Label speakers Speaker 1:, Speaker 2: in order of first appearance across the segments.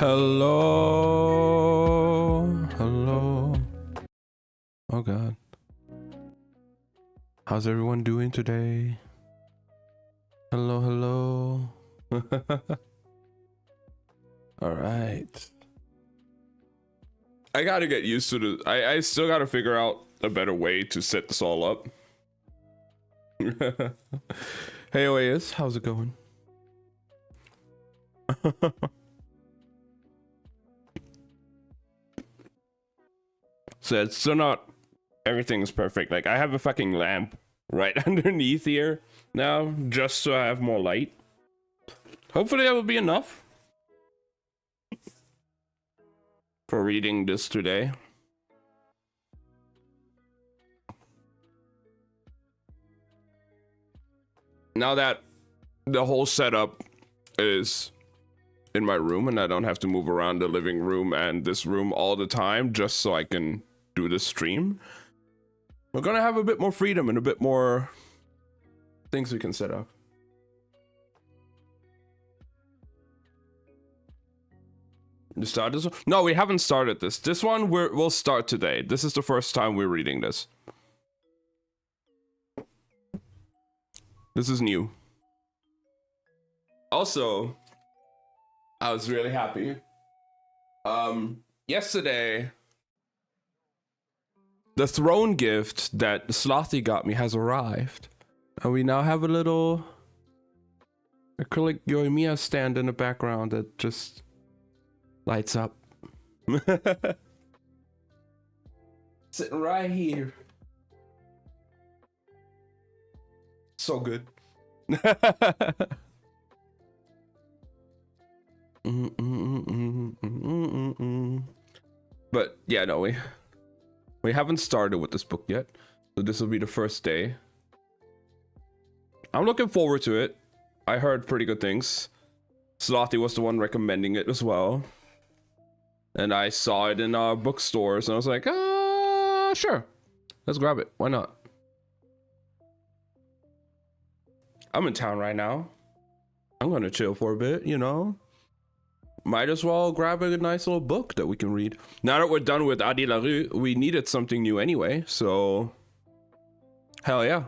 Speaker 1: Hello, hello. Oh God. How's everyone doing today? Hello, hello. All right. I gotta get used to the. I still gotta figure out a better way to set this all up. Hey, Oas, how's it going? So it's still not. Everything's perfect. Like I have a fucking lamp right underneath here now, just so I have more light. Hopefully that will be enough for reading this today. Now that the whole setup is in my room and I don't have to move around the living room and this room all the time just so I can do the stream, we're gonna have a bit more freedom and a bit more things we can set up. You start this one? No, we haven't started this. This one we'll start today. This is the first time we're reading this. This is new. Also, I was really happy. Yesterday, the throne gift that Slothy got me has arrived. And we now have a little acrylic Yoimiya stand in the background that just lights up. Sitting right here. So good. But yeah, no, we haven't started with this book yet, so this will be the first day. I'm looking forward to it. I heard pretty good things. Slothy was the one recommending it as well, and I saw it in our bookstores, and I was like, sure, let's grab it. Why not? I'm in town right now. I'm gonna chill for a bit, you know. Might as well grab a nice little book that we can read. Now that we're done with Adi LaRue, we needed something new anyway, so hell yeah.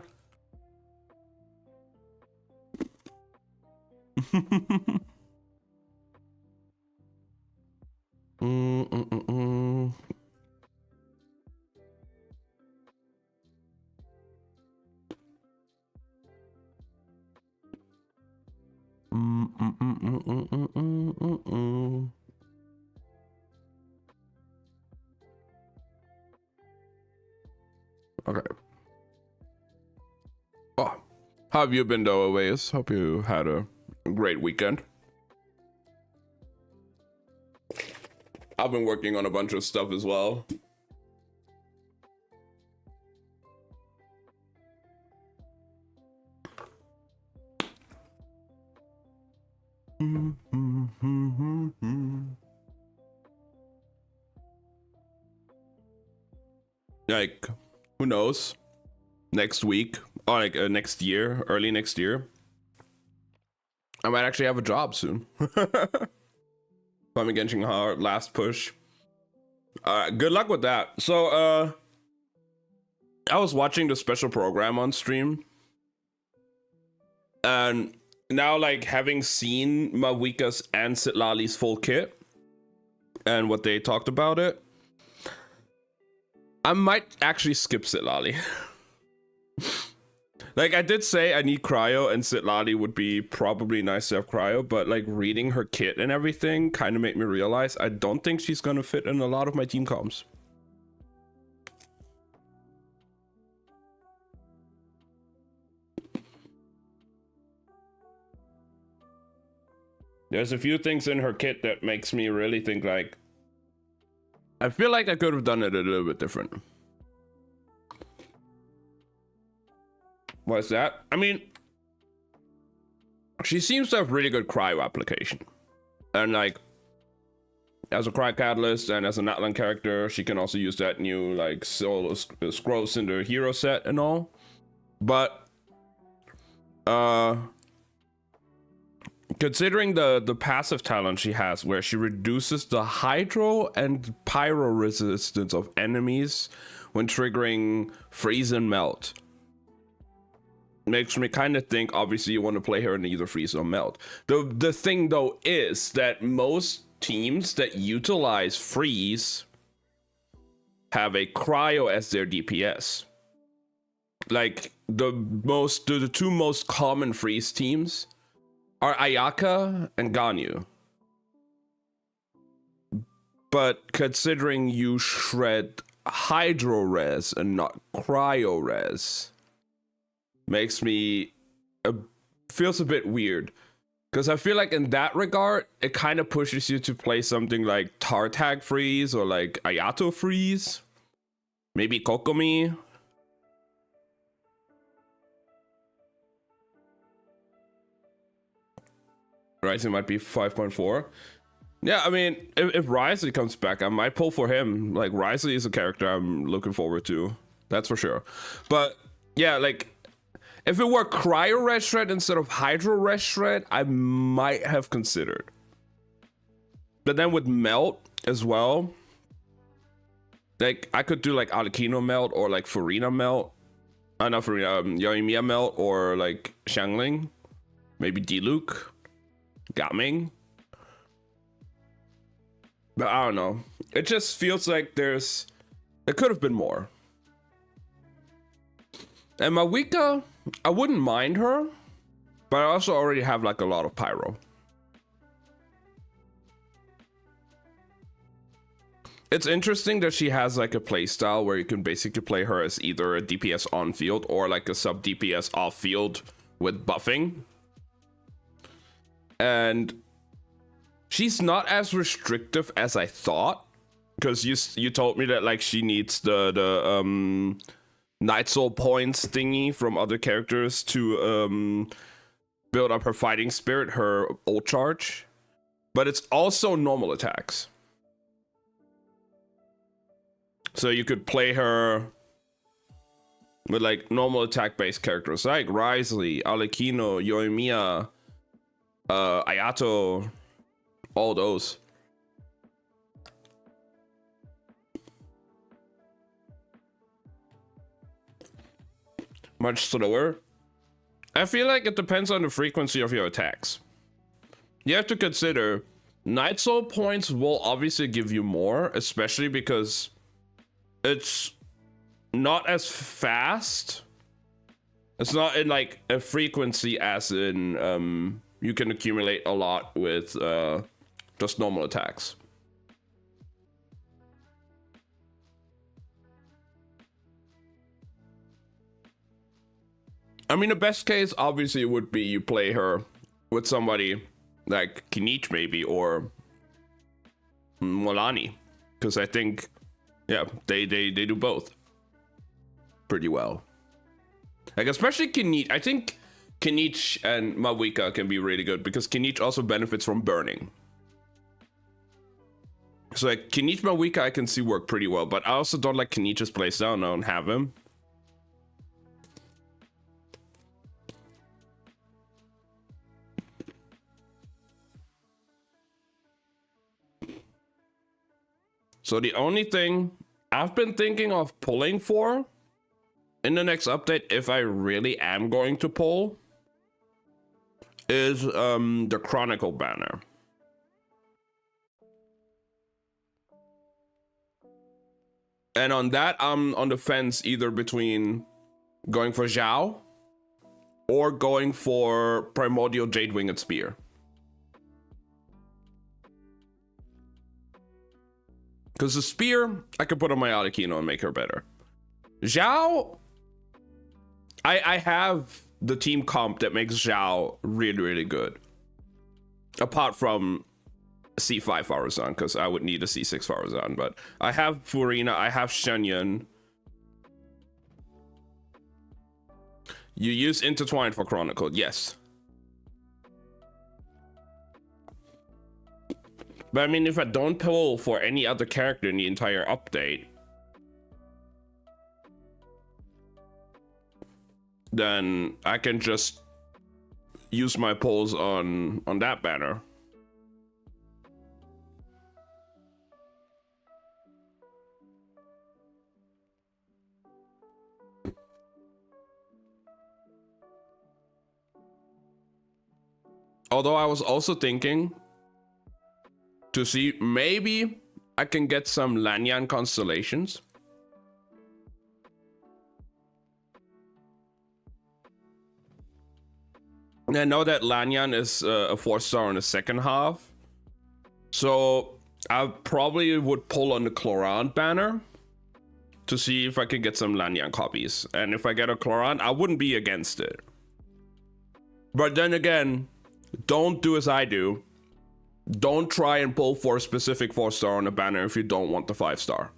Speaker 1: Okay. Oh, how have you been though, Oas? Hope you had a great weekend. I've been working on a bunch of stuff as well. Like, who knows? Next week, or like next year, early next year, I might actually have a job soon. I'm Genshin Hard, last push. Good luck with that. So, I was watching the special program on stream, and now, like, having seen Mawika's and Sitlali's full kit and what they talked about it, I might actually skip Sitlali. Like, I did say I need cryo, and Sitlali would be probably nice to have cryo, but like reading her kit and everything kind of made me realize I don't think she's gonna fit in a lot of my team comps. There's a few things in her kit that makes me really think like, I feel like I could have done it a little bit different. What's that? I mean, she seems to have really good cryo application. And like, as a cryo catalyst and as an Atlan character, she can also use that new like solo scrolls in the hero set and all. But Considering the passive talent she has, where she reduces the hydro and pyro resistance of enemies when triggering freeze and melt, makes me kind of think obviously you want to play her in either freeze or melt. The thing though is that most teams that utilize freeze have a cryo as their DPS. Like the two most common freeze teams are Ayaka and Ganyu. But considering you shred hydro res and not cryo res, makes me feels a bit weird, because I feel like in that regard it kind of pushes you to play something like Tartag freeze or like Ayato freeze, maybe Kokomi. Rising might be 5.4. Yeah, I mean, if Risley comes back, I might pull for him. Like, Risley is a character I'm looking forward to, that's for sure. But yeah, like, if it were Cryo Red Shred instead of Hydro Red Shred, I might have considered. But then with Melt as well, like, I could do like Arlecchino Melt or like Furina Melt. Not Furina, Yoimiya Melt or like Xiangling. Maybe Diluc, Gaming. But I don't know. It just feels like there could have been more. And Mawika, I wouldn't mind her, but I also already have like a lot of pyro. It's interesting that she has like a playstyle where you can basically play her as either a DPS on field or like a sub DPS off field with buffing. And she's not as restrictive as I thought, because you told me that like she needs the Night Soul points thingy from other characters to build up her fighting spirit, her ult charge, but it's also normal attacks. So you could play her with like normal attack based characters like Risley, Arlecchino, Yoimiya, Ayato, all those. Much slower. I feel like it depends on the frequency of your attacks. You have to consider Night Soul points will obviously give you more, especially because it's not as fast. It's not in like a frequency as in you can accumulate a lot with just normal attacks. I mean, the best case obviously would be you play her with somebody like Kinich maybe or Molani, because I think, yeah, they do both pretty well. Like especially Kinich, I think Kinich and Mawika can be really good because Kinich also benefits from burning. So like Kinich Mawika I can see work pretty well, but I also don't like Kinich's playstyle and I don't have him. So the only thing I've been thinking of pulling for in the next update, if I really am going to pull, is the Chronicle banner. And on that, I'm on the fence either between going for Zhao or going for Primordial Jade Winged Spear. Because the spear, I could put on my Arlecchino and make her better. Zhao, I have the team comp that makes Zhao really, really good. Apart from C5 Faruzan, because I would need a C6 Faruzan. But I have Furina, I have Shenyan. You use Intertwine for Chronicle, yes. But I mean, if I don't pull for any other character in the entire update, then I can just use my polls on that banner. Although I was also thinking to see maybe I can get some Lanyan constellations. I know that Lanyan is a 4-star in the second half. So I probably would pull on the Chlorant banner to see if I can get some Lanyan copies. And if I get a Chlorant, I wouldn't be against it. But then again, don't do as I do. Don't try and pull for a specific 4-star on a banner if you don't want the 5-star.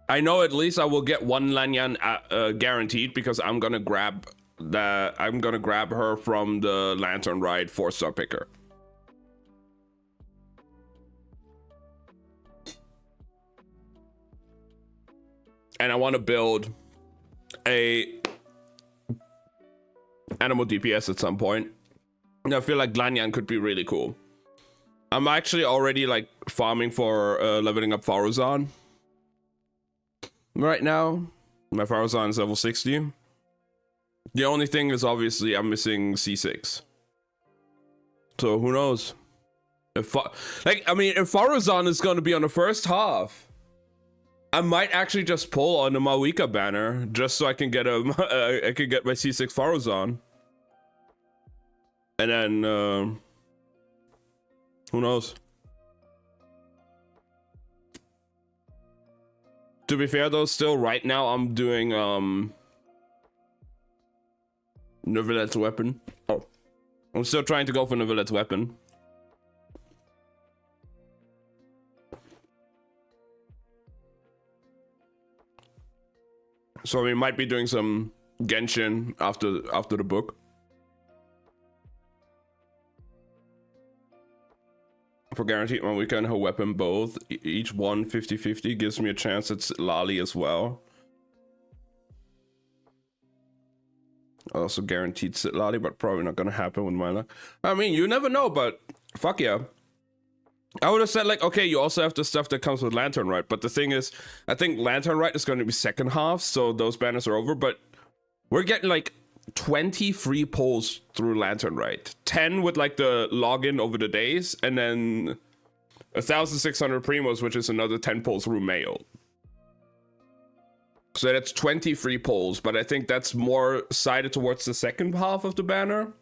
Speaker 1: I know at least I will get one Lanyan guaranteed because I'm gonna grab her from the Lantern Ride 4-star picker. And I want to build a animal DPS at some point. And I feel like Lanyan could be really cool. I'm actually already like farming for leveling up Faruzan. Right now, my Faruzan is level 60. The only thing is obviously I'm missing C6. So who knows? If Faruzan is going to be on the first half, I might actually just pull on the Mawika banner just so I can get I can get my C6 Faruzan. And then who knows? To be fair though, still right now I'm doing Neuvillette weapon. Oh. I'm still trying to go for Neuvillette weapon. So we might be doing some Genshin after the book. For guaranteed one weekend, her weapon both. Each one 50-50 gives me a chance at Lali as well. Also guaranteed Lali, but probably not gonna happen with my luck. I mean, you never know, but fuck yeah. I would have said like, okay, you also have the stuff that comes with Lantern Rite, but the thing is, I think Lantern Rite is going to be second half, so those banners are over, but we're getting like 20 free polls through Lantern Rite. 10 with like the login over the days, and then 1,600 primos, which is another 10 polls through mail. So that's 20 free polls, but I think that's more sided towards the second half of the banner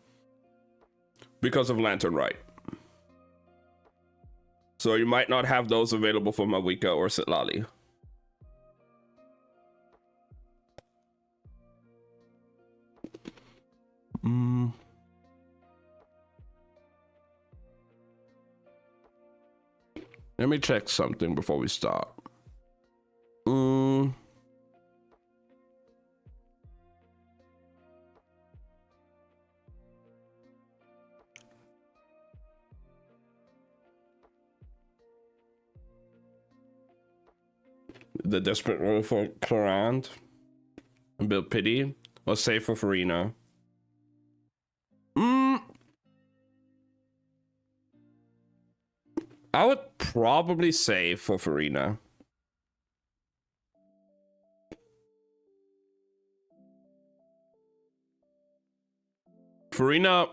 Speaker 1: because of Lantern Rite. So you might not have those available for Mawika or Sitlali. Let me check something before we start. The desperate role for Chlorant, build pity, or save for Furina. I would probably save for Furina. Furina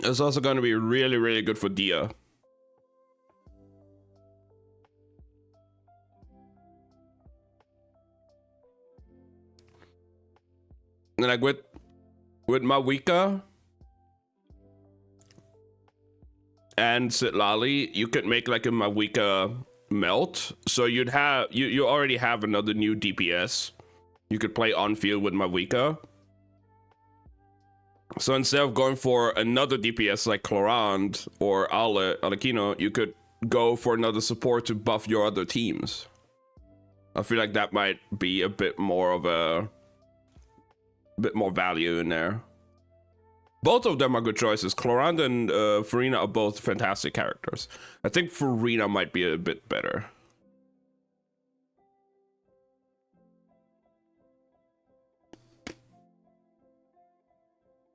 Speaker 1: is also going to be really, really good for Dia. And like with Mawika and Sitlali, you could make like a Mawika melt. So you'd have you already have another new DPS. You could play on field with Mawika. So instead of going for another DPS like Chlorant or Arlecchino, you could go for another support to buff your other teams. I feel like that might be a bit more value in there. Both of them are good choices. Chlorant and Furina are both fantastic characters. I think Furina might be a bit better.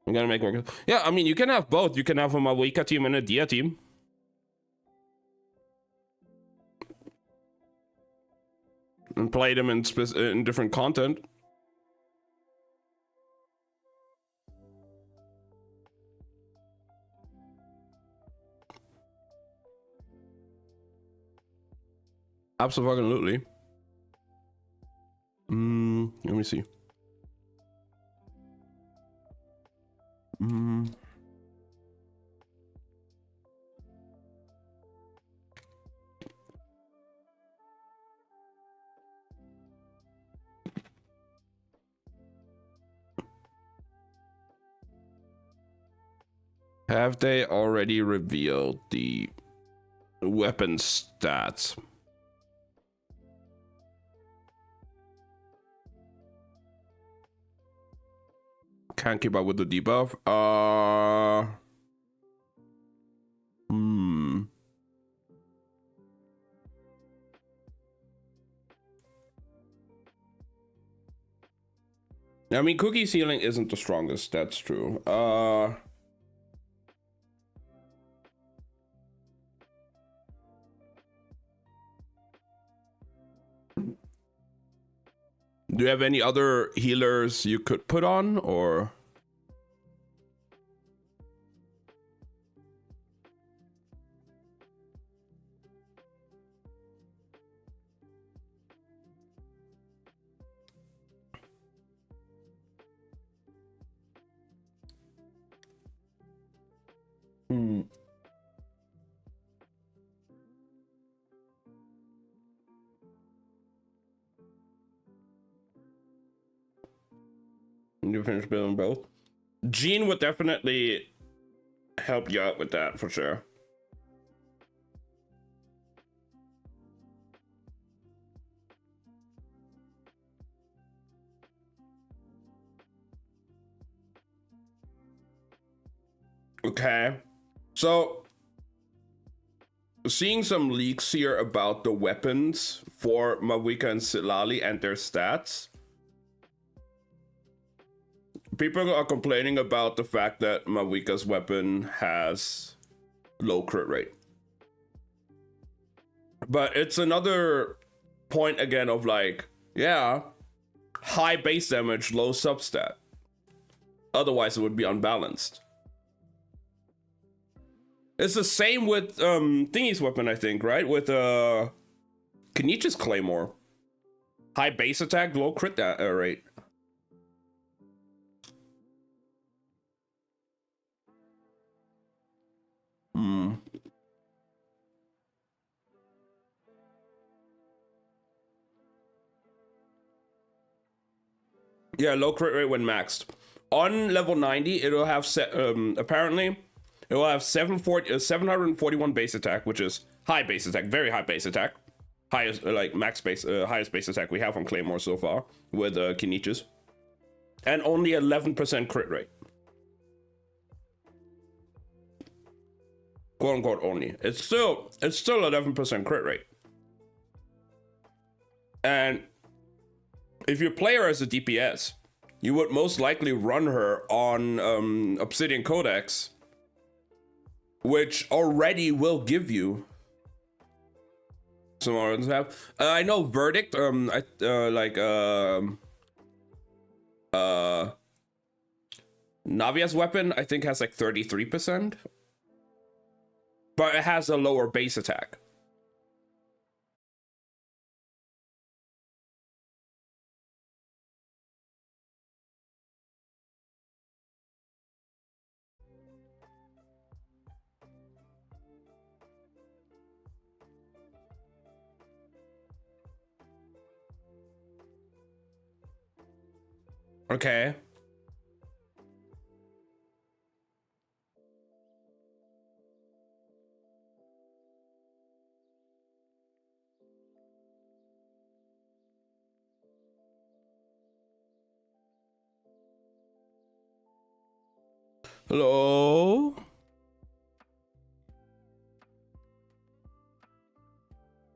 Speaker 1: I'm gonna make more. Yeah, I mean, you can have both. You can have a Mawika team and a Dia team. And play them in different content. Absolutely. Let me see. Have they already revealed the weapon stats? Can't keep up with the debuff. I mean, Cookie's healing isn't the strongest. That's true. Do you have any other healers you could put on, or? You finish building both? Jean would definitely help you out with that for sure. Okay, so seeing some leaks here about the weapons for Mawika and Silali and their stats. People are complaining about the fact that Mawika's weapon has low crit rate. But it's another point again of like, yeah, high base damage, low substat. Otherwise it would be unbalanced. It's the same with Thingy's weapon, I think, right? With Kenichi's Claymore. High base attack, low crit rate. Yeah, low crit rate when maxed. On level 90, it'll have apparently it will have 741 base attack, which is high base attack, very high base attack, highest like max base, highest base attack we have on Claymore so far with Kenichi's, and only 11% crit rate. Quote unquote only. It's still 11% crit rate. And if you play her as a DPS, you would most likely run her on Obsidian Codex, which already will give you some others have. I know Verdict. Navia's weapon I think has like 33%, but it has a lower base attack. Okay. Hello?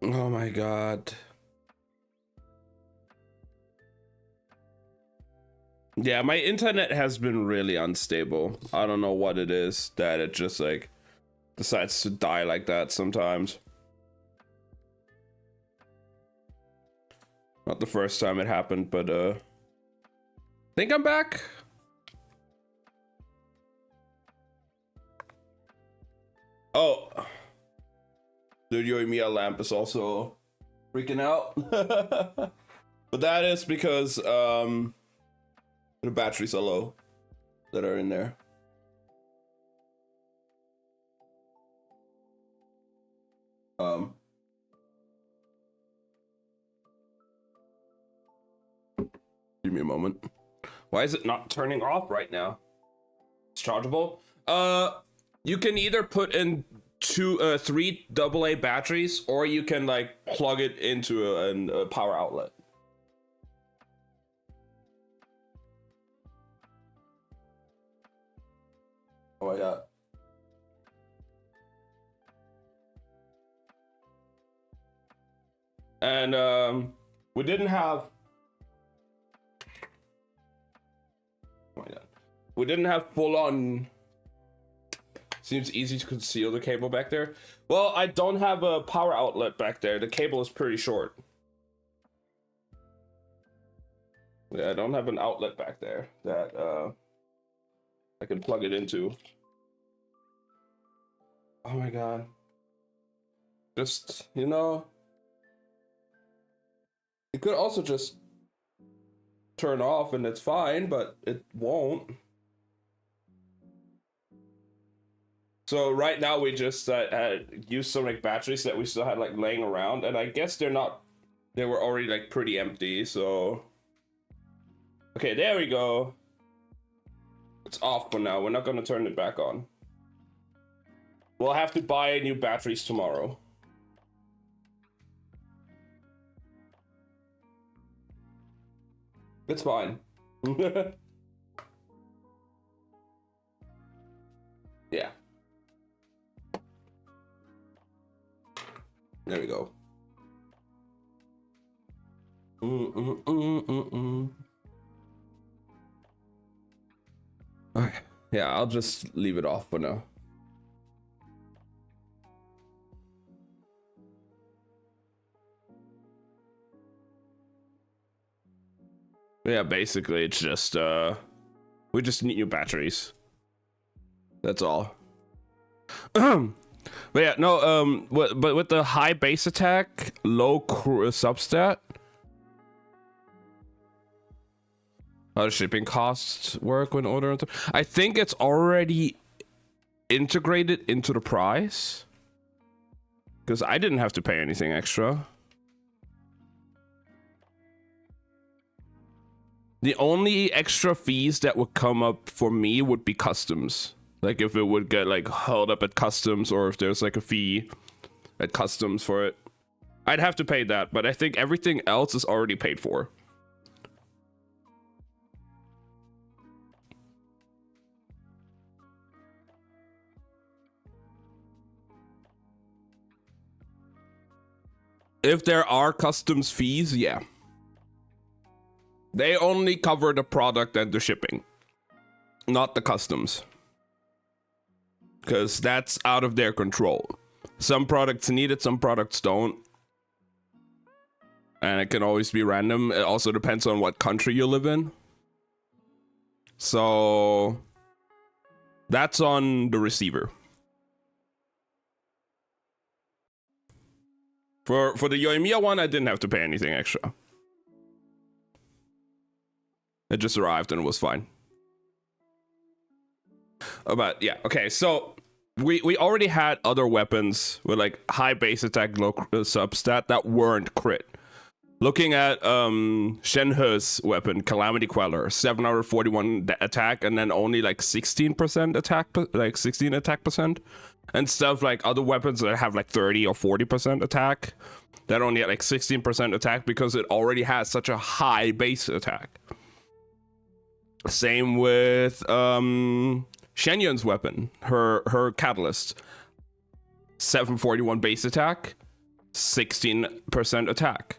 Speaker 1: Oh my god. Yeah, my internet has been really unstable. I don't know what it is that it just like decides to die like that sometimes. Not the first time it happened, but I think I'm back. Oh, dude, your Emiya lamp is also freaking out. But that is because the batteries are low that are in there. Give me a moment. Why is it not turning off right now? It's chargeable. You can either put in three AA batteries, or you can like plug it into a power outlet. Oh my god. And we didn't have. Oh my god. We didn't have full on. Seems easy to conceal the cable back there. Well, I don't have a power outlet back there. The cable is pretty short. Yeah, I don't have an outlet back there that I can plug it into. Oh my god. Just, you know, it could also just turn off and it's fine, but it won't. So right now we just used some like batteries that we still had like laying around, and I guess they were already like pretty empty, so. Okay, there we go. It's off for now. We're not gonna turn it back on. We'll have to buy new batteries tomorrow. It's fine. Yeah. There we go. Okay. Yeah, I'll just leave it off for now. Yeah, basically it's just we just need new batteries. That's all. But yeah, no, but with the high base attack, low substat, how does shipping costs work when ordering? I think it's already integrated into the price, because I didn't have to pay anything extra. The only extra fees that would come up for me would be customs. Like if it would get like held up at customs, or if there's like a fee at customs for it, I'd have to pay that. But I think everything else is already paid for. If there are customs fees, yeah. They only cover the product and the shipping, not the customs. Because that's out of their control. Some products need it, some products don't. And it can always be random. It also depends on what country you live in. So that's on the receiver. For the Yoimiya one, I didn't have to pay anything extra. It just arrived and it was fine. But yeah, okay, so we already had other weapons with like high base attack, low substat that weren't crit. Looking at Shenhe's weapon, Calamity Queller, 741 attack, and then only like 16% attack, like 16 attack percent, and stuff like other weapons that have like 30 or 40% attack that only have like 16% attack because it already has such a high base attack. Same with Shenyun's weapon, her catalyst, 741 base attack, 16% attack.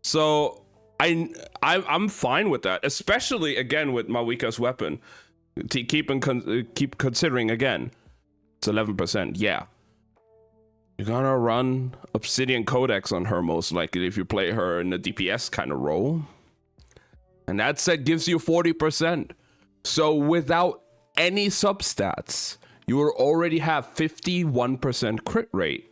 Speaker 1: So I'm fine with that, especially again with Mawika's weapon. Keep considering again, it's 11%. Yeah, you're gonna run Obsidian Codex on her most likely if you play her in the DPS kind of role, and that set gives you 40%. So without any substats, you will already have 51% crit rate.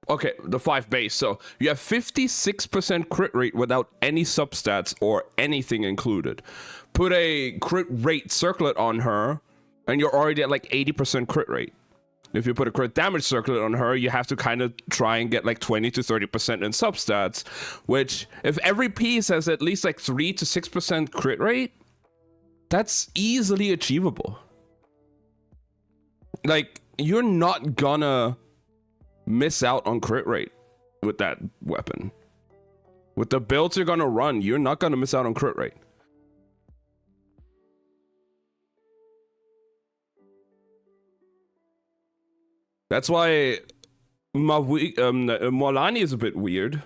Speaker 1: Okay, the 5 base. So you have 56% crit rate without any substats or anything included. Put a crit rate circlet on her, and you're already at like 80% crit rate. If you put a crit damage circlet on her, you have to kind of try and get like 20 to 30% in substats, which if every piece has at least like 3 to 6% crit rate, that's easily achievable. Like, you're not gonna miss out on crit rate with that weapon. With the builds you're gonna run, you're not gonna miss out on crit rate. That's why Morlani is a bit weird.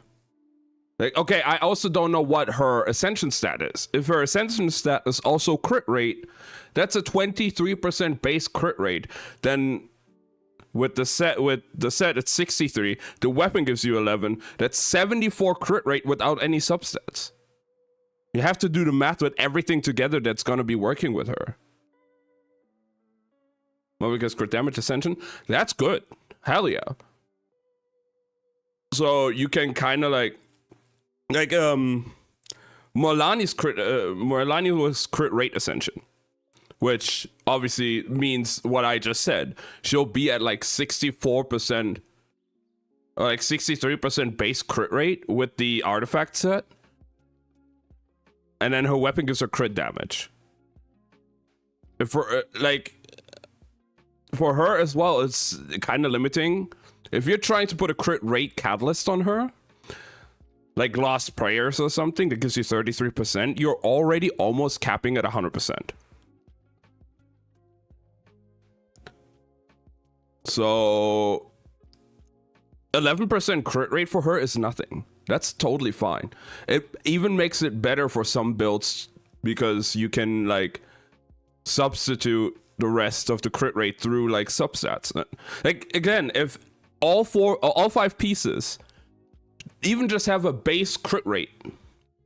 Speaker 1: Like, okay, I also don't know what her ascension stat is. If her ascension stat is also crit rate, that's a 23% base crit rate. Then with the set it's 63. The weapon gives you 11. That's 74 crit rate without any substats. You have to do the math with everything together that's gonna be working with her. Well, because crit damage ascension, that's good. Hell yeah. So you can kind of like Morlani was crit rate ascension, which obviously means what I just said. She'll be at like 64% or like 63% base crit rate with the artifact set, and then her weapon gives her crit damage. If for her as well, it's kind of limiting. If you're trying to put a crit rate catalyst on her, like Lost Prayers or something that gives you 33%, you're already almost capping at 100%. So 11% crit rate for her is nothing. That's totally fine. It even makes it better for some builds because you can like substitute the rest of the crit rate through like substats. Like again, if all 5 pieces even just have a base crit rate,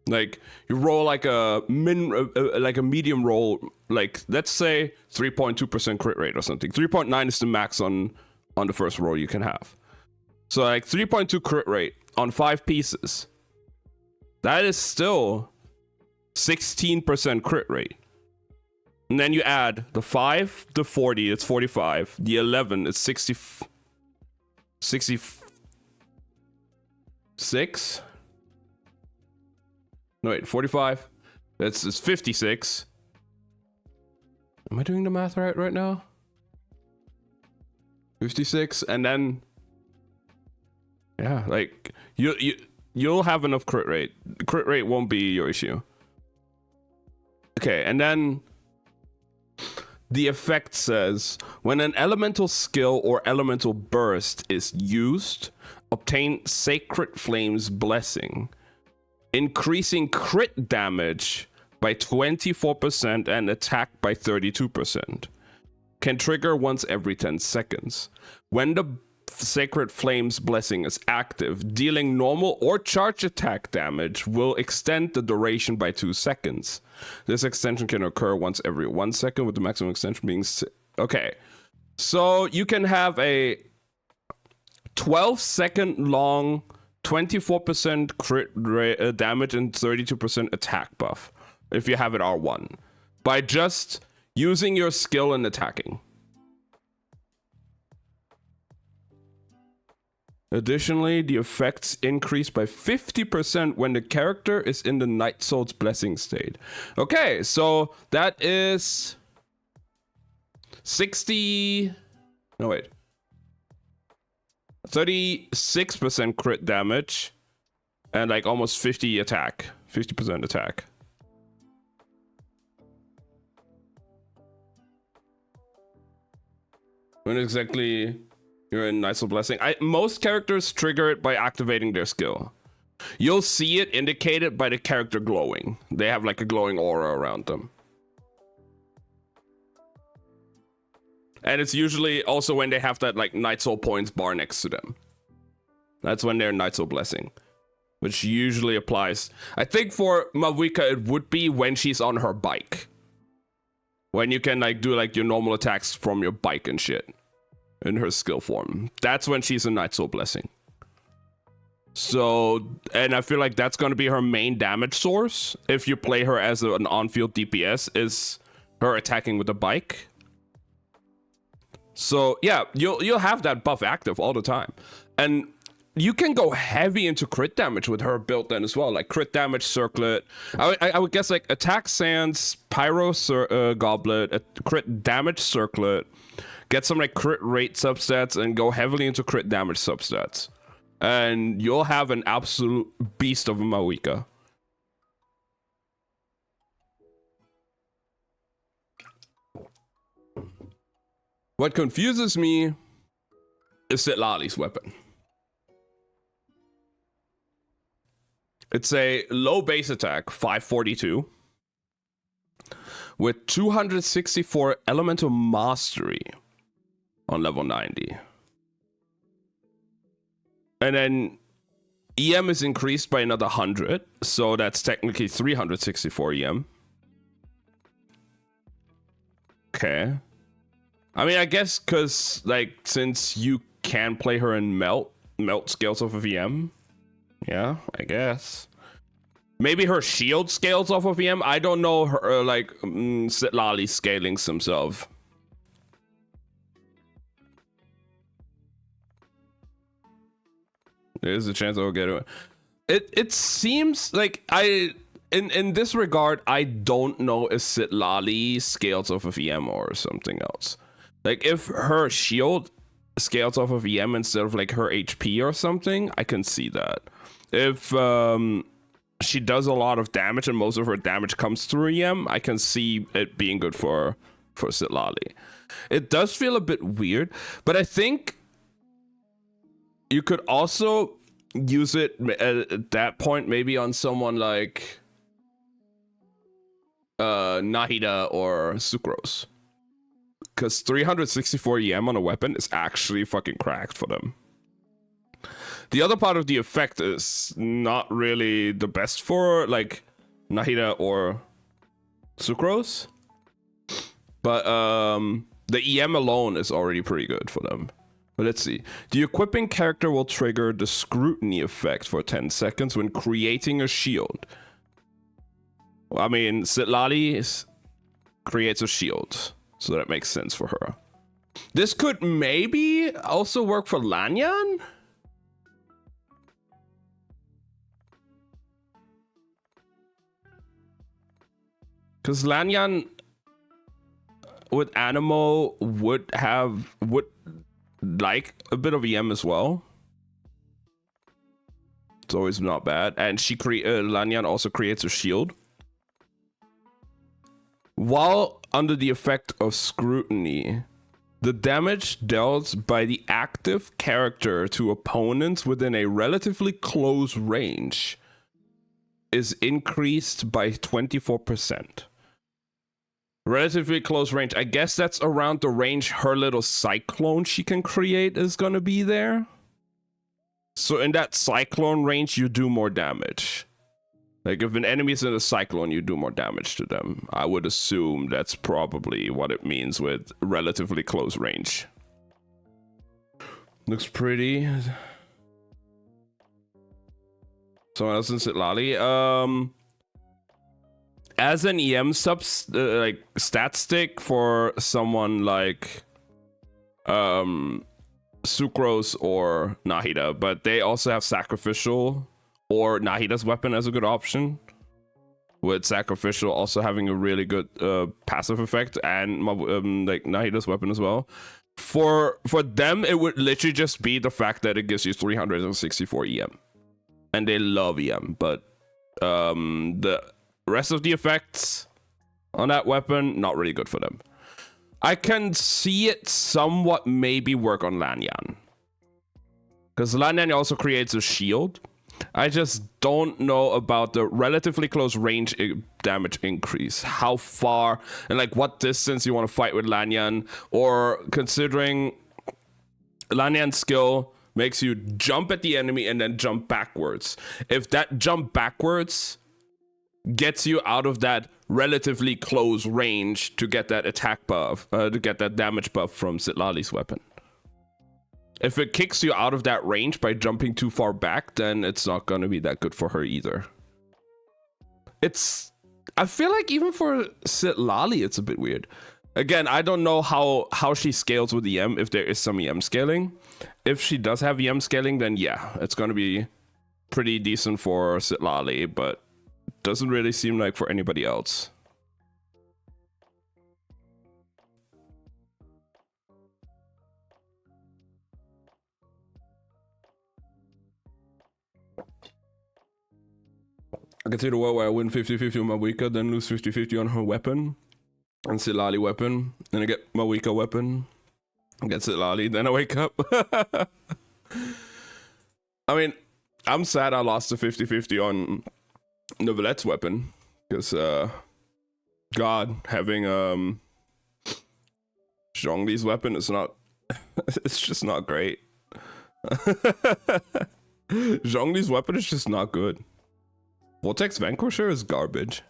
Speaker 1: like you roll like a medium roll, like let's say 3.2% crit rate or something. 3.9 is the max on the first roll you can have. So like 3.2 crit rate on 5 pieces, that is still 16% crit rate. And then you add the 5, the 40, it's 45. The 11, it's 66. No, wait, 45. It's 56. Am I doing the math right now? 56, and then yeah, like you'll have enough crit rate. Crit rate won't be your issue. Okay, and then the effect says, when an elemental skill or elemental burst is used, obtain Sacred Flame's Blessing, increasing crit damage by 24% and attack by 32%. Can trigger once every 10 seconds. When the Sacred Flame's Blessing is active, dealing normal or charge attack damage will extend the duration by 2 seconds. This extension can occur once every 1 second, with the maximum extension being... Okay, so you can have a 12-second long 24% crit damage and 32% attack buff if you have it R1 by just using your skill and attacking. Additionally, the effects increase by 50% when the character is in the Night Soul's Blessing state. Okay, so that is 36% crit damage and like almost 50% attack. When exactly you're in Night Soul Blessing? Most characters trigger it by activating their skill. You'll see it indicated by the character glowing. They have like a glowing aura around them. And it's usually also when they have that like Night Soul points bar next to them. That's when they're Night Soul Blessing. Which usually applies. I think for Mavuika it would be when she's on her bike. When you can like do like your normal attacks from your bike and shit. In her skill form. That's when she's a Night Soul Blessing. So, and I feel like that's going to be her main damage source. If you play her as an on-field DPS, is her attacking with a bike. So yeah, you'll have that buff active all the time. And you can go heavy into crit damage with her build then as well, like crit damage circlet. I would guess like attack sands, pyro goblet, a crit damage circlet, get some like crit rate substats and go heavily into crit damage substats. And you'll have an absolute beast of a Mavuika. What confuses me is Citlali's weapon. It's a low base attack, 542, with 264 elemental mastery on level 90. And then EM is increased by another 100, so that's technically 364 EM. Okay. I mean, I guess because, like, since you can play her in melt scales off of EM. Yeah, I guess. Maybe her shield scales off of EM. I don't know her, like, Citlali scalings himself. There's a chance I'll get it. It seems like in this regard, I don't know if Citlali scales off of EM or something else. Like, if her shield scales off of EM instead of like her HP or something, I can see that. If she does a lot of damage and most of her damage comes through EM, I can see it being good for Citlali. It does feel a bit weird, but I think you could also use it at that point maybe on someone like Nahida or Sucrose. Because 364 EM on a weapon is actually fucking cracked for them. The other part of the effect is not really the best for like Nahida or Sucrose. But the EM alone is already pretty good for them. But let's see. The equipping character will trigger the scrutiny effect for 10 seconds when creating a shield. I mean, Citlali creates a shield, so that makes sense for her. This could maybe also work for Lanyan? Because Lanyan with Anemo would like a bit of EM as well. It's always not bad. And Lanyan also creates a shield. While under the effect of scrutiny, the damage dealt by the active character to opponents within a relatively close range is increased by 24%. Relatively close range. I guess that's around the range her little cyclone she can create is gonna be there. So in that cyclone range, you do more damage. Like if an enemy's in a cyclone, you do more damage to them. I would assume that's probably what it means with relatively close range. Looks pretty. Someone else in Citlali. As an EM like stat stick for someone like Sucrose or Nahida, but they also have Sacrificial or Nahida's weapon as a good option, with Sacrificial also having a really good passive effect, and like Nahida's weapon as well. For them, it would literally just be the fact that it gives you 364 EM, and they love EM, but the rest of the effects on that weapon, not really good for them. I can see it somewhat maybe work on Lanyan, because Lanyan also creates a shield. I just don't know about the relatively close range damage increase. How far and like what distance you want to fight with Lanyan, or considering Lanyan's skill makes you jump at the enemy and then jump backwards. If that jump backwards gets you out of that relatively close range to get that attack buff, to get that damage buff from Citlali's weapon. If it kicks you out of that range by jumping too far back, then it's not going to be that good for her either. I feel like even for Citlali, it's a bit weird. Again, I don't know how she scales with EM, if there is some EM scaling. If she does have EM scaling, then yeah, it's going to be pretty decent for Citlali, but doesn't really seem like for anybody else. I can see the world where I win 50-50 on Mawika, then lose 50-50 on her weapon and Citlali weapon, then I get Mawika weapon, I get Citlali, then I wake up. I mean, I'm sad I lost the 50-50 on Neuvlette's weapon, because God, having Zhongli's weapon is not it's just not great. Zhongli's weapon is just not good. Vortex Vanquisher is garbage.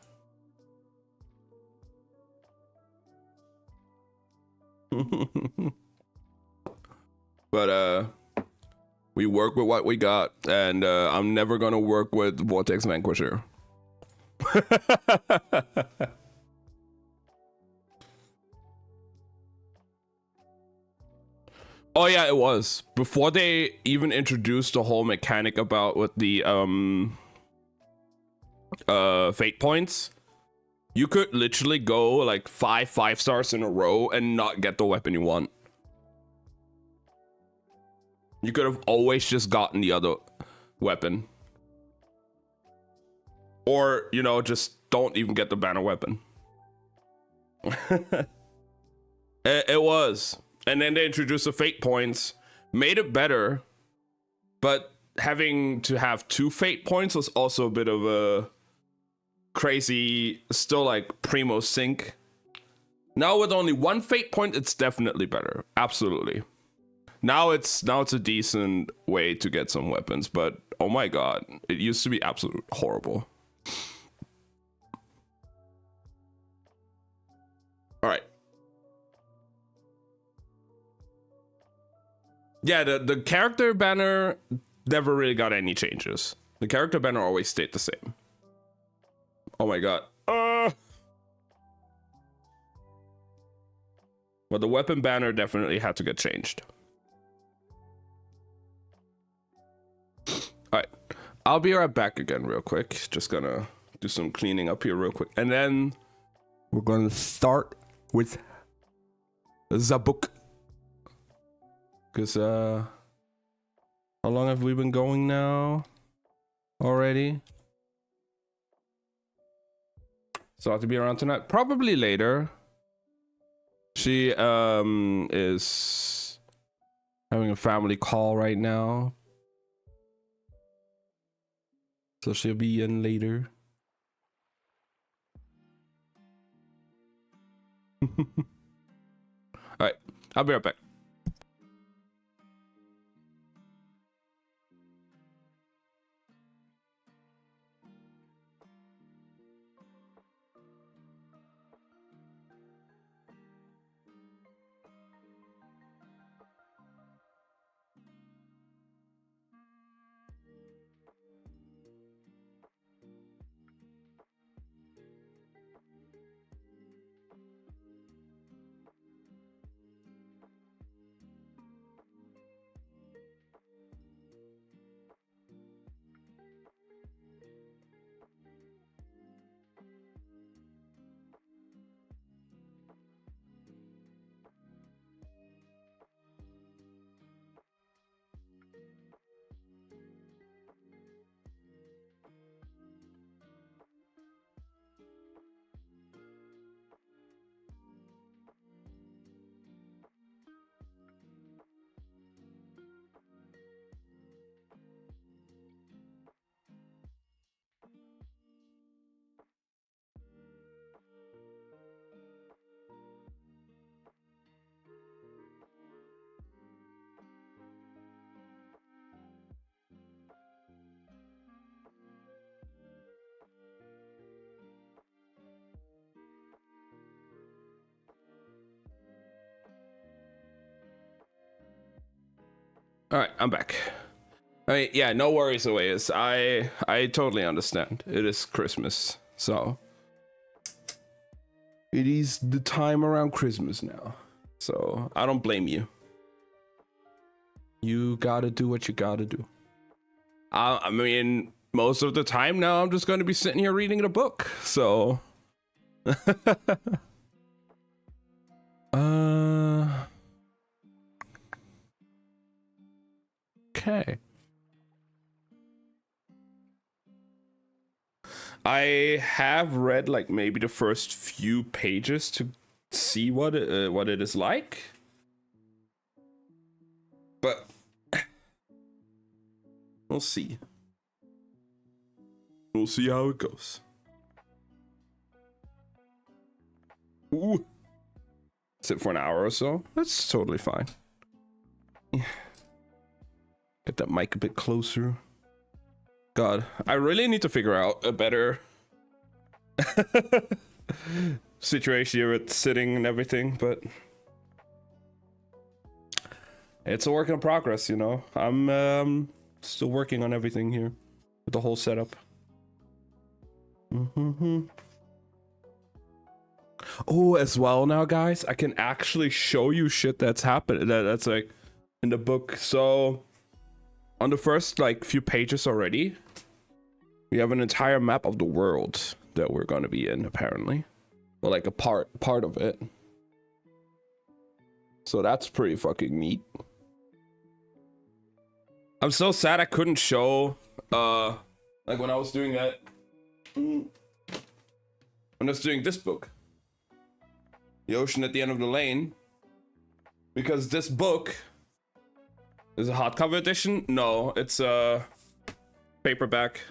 Speaker 1: But we work with what we got, and I'm never gonna work with Vortex Vanquisher. Oh yeah, it was before they even introduced the whole mechanic about with the fate points. You could literally go like 5 stars in a row and not get the weapon you want. You could have always just gotten the other weapon, or you know, just don't even get the banner weapon. It was. And then they introduced the fate points, made it better, but having to have 2 fate points was also a bit of a crazy, still like primo sync. Now with only 1 fate point, it's definitely better. Absolutely. Now it's a decent way to get some weapons, but oh my god, it used to be absolutely horrible. All right. Yeah, the character banner never really got any changes. The character banner always stayed the same. Oh my god. But the weapon banner definitely had to get changed. Alright. I'll be right back again real quick. Just gonna do some cleaning up here real quick. And then we're gonna start with the book. Because, how long have we been going now? Already? So I have to be around tonight? Probably later. She, is having a family call right now. So she'll be in later. Alright, I'll be right back. All right, I'm back. I mean, yeah, no worries, Oasis. I totally understand. It is Christmas, so it is the time around Christmas now. So I don't blame you. You gotta do what you gotta do. I mean, most of the time now, I'm just going to be sitting here reading a book. So, okay. I have read like maybe the first few pages to see what it is like, but we'll see. We'll see how it goes. Ooh. Sit for an hour or so. That's totally fine. Get that mic a bit closer. God, I really need to figure out a better situation here with sitting and everything, but it's a work in progress, you know. I'm still working on everything here with the whole setup. Oh, as well now, guys, I can actually show you shit that's happened that's like in the book. So on the first like few pages already, we have an entire map of the world that we're going to be in, apparently, or like a part of it. So that's pretty fucking neat. I'm so sad I couldn't show like when I was doing that, when I was doing this book, The Ocean at the End of the Lane, because this book is a hardcover edition. No, it's a paperback.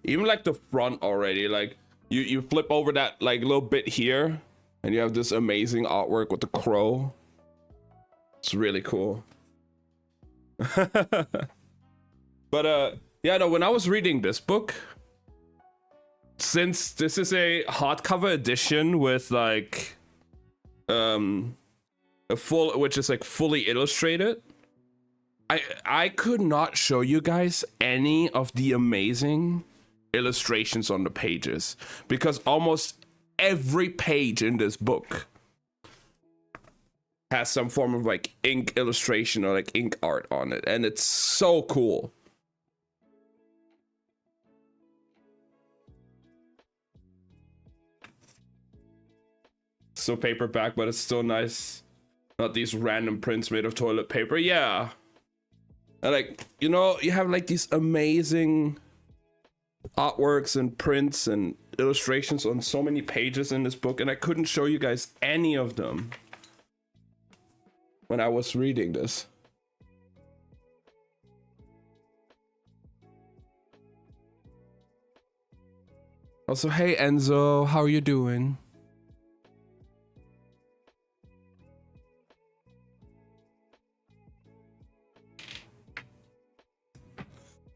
Speaker 1: Even like the front already, like you flip over that like little bit here and you have this amazing artwork with the crow. It's really cool. But yeah, no, when I was reading this book, since this is a hardcover edition with like a full, which is like fully illustrated, I could not show you guys any of the amazing illustrations on the pages, because almost every page in this book has some form of like ink illustration or like ink art on it, and it's so cool. So paperback, but it's still nice. Not these random prints made of toilet paper. Yeah. And like, you know, you have like these amazing artworks and prints and illustrations on so many pages in this book, and I couldn't show you guys any of them when I was reading this. Also, hey Enzo, how are you doing?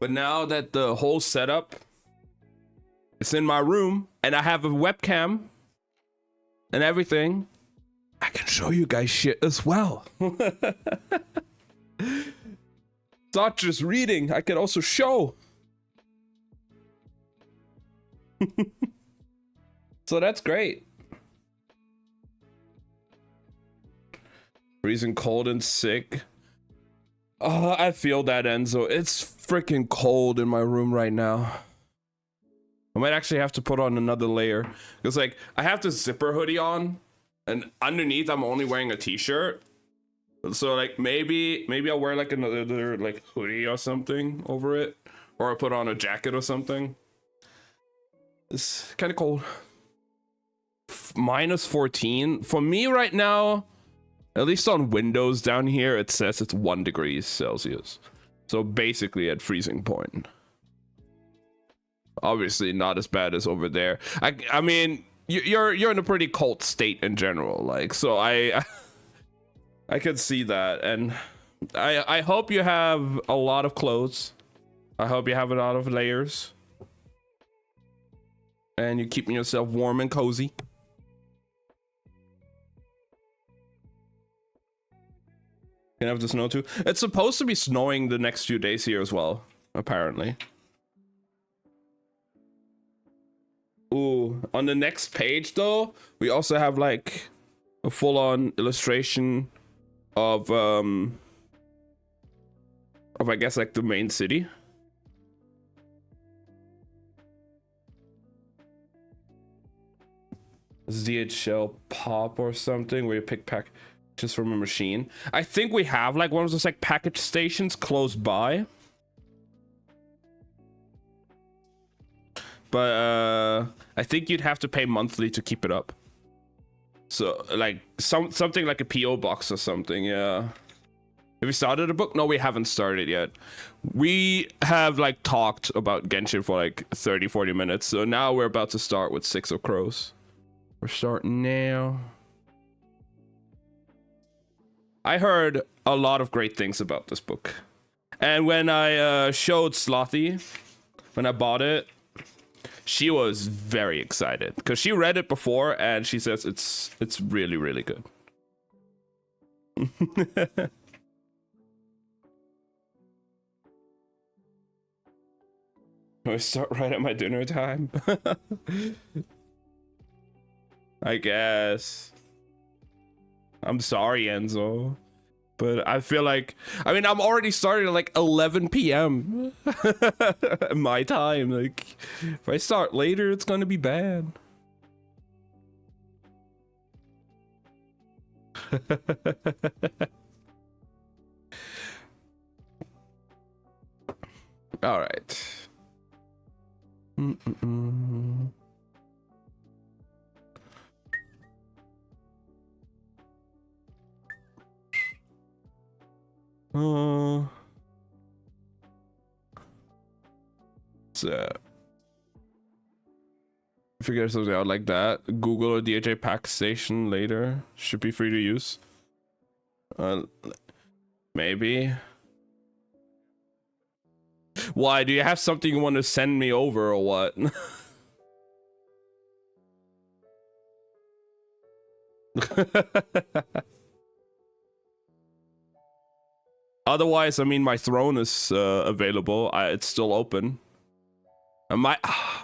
Speaker 1: But now that the whole setup is in my room and I have a webcam and everything, I can show you guys shit as well. It's not just reading, I can also show. So that's great. Freezing cold and sick. Oh, I feel that, Enzo. It's freaking cold in my room right now. I might actually have to put on another layer, because like I have the zipper hoodie on, and underneath I'm only wearing a t-shirt. So like maybe I'll wear like another like hoodie or something over it, or I'll put on a jacket or something. It's kind of cold. Minus 14 for me right now. At least on Windows down here, it says it's 1 degrees Celsius. So basically at freezing point. Obviously not as bad as over there. I mean, you're in a pretty cold state in general. Like, so I could see that. And I hope you have a lot of clothes. I hope you have a lot of layers. And you're keeping yourself warm and cozy. Can have the snow too. It's supposed to be snowing the next few days here as well, apparently. Ooh, on the next page though, we also have like a full-on illustration of I guess like the main city. ZHL Pop or something where you pick packages from a machine. I think we have like one of those like package stations close by. But I think you'd have to pay monthly to keep it up. So like something like a PO box or something, yeah. Have we started a book? No, we haven't started yet. We have like talked about Genshin for like 30-40 minutes. So now we're about to start with Six of Crows. We're starting now. I heard a lot of great things about this book. And when I showed Slothy, when I bought it, she was very excited because she read it before and she says it's really, really good. I start right at my dinner time. I guess. I'm sorry, Enzo. But I feel like, I mean, I'm already starting at like 11 p.m. my time. Like, if I start later, it's gonna be bad. All right. So figure something out like that. Google or DHA pack station later should be free to use. Maybe. Why, do you have something you want to send me over or what? Otherwise, I mean, my throne is available. It's still open. And my I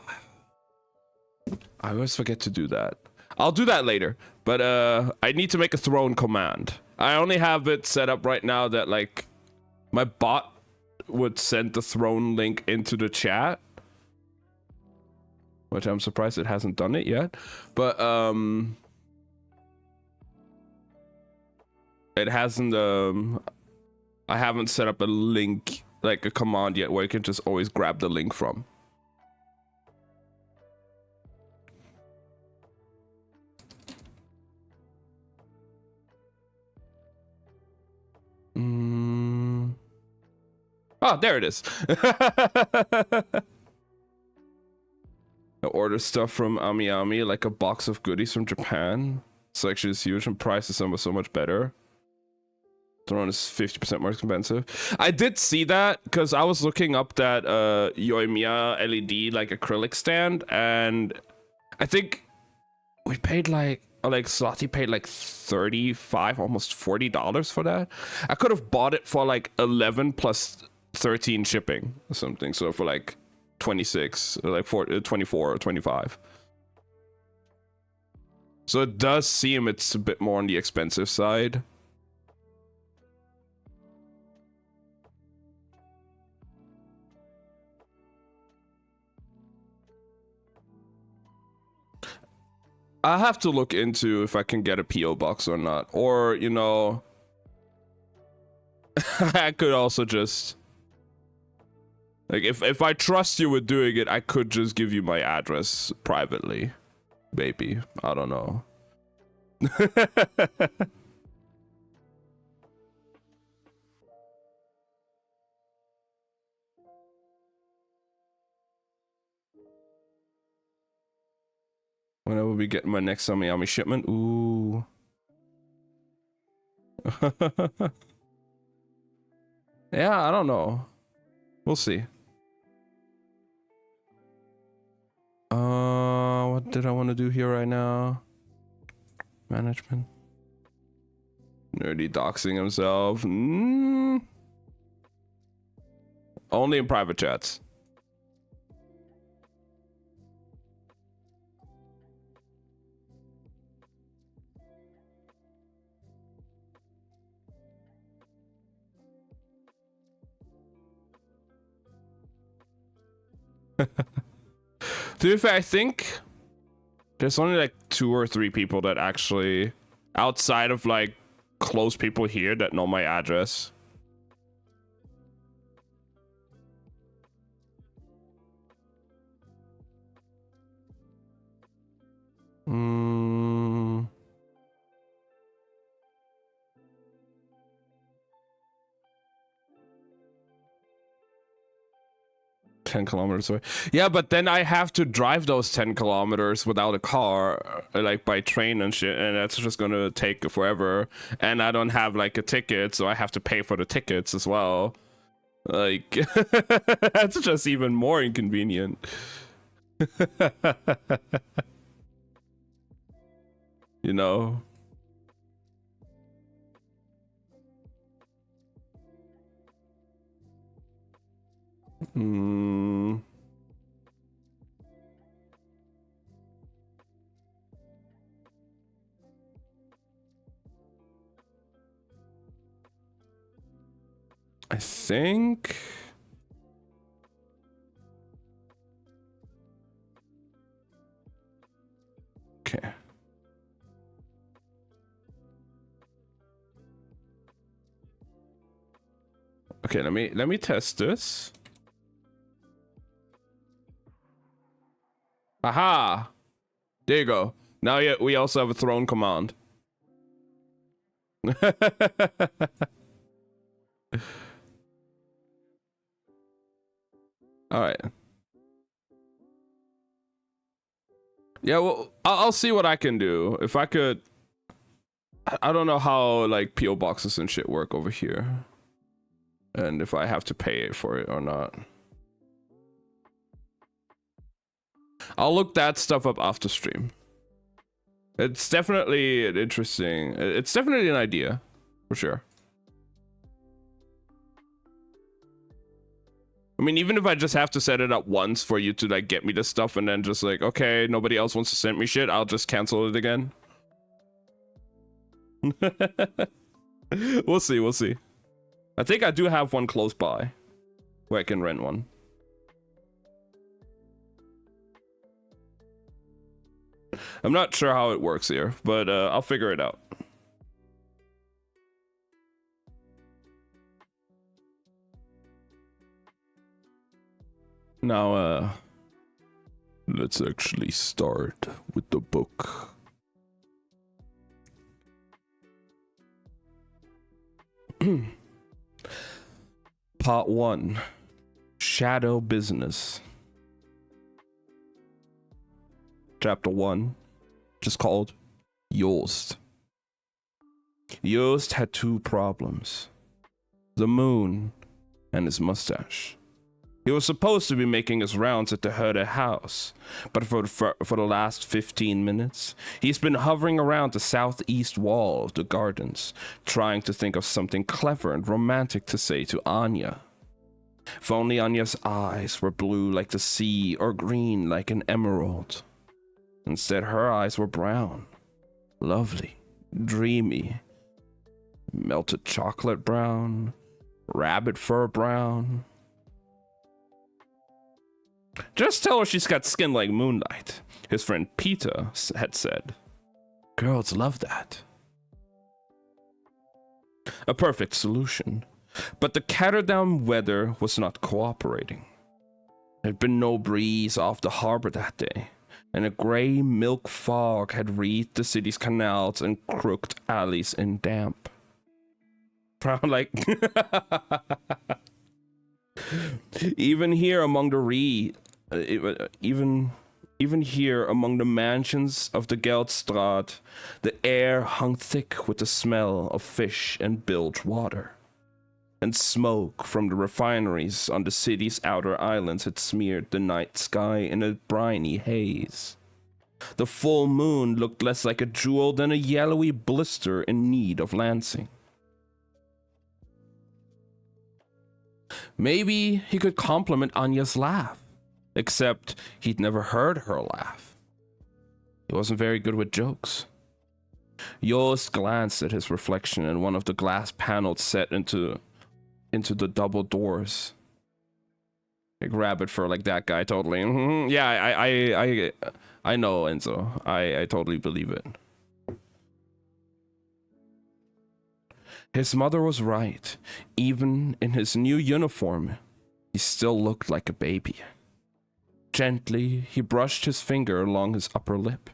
Speaker 1: always forget to do that. I'll do that later. But I need to make a throne command. I only have it set up right now that like my bot would send the throne link into the chat, which I'm surprised it hasn't done it yet. But it hasn't I haven't set up a link, like a command yet where you can just always grab the link from. Oh, there it is. I order stuff from AmiAmi, like a box of goodies from Japan. Selection is huge and prices are so much better. Throne is 50% more expensive. I did see that because I was looking up that Yoimiya LED like acrylic stand, and I think we paid like Slotty paid like $35, almost $40 for that. I could have bought it for like 11 plus 13 shipping or something, so for like 26 or like 24 or 25. So it does seem it's a bit more on the expensive side. I have to look into if I can get a PO box or not, or you know, I could also just like if I trust you with doing it, I could just give you my address privately, maybe. I don't know. When I will be getting my next AmiAmi shipment? Ooh. Yeah, I don't know. We'll see. What did I want to do here right now? Management. Nerdy doxing himself. Only in private chats. To be fair, I think there's only like 2 or 3 people that actually, outside of like close people here, that know my address. Mm. 10 kilometers away. Yeah, but then I have to drive those 10 kilometers without a car, like by train and shit, and that's just gonna take forever. And I don't have like a ticket, so I have to pay for the tickets as well. Like, that's just even more inconvenient. You know? I think... Okay. Okay, let me test this. Aha! There you go. Now we also have a throne command. All right. Yeah, well, I'll see what I can do. If I could... I don't know how, like, P.O. boxes and shit work over here. And if I have to pay for it or not. I'll look that stuff up after stream. It's definitely interesting. It's definitely an idea, for sure. I mean, even if I just have to set it up once for you to like get me this stuff and then just like, okay, nobody else wants to send me shit, I'll just cancel it again. We'll see, we'll see. I think I do have one close by where I can rent one. I'm not sure how it works here, but I'll figure it out. Now, let's actually start with the book. Part 1. Shadow Business. Chapter 1, just called Yost. Yost had 2 problems. The moon and his mustache. He was supposed to be making his rounds at the Herder house, but for the last 15 minutes, he's been hovering around the southeast wall of the gardens, trying to think of something clever and romantic to say to Anya. If only Anya's eyes were blue like the sea or green like an emerald. Instead, her eyes were brown, lovely, dreamy, melted chocolate brown, rabbit fur brown. Just tell her she's got skin like moonlight, his friend Peter had said. Girls love that. A perfect solution. But the Catterdam weather was not cooperating. There had been no breeze off the harbor that day, and a gray milk fog had wreathed the city's canals and crooked alleys in damp. Brown like... Even here among the even here among the mansions of the Geldstraat, the air hung thick with the smell of fish and bilge water. And smoke from the refineries on the city's outer islands had smeared the night sky in a briny haze. The full moon looked less like a jewel than a yellowy blister in need of lancing. Maybe he could compliment Anya's laugh, except he'd never heard her laugh. He wasn't very good with jokes. Yost glanced at his reflection in one of the glass panels set into the double doors. I grab it for like that guy totally. Yeah, I know, Enzo. I totally believe it. His mother was right. Even in his new uniform, he still looked like a baby. Gently, he brushed his finger along his upper lip.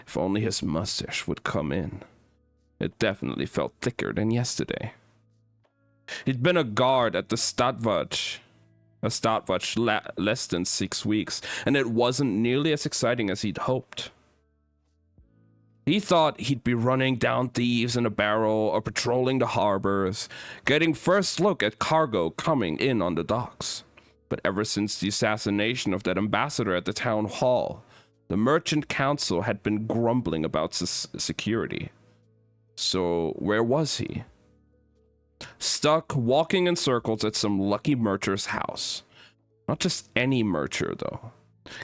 Speaker 1: If only his mustache would come in. It definitely felt thicker than yesterday. He'd been a guard at the Stadtwatch less than 6 weeks, and it wasn't nearly as exciting as he'd hoped. He thought he'd be running down thieves in a barrel or patrolling the harbors, getting first look at cargo coming in on the docks. But ever since the assassination of that ambassador at the town hall, the Merchant Council had been grumbling about security. So where was he? Stuck walking in circles at some lucky mercher's house. Not just any mercher, though.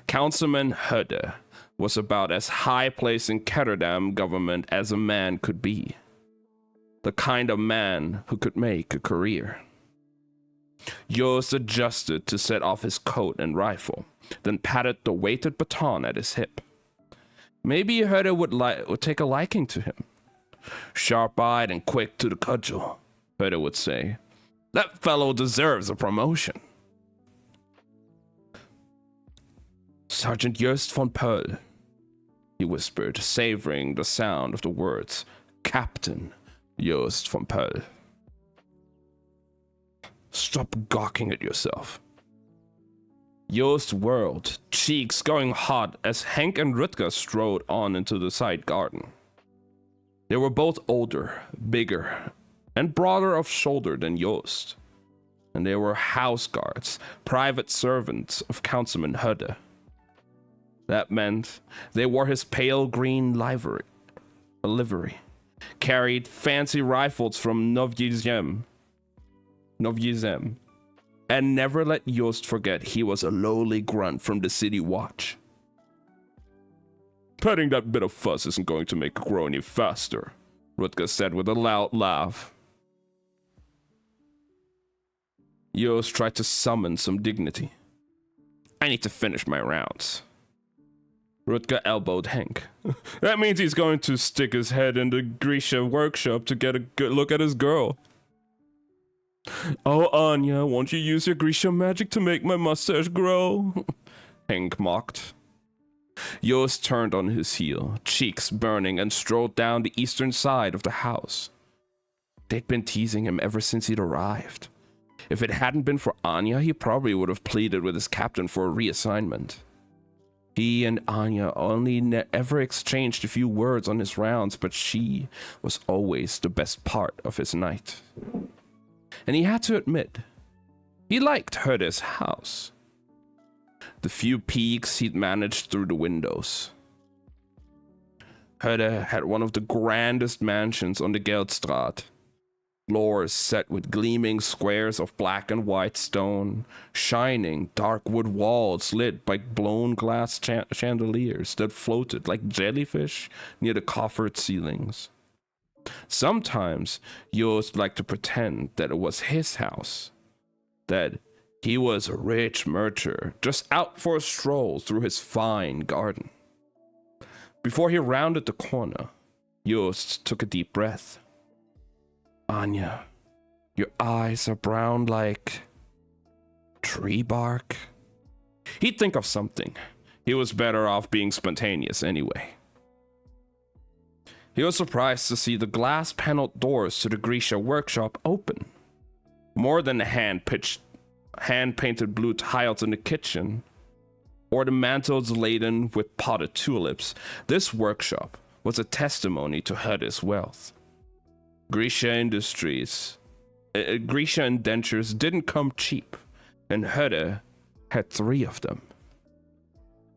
Speaker 1: Councilman Hödde was about as high place in Ketterdam government as a man could be. The kind of man who could make a career. Yost adjusted to set off his coat and rifle, then patted the weighted baton at his hip. Maybe Hödde would take a liking to him. Sharp-eyed and quick to the cudgel, Hödde would say. That fellow deserves a promotion. Sergeant Jost von Pöll, he whispered, savoring the sound of the words. Captain Jost von Pöll. Stop gawking at yourself. Jost whirled, cheeks going hot as Henk and Rutger strode on into the side garden. They were both older, bigger, and broader of shoulder than Jost, and they were house guards, private servants of Councilman Hödde. That meant they wore his pale green livery, carried fancy rifles from Novyi Zem, and never let Jost forget he was a lowly grunt from the city watch. Petting that bit of fuss isn't going to make it grow any faster, Rutger said with a loud laugh. Jost tried to summon some dignity. I need to finish my rounds. Rutger elbowed Henk. That means he's going to stick his head in the Grisha workshop to get a good look at his girl. Oh, Anya, won't you use your Grisha magic to make my mustache grow? Henk mocked. Jost turned on his heel, cheeks burning, and strolled down the eastern side of the house. They'd been teasing him ever since he'd arrived. If it hadn't been for Anya, he probably would have pleaded with his captain for a reassignment. He and Anya only ever exchanged a few words on his rounds, but she was always the best part of his night. And he had to admit, he liked Hödde's house. The few peeks he'd managed through the windows. Hödde had one of the grandest mansions on the Geldstraat. Floors set with gleaming squares of black and white stone, shining dark wood walls lit by blown glass chandeliers that floated like jellyfish near the coffered ceilings. Sometimes Jost liked to pretend that it was his house, that he was a rich mercher just out for a stroll through his fine garden. Before he rounded the corner, Jost took a deep breath. Anya, your eyes are brown like tree bark. He'd think of something. He was better off being spontaneous anyway. He was surprised to see the glass-paneled doors to the Grisha workshop open. More than the hand-painted blue tiles in the kitchen, or the mantles laden with potted tulips, this workshop was a testimony to Hödde's wealth. Grisha indentures didn't come cheap, and Hödde had 3 of them.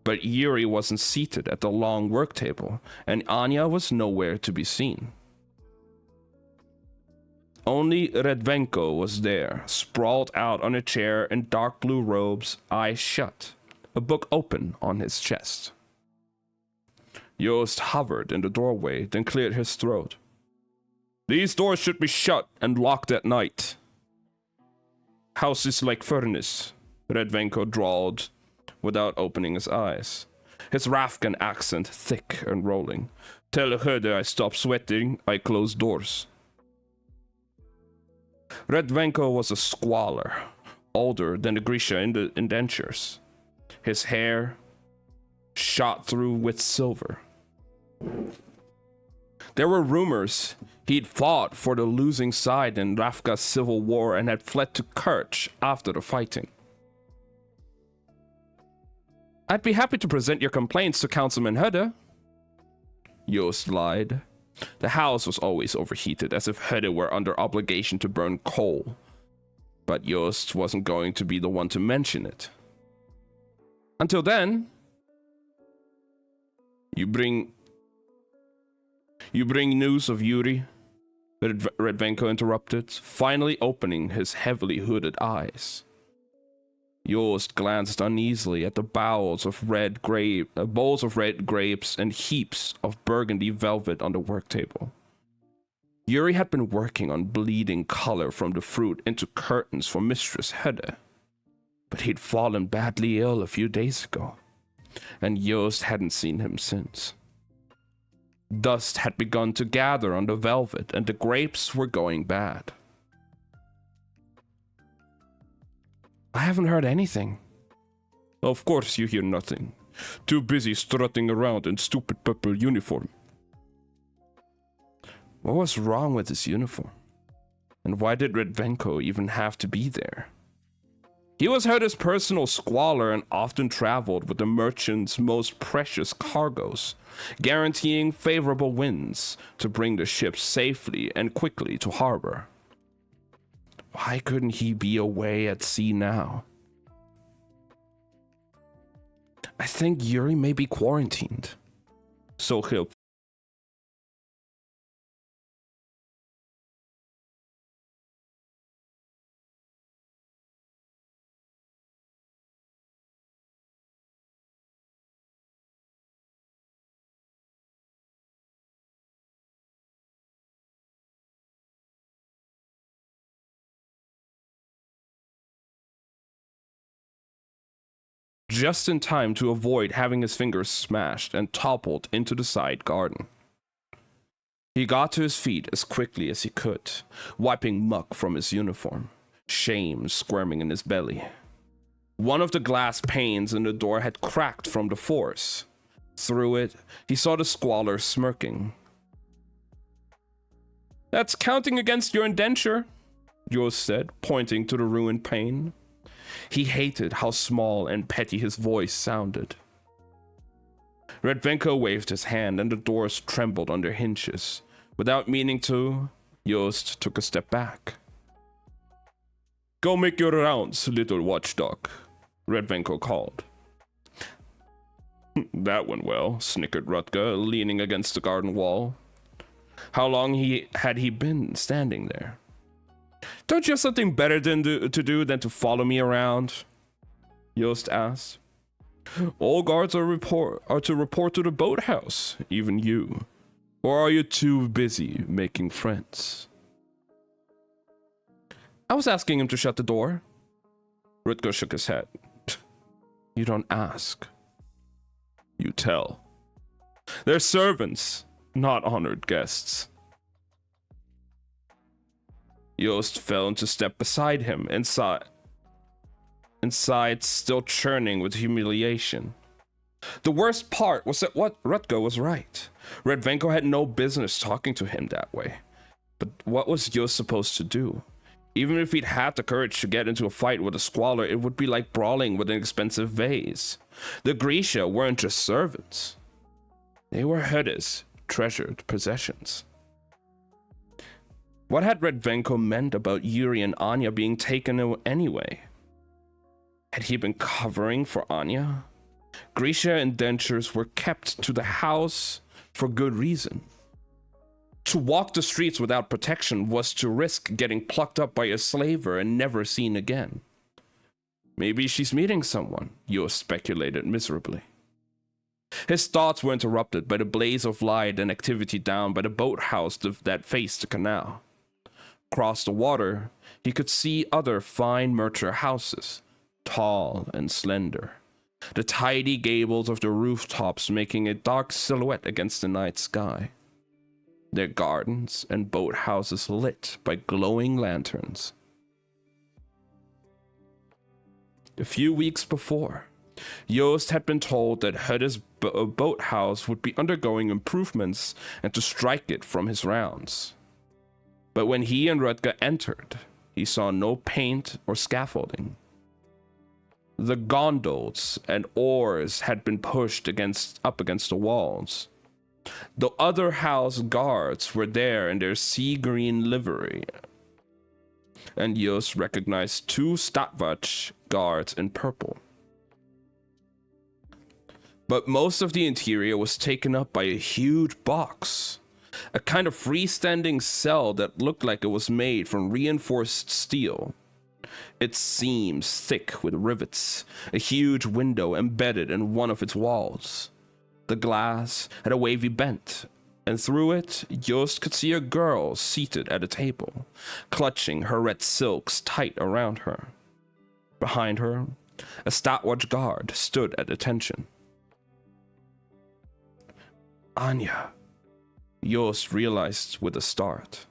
Speaker 1: but Yuri wasn't seated at the long work table, and Anya was nowhere to be seen. Only Redvenko was there, sprawled out on a chair in dark blue robes, eyes shut, a book open on his chest. Yost hovered in the doorway, then cleared his throat. "These doors should be shut and locked at night. House is like furnace," Redvenko drawled without opening his eyes, his Rafkan accent thick and rolling. "Tell Höde I stop sweating, I close doors." Redvenko was a squalor, older than the Grisha in the indentures. His hair shot through with silver. There were rumors he'd fought for the losing side in Rafka's civil war and had fled to Kerch after the fighting. "I'd be happy to present your complaints to Councilman Höde," Yost lied. The house was always overheated, as if Höde were under obligation to burn coal. But Yost wasn't going to be the one to mention it. "Until then, you bring news of Yuri?" Redvenko interrupted, finally opening his heavily hooded eyes. Yost glanced uneasily at the bowls of bowls of red grapes and heaps of burgundy velvet on the work table. Yuri had been working on bleeding color from the fruit into curtains for Mistress Höde, but he'd fallen badly ill a few days ago, and Yost hadn't seen him since. Dust had begun to gather on the velvet, and the grapes were going bad. "I haven't heard anything." "Of course you hear nothing. Too busy strutting around in stupid purple uniform." What was wrong with his uniform? And why did Redvenko even have to be there? He was Höde's personal squalor and often traveled with the merchant's most precious cargoes, guaranteeing favorable winds to bring the ships safely and quickly to harbor. Why couldn't he be away at sea now? "I think Yuri may be quarantined," Sohil. Just in time to avoid having his fingers smashed and toppled into the side garden. He got to his feet as quickly as he could, wiping muck from his uniform, shame squirming in his belly. One of the glass panes in the door had cracked from the force. Through it, he saw the squalor smirking. "That's counting against your indenture," Yost said, pointing to the ruined pane. He hated how small and petty his voice sounded. Redvenko waved his hand and the doors trembled on their hinges. Without meaning to, Yost took a step back. "Go make your rounds, little watchdog," Redvenko called. "That went well," snickered Rutger, leaning against the garden wall. How long had he been standing there? "Don't you have something better to do than to follow me around?" Yost asked. "All guards are to report to the boathouse, even you. Or are you too busy making friends?" "I was asking him to shut the door." Rutger shook his head. "You don't ask. You tell. They're servants, not honored guests." Yost fell into step beside him, inside still churning with humiliation. The worst part was that Rutger was right. Redvenko had no business talking to him that way. But what was Yost supposed to do? Even if he'd had the courage to get into a fight with a squalor, it would be like brawling with an expensive vase. The Grisha weren't just servants. They were Höde's treasured possessions. What had Redvenko meant about Yuri and Anya being taken anyway? Had he been covering for Anya? Grisha indentures were kept to the house for good reason. To walk the streets without protection was to risk getting plucked up by a slaver and never seen again. Maybe she's meeting someone, Yost speculated miserably. His thoughts were interrupted by the blaze of light and activity down by the boathouse that faced the canal. Across the water, he could see other fine Mercer houses, tall and slender, the tidy gables of the rooftops making a dark silhouette against the night sky. Their gardens and boathouses lit by glowing lanterns. A few weeks before, Yost had been told that Hudde's boathouse would be undergoing improvements and to strike it from his rounds. But when he and Rutger entered, he saw no paint or scaffolding. The gondolas and oars had been pushed up against the walls. The other house guards were there in their sea green livery, and Yost recognized 2 Stadtwacht guards in purple. But most of the interior was taken up by a huge box, a kind of freestanding cell that looked like it was made from reinforced steel. Its seams thick with rivets, a huge window embedded in one of its walls. The glass had a wavy bent, and through it, Yost could see a girl seated at a table, clutching her red silks tight around her. Behind her, a Stadtwacht guard stood at attention. Anya, Yost realized with a start.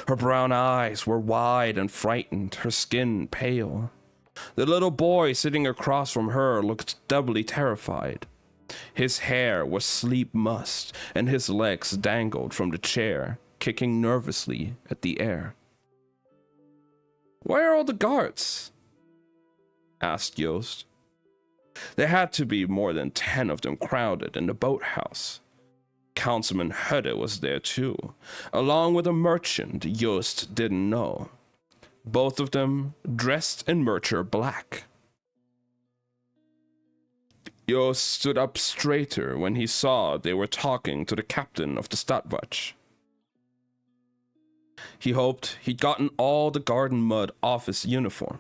Speaker 1: Her brown eyes were wide and frightened, her skin pale. The little boy sitting across from her looked doubly terrified. His hair was sleep mussed, and his legs dangled from the chair, kicking nervously at the air. "Where are all the guards?" asked Yost. There had to be more than 10 of them crowded in the boathouse. Councilman Hudde was there too, along with a merchant Yost didn't know. Both of them dressed in Mercer black. Yost stood up straighter when he saw they were talking to the captain of the Stadtwacht. He hoped he'd gotten all the garden mud off his uniform.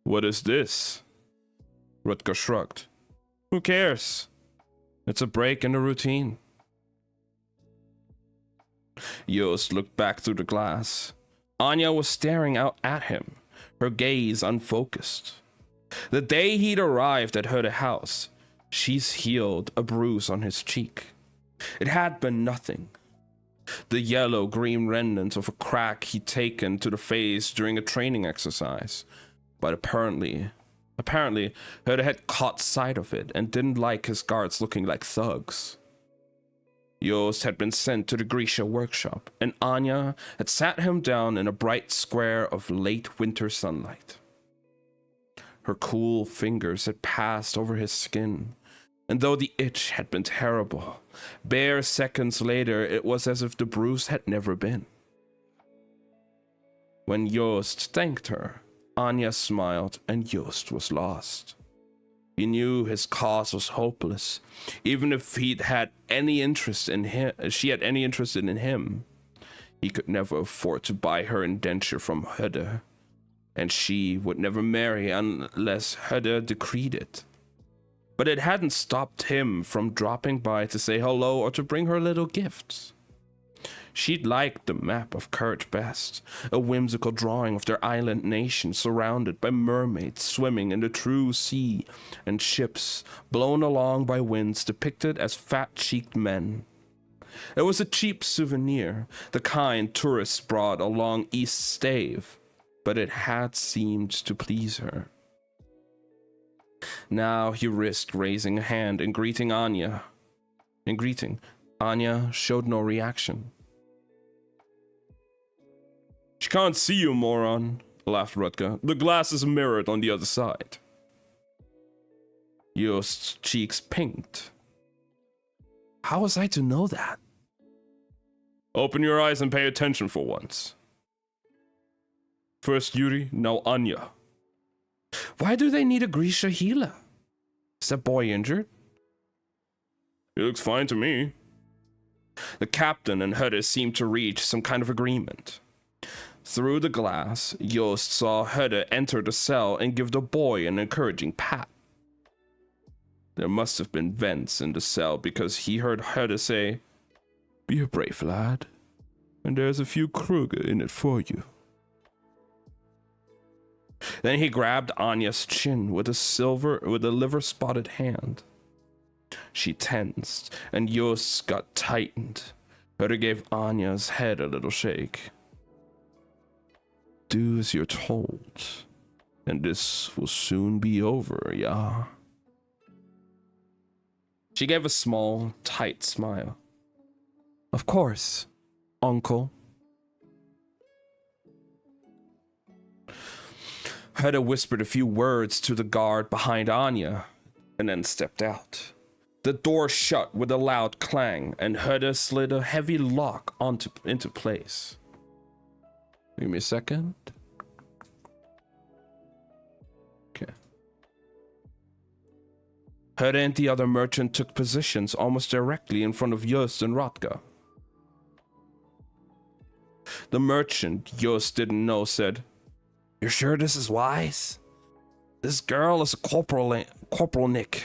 Speaker 1: "What is this?" Rutger shrugged. "Who cares? It's a break in the routine." Yost looked back through the glass. Anya was staring out at him, her gaze unfocused. The day he'd arrived at her house, she's healed a bruise on his cheek. It had been nothing. The yellow-green remnants of a crack he'd taken to the face during a training exercise. But apparently, Herder had caught sight of it and didn't like his guards looking like thugs. Yost had been sent to the Grisha workshop, and Anya had sat him down in a bright square of late winter sunlight. Her cool fingers had passed over his skin, and though the itch had been terrible, bare seconds later it was as if the bruise had never been. When Yost thanked her, Anya smiled, and Yost was lost. He knew his cause was hopeless. Even if she'd any interest in him, he could never afford to buy her indenture from Hudde, and she would never marry unless Hudde decreed it. But it hadn't stopped him from dropping by to say hello or to bring her little gifts. She'd liked the map of Kurt best, a whimsical drawing of their island nation surrounded by mermaids swimming in the true sea and ships blown along by winds depicted as fat-cheeked men. It was a cheap souvenir, the kind tourists brought along East Stave, but it had seemed to please her. Now he risked raising a hand and greeting Anya. Anya showed no reaction. "She can't see you, moron," laughed Rutger. "The glass is mirrored on the other side." Yost's cheeks pinked. "How was I to know that?" "Open your eyes and pay attention for once. First Yuri, now Anya." "Why do they need a Grisha healer?" Is that boy injured? He looks fine to me. The captain and Hode seemed to reach some kind of agreement. Through the glass, Yost saw Hode enter the cell and give the boy an encouraging pat. There must have been vents in the cell because he heard Hode say, "Be a brave lad, and there's a few Kruger in it for you." Then he grabbed Anya's chin with a liver-spotted hand. She tensed, and Yost's gut tightened. Hode gave Anya's head a little shake. "Do as you're told, and this will soon be over, yeah?" She gave a small, tight smile. "Of course, uncle." Hode whispered a few words to the guard behind Anya, and then stepped out. The door shut with a loud clang, and Hode slid a heavy lock into place. Give me a second. Okay. Hode and the other merchant took positions almost directly in front of Yost and Rotka. The merchant Yost didn't know said, "You're sure this is wise? This girl is a Corporal Nick.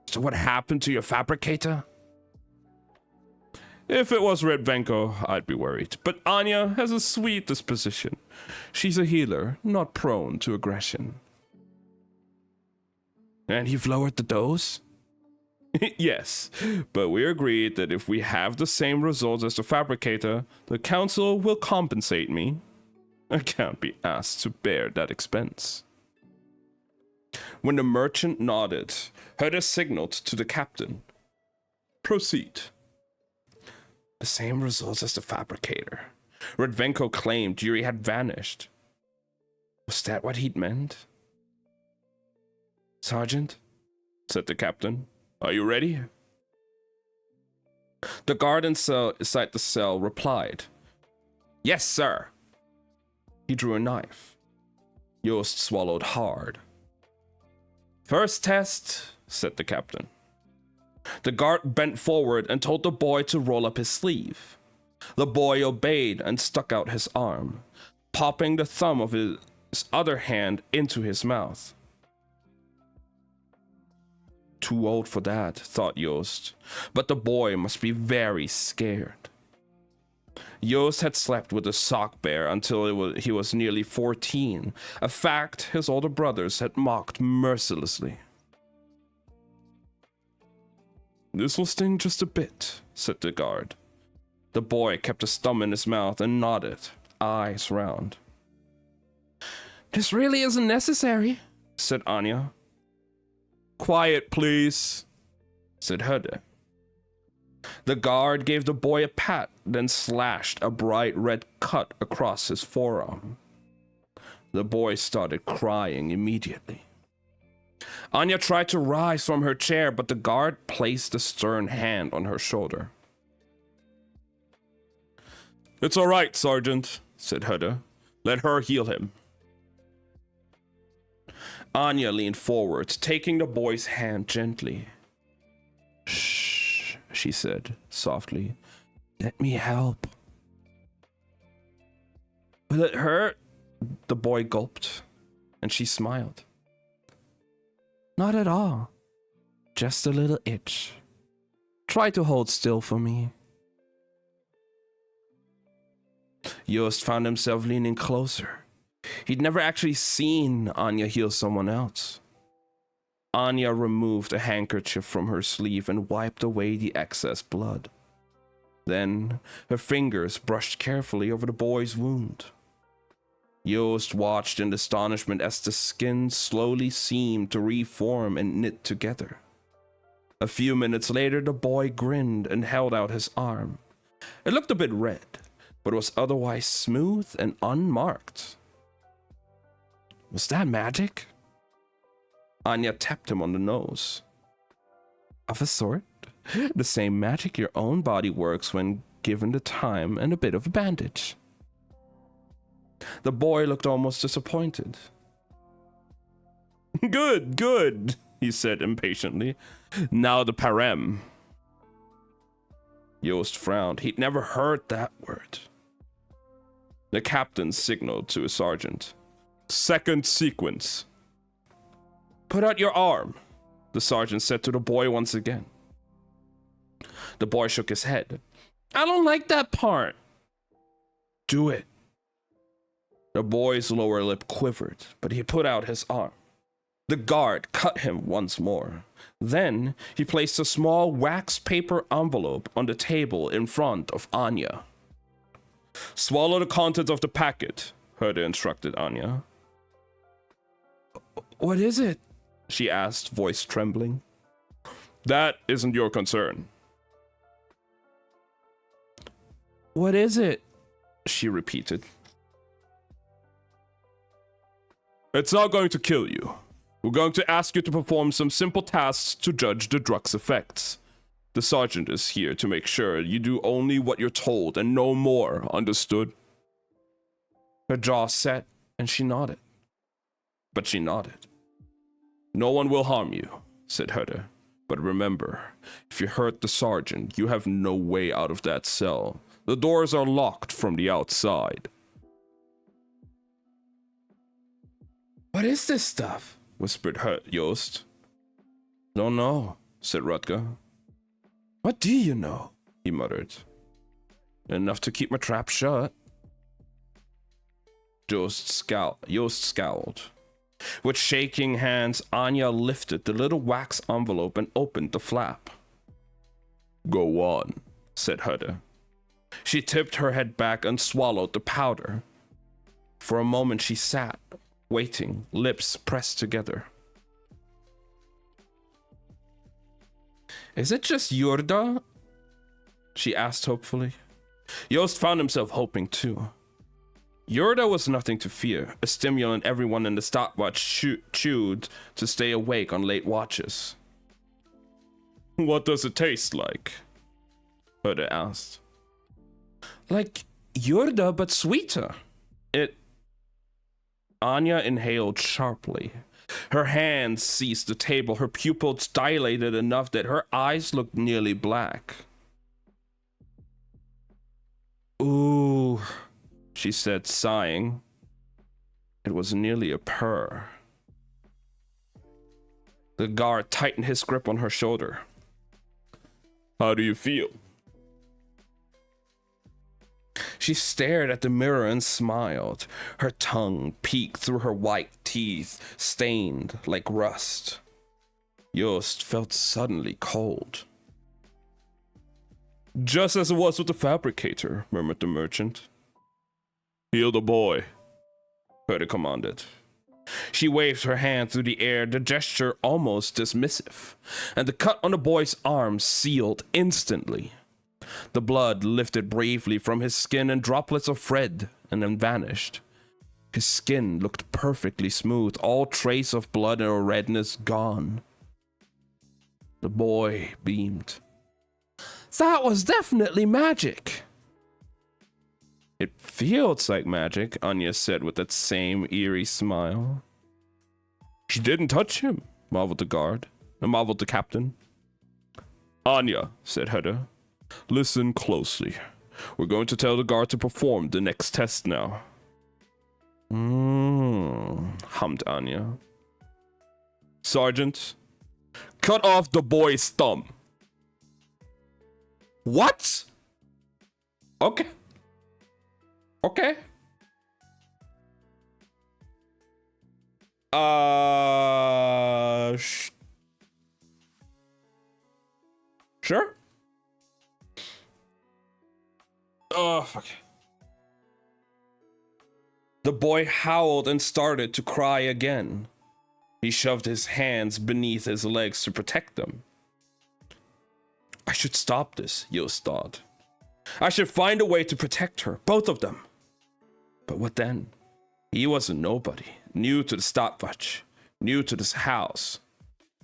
Speaker 1: So what happened to your fabricator?" "If it was Redvenko, I'd be worried. But Anya has a sweet disposition. She's a healer, not prone to aggression." "And you've lowered the dose?" "Yes, but we agreed that if we have the same results as the fabricator, the council will compensate me. I can't be asked to bear that expense." When the merchant nodded, Hode signaled to the captain. "Proceed." "The same results as the fabricator. Redvenko claimed Yuri had vanished. Was that what he'd meant?" "Sergeant," said the captain, "are you ready?" The guard inside the cell replied, "Yes, sir." He drew a knife. Yost swallowed hard. "First test," said the captain. The guard bent forward and told the boy to roll up his sleeve. The boy obeyed and stuck out his arm, popping the thumb of his other hand into his mouth. Too old for that, thought Yost, but the boy must be very scared. Yost had slept with a sock bear until he was nearly 14, a fact his older brothers had mocked mercilessly. "This will sting just a bit," said the guard. The boy kept his thumb in his mouth and nodded, eyes round. "This really isn't necessary," said Anya. "Quiet, please," said Hode. The guard gave the boy a pat, then slashed a bright red cut across his forearm. The boy started crying immediately. Anya tried to rise from her chair, but the guard placed a stern hand on her shoulder. "It's all right, Sergeant," said Hode. "Let her heal him." Anya leaned forward, taking the boy's hand gently. "Shh," she said softly. "Let me help." "Will it hurt?" The boy gulped, and she smiled. "Not at all. Just a little itch. Try to hold still for me." Yost found himself leaning closer. He'd never actually seen Anya heal someone else. Anya removed a handkerchief from her sleeve and wiped away the excess blood. Then her fingers brushed carefully over the boy's wound. Yost watched in astonishment as the skin slowly seemed to reform and knit together. A few minutes later, the boy grinned and held out his arm. It looked a bit red, but was otherwise smooth and unmarked. Was that magic? Anya tapped him on the nose. Of a sort. The same magic your own body works when given the time and a bit of a bandage. The boy looked almost disappointed. Good, good, he said impatiently. Now the parem. Yost frowned. He'd never heard that word. The captain signaled to his sergeant. Second sequence. Put out your arm, the sergeant said to the boy once again. The boy shook his head. I don't like that part. Do it. The boy's lower lip quivered, but he put out his arm. The guard cut him once more. Then he placed a small wax paper envelope on the table in front of Anya. Swallow the contents of the packet, Herder instructed Anya. What is it? She asked, voice trembling. That isn't your concern. What is it? She repeated. It's not going to kill you. We're going to ask you to perform some simple tasks to judge the drug's effects. The sergeant is here to make sure you do only what you're told and no more, understood? Her jaw set and she nodded. But she nodded. No one will harm you, said Herder. But remember, if you hurt the sergeant, you have no way out of that cell. The doors are locked from the outside. What is this stuff? Whispered Yost. Don't know, said Rutger. What do you know? He muttered. Enough to keep my trap shut. Yost scowled. With shaking hands, Anya lifted the little wax envelope and opened the flap. Go on, said Herder. She tipped her head back and swallowed the powder. For a moment she sat, waiting, lips pressed together. Is it just Yurda? She asked hopefully. Yost found himself hoping too. Yurda was nothing to fear, a stimulant everyone in the stopwatch chewed to stay awake on late watches. What does it taste like? Herder asked. Like Yurda, but sweeter. Anya inhaled sharply. Her hands seized the table, her pupils dilated enough that her eyes looked nearly black. Ooh, she said, sighing. It was nearly a purr. The guard tightened his grip on her shoulder. How do you feel? She stared at the mirror and smiled. Her tongue peeked through her white teeth, stained like rust. Yost felt suddenly cold. Just as it was with the fabricator, murmured the merchant. Heal the boy, Herder commanded. She waved her hand through the air, the gesture almost dismissive, and the cut on the boy's arm sealed instantly. The blood lifted bravely from his skin in droplets of red and then vanished. His skin looked perfectly smooth, all trace of blood or redness gone. The boy beamed. That was definitely magic. It feels like magic, Anya said with that same eerie smile. She didn't touch him, marveled the captain. Anya, said Herder. Listen closely. We're going to tell the guard to perform the next test now. Hummed Anya. Sergeant, cut off the boy's thumb. What? Okay. Sure. Oh, fuck. The boy howled and started to cry again. He shoved his hands beneath his legs to protect them. I should stop this, Yost thought. I should find a way to protect her, both of them. But what then? He was a nobody, new to the stopwatch, new to this house.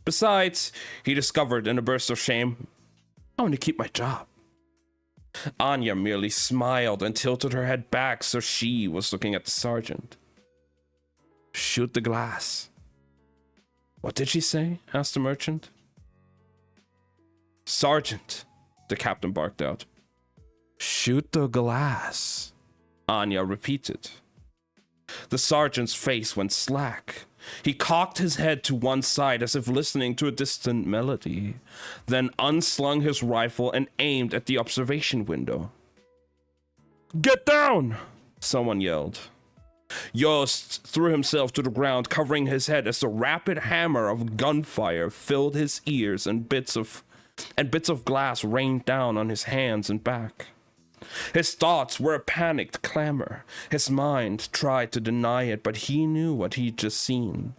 Speaker 1: Besides, he discovered in a burst of shame, I want to keep my job. Anya merely smiled and tilted her head back so she was looking at the sergeant. Shoot the glass. What did she say? Asked the merchant. Sergeant, the captain barked out. Shoot the glass, Anya repeated. The sergeant's face went slack. He cocked his head to one side as if listening to a distant melody, then unslung his rifle and aimed at the observation window. Get down! Someone yelled. Yost threw himself to the ground, covering his head as the rapid hammer of gunfire filled his ears and bits of glass rained down on his hands and back. His thoughts were a panicked clamor. His mind tried to deny it, but he knew what he'd just seen.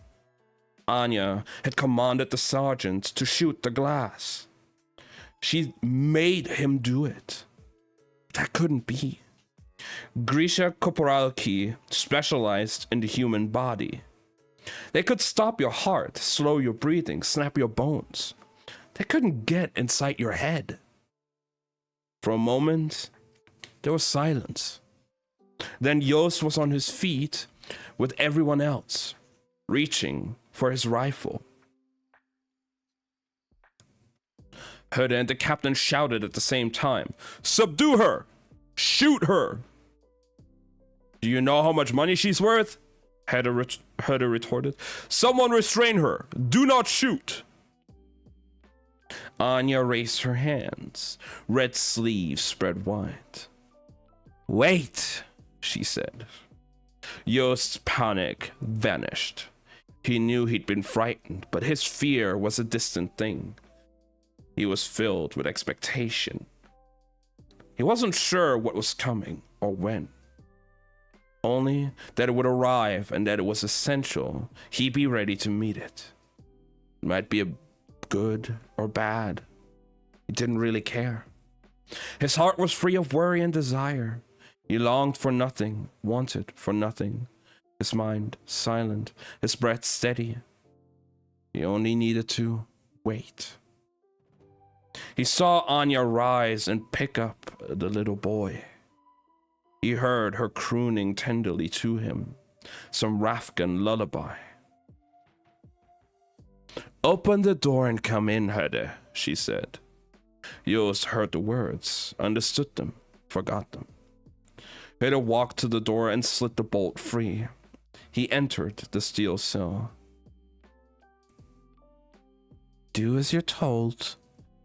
Speaker 1: Anya had commanded the sergeant to shoot the glass. She made him do it. That couldn't be. Grisha Koporalki specialized in the human body. They could stop your heart, slow your breathing, snap your bones. They couldn't get inside your head. For a moment, there was silence. Then Yost was on his feet with everyone else, reaching for his rifle. Herde and the captain shouted at the same time, Subdue her! Shoot her! Do you know how much money she's worth? Herde retorted. Someone restrain her! Do not shoot! Anya raised her hands, red sleeves spread wide. Wait, she said. Yost's panic vanished. He knew he'd been frightened, but his fear was a distant thing. He was filled with expectation. He wasn't sure what was coming or when. Only that it would arrive and that it was essential he'd be ready to meet it. It might be good or bad. He didn't really care. His heart was free of worry and desire. He longed for nothing, wanted for nothing. His mind silent, his breath steady. He only needed to wait. He saw Anya rise and pick up the little boy. He heard her crooning tenderly to him, some Rafgan lullaby. Open the door and come in, Herde, she said. Yost heard the words, understood them, forgot them. Herde walked to the door and slit the bolt free. He entered the steel cell. Do as you're told,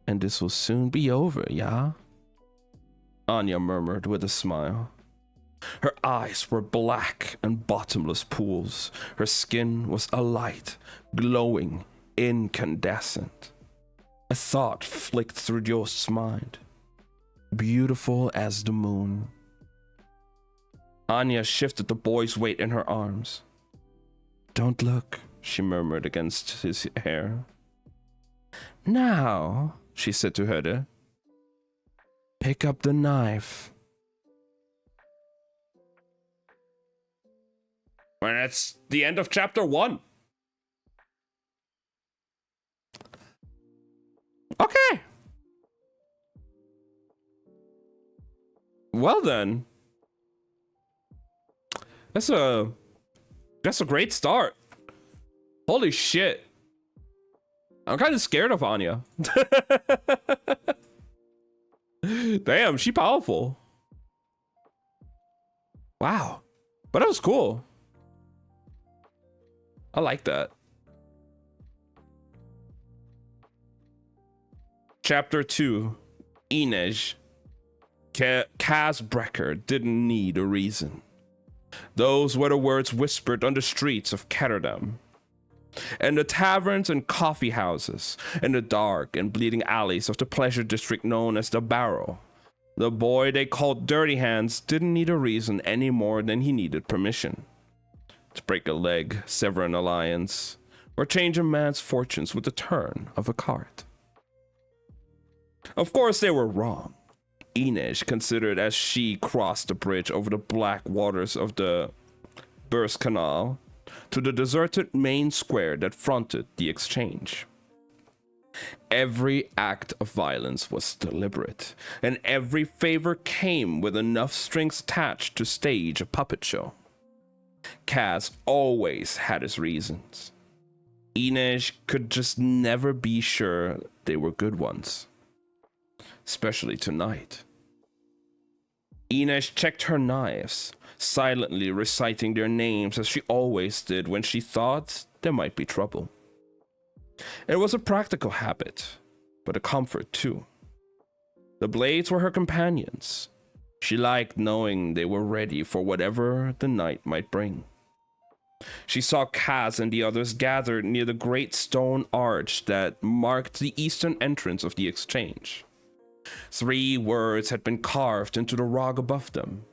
Speaker 1: and this will soon be over, yeah? Anya murmured with a smile. Her eyes were black and bottomless pools. Her skin was alight, glowing, incandescent. A thought flicked through Yost's mind. Beautiful as the moon. Anya shifted the boy's weight in her arms. Don't look, she murmured against his hair. Now, she said to Herde, pick up the knife. And that's the end of chapter 1. Okay. Well then. That's a great start. Holy shit. I'm kind of scared of Anya. Damn, she powerful. Wow. But that was cool. I like that. Chapter 2. Inej. Kaz Brecker didn't need a reason. Those were the words whispered on the streets of Ketterdam. In the taverns and coffee houses, in the dark and bleeding alleys of the pleasure district known as the Barrow, the boy they called Dirty Hands didn't need a reason any more than he needed permission. To break a leg, sever an alliance, or change a man's fortunes with the turn of a card. Of course they were wrong. Inej considered as she crossed the bridge over the black waters of the Burst Canal to the deserted main square that fronted the exchange. Every act of violence was deliberate, and every favor came with enough strings attached to stage a puppet show. Kaz always had his reasons. Inej could just never be sure they were good ones. Especially tonight. Inej checked her knives, silently reciting their names as she always did when she thought there might be trouble. It was a practical habit, but a comfort too. The blades were her companions. She liked knowing they were ready for whatever the night might bring. She saw Kaz and the others gathered near the great stone arch that marked the eastern entrance of the exchange. 3 words had been carved into the rock above them.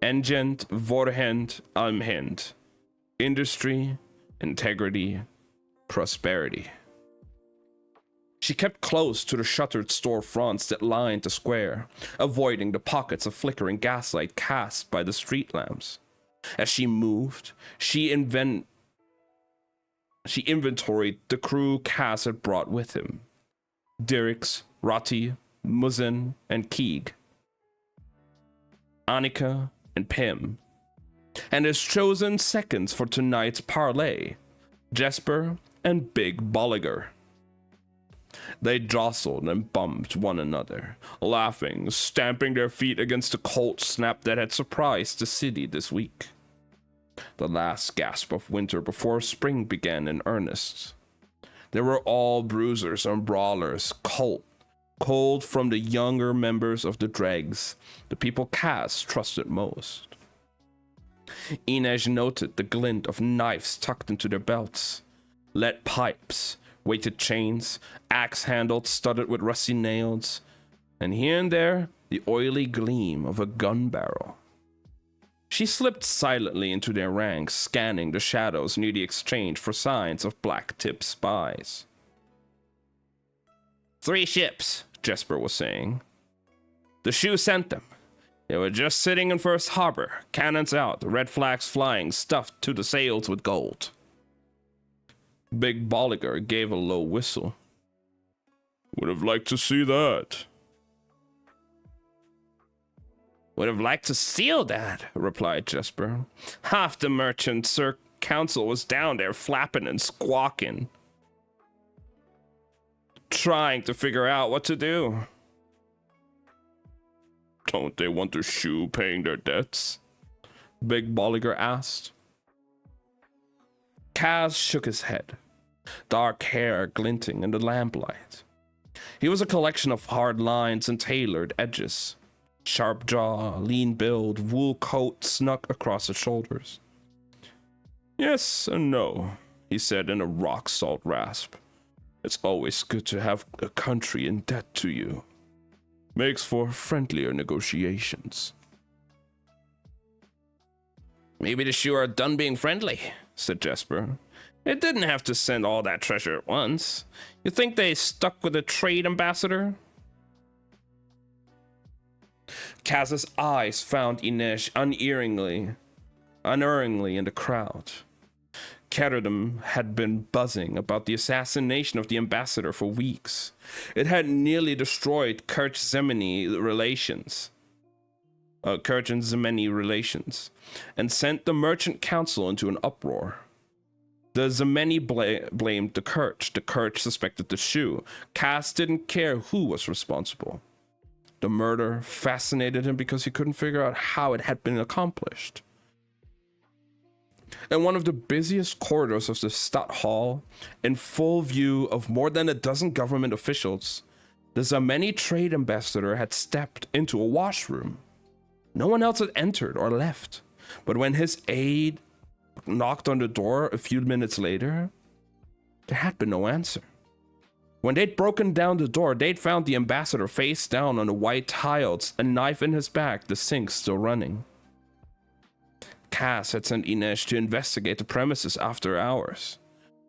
Speaker 1: Engent Vorhend Almhend. Industry, integrity, prosperity. She kept close to the shuttered storefronts that lined the square, avoiding the pockets of flickering gaslight cast by the street lamps. As she moved, she inventoried the crew Kaz had brought with him. Dirks, Rati, Muzen, and Keeg. Annika and Pim. And his chosen seconds for tonight's parlay, Jesper and Big Bolliger. They jostled and bumped one another, laughing, stamping their feet against the cold snap that had surprised the city this week. The last gasp of winter before spring began in earnest. They were all bruisers and brawlers, cold from the younger members of the dregs, the people Kaz trusted most. Inej noted the glint of knives tucked into their belts, lead pipes, weighted chains, axe handles studded with rusty nails, and here and there, the oily gleam of a gun barrel. She slipped silently into their ranks, scanning the shadows near the exchange for signs of black-tipped spies. 3 ships, Jesper was saying. The Shu sent them. They were just sitting in First Harbor, cannons out, red flags flying, stuffed to the sails with gold. Big Bolliger gave a low whistle. Would have liked to see that. Would have liked to seal that, replied Jesper. Half the merchant council was down there flapping and squawking, trying to figure out what to do. Don't they want the Shu paying their debts? Big Bolliger asked. Kaz shook his head, dark hair glinting in the lamplight. He was a collection of hard lines and tailored edges. Sharp jaw, lean build, wool coat snuck across his shoulders. Yes and no, he said in a rock-salt rasp. It's always good to have a country in debt to you. Makes for friendlier negotiations. Maybe the Shu are done being friendly, said Jesper. It didn't have to send all that treasure at once. You think they stuck with a trade ambassador? Kaz's eyes found Inej unerringly in the crowd. Ketterdam had been buzzing about the assassination of the ambassador for weeks. It had nearly destroyed Kerch and Zemeni relations, and sent the merchant council into an uproar. The Zemeni blamed the Kerch suspected the Shu. Kaz didn't care who was responsible. The murder fascinated him because he couldn't figure out how it had been accomplished. In one of the busiest corridors of the Stadt Hall, in full view of more than a dozen government officials, the Zemeni trade ambassador had stepped into a washroom. No one else had entered or left, but when his aide knocked on the door a few minutes later, there had been no answer. When they'd broken down the door, they'd found the ambassador face down on the white tiles, a knife in his back, the sink still running. Kaz had sent Inej to investigate the premises after hours.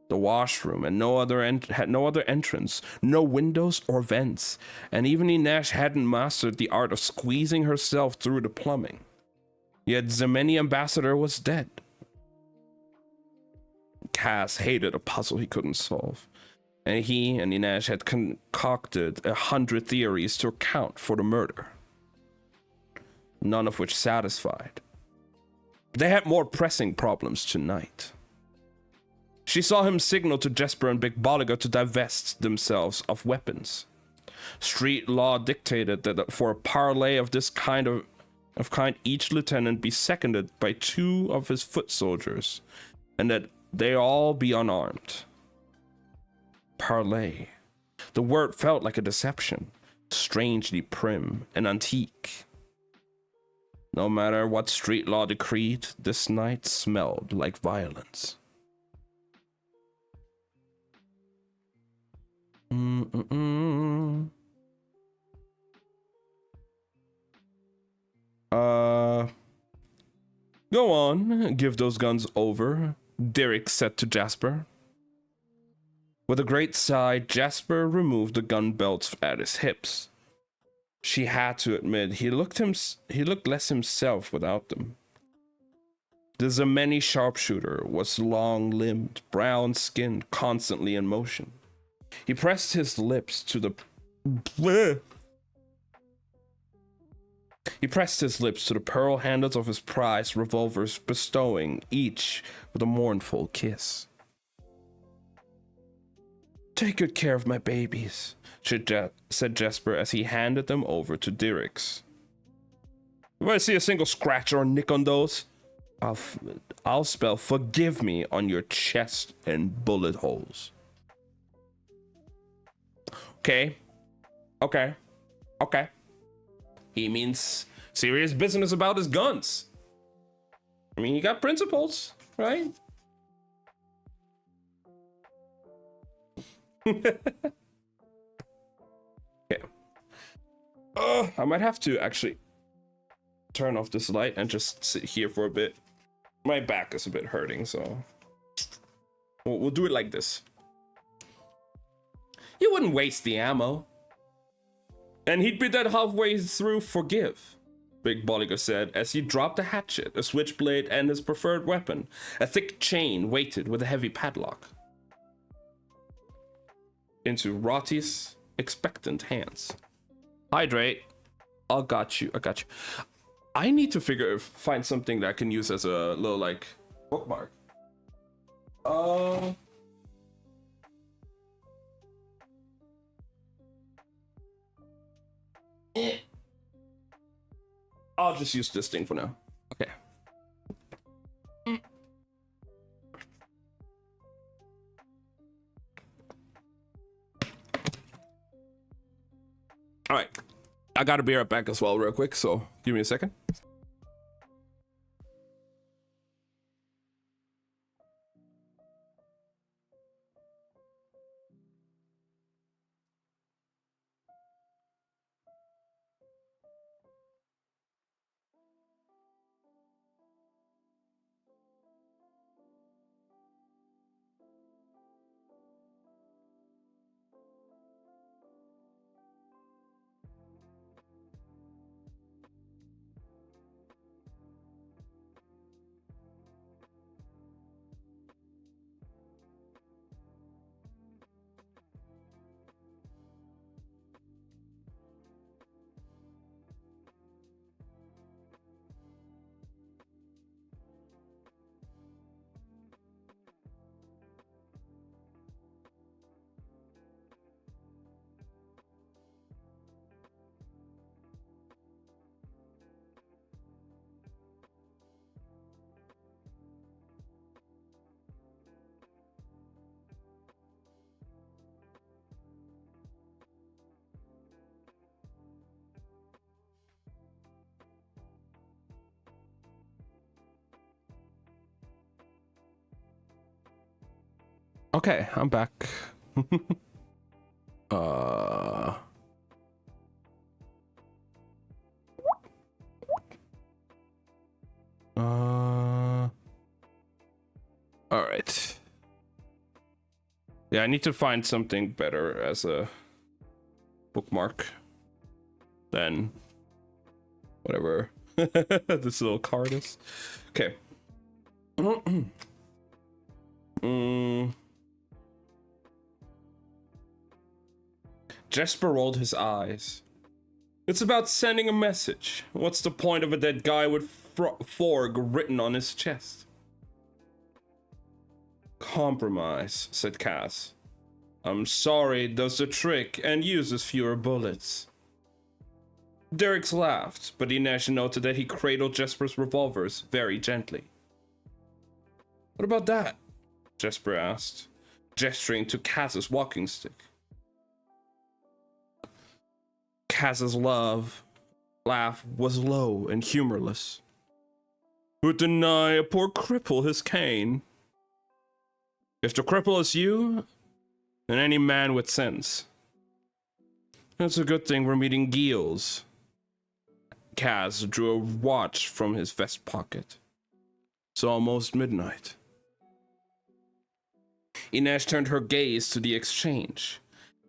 Speaker 1: The washroom had no other entrance, no windows or vents, and even Inej hadn't mastered the art of squeezing herself through the plumbing. Yet Zemeni ambassador was dead. Kaz hated a puzzle he couldn't solve, and he and Inej had concocted 100 theories to account for the murder, none of which satisfied. They had more pressing problems tonight. She saw him signal to Jesper and Big Bolliger to divest themselves of weapons. Street law dictated that for a parley of this kind, each lieutenant be seconded by 2 of his foot soldiers, and that they all be unarmed. Parley. The word felt like a deception, strangely prim and antique. No matter what street law decreed, this night smelled like violence. Go on, give those guns over, Derek said to Jasper. With a great sigh, Jasper removed the gun belts at his hips. She had to admit he looked less himself without them. The Zemeni sharpshooter was long-limbed, brown-skinned, constantly in motion. He pressed his lips to the pearl handles of his prized revolvers, bestowing each with a mournful kiss. Take good care of my babies, said Jesper as he handed them over to Dirks. If I see a single scratch or nick on those, I'll spell forgive me on your chest and bullet holes. Okay. He means serious business about his guns. I mean, he got principles, right? Okay. I might have to actually turn off this light and just sit here for a bit. My back is a bit hurting, so we'll do it like this. You wouldn't waste the ammo. And he'd be dead halfway through forgive, Big Bolliger said as he dropped a hatchet, a switchblade, and his preferred weapon, a thick chain weighted with a heavy padlock, into Rotti's expectant hands. Hydrate. I got you. I need to find something that I can use as a little, like, bookmark. I'll just use this thing for now. Okay. All right. I gotta be right back as well real quick, so give me a second. Okay, I'm back. All right. Yeah, I need to find something better as a bookmark than whatever this little card is. Okay. Jesper rolled his eyes. It's about sending a message. What's the point of a dead guy with Forg written on his chest? compromise, said Cass. I'm sorry it does the trick and uses fewer bullets. Derek laughed, but Inej noted that he cradled Jesper's revolvers very gently. What about that? Jesper asked, gesturing to Cass's walking stick. Cass's laugh was low and humorless. Would deny a poor cripple his cane. If the cripple is you, then any man with sense. It's a good thing we're meeting Giels. Cass drew a watch from his vest pocket. It's almost midnight. Inej turned her gaze to the exchange.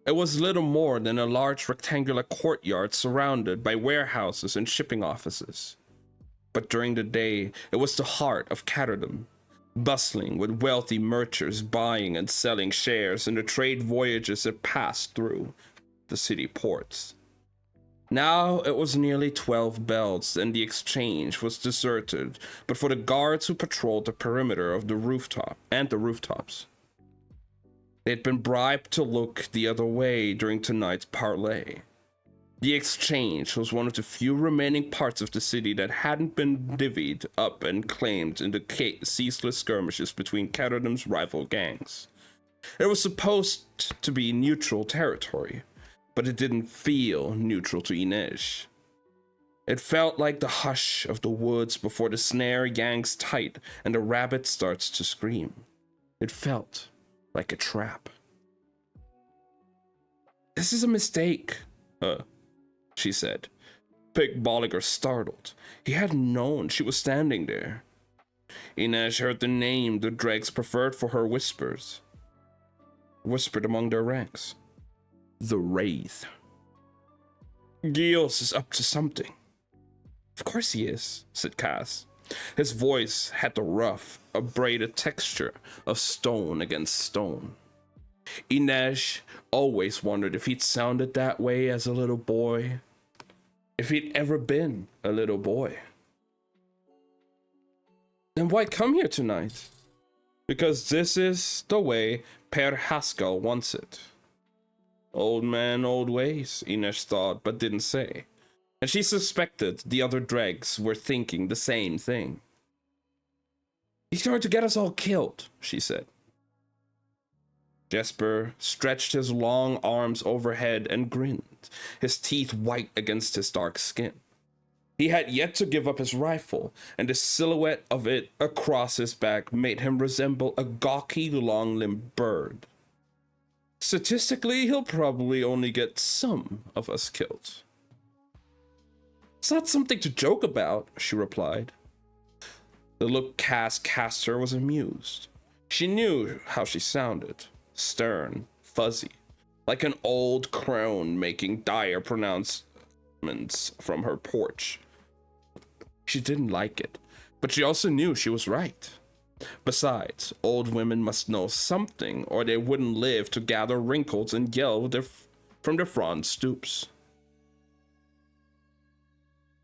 Speaker 1: It was little more than a large rectangular courtyard surrounded by warehouses and shipping offices. But during the day, it was the heart of Catterdom, bustling with wealthy merchants buying and selling shares in the trade voyages that passed through the city ports. Now it was nearly 12 bells and the exchange was deserted, but for the guards who patrolled the perimeter of the rooftops. They had been bribed to look the other way during tonight's parley. The exchange was one of the few remaining parts of the city that hadn't been divvied up and claimed in the ceaseless skirmishes between Catterdom's rival gangs. It was supposed to be neutral territory, but it didn't feel neutral to Inej. It felt like the hush of the woods before the snare yanks tight and the rabbit starts to scream. It felt like a trap. This is a mistake, she said. Big Bolliger startled. He hadn't known she was standing there. Inej heard the name the dregs preferred for her whispered among their ranks. The Wraith. Giels is up to something. Of course he is, said Cass. His voice had the rough, abraded texture of stone against stone. Inej always wondered if he'd sounded that way as a little boy. If he'd ever been a little boy. Then why come here tonight? Because this is the way Per Haskell wants it. Old man, old ways, Inej thought, but didn't say. And she suspected the other dregs were thinking the same thing. He's trying to get us all killed, she said. Jesper stretched his long arms overhead and grinned, his teeth white against his dark skin. He had yet to give up his rifle, and the silhouette of it across his back made him resemble a gawky, long-limbed bird. Statistically, he'll probably only get some of us killed. It's not something to joke about, she replied. The look Cass cast her was amused. She knew how she sounded. Stern, fuzzy, like an old crone making dire pronouncements from her porch. She didn't like it, but she also knew she was right. Besides, old women must know something or they wouldn't live to gather wrinkles and yell from their frond stoops.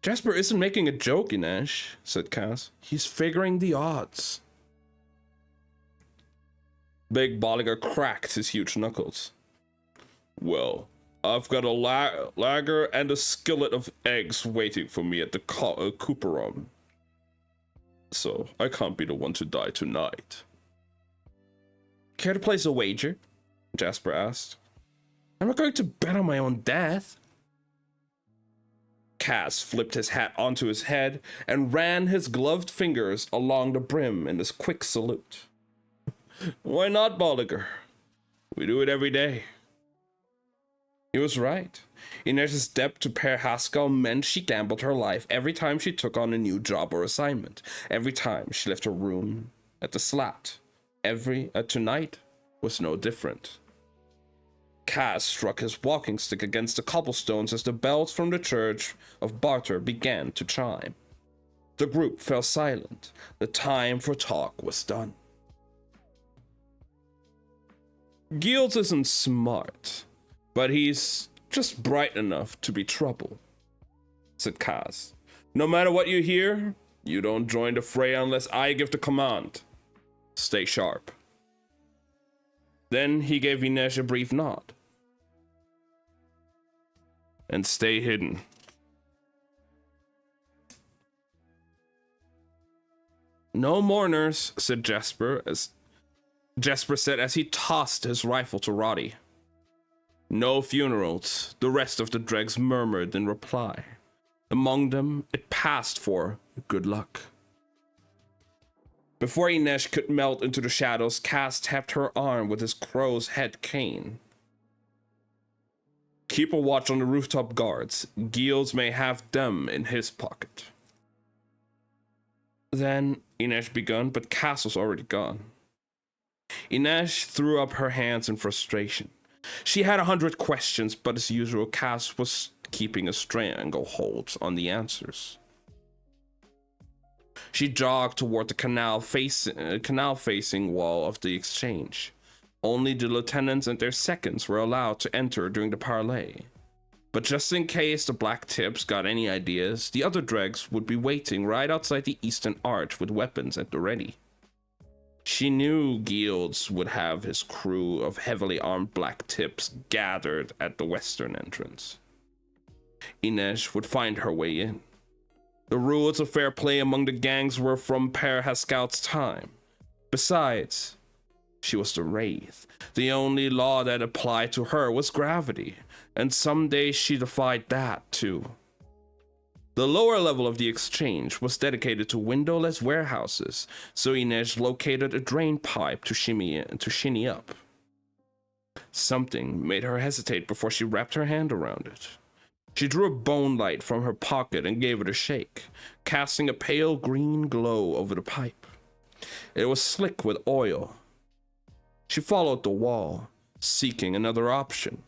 Speaker 1: Jesper isn't making a joke, Inej, said Cass. He's figuring the odds. Big Bolliger cracked his huge knuckles. Well, I've got a lager and a skillet of eggs waiting for me at the Cooperon. So I can't be the one to die tonight. Care to place a wager? Jesper asked. I'm not going to bet on my own death. Cass flipped his hat onto his head and ran his gloved fingers along the brim in this quick salute. Why not, Bolliger? We do it every day. He was right. Inez's debt to Per Haskell meant she gambled her life every time she took on a new job or assignment, every time she left her room at the Slat. Tonight was no different. Cass struck his walking stick against the cobblestones as the bells from the church of Barter began to chime. The group fell silent. The time for talk was done. Giels isn't smart, but he's just bright enough to be trouble, said Cass. No matter what you hear, you don't join the fray unless I give the command. Stay sharp. Then he gave Inej a brief nod. And stay hidden. No mourners, said Jesper said as he tossed his rifle to Roddy. No funerals, the rest of the dregs murmured in reply. Among them, it passed for good luck. Before Inej could melt into the shadows, Cass tapped her arm with his crow's head cane. Keep a watch on the rooftop guards. Giels may have them in his pocket. Then Inej begun, but Cass was already gone. Inej threw up her hands in frustration. She had 100 questions, but as usual, Cass was keeping a stranglehold on the answers. She jogged toward the canal-facing wall of the exchange. Only the lieutenants and their seconds were allowed to enter during the parley. But just in case the Black Tips got any ideas, the other dregs would be waiting right outside the eastern arch with weapons at the ready. She knew Giels would have his crew of heavily armed Black Tips gathered at the western entrance. Inej would find her way in. The rules of fair play among the gangs were from Per Haskout's time. Besides, she was the Wraith. The only law that applied to her was gravity, and someday she defied that too. The lower level of the exchange was dedicated to windowless warehouses, so Inej located a drain pipe to shinny up. Something made her hesitate before she wrapped her hand around it. She drew a bone light from her pocket and gave it a shake, casting a pale green glow over the pipe. It was slick with oil. She followed the wall, seeking another option,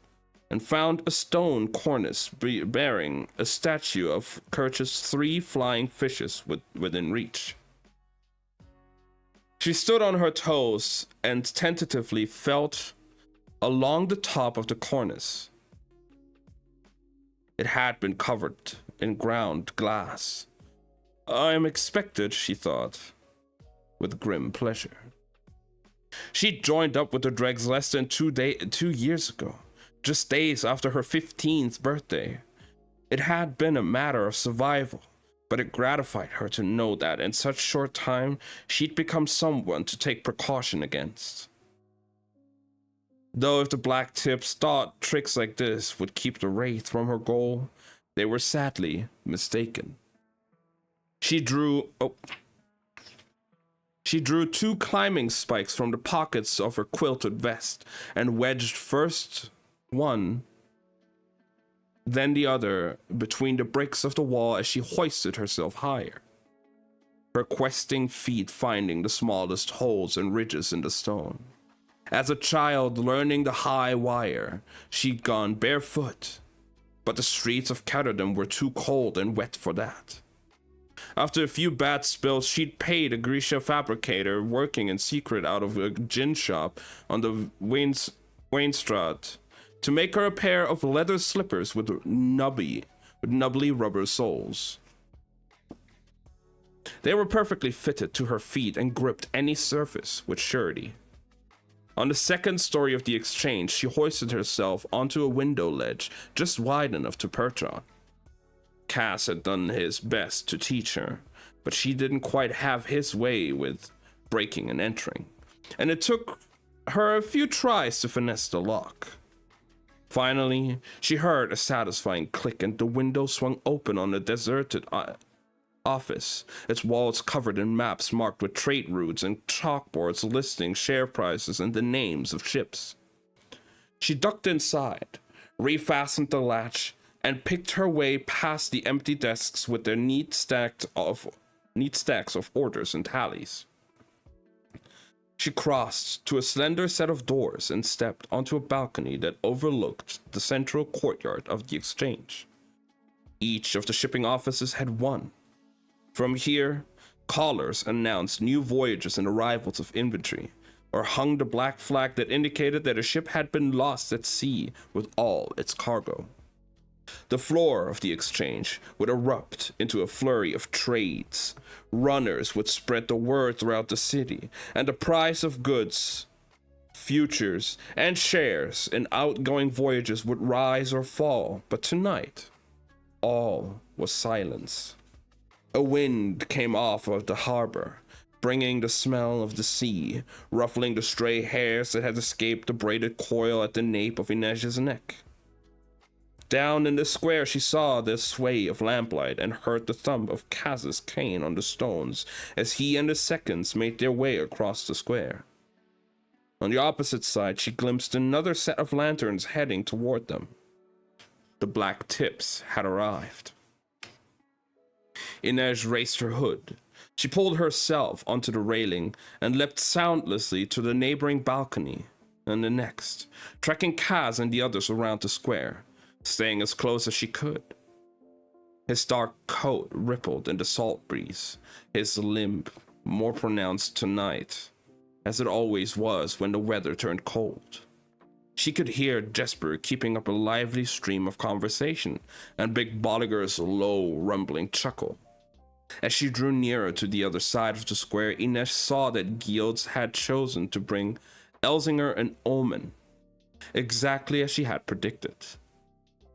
Speaker 1: and found a stone cornice bearing a statue of Kirch's 3 flying fishes within reach. She stood on her toes and tentatively felt along the top of the cornice. It had been covered in ground glass. I am expected, she thought, with grim pleasure. She joined up with the dregs less than 2 years ago, just days after her 15th birthday. It had been a matter of survival, but it gratified her to know that in such short time, she'd become someone to take precaution against. Though if the Black Tips thought tricks like this would keep the Wraith from her goal, they were sadly mistaken. She drew 2 climbing spikes from the pockets of her quilted vest and wedged first one, then the other between the bricks of the wall as she hoisted herself higher, her questing feet finding the smallest holes and ridges in the stone. As a child learning the high wire, she'd gone barefoot, but the streets of Catterdam were too cold and wet for that. After a few bad spills, she'd paid a Grisha fabricator working in secret out of a gin shop on the Wainstraat to make her a pair of leather slippers with nubbly rubber soles. They were perfectly fitted to her feet and gripped any surface with surety. On the second story of the exchange, she hoisted herself onto a window ledge just wide enough to perch on. Cass had done his best to teach her, but she didn't quite have his way with breaking and entering, and it took her a few tries to finesse the lock. Finally, she heard a satisfying click and the window swung open on a deserted office, its walls covered in maps marked with trade routes and chalkboards listing share prices and the names of ships. She ducked inside, refastened the latch, and picked her way past the empty desks with their neat stacks of orders and tallies. She crossed to a slender set of doors and stepped onto a balcony that overlooked the central courtyard of the exchange. Each of the shipping offices had one. From here, callers announced new voyages and arrivals of inventory, or hung the black flag that indicated that a ship had been lost at sea with all its cargo. The floor of the exchange would erupt into a flurry of trades. Runners would spread the word throughout the city, and the price of goods futures, and shares in outgoing voyages would rise or fall, but tonight, all was silence. A wind came off of the harbor, bringing the smell of the sea, ruffling the stray hairs that had escaped the braided coil at the nape of Inez's neck. Down in the square, she saw the sway of lamplight and heard the thump of Kaz's cane on the stones as he and the seconds made their way across the square. On the opposite side, she glimpsed another set of lanterns heading toward them. The Black Tips had arrived. Inez raised her hood. She pulled herself onto the railing and leapt soundlessly to the neighboring balcony and the next, tracking Kaz and the others around the square, staying as close as she could. His dark coat rippled in the salt breeze, his limp more pronounced tonight, as it always was when the weather turned cold. She could hear Jesper keeping up a lively stream of conversation and Big Bolliger's low, rumbling chuckle. As she drew nearer to the other side of the square, Inez saw that Gields had chosen to bring Elzinger an omen, exactly as she had predicted.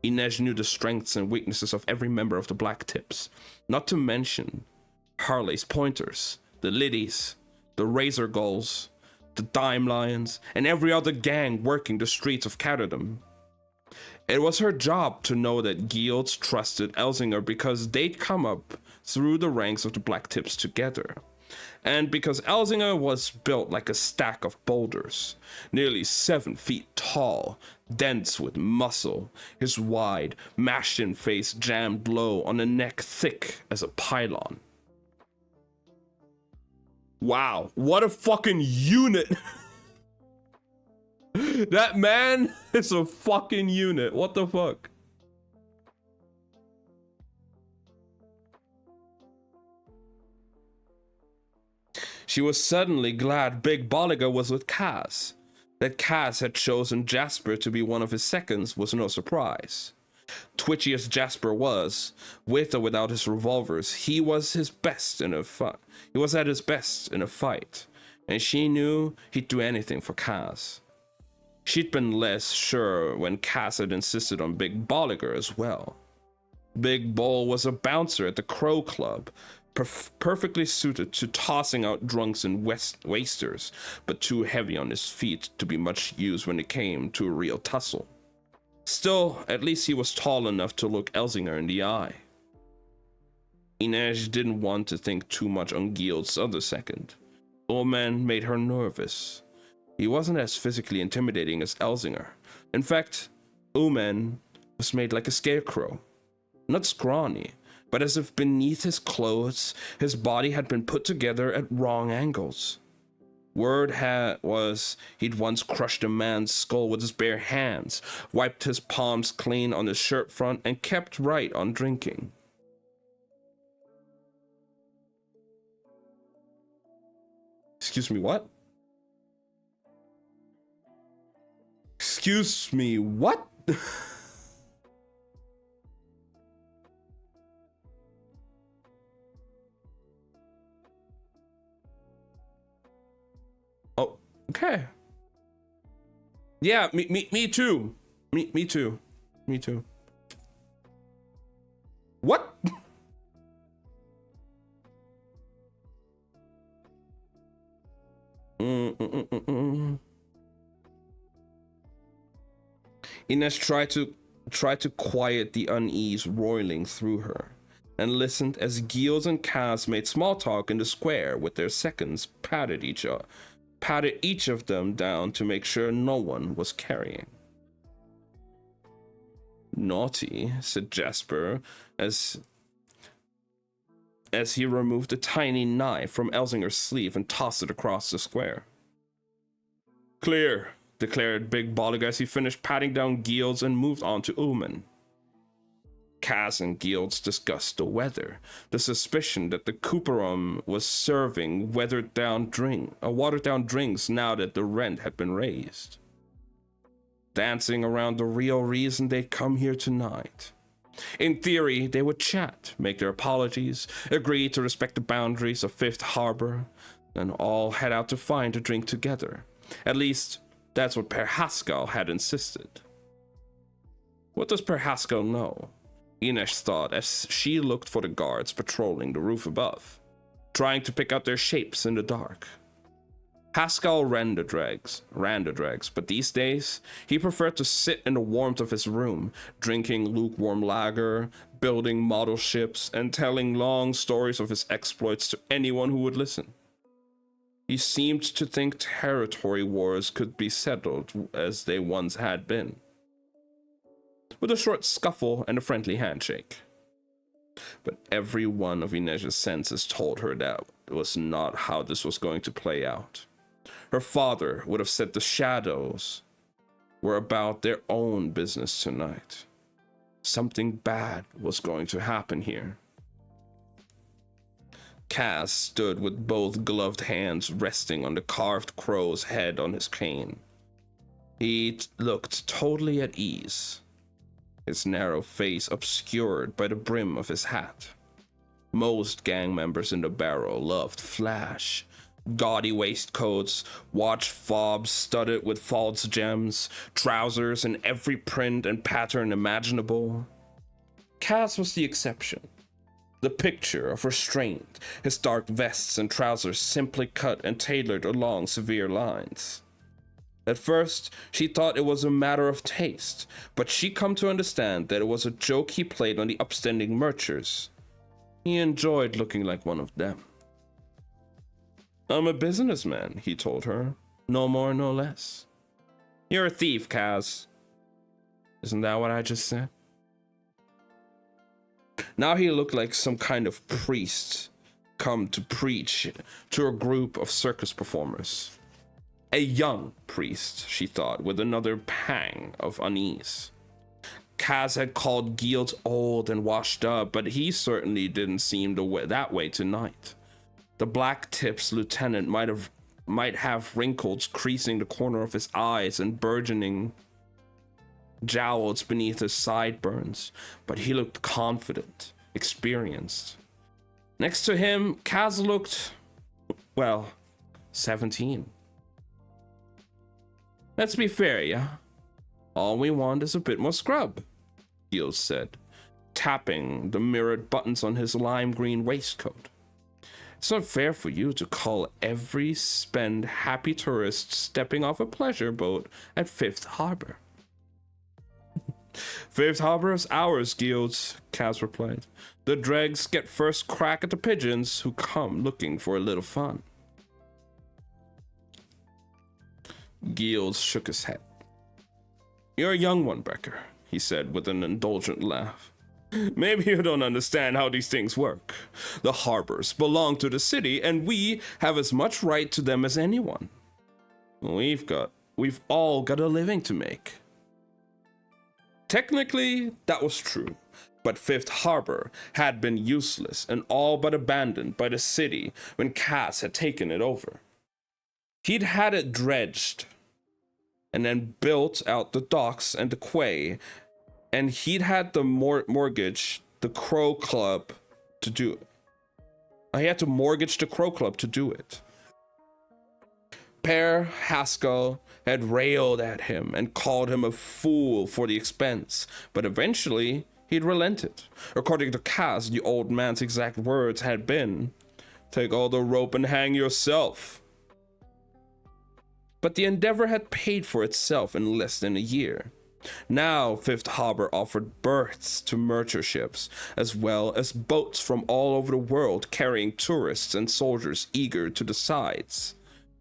Speaker 1: Inez knew the strengths and weaknesses of every member of the Black Tips, not to mention Harley's Pointers, the Liddies, the Razor Gulls, the Dime Lions, and every other gang working the streets of Catterdam. It was her job to know that Gields trusted Elzinger because they'd come up through the ranks of the Black Tips together, and because Elzinger was built like a stack of boulders, nearly 7 feet tall, dense with muscle, his wide, mashed-in face jammed low on a neck thick as a pylon. Wow, what a fucking unit! That man is a fucking unit. What the fuck? She was suddenly glad Big Bolliger was with Kaz. That Kaz had chosen Jasper to be one of his seconds was no surprise. Twitchy as Jasper was, with or without his revolvers, he was his best in a fight. He was at his best in a fight, and she knew he'd do anything for Kaz. She'd been less sure when Kaz had insisted on Big Bolliger as well. Big Bull was a bouncer at the Crow Club, perfectly suited to tossing out drunks and wasters, but too heavy on his feet to be much use when it came to a real tussle. Still, at least he was tall enough to look Elzinger in the eye. Inez didn't want to think too much on Gields' other second. Ullman made her nervous. He wasn't as physically intimidating as Elzinger. In fact, Ullman was made like a scarecrow. Not scrawny, but as if beneath his clothes, his body had been put together at wrong angles. Word was he'd once crushed a man's skull with his bare hands, wiped his palms clean on his shirt front, and kept right on drinking. Excuse me, what? Excuse me, what? Oh, okay. Yeah, me too. Me too. Me too. What? Inez tried to quiet the unease roiling through her, and listened as Gields and Kaz made small talk in the square with their seconds patted each of them down to make sure no one was carrying. Naughty, said Jasper, as he removed a tiny knife from Elzinger's sleeve and tossed it across the square. Clear, declared Big Bolliger as he finished patting down Gields and moved on to Ullman. Kaz and Gields discussed the weather, the suspicion that the Cooperum was serving watered down drinks now that the rent had been raised. Dancing around the real reason they'd come here tonight. In theory, they would chat, make their apologies, agree to respect the boundaries of Fifth Harbor, and all head out to find a drink together. At least, That's what Per Haskell had insisted. What does Per Haskell know? Inej thought as she looked for the guards patrolling the roof above, trying to pick out their shapes in the dark. Haskell ran the dregs, but these days, he preferred to sit in the warmth of his room, drinking lukewarm lager, building model ships, and telling long stories of his exploits to anyone who would listen. He seemed to think territory wars could be settled as they once had been, with a short scuffle and a friendly handshake. But every one of Inej's senses told her that was not how this was going to play out. Her father would have said the shadows were about their own business tonight. Something bad was going to happen here. Kaz stood with both gloved hands resting on the carved crow's head on his cane. He looked totally at ease, his narrow face obscured by the brim of his hat. Most gang members in the barrel loved flash. Gaudy waistcoats, watch fobs studded with false gems, trousers in every print and pattern imaginable. Kaz was the exception. The picture of restraint, his dark vests and trousers simply cut and tailored along severe lines. At first, she thought it was a matter of taste, but she come to understand that it was a joke he played on the upstanding merchers. He enjoyed looking like one of them. I'm a businessman, he told her. No more, no less. You're a thief, Kaz. Isn't that what I just said? Now he looked like some kind of priest come to preach to a group of circus performers. A young priest, she thought, with another pang of unease. Kaz had called Guild old and washed up, but he certainly didn't seem that way tonight. The Black Tips lieutenant might have wrinkles creasing the corner of his eyes and burgeoning jowls beneath his sideburns, but he looked confident, experienced. Next to him, Kaz looked, well, 17. Let's be fair, yeah? All we want is a bit more scrub, Giles said, tapping the mirrored buttons on his lime green waistcoat. It's not fair for you to call every spend happy tourist stepping off a pleasure boat at Fifth Harbor. Fifth Harbor is ours, Giles, Kaz replied. The dregs get first crack at the pigeons who come looking for a little fun. Giles shook his head. You're a young one, Becker, he said with an indulgent laugh. Maybe you don't understand how these things work. The harbors belong to the city, and we have as much right to them as anyone. We've all got a living to make. Technically, that was true, but Fifth Harbor had been useless and all but abandoned by the city when Kaz had taken it over. He'd had it dredged, and then built out the docks and the quay, and he'd had the mortgage the Crow Club to do it. He had to mortgage the Crow Club to do it. Per Haskell had railed at him and called him a fool for the expense, but eventually he'd relented. According to Kaz, the old man's exact words had been, "Take all the rope and hang yourself." But the endeavor had paid for itself in less than a year. Now Fifth Harbor offered berths to merchant ships, as well as boats from all over the world carrying tourists and soldiers eager to the sides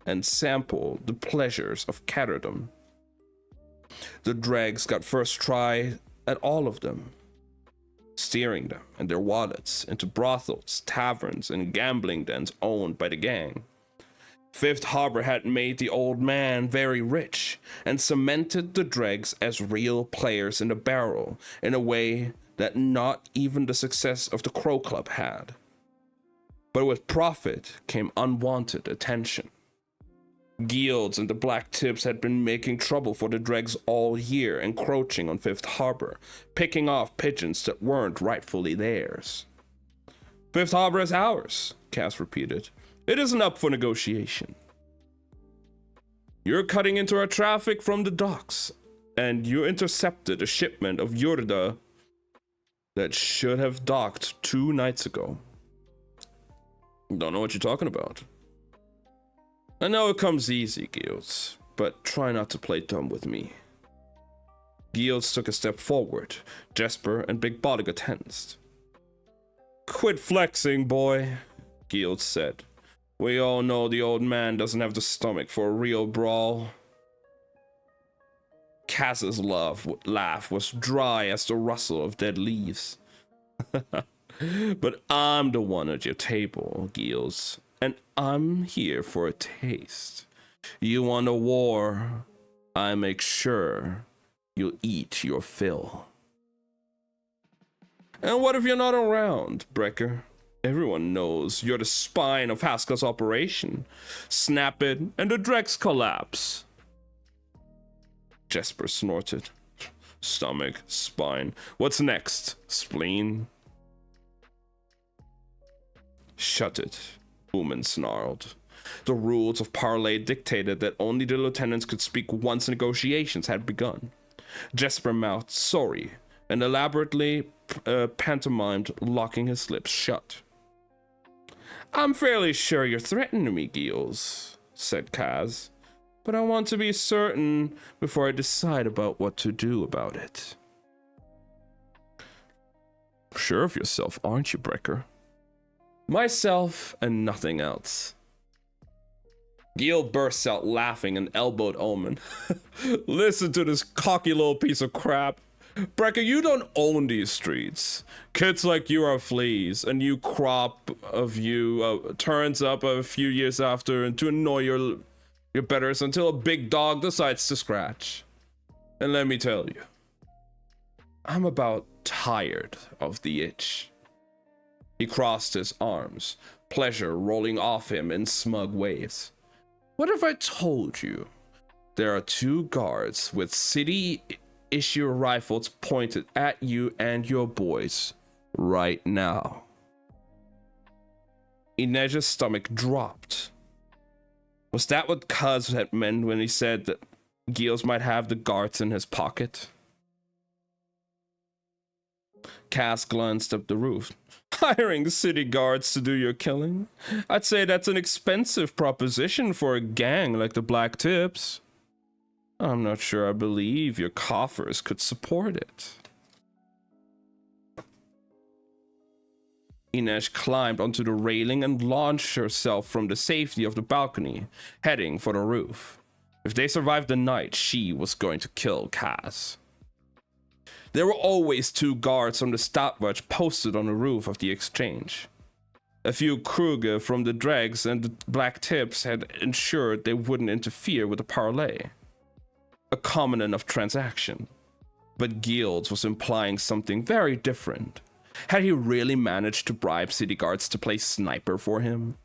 Speaker 1: and sample the pleasures of catterdom. The dregs got first try at all of them, steering them and their wallets into brothels, taverns, and gambling dens owned by the gang. Fifth Harbor had made the old man very rich and cemented the dregs as real players in the barrel in a way that not even the success of the Crow Club had. But with profit came unwanted attention. Guilds and the Black Tips had been making trouble for the dregs all year, encroaching on Fifth Harbor, picking off pigeons that weren't rightfully theirs. Fifth Harbor is ours, Cass repeated. It isn't up for negotiation. You're cutting into our traffic from the docks, and you intercepted a shipment of Yurda that should have docked 2 nights ago. Don't know what you're talking about. I know it comes easy, Giels, but try not to play dumb with me. Giels took a step forward. Jesper and Big Boliga tensed. Quit flexing, boy, Giels said. We all know the old man doesn't have the stomach for a real brawl. Kaz's laugh was dry as the rustle of dead leaves. But I'm the one at your table, Giels, and I'm here for a taste. You want a war, I make sure you'll eat your fill. And what if you're not around, Brecker? Everyone knows you're the spine of Haska's operation. Snap it, and the Dregs collapse. Jesper snorted. Stomach, spine. What's next? Spleen? Shut it, Ooman snarled. The rules of parley dictated that only the lieutenants could speak once negotiations had begun. Jesper mouthed sorry and elaborately pantomimed locking his lips shut. I'm fairly sure you're threatening me, Giels, said Kaz, but I want to be certain before I decide about what to do about it. Sure of yourself, aren't you, Brecker? Myself and nothing else. Giel bursts out laughing and elbowed Omen. Listen to this cocky little piece of crap. Brecker, you don't own these streets. Kids like you are fleas, and new crop of you turns up a few years after and to annoy your betters until a big dog decides to scratch. And let me tell you, I'm about tired of the itch. He crossed his arms, pleasure rolling off him in smug waves. What if I told you there are 2 guards with city-issue rifles pointed at you and your boys right now? Inej's stomach dropped. Was that what Kaz had meant when he said that Giels might have the guards in his pocket? Kaz glanced up the roof. Hiring city guards to do your killing? I'd say that's an expensive proposition for a gang like the Black Tips. I'm not sure I believe your coffers could support it. Inej climbed onto the railing and launched herself from the safety of the balcony, heading for the roof. If they survived the night, she was going to kill Kaz. There were always 2 guards from the stopwatch posted on the roof of the exchange. A few Kruger from the Dregs and the Black Tips had ensured they wouldn't interfere with the parley. A common enough transaction. But Giels was implying something very different. Had he really managed to bribe city guards to play sniper for him?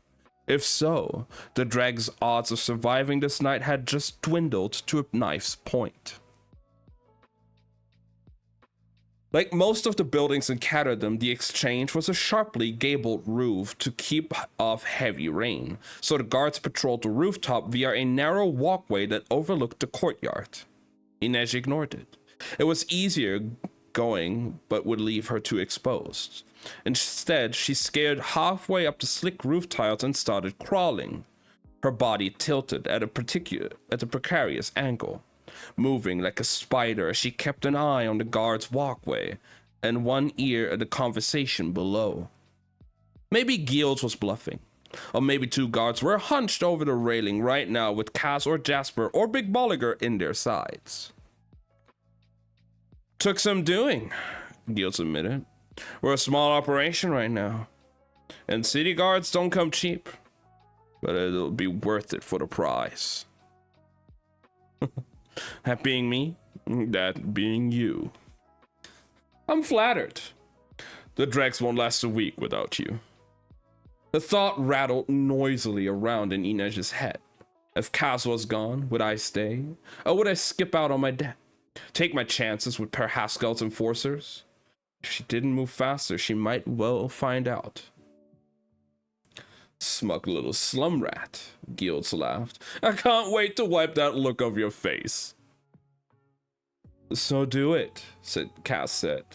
Speaker 1: If so, the Dregs' odds of surviving this night had just dwindled to a knife's point. Like most of the buildings in Caterdom, the exchange was a sharply gabled roof to keep off heavy rain, so the guards patrolled the rooftop via a narrow walkway that overlooked the courtyard. Inej ignored it. It was easier going, but would leave her too exposed. Instead, she scaled halfway up the slick roof tiles and started crawling, her body tilted at a precarious angle. Moving like a spider, she kept an eye on the guard's walkway and one ear at the conversation below. Maybe Giels was bluffing, or maybe 2 guards were hunched over the railing right now with Kaz or Jasper or Big Bolliger in their sides. Took some doing, Giels admitted. We're a small operation right now, and city guards don't come cheap, but it'll be worth it for the prize. That being me, that being you. I'm flattered. The Dregs won't last a week without you. The thought rattled noisily around in Inej's head. If Kaz was gone, would I stay? Or would I skip out on my debt? Take my chances with Per Haskell's enforcers? If she didn't move faster, she might well find out. Smug little slum rat, Giles laughed. I can't wait to wipe that look off your face. So do it, Cass said.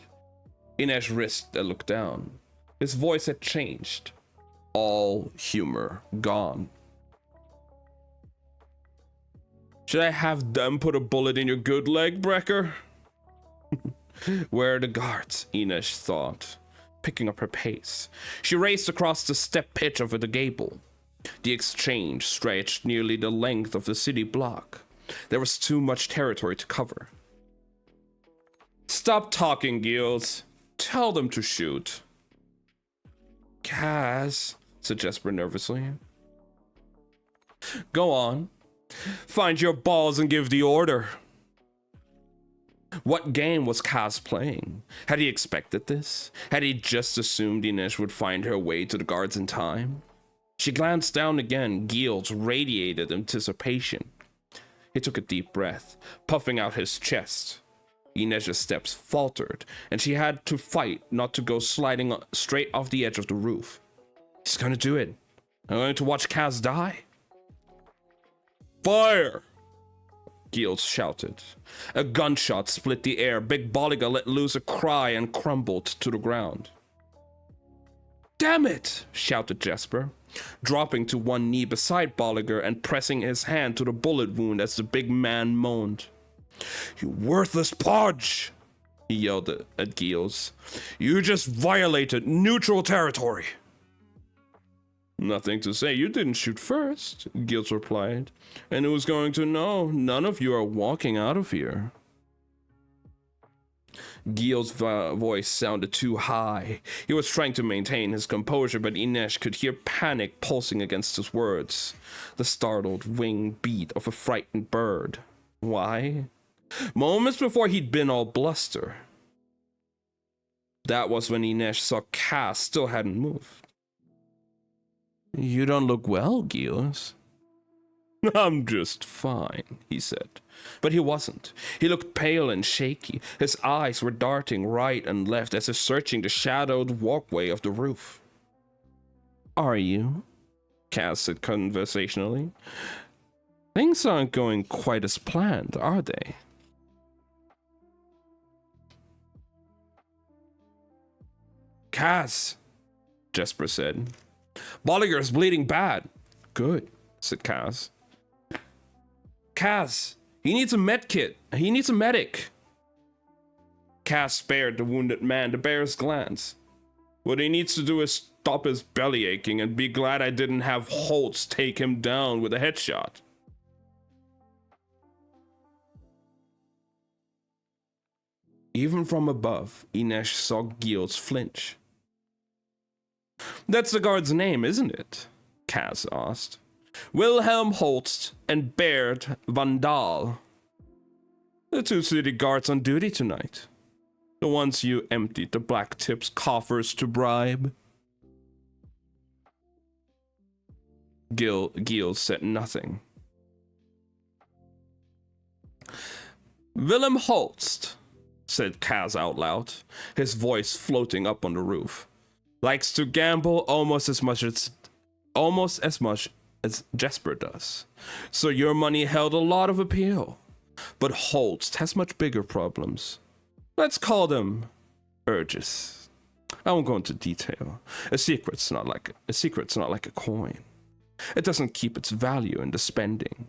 Speaker 1: Inesh risked a look down. His voice had changed. All humor gone. Should I have them put a bullet in your good leg, Brecker? Where are the guards? Inesh thought, picking up her pace. She raced across the step pitch of the gable. The exchange stretched nearly the length of the city block. There was too much territory to cover. Stop talking, Giles. Tell them to shoot. Cass, said Jesper nervously. Go on. Find your balls and give the order. What game was Cass playing? Had he expected this? Had he just assumed Inesh would find her way to the guards in time? She glanced down again. Giles radiated anticipation. He took a deep breath, puffing out his chest. Inesh's steps faltered, and she had to fight not to go sliding straight off the edge of the roof. He's gonna do it. I'm going to watch Cass die. Fire! Giles shouted. A gunshot split the air. Big Bolliger let loose a cry and crumbled to the ground. Damn it! Shouted Jesper, dropping to one knee beside Bolliger and pressing his hand to the bullet wound as the big man moaned. You worthless podge! He yelled at Giles. You just violated neutral territory. Nothing to say. You didn't shoot first, Giles replied. And who's going to know? None of you are walking out of here. Giles' voice sounded too high. He was trying to maintain his composure, but Inesh could hear panic pulsing against his words. The startled wing beat of a frightened bird. Why? Moments before he'd been all bluster. That was when Inesh saw Cass still hadn't moved. You don't look well, Giles. I'm just fine, he said. But he wasn't. He looked pale and shaky. His eyes were darting right and left as if searching the shadowed walkway of the roof. Are you? Cass said conversationally. Things aren't going quite as planned, are they? Cass, Jesper said. Bolliger's bleeding bad. Good, said Cass. Cass, he needs a med kit. He needs a medic. Cass spared the wounded man the bear's glance. What he needs to do is stop his belly aching and be glad I didn't have Holtz take him down with a headshot. Even from above, Inesh saw Giles flinch. That's the guard's name, isn't it? Cass asked. Wilhelm Holst and Baird van Dahl. The two city guards on duty tonight. The ones you emptied the Black Tip's coffers to bribe. Giles said nothing. Willem Holst, said Cass out loud, his voice floating up on the roof. Likes to gamble almost as much as Jesper does. So your money held a lot of appeal. But Holst has much bigger problems. Let's call them urges. I won't go into detail. A secret's not like a coin. It doesn't keep its value in the spending.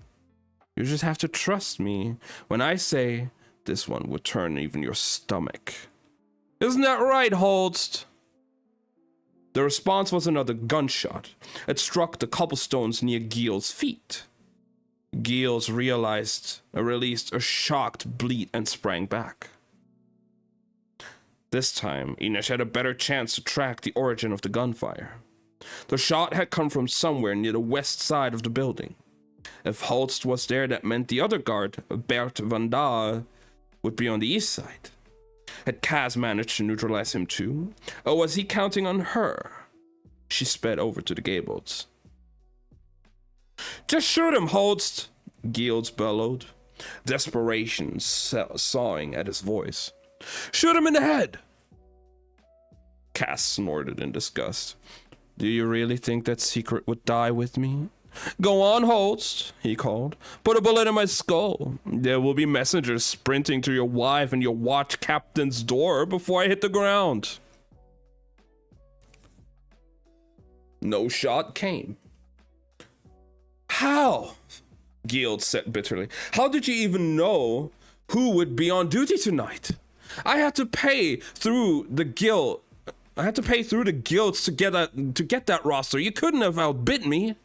Speaker 1: You just have to trust me when I say this one would turn even your stomach. Isn't that right, Holst? The response was another gunshot. It struck the cobblestones near Giles' feet. Giles released a shocked bleat and sprang back. This time, Inesh had a better chance to track the origin of the gunfire. The shot had come from somewhere near the west side of the building. If Holst was there, that meant the other guard, Bert van Dahl, would be on the east side. Had Cass managed to neutralize him too? Or was he counting on her? She sped over to the gables. Just shoot him, Holst, Giles bellowed, desperation sawing at his voice. Shoot him in the head! Cass snorted in disgust. Do you really think that secret would die with me? Go on, Holst, he called. Put a bullet in my skull. There will be messengers sprinting to your wife and your watch captain's door before I hit the ground. No shot came. How? Guild said bitterly. How did you even know who would be on duty tonight? I had to pay through the guild. I had to pay through the guilds to get that roster. You couldn't have outbid me.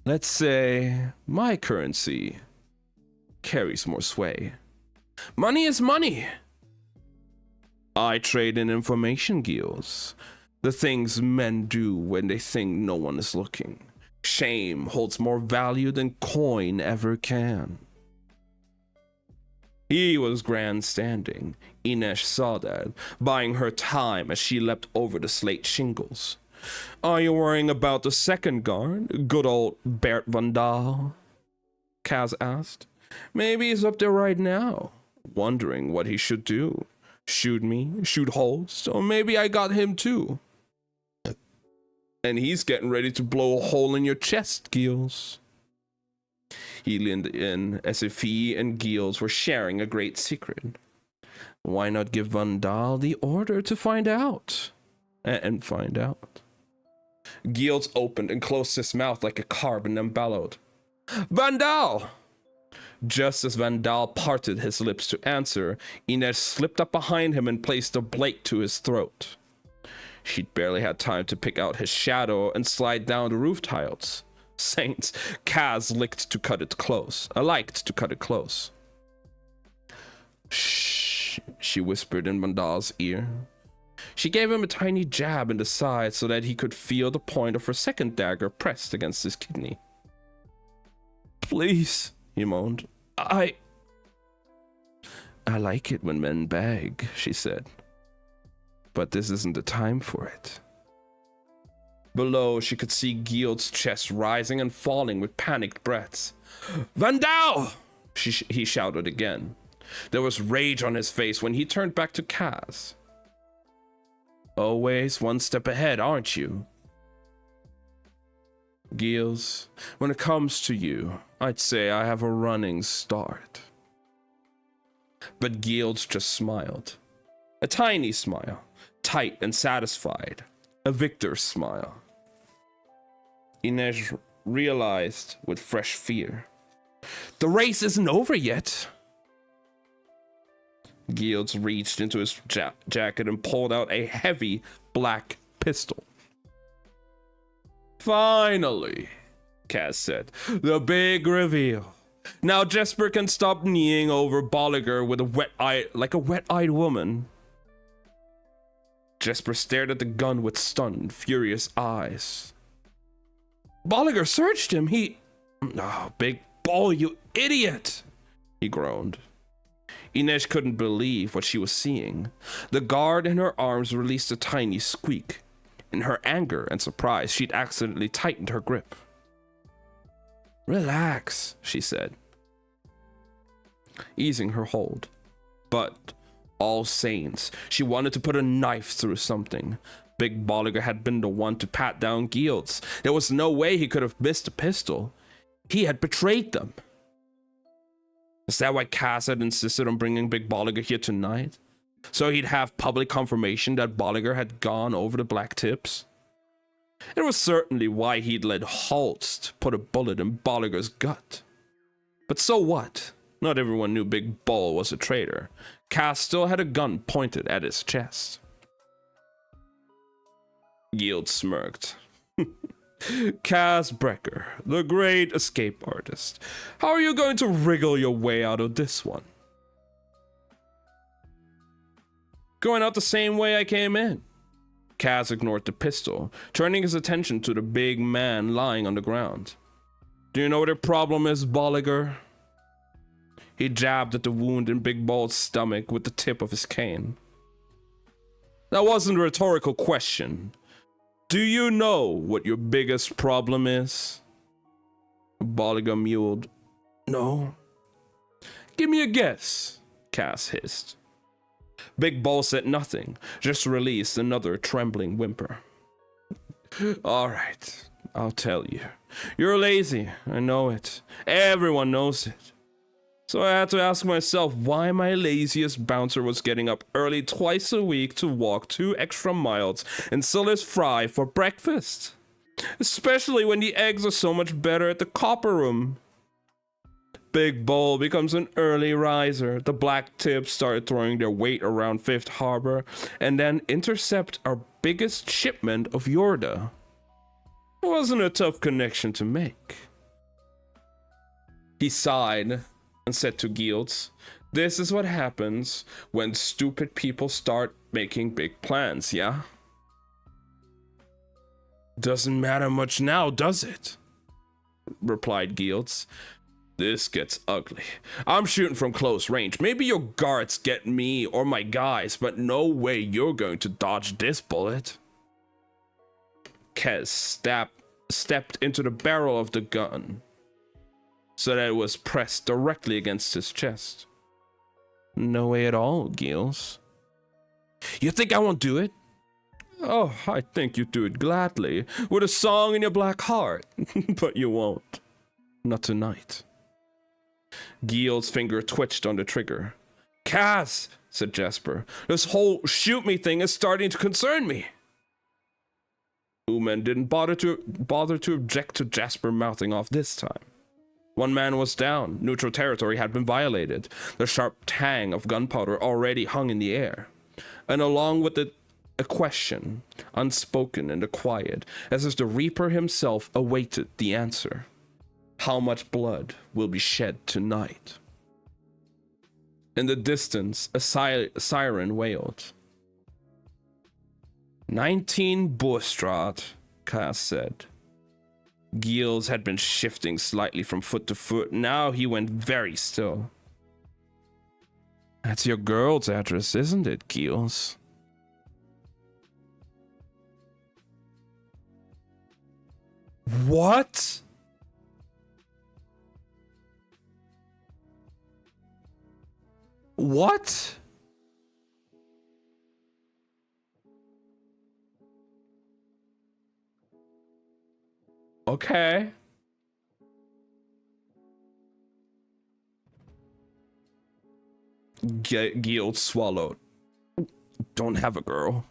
Speaker 1: Let's say my currency carries more sway. Money is money. I trade in information, Gills. The things men do when they think no one is looking. Shame holds more value than coin ever can. He was grandstanding. Inesh saw that, buying her time as she leapt over the slate shingles. Are you worrying about the second guard, good old Bert van Dahl? Kaz asked. Maybe he's up there right now, wondering what he should do. Shoot me, shoot Holst, or maybe I got him too. And he's getting ready to blow a hole in your chest, Gills. He leaned in as if he and Gills were sharing a great secret. Why not give Van Dahl the order to find out? And find out. Gills opened and closed his mouth like a carb and then bellowed. Van Dahl! Just as Van Dahl parted his lips to answer, Inesh slipped up behind him and placed a blade to his throat. She'd barely had time to pick out his shadow and slide down the roof tiles. Saints, Kaz liked to cut it close. Shh, she whispered in Van Dahl's ear. She gave him a tiny jab in the side so that he could feel the point of her second dagger pressed against his kidney. Please, he moaned. I like it when men beg, she said. But this isn't the time for it. Below, she could see Gild's chest rising and falling with panicked breaths. Van Dahl! He shouted again. There was rage on his face when he turned back to Kaz. Always one step ahead, aren't you? Gills, when it comes to you, I'd say I have a running start. But Gills just smiled. A tiny smile, tight and satisfied. A victor's smile. Inesh realized with fresh fear. The race isn't over yet. Gills reached into his jacket and pulled out a heavy black pistol. Finally, Kaz said, the big reveal. Now Jesper can stop kneeing over Bolliger with like a wet-eyed woman. Jesper stared at the gun with stunned, furious eyes. Bolliger searched him. Oh, big ball, you idiot! He groaned. Inesh couldn't believe what she was seeing. The guard in her arms released a tiny squeak. In her anger and surprise, she'd accidentally tightened her grip. Relax, she said, easing her hold. But, all saints, she wanted to put a knife through something. Big Bolliger had been the one to pat down Gilds. There was no way he could have missed a pistol. He had betrayed them. Is that why Kaz had insisted on bringing Big Bolliger here tonight? So he'd have public confirmation that Bolliger had gone over the black tips? It was certainly why he'd let Holst put a bullet in Bolliger's gut. But so what? Not everyone knew Big Bull was a traitor. Kaz still had a gun pointed at his chest. Gild smirked. Kaz Brecker, the great escape artist. How are you going to wriggle your way out of this one? Going out the same way I came in. Kaz ignored the pistol, turning his attention to the big man lying on the ground. Do you know what your problem is, Bolliger? He jabbed at the wound in Big Ball's stomach with the tip of his cane. That wasn't a rhetorical question. Do you know what your biggest problem is? Bolliger mewed. No. Give me a guess, Kaz hissed. Big Bull said nothing, just released another trembling whimper. All right, I'll tell you. You're lazy, I know it. Everyone knows it. So I had to ask myself why my laziest bouncer was getting up early twice a week to walk 2 extra miles and sell his fry for breakfast. Especially when the eggs are so much better at the copper room. Big Bull becomes an early riser. The black tips started throwing their weight around Fifth Harbor and then intercept our biggest shipment of Yorda. It wasn't a tough connection to make. He sighed and said to Gields, "This is what happens when stupid people start making big plans, yeah?" "Doesn't matter much now, does it?" replied Gields. "This gets ugly. I'm shooting from close range. Maybe your guards get me or my guys, but no way you're going to dodge this bullet." Kez stepped into the barrel of the gun so that it was pressed directly against his chest. "No way at all, Giels." "You think I won't do it?" "Oh, I think you'd do it gladly, with a song in your black heart. But you won't. Not tonight." Giel's finger twitched on the trigger. "Kaz," said Jasper, "this whole shoot me thing is starting to concern me." Ooman didn't bother to object to Jasper mouthing off this time. One man was down. Neutral territory had been violated. The sharp tang of gunpowder already hung in the air. And along with it, a question, unspoken in the quiet, as if the Reaper himself awaited the answer. How much blood will be shed tonight? In the distance, a siren wailed. 19 Boerstraat, Kaz said. Giels had been shifting slightly from foot to foot. Now he went very still. "That's your girl's address, isn't it, Giels?" "What?" "What?" Okay. Gield swallowed. "Don't have a girl."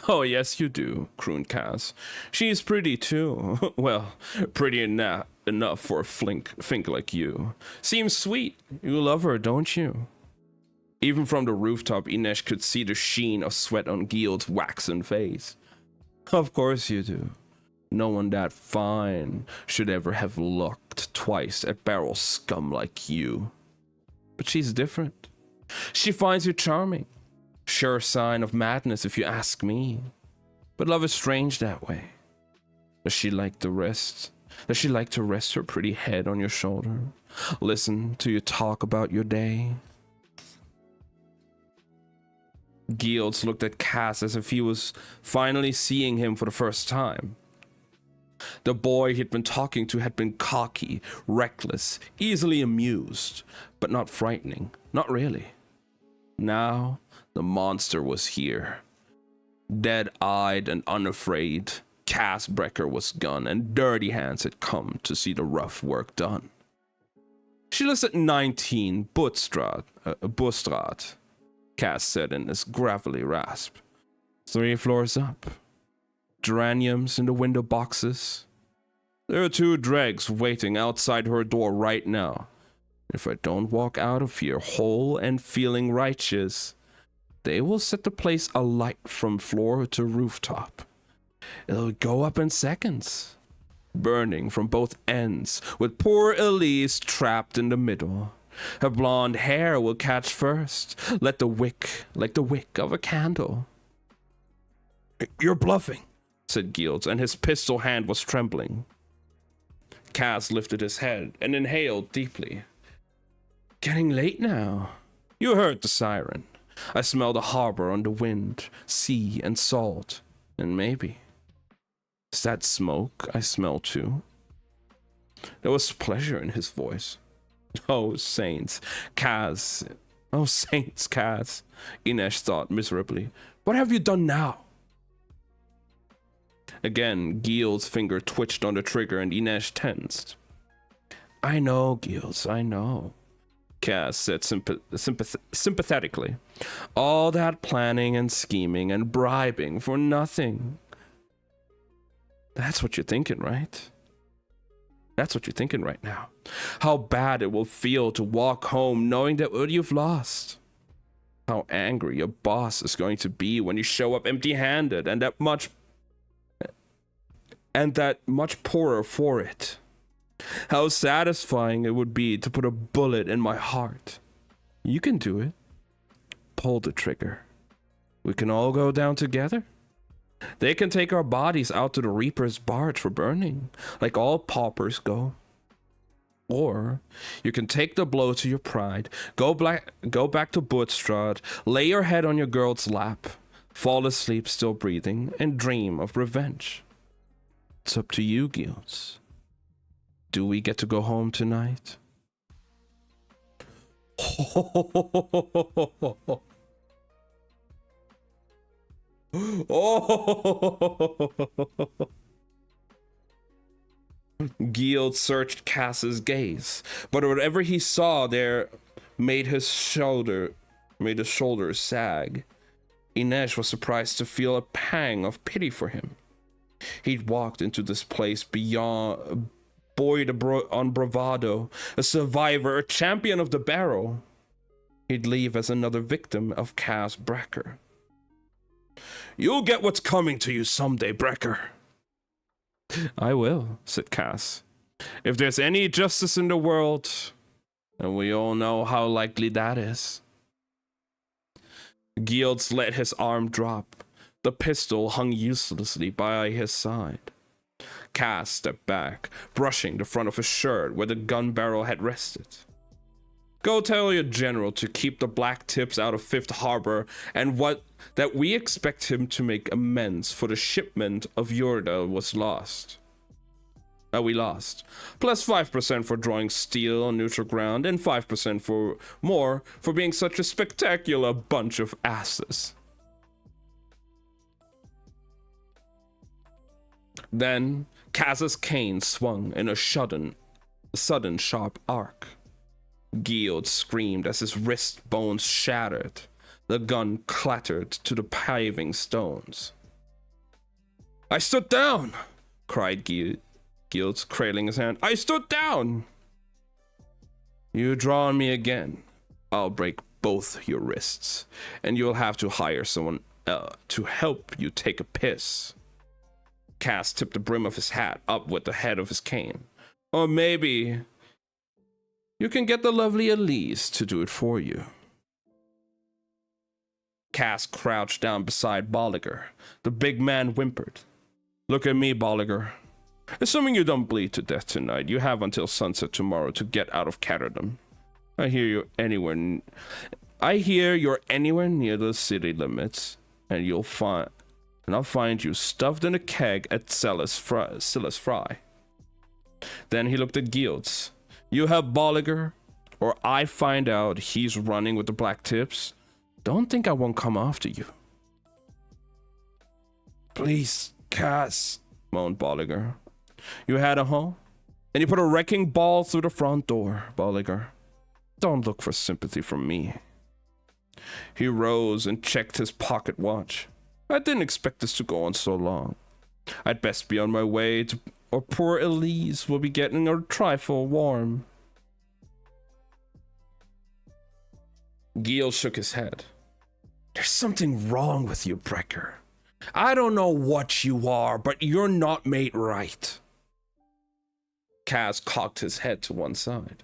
Speaker 1: "Oh, yes, you do," crooned Kaz. "She's pretty, too. Well, pretty enough for a fink like you. Seems sweet. You love her, don't you?" Even from the rooftop, Inesh could see the sheen of sweat on Gield's waxen face. "Of course you do. No one that fine should ever have looked twice at barrel scum like you. But she's different. She finds you charming. Sure sign of madness if you ask me. But love is strange that way. Does she like to rest her pretty head on your shoulder? Listen to you talk about your day?" Gields looked at Cass as if he was finally seeing him for the first time. The boy he'd been talking to had been cocky, reckless, easily amused, but not frightening. Not really. Now, the monster was here. Dead-eyed and unafraid, Cass Brecker was gone, and Dirty Hands had come to see the rough work done. "She lives at 19 Boerstraat," Cass said in his gravelly rasp. 3 floors up. Geraniums in the window boxes. There are 2 dregs waiting outside her door right now. If I don't walk out of here whole and feeling righteous, they will set the place alight from floor to rooftop. It'll go up in seconds, burning from both ends, with poor Elise trapped in the middle. Her blonde hair will catch first, like the wick of a candle." "You're bluffing," said Gields, and his pistol hand was trembling. Kaz lifted his head and inhaled deeply. "Getting late now. You heard the siren. I smell the harbor on the wind, sea, and salt. And maybe it's that smoke I smell too." There was pleasure in his voice. "Oh, saints, Kaz, Oh, saints, Cass, Inesh thought miserably. What have you done now? Again, Gil's finger twitched on the trigger and Inesh tensed. I know, Gils, I know, Cass said sympathetically. All that planning and scheming and bribing for nothing. That's what you're thinking, right? That's what you're thinking right now. How bad it will feel to walk home knowing that what you've lost. How angry your boss is going to be when you show up empty-handed and that much poorer for it. How satisfying it would be to put a bullet in my heart. You can do it. Pull the trigger. We can all go down together. They can take our bodies out to the Reaper's barge for burning, like all paupers go. Or you can take the blow to your pride, go back to Bootstrad, lay your head on your girl's lap, fall asleep still breathing, and dream of revenge. It's up to you, Gils. Do we get to go home tonight? Gil searched Cass's gaze, but whatever he saw there made his shoulders sag. Inesh was surprised to feel a pang of pity for him. He'd walked into this place buoyed on bravado, a survivor, a champion of the barrel. He'd leave as another victim of Cass Brecker. You'll get what's coming to you someday, Brecker. I will, said Cass. If there's any justice in the world, and we all know how likely that is. Gilds let his arm drop. The pistol hung uselessly by his side. Cass stepped back, brushing the front of his shirt where the gun barrel had rested. Go tell your general to keep the black tips out of Fifth Harbor and that we expect him to make amends for the shipment of Yorda we lost. Plus 5% for drawing steel on neutral ground and 5% for being such a spectacular bunch of asses. Then Cass's cane swung in a sudden sharp arc. Gield screamed as his wrist bones shattered. The gun clattered to the paving stones. I stood down, cried Gield, cradling his hand. I stood down! You draw on me again. I'll break both your wrists, and you'll have to hire someone to help you take a piss. Cass tipped the brim of his hat up with the head of his cane. Or maybe you can get the lovely Elise to do it for you. Cass crouched down beside Bolliger. The big man whimpered. Look at me, Bolliger. Assuming you don't bleed to death tonight, you have until sunset tomorrow to get out of Catterdam. I hear you're anywhere near the city limits, and I'll find you stuffed in a keg at Silas Fry. Then he looked at Gilds. You help Bolliger, or I find out he's running with the black tips. Don't think I won't come after you. Please, Cass, moaned Bolliger. You had a home, and you put a wrecking ball through the front door, Bolliger. Don't look for sympathy from me. He rose and checked his pocket watch. I didn't expect this to go on so long. I'd best be on my way or poor Elise will be getting a trifle warm. Gil shook his head. There's something wrong with you, Brecker. I don't know what you are, but you're not made right. Cass cocked his head to one side.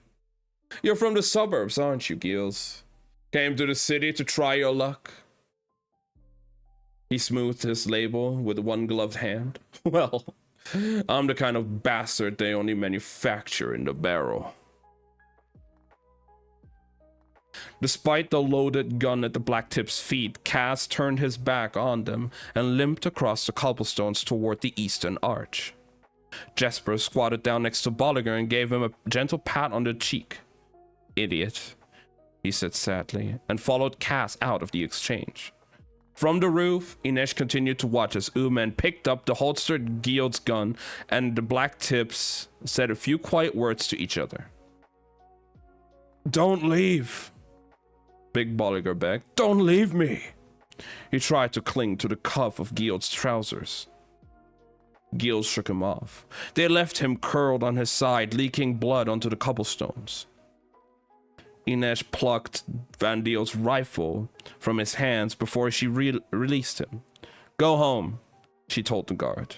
Speaker 1: You're from the suburbs, aren't you, Gills? Came to the city to try your luck. He smoothed his label with one gloved hand. Well, I'm the kind of bastard they only manufacture in the barrel. Despite the loaded gun at the black tip's feet, Cass turned his back on them and limped across the cobblestones toward the eastern arch. Jesper squatted down next to Bolliger and gave him a gentle pat on the cheek. Idiot. he said sadly, and followed Cass out of the exchange. From the roof, Inej continued to watch as Umen picked up the holstered Guild's gun, and the black tips said a few quiet words to each other. Don't leave, Big Bolliger begged. Don't leave me. He tried to cling to the cuff of Guild's trousers. Guild shook him off. They left him curled on his side, leaking blood onto the cobblestones. Inej plucked Van Deel's rifle from his hands before she released him. Go home, she told the guard.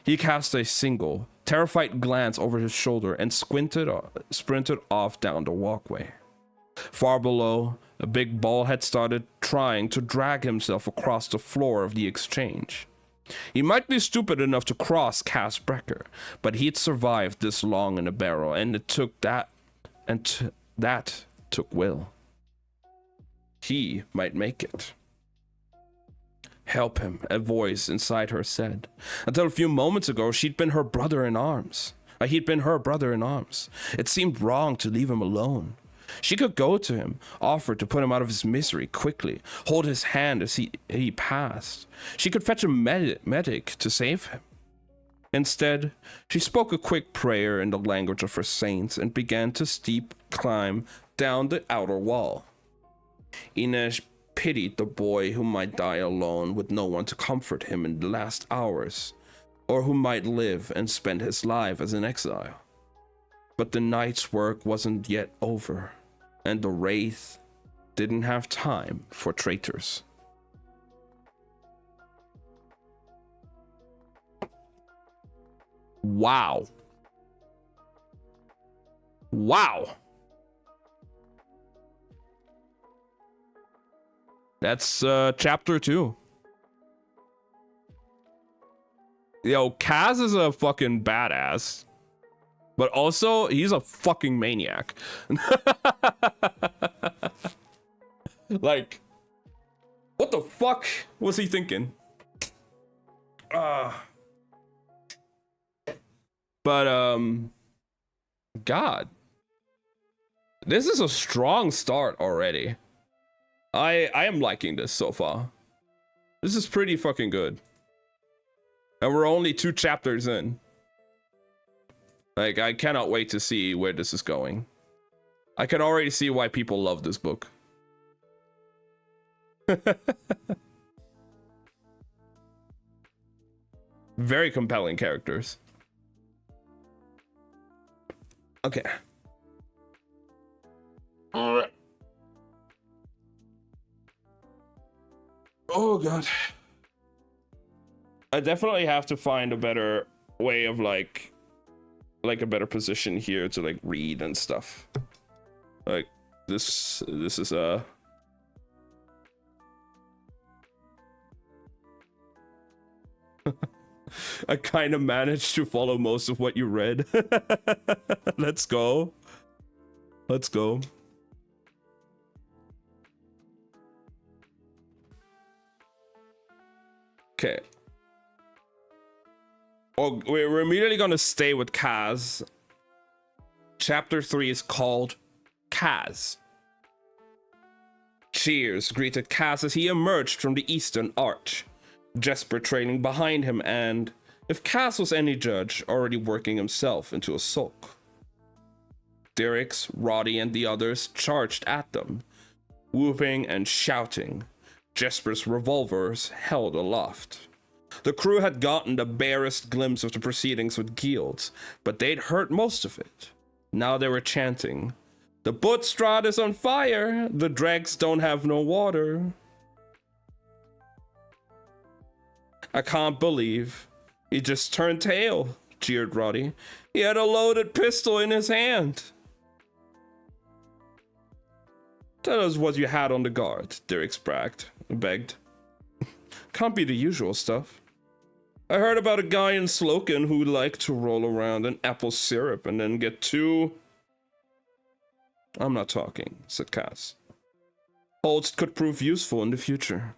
Speaker 1: He cast a single, terrified glance over his shoulder and sprinted off down the walkway. Far below, a big ball had started trying to drag himself across the floor of the exchange. He might be stupid enough to cross Cass Brecker, but he'd survived this long in a barrel, and it took that, that took will. He might make it. Help him, a voice inside her said. Until a few moments ago, he'd been her brother in arms. It seemed wrong to leave him alone. She could go to him, offer to put him out of his misery quickly, hold his hand as he passed. She could fetch a medic to save him. Instead, she spoke a quick prayer in the language of her saints and began to steep climb down the outer wall. Inej pitied the boy who might die alone with no one to comfort him in the last hours, or who might live and spend his life as an exile. But the night's work wasn't yet over, and the Wraith didn't have time for traitors. Wow. Wow. That's chapter 2. Yo, Kaz is a fucking badass. But also, he's a fucking maniac. Like, what the fuck was he thinking? God. This is a strong start already. I am liking this so far. This is pretty fucking good. And we're only 2 chapters in. Like, I cannot wait to see where this is going. I can already see why people love this book. Very compelling characters. Okay. Oh god. I definitely have to find a better way of like a better position here to like read and stuff. Like this is I kind of managed to follow most of what you read. Let's go. Let's go. Okay. Oh, we're immediately gonna stay with Kaz. Chapter 3 is called Kaz. Cheers greeted Kaz as he emerged from the eastern arch, Jesper trailing behind him and, if Kaz was any judge, already working himself into a sulk. Dirix, Roddy, and the others charged at them, whooping and shouting, Jesper's revolvers held aloft. The crew had gotten the barest glimpse of the proceedings with Guilds, but they'd heard most of it. Now they were chanting, "The Bootstrad is on fire! The dregs don't have no water!" I can't believe he just turned tail, jeered Roddy. He had a loaded pistol in his hand. Tell us what you had on the guard, Dirix begged. Can't be the usual stuff. I heard about a guy in Sloken who liked to roll around in apple syrup and then get too... I'm not talking, said Cass. Holst could prove useful in the future.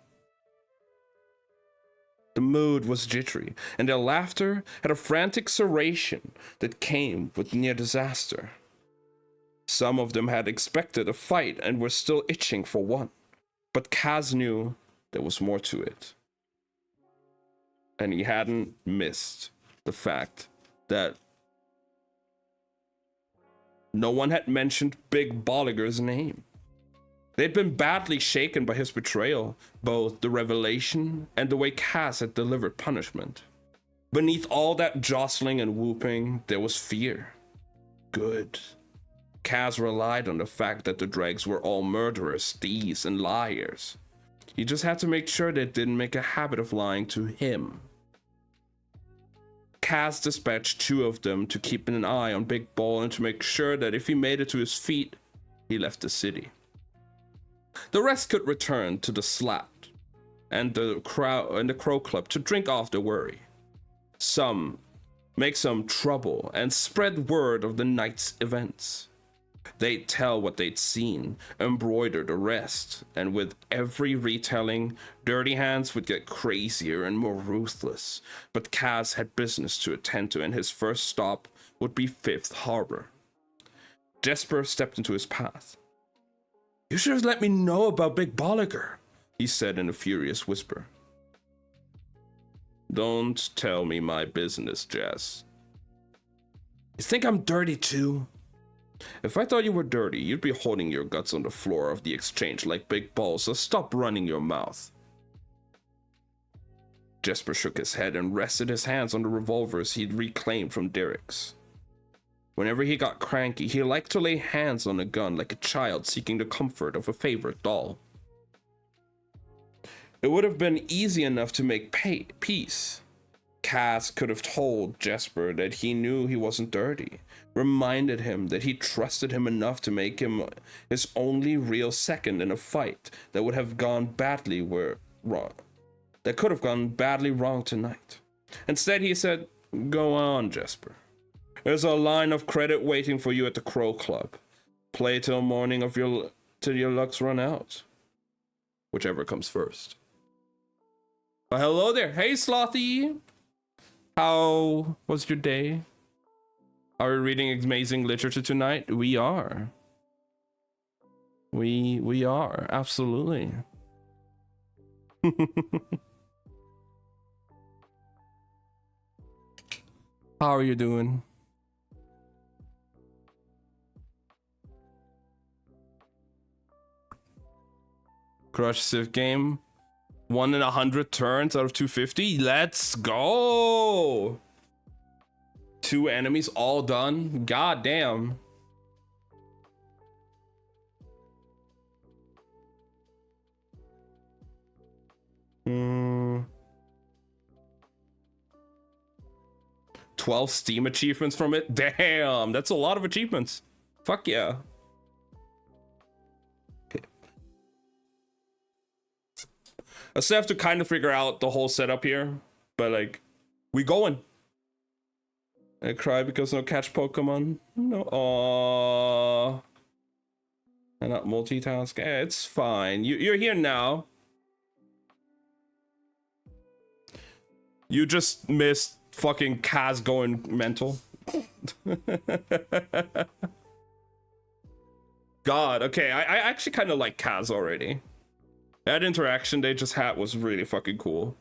Speaker 1: The mood was jittery, and their laughter had a frantic serration that came with near disaster. Some of them had expected a fight and were still itching for one. But Kaz knew there was more to it. And he hadn't missed the fact that no one had mentioned Big Bolliger's name. They'd been badly shaken by his betrayal, both the revelation and the way Kaz had delivered punishment. Beneath all that jostling and whooping, there was fear. Good. Kaz relied on the fact that the dregs were all murderers, thieves, and liars. He just had to make sure they didn't make a habit of lying to him. Kaz dispatched 2 of them to keep an eye on Big Ball and to make sure that if he made it to his feet, he left the city. The rest could return to the Slat and the Crow Club to drink off their worry. Some make some trouble and spread word of the night's events. They'd tell what they'd seen, embroider the rest, and with every retelling, Dirty Hands would get crazier and more ruthless. But Kaz had business to attend to, and his first stop would be Fifth Harbor. Jesper stepped into his path. "You should have let me know about Big Bolliger," he said in a furious whisper. "Don't tell me my business, Jess." "You think I'm dirty too?" "If I thought you were dirty, you'd be holding your guts on the floor of the exchange like Big Balls, so stop running your mouth." Jesper shook his head and rested his hands on the revolvers he'd reclaimed from Derek's. Whenever he got cranky, he liked to lay hands on a gun like a child seeking the comfort of a favorite doll. It would have been easy enough to make peace. Kaz could have told Jesper that he knew he wasn't dirty, reminded him that he trusted him enough to make him his only real second in a fight that would have gone badly wrong. That could have gone badly wrong tonight. Instead, he said, "Go on, Jesper. There's a line of credit waiting for you at the Crow Club. Play till morning till your lucks run out. Whichever comes first." Hello there. Hey, Slothy. How was your day? Are we reading amazing literature tonight? We are. We are. Absolutely. How are you doing? Crush Civ game. 1 in 100 turns out of 250. Let's go. 2 enemies all done. God damn. Hmm. 12 Steam achievements from it. Damn, that's a lot of achievements. Fuck yeah. I still have to kind of figure out the whole setup here, but like, we going. I cry because no catch Pokemon. No, aww. And not multitask. It's fine. You're here now. You just missed fucking Kaz going mental. God, okay, I actually kind of like Kaz already. That interaction they just had was really fucking cool.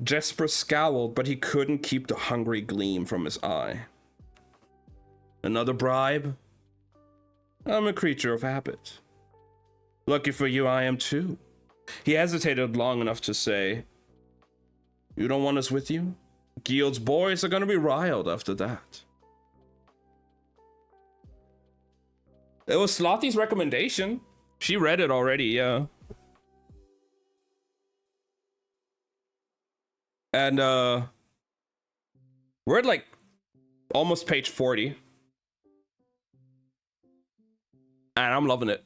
Speaker 1: Jesper scowled, but he couldn't keep the hungry gleam from his eye. Another bribe? I'm a creature of habit. Lucky for you, I am too. He hesitated long enough to say, "You don't want us with you? Guild's boys are gonna be riled after that." It was Slothy's recommendation. She read it already, yeah. And we're at like almost page 40. And I'm loving it.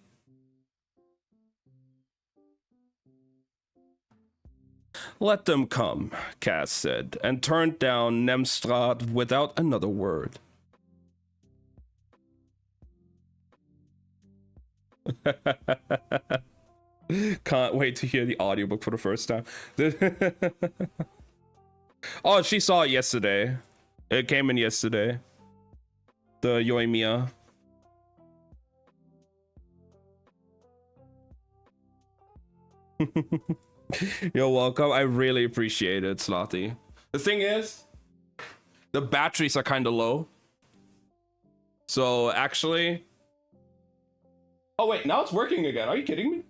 Speaker 1: "Let them come," Kaz said, and turned down Nemstrad without another word. Can't wait to hear the audiobook for the first time. Oh, she saw it yesterday. It came in yesterday. The Yoimiya. You're welcome. I really appreciate it, Slothy. The thing is, the batteries are kind of low. So actually... Oh wait, now it's working again. Are you kidding me?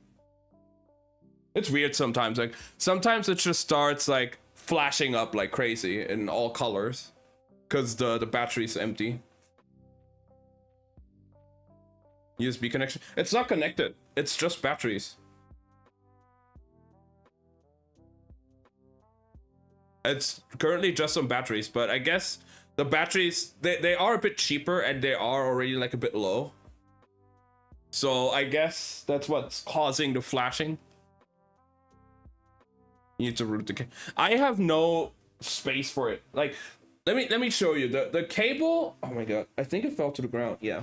Speaker 1: It's weird sometimes. Like, sometimes it just starts like flashing up like crazy in all colors. Because the battery's empty. USB connection. It's not connected. It's just batteries. It's currently just some batteries, but I guess the batteries, they are a bit cheaper and they are already like a bit low. So I guess that's what's causing the flashing. You need to route the cable. I have no space for it. Like, let me show you the cable. Oh my god, I think it fell to the ground. Yeah.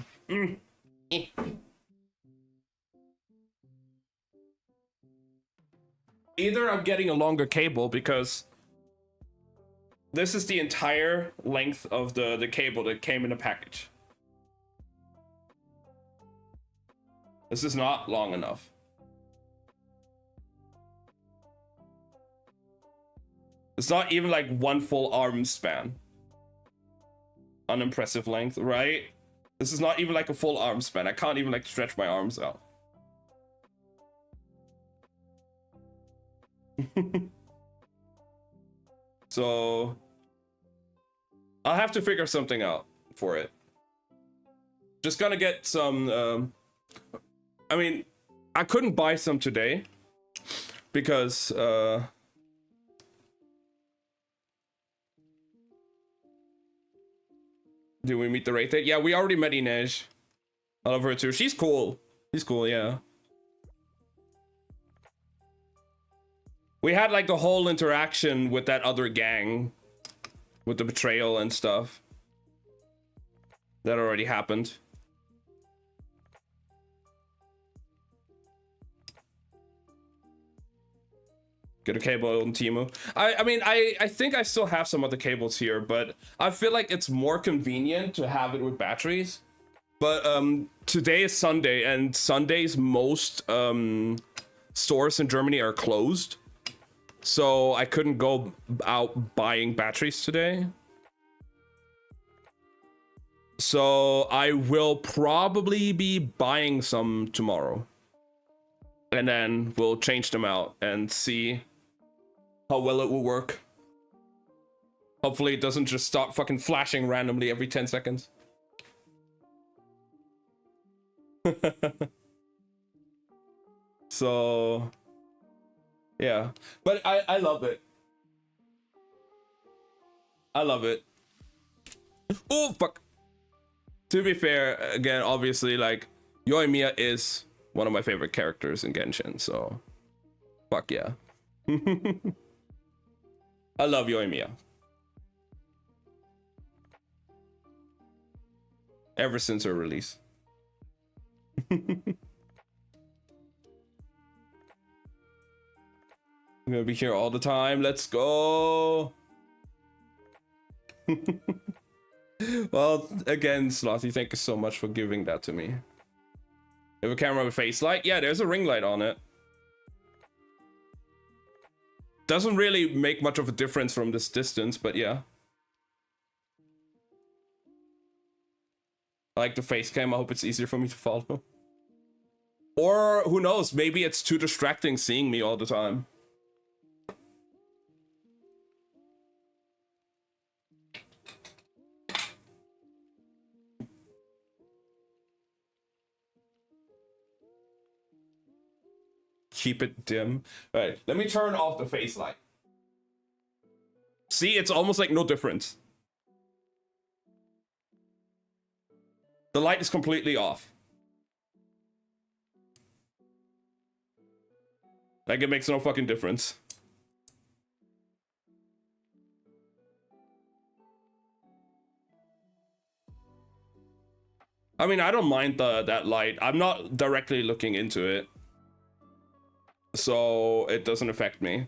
Speaker 1: Either I'm getting a longer cable because this is the entire length of the cable that came in the package. This is not long enough. It's not even like one full arm span. Unimpressive length, right? This is not even like a full arm span. I can't even like stretch my arms out. So I'll have to figure something out for it. Just gonna get some I mean, I couldn't buy some today because did we meet the rate date? Yeah, we already met Inej. I love her too. She's cool. She's cool, yeah. We had like the whole interaction with that other gang. With the betrayal and stuff. That already happened. Get a cable on Temu. I mean, I think I still have some other cables here, but I feel like it's more convenient to have it with batteries. But today is Sunday, and Sundays most stores in Germany are closed. So I couldn't go out buying batteries today. So I will probably be buying some tomorrow. And then we'll change them out and see how well it will work. Hopefully it doesn't just start fucking flashing randomly every 10 seconds. So yeah, but I love it. I love it. Oh fuck. To be fair, again, obviously, like, Yoimiya is one of my favorite characters in Genshin, so fuck yeah. I love Yoimiya. Ever since her release. I'm gonna be here all the time. Let's go. Well, again, Slothy, thank you so much for giving that to me. You have a camera with face light? Yeah, there's a ring light on it. Doesn't really make much of a difference from this distance, but yeah. I like the face cam. I hope it's easier for me to follow. Or, who knows, maybe it's too distracting seeing me all the time. Keep it dim. All right, let me turn off the face light. See, it's almost like no difference. The light is completely off. Like, it makes no fucking difference. I mean, I don't mind that light. I'm not directly looking into it, so it doesn't affect me.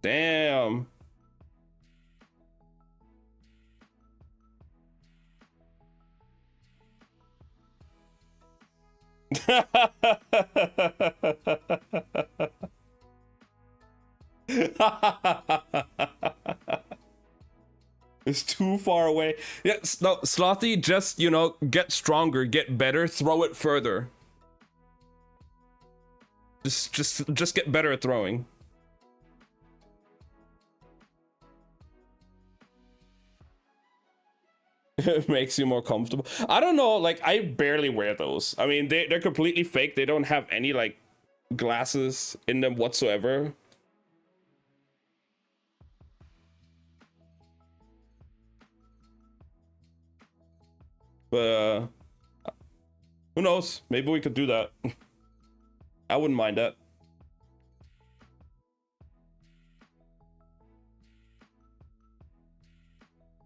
Speaker 1: Damn. It's too far away. Yeah, no, Slothy, just, you know, get stronger, get better, throw it further. Just get better at throwing. It makes you more comfortable. I don't know, like, I barely wear those. I mean, they're completely fake. They don't have any, like, glasses in them whatsoever. But, who knows? Maybe we could do that. I wouldn't mind that.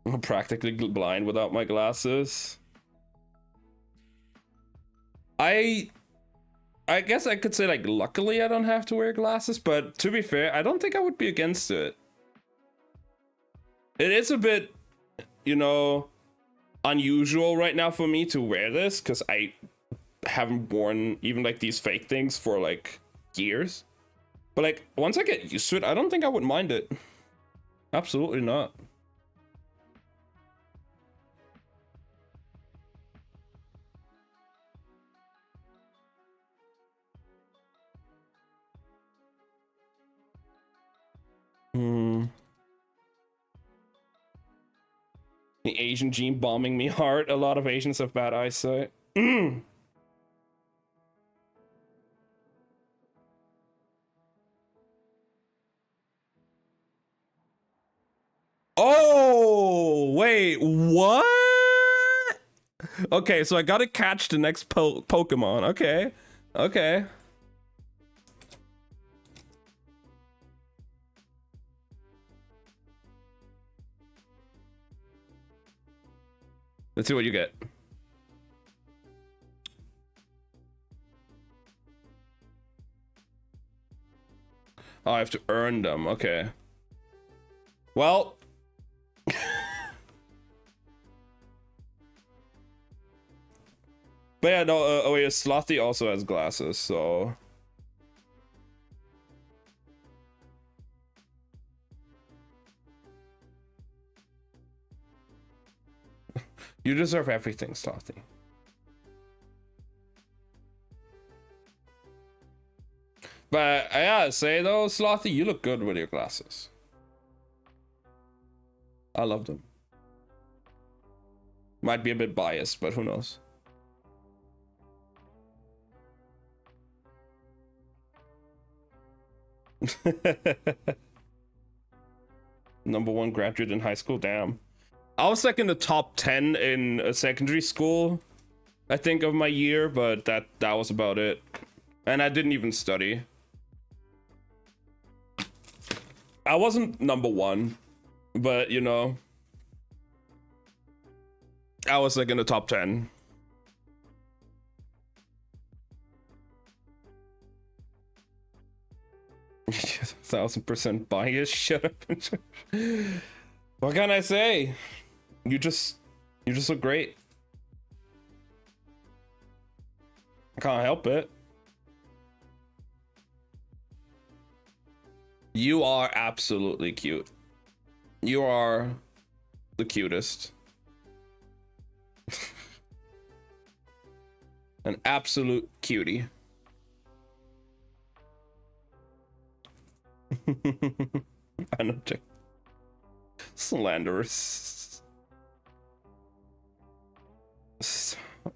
Speaker 1: I'm practically blind without my glasses. I guess I could say, like, luckily I don't have to wear glasses, but to be fair, I don't think I would be against it. It is a bit, you know, unusual right now for me to wear this, because I haven't worn even, like, these fake things for, like, years. But, like, once I get used to it, I don't think I would mind it. Absolutely not. The Asian gene bombing me hard. A lot of Asians have bad eyesight. Oh, wait, what? Okay, so I gotta catch the next Pokemon. Okay, okay. Let's see what you get. Oh, I have to earn them. Okay. Well. But yeah, no, oh yeah, Slothy also has glasses, so... You deserve everything, Slothy. But I gotta say though, Slothy, you look good with your glasses. I love them. Might be a bit biased, but who knows? #1 graduate in high school, damn. I was like in the top 10 in a secondary school, I think, of my year, but that was about it. And I didn't even study. I wasn't #1, but you know, I was like in the top 10. %1,000% biased. Shut up. What can I say? You just look great. I can't help it. You are absolutely cute. You are the cutest. An absolute cutie. Unobject. Slanderous.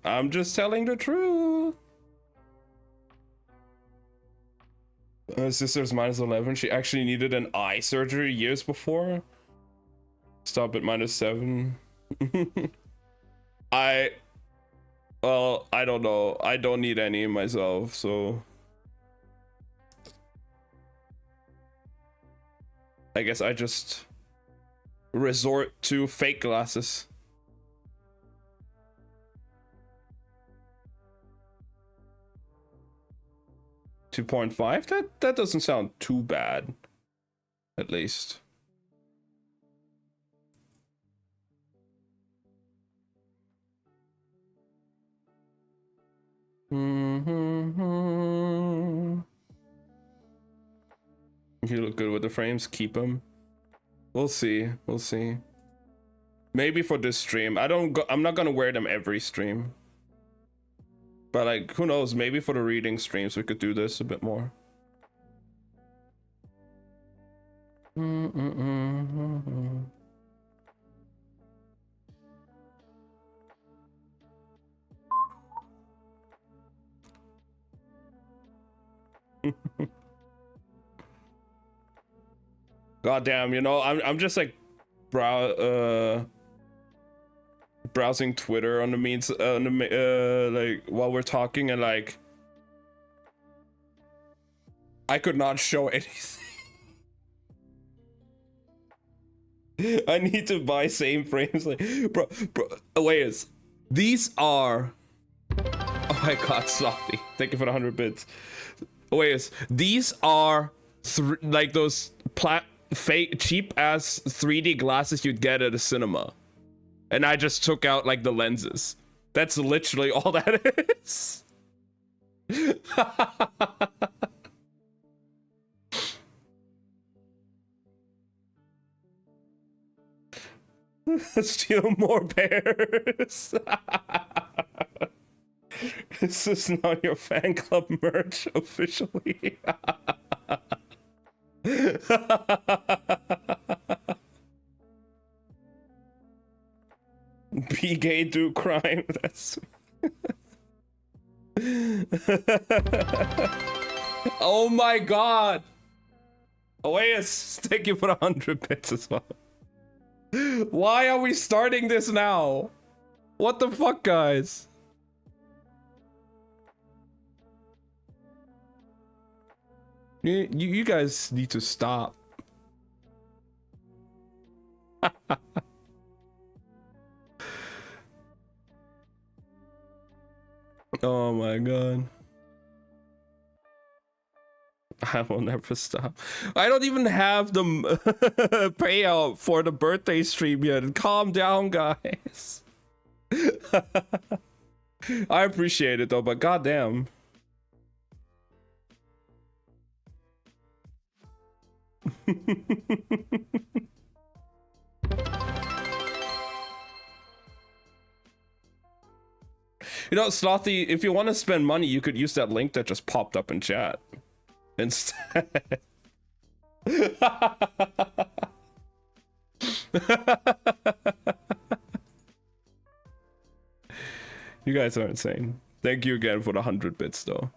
Speaker 1: I'm just telling the truth. Sister's -11. She actually needed an eye surgery years before. Stop at -7. Well, I don't know. I don't need any myself, so I guess I just resort to fake glasses. 2.5? That doesn't sound too bad. at least. Mm-hmm. You look good with the frames. Keep them. We'll see. We'll see. Maybe for this stream. I'm not gonna wear them every stream. But like, who knows? Maybe for the reading streams we could do this a bit more. Goddamn, you know, I'm just like browsing Twitter on the means like while we're talking, and like I could not show anything. I need to buy same frames, like bro. Wait, these are, oh my god, Sloppy, thank you for the 100 bits. Wait, these are like those fake cheap ass 3D glasses you'd get at a cinema, and I just took out like the lenses. That's literally all that is. Steal more bears. This is not your fan club merch officially. Be gay, do crime. That's. Oh my god. Oasis, thank you for the 100 bits as well. Why are we starting this now? What the fuck, guys? You guys need to stop. Oh my god. I will never stop. I don't even have the payout for the birthday stream yet. Calm down, guys. I appreciate it though, but goddamn. You know, Slothy, if you want to spend money, you could use that link that just popped up in chat instead. You guys are insane. Thank you again for the 100 bits, though.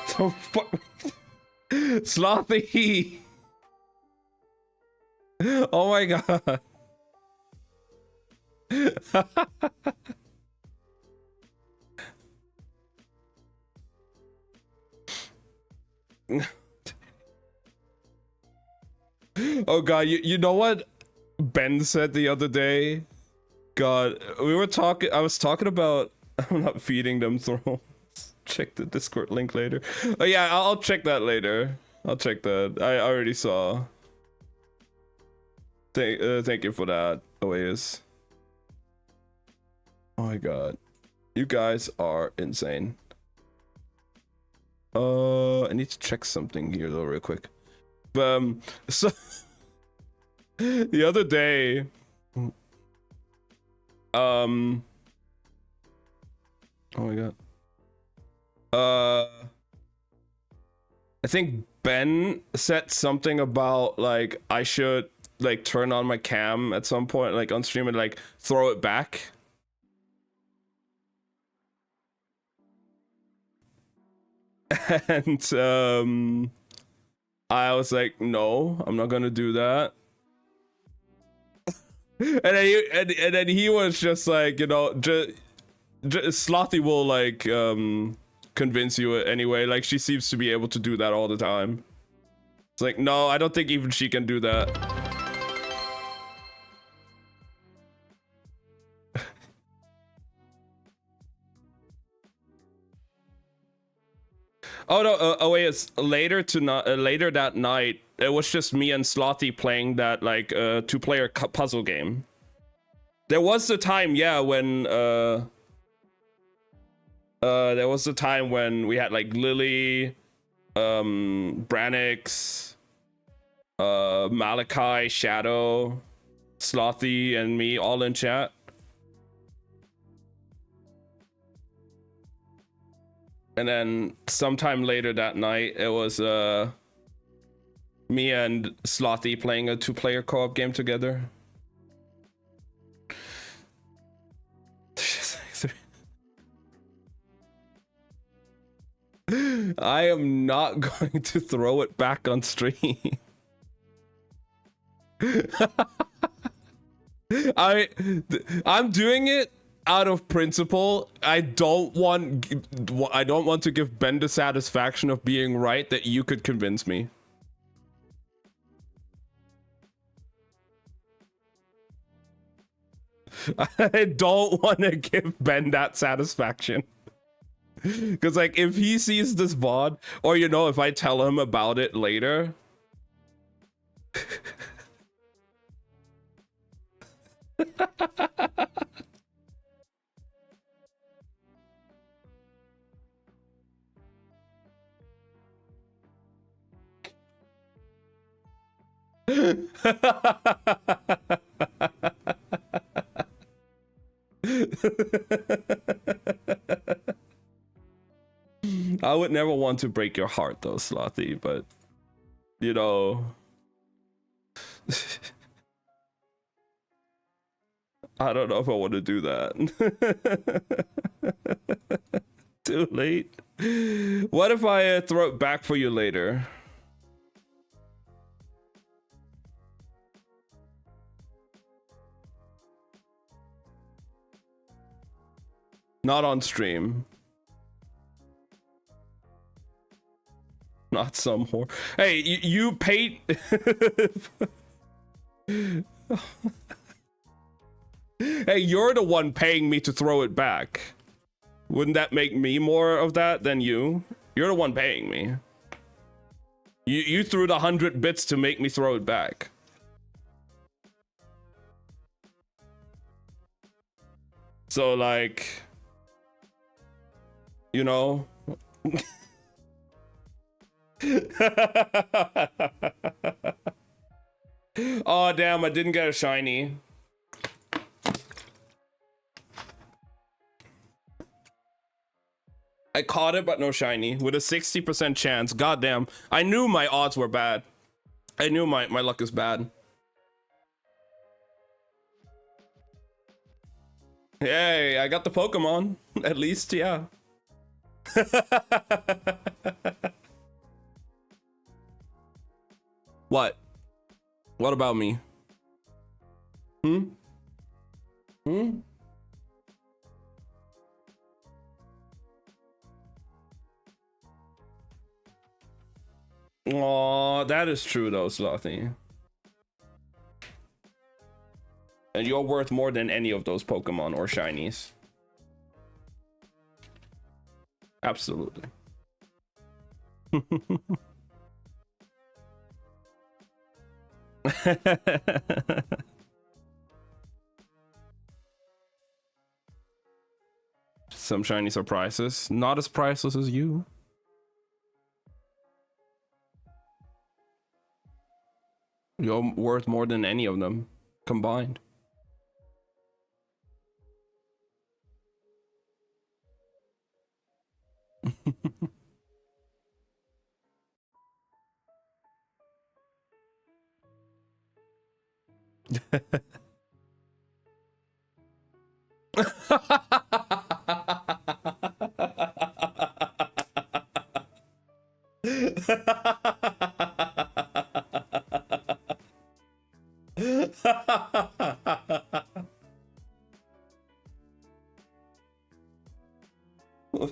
Speaker 1: So fuck. Slothy. Oh my god. Oh god, you know what Ben said the other day? God, we were talking, I was talking about, I'm not feeding them thrones. Check the Discord link later. Oh yeah, I'll check that later. I'll check that. I already saw. Thank you for that, Oasis. Oh my god. You guys are insane. I need to check something here though real quick. So the other day, oh my god. I think Ben said something about like I should like turn on my cam at some point, like on stream, and like throw it back. And I was like, no, I'm not gonna do that. and then he was just like, you know, just Slothy will like convince you anyway. Like she seems to be able to do that all the time. It's like, no, I don't think even she can do that. Oh no! Oh wait, it's later later that night. It was just me and Slothy playing that like two-player puzzle game. There was the time, yeah, when there was the time when we had like Lily, Branix, Malachi, Shadow, Slothy, and me all in chat. And then sometime later that night, it was me and Slothy playing a two-player co-op game together. I am not going to throw it back on stream. I'm doing it out of principle. I don't want to give Ben the satisfaction of being right that you could convince me. I don't want to give Ben that satisfaction. Because like if he sees this VOD, or you know, if I tell him about it later. I would never want to break your heart though, Slothy, but you know. I don't know if I want to do that. Too late. What if I throw it back for you later? Not on stream. Not some whore. Hey, you paid. Hey, you're the one paying me to throw it back. Wouldn't that make me more of that than you? You're the one paying me. You threw the 100 bits to make me throw it back. So like, you know. Oh damn, I didn't get a shiny. I caught it, but no shiny with a 60% chance. Goddamn, I knew my odds were bad. I knew my luck is bad. Hey, I got the Pokemon. At least, yeah. What? What about me? Hmm? Aw, that is true though, Slothy. And you're worth more than any of those Pokemon or shinies. Absolutely. Some shinies are priceless. Not as priceless as you. You're worth more than any of them combined.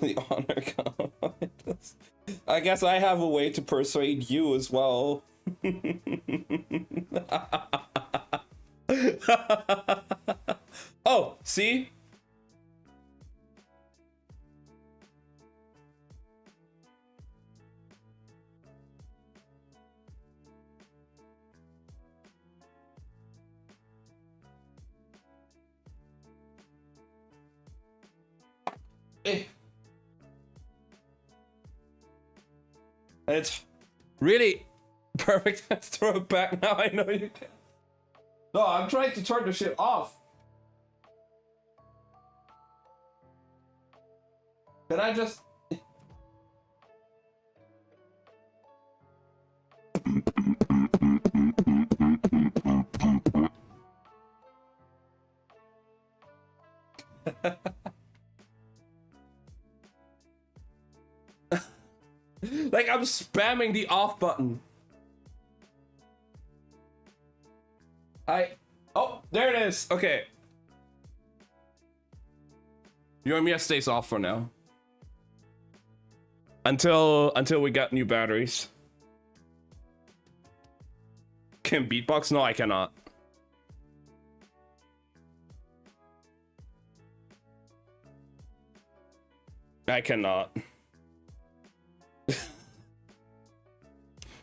Speaker 1: The honor comes. I guess I have a way to persuade you as well. Oh, see? And it's really perfect to throw it back now. I know you can. No, I'm trying to turn the shit off. Can I just... Like, I'm spamming the off button. Oh, there it is. Okay. You want me to stay off for now? Until we got new batteries. Can beatbox? No, I cannot. I cannot.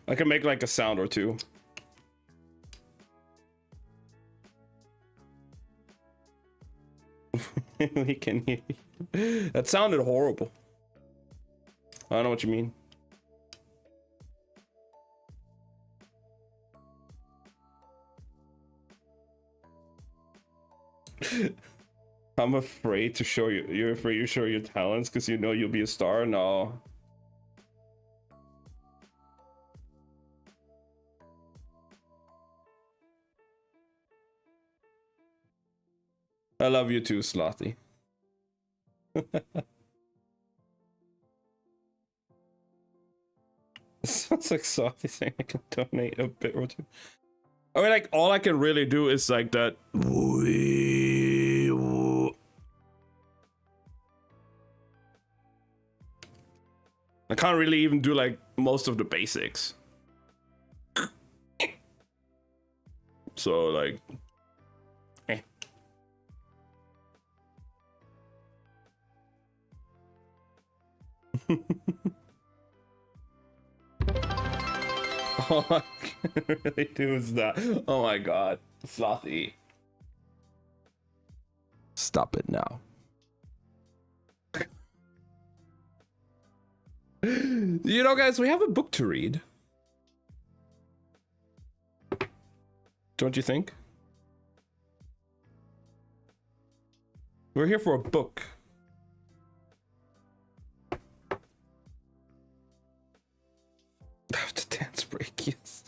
Speaker 1: I can make like a sound or two. We can hear you. That sounded horrible. I don't know what you mean. I'm afraid to show you. You're afraid to show your talents because you know you'll be a star? No. I love you too, Slothy. Sounds like Slothy saying I can donate a bit or two. I mean, like, all I can really do is like that. I can't really even do like most of the basics. So like, all I can really do is that. Oh my god, Slothy. Stop it now. You know, guys, we have a book to read. Don't you think? We're here for a book. After dance break, yes.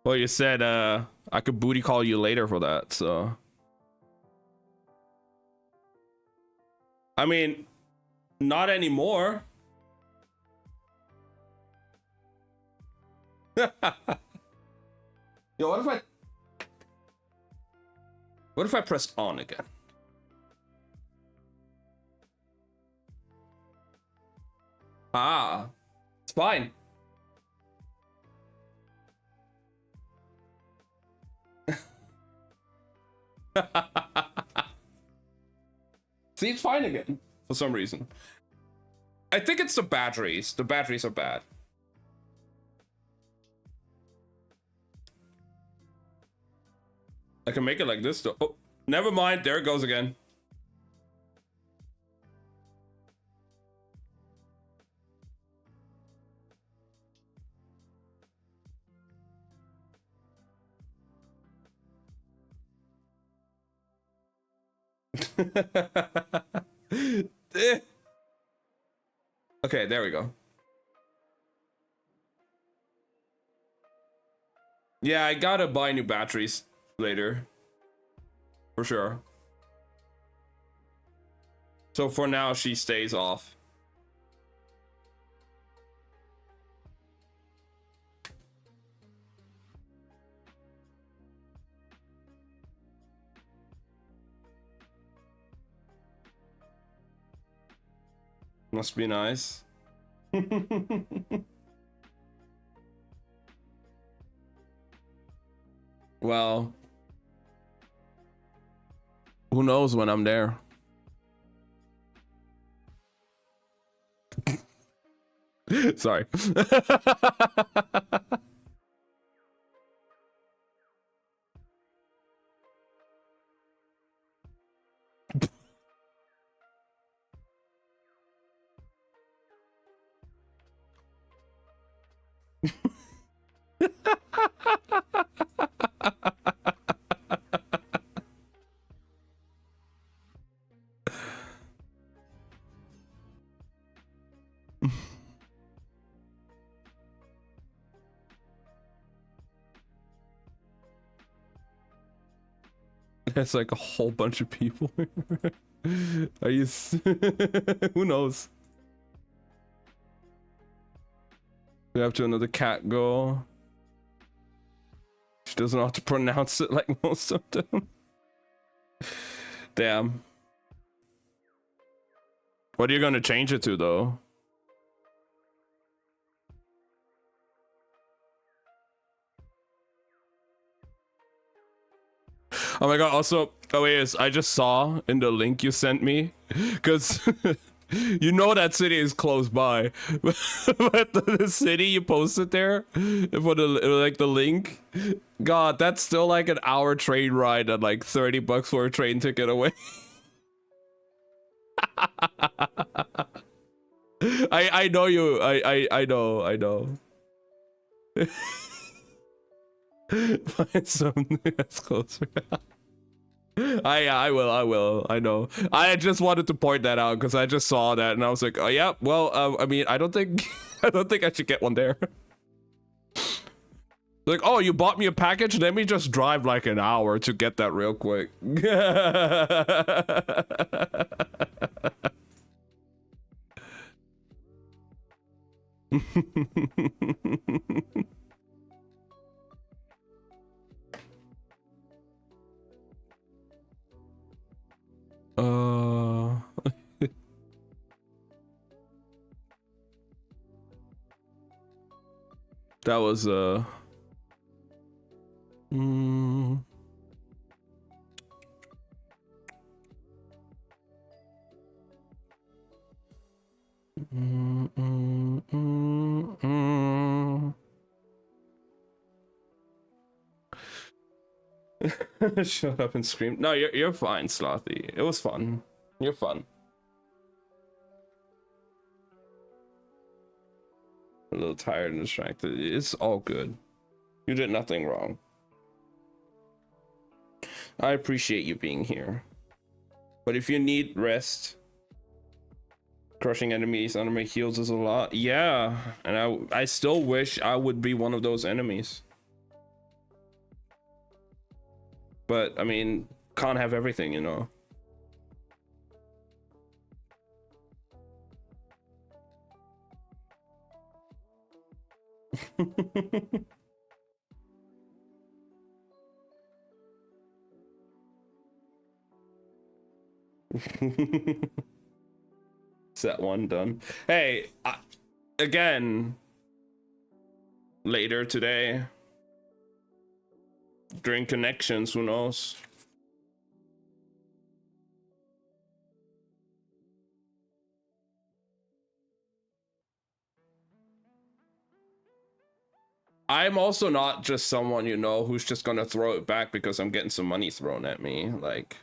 Speaker 1: Well, you said I could booty call you later for that, so. I mean, not anymore. Yo, what if I pressed on again? Ah, it's fine. See, it's fine again for some reason. I think it's the batteries. The batteries are bad. I can make it like this though. Oh, never mind. There it goes again. Okay, there we go. Yeah, I gotta buy new batteries later. For sure. So for now, she stays off. Must be nice. Well, who knows when I'm there? Sorry. There's like a whole bunch of people. Are you? Who knows? We have to another cat go. She doesn't know how to pronounce it like most of them. Damn. What are you gonna change it to though? Oh my god, also, oh wait, I just saw in the link you sent me, because you know that city is close by, but the city you posted there, for the, like, the link, god, that's still like an hour train ride and like 30 bucks for a train ticket away. I know you, I know. Find something that's closer. I will. I know. I just wanted to point that out because I just saw that and I was like, oh yeah, well, I mean, I don't think I should get one there. Like, oh, you bought me a package? Let me just drive like an hour to get that real quick. uh that was shut up and scream. No, you're fine, Slothy. It was fun. You're fun. A little tired and distracted. It's all good. You did nothing wrong. I appreciate you being here. But if you need rest, crushing enemies under my heels is a lot. Yeah, and I still wish I would be one of those enemies. But, I mean, can't have everything, you know? Set one done. Hey, again, later today, during connections, who knows? I'm also not just someone, you know, who's just gonna throw it back because I'm getting some money thrown at me. Like,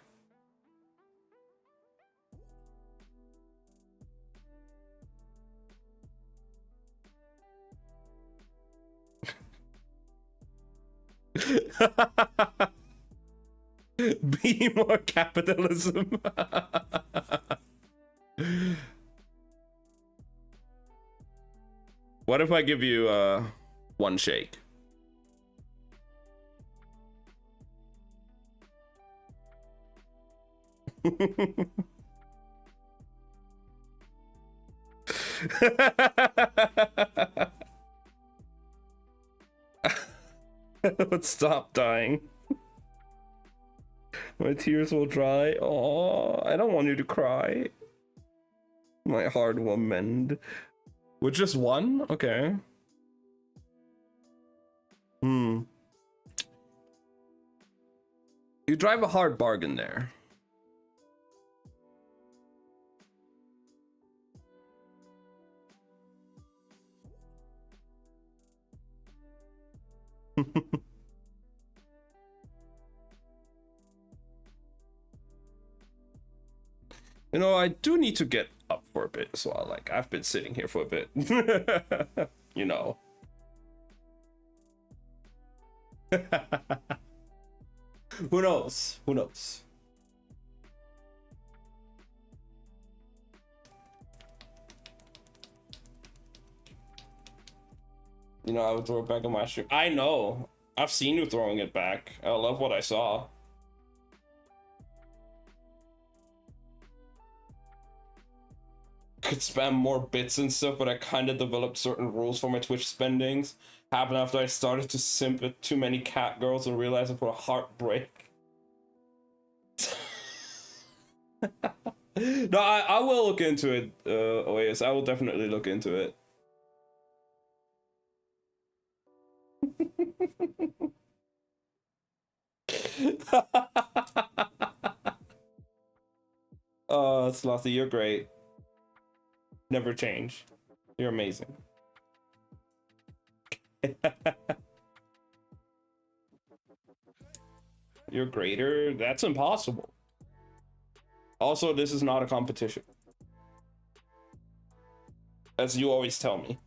Speaker 1: be more capitalism. What if I give you one shake? Let's stop dying. My tears will dry. Oh, I don't want you to cry. My heart will mend. With just one? Okay. You drive a hard bargain there. You know, I do need to get up for a bit as well. Like, I've been sitting here for a bit. You know. Who knows? Who knows? You know, I would throw it back on my stream. I know. I've seen you throwing it back. I love what I saw. Could spam more bits and stuff, but I kind of developed certain rules for my Twitch spendings. Happened after I started to simp with too many cat girls and realized I put a heartbreak. No, I will look into it, OAS. I will definitely look into it. Oh, Slothy, you're great. Never change. You're amazing. You're greater? That's impossible. Also, this is not a competition. As you always tell me.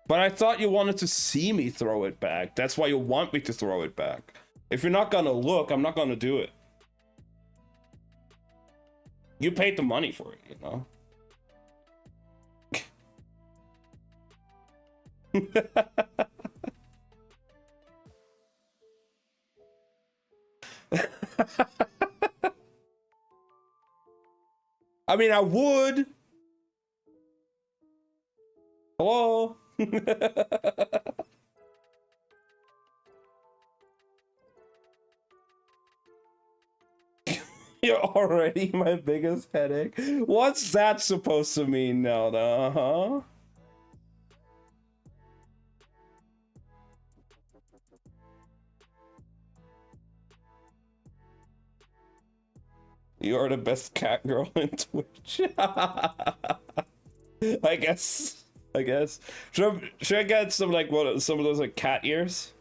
Speaker 1: But I thought you wanted to see me throw it back. That's why you want me to throw it back. If you're not gonna look, I'm not gonna do it. You paid the money for it, you know? I mean, I would. Hello? You're already my biggest headache. What's that supposed to mean, Nelda? Huh? You're the best cat girl in Twitch. I guess. Should I get some like what? Some of those like cat ears?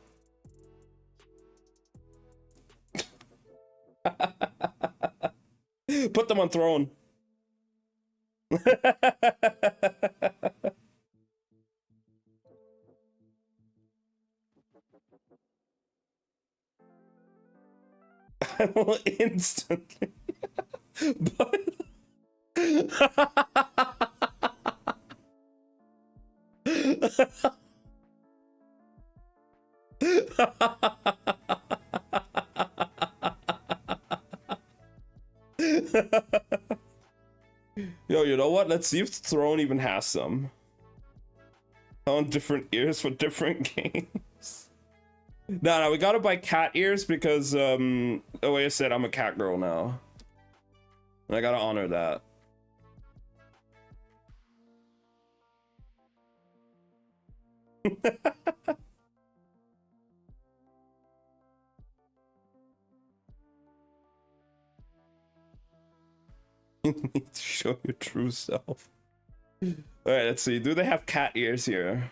Speaker 1: Put them on throne. I will instantly. But... Yo, you know what? Let's see if Throne even has some. On different ears for different games. No, we gotta buy cat ears because, the way I said, I'm a cat girl now. And I gotta honor that. You need to show your true self. Alright, let's see. Do they have cat ears here?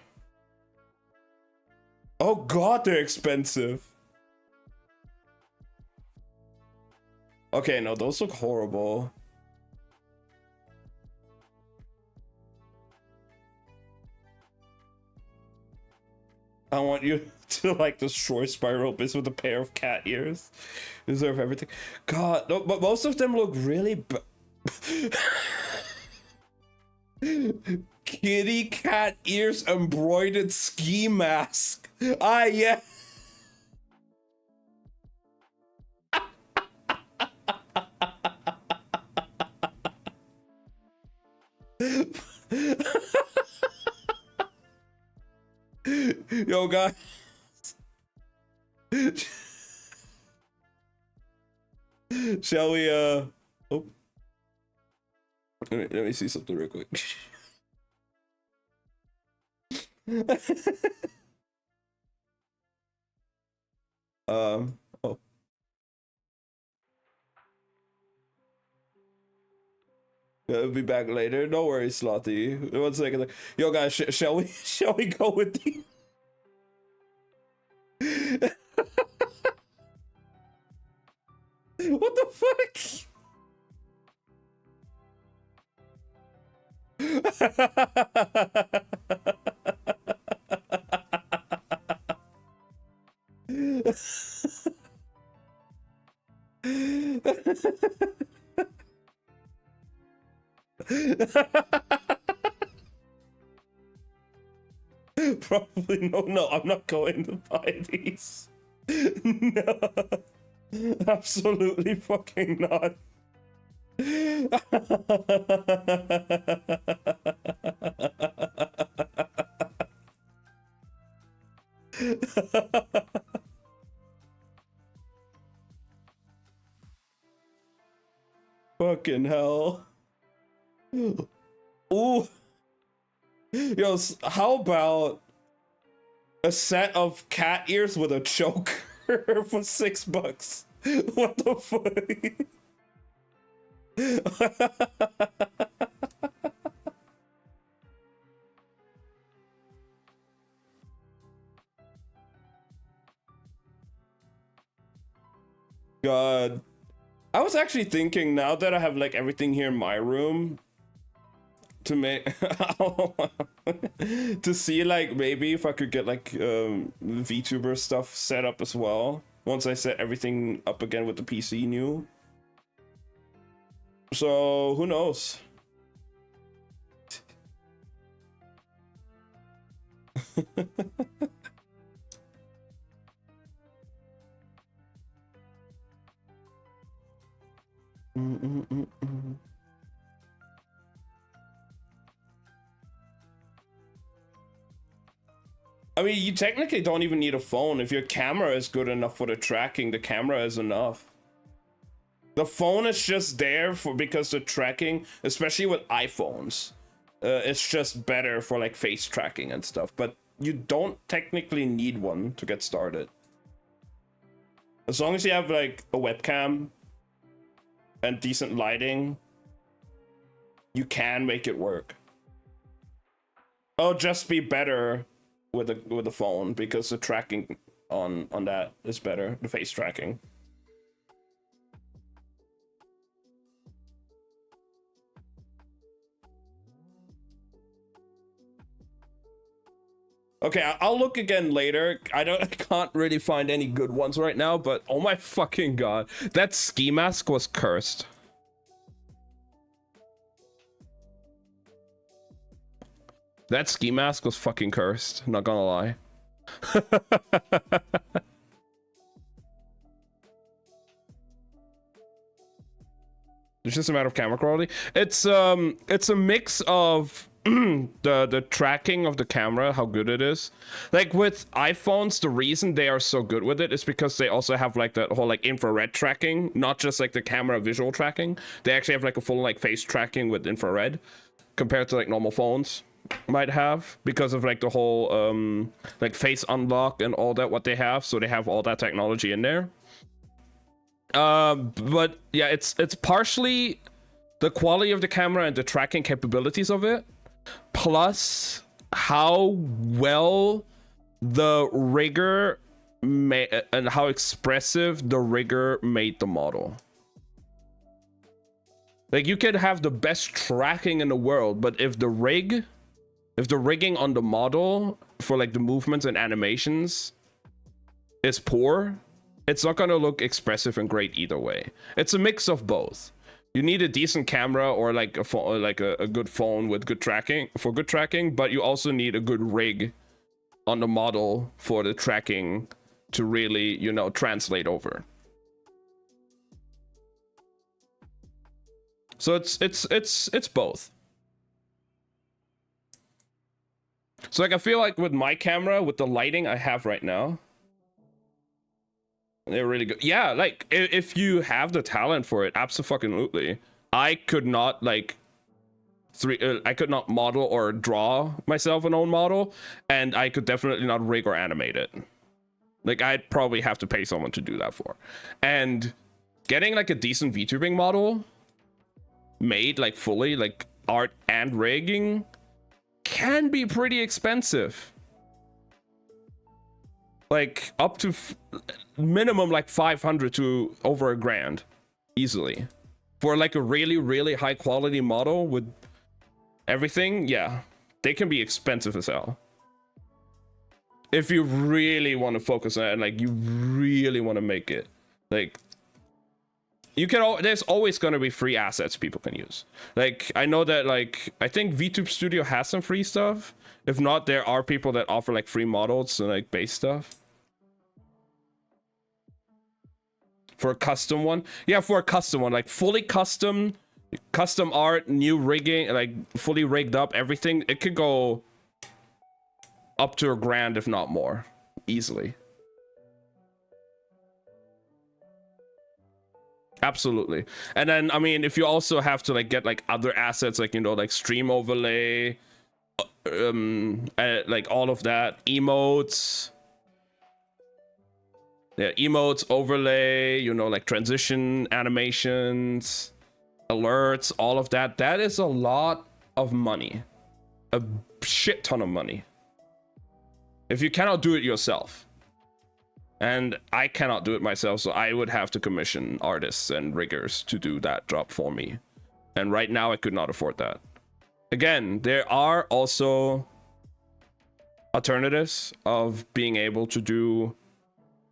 Speaker 1: Oh god, they're expensive. Okay, no, those look horrible. I want you to like destroy Spiral Biz with a pair of cat ears. You deserve everything. God, no, but most of them look really kitty cat ears embroidered ski mask. Ah, yeah. Yo, guys. Shall we, oh. Let me see something real quick. Oh. I'll be back later. No worries, Slothy. 1 second. Yo, guys, shall we shall we go with the? What the fuck? Probably no, I'm not going to buy these. No, absolutely fucking not. Fucking hell. Ooh. Yo, how about a set of cat ears with a choker for $6? What the fuck? God. I was actually thinking, now that I have like everything here in my room, to make to see like maybe if I could get like VTuber stuff set up as well once I set everything up again with the PC new. So who knows? I mean, you technically don't even need a phone. If your camera is good enough for the tracking, the camera is enough. The phone is just there for because the tracking, especially with iPhones, it's just better for like face tracking and stuff. But you don't technically need one to get started. As long as you have like a webcam and decent lighting, you can make it work. It'll just be better with the phone because the tracking on that is better, the face tracking. Okay, I'll look again later. I can't really find any good ones right now, but oh my fucking god, that ski mask was cursed. That ski mask was fucking cursed, not gonna lie. It's just a matter of camera quality. It's a mix of the tracking of the camera, how good it is. Like with iPhones, the reason they are so good with it is because they also have like that whole like infrared tracking, not just like the camera visual tracking. They actually have like a full like face tracking with infrared compared to like normal phones might have, because of like the whole like face unlock and all that what they have. So they have all that technology in there. But yeah, it's partially the quality of the camera and the tracking capabilities of it, plus how well the rigger and how expressive the rigger made the model. Like, you could have the best tracking in the world, but if the rigging on the model for like the movements and animations is poor, it's not gonna look expressive and great either way. It's a mix of both. You need a decent camera or like a phone, like a good phone with good tracking for good tracking, but you also need a good rig on the model for the tracking to really, you know, translate over. So it's both. So like I feel like with my camera, with the lighting I have right now, they're really good. Yeah, like if you have the talent for it, absolutely. I could not like I could not model or draw myself an own model, and I could definitely not rig or animate it. Like, I'd probably have to pay someone to do that for. And getting like a decent VTubing model made like fully, like art and rigging, can be pretty expensive. Like up to minimum like 500 to over $1,000 easily for like a really high quality model with everything. Yeah, they can be expensive as hell if you really want to focus on it and like you really want to make it. Like you can, there's always going to be free assets people can use. Like I know that, like I think VTube Studio has some free stuff. If not, there are people that offer like free models and like base stuff for a custom one. Yeah, for a custom one, like fully custom art, new rigging, like fully rigged up everything, it could go up to $1,000 if not more easily. Absolutely. And then I mean, if you also have to like get like other assets, like, you know, like stream overlay, like all of that, emotes, yeah, emotes, overlay, you know, like transition animations, alerts, all of that, that is a lot of money, a shit ton of money if you cannot do it yourself. And I cannot do it myself, so I would have to commission artists and riggers to do that job for me. And right now I could not afford that. Again, there are also alternatives of being able to do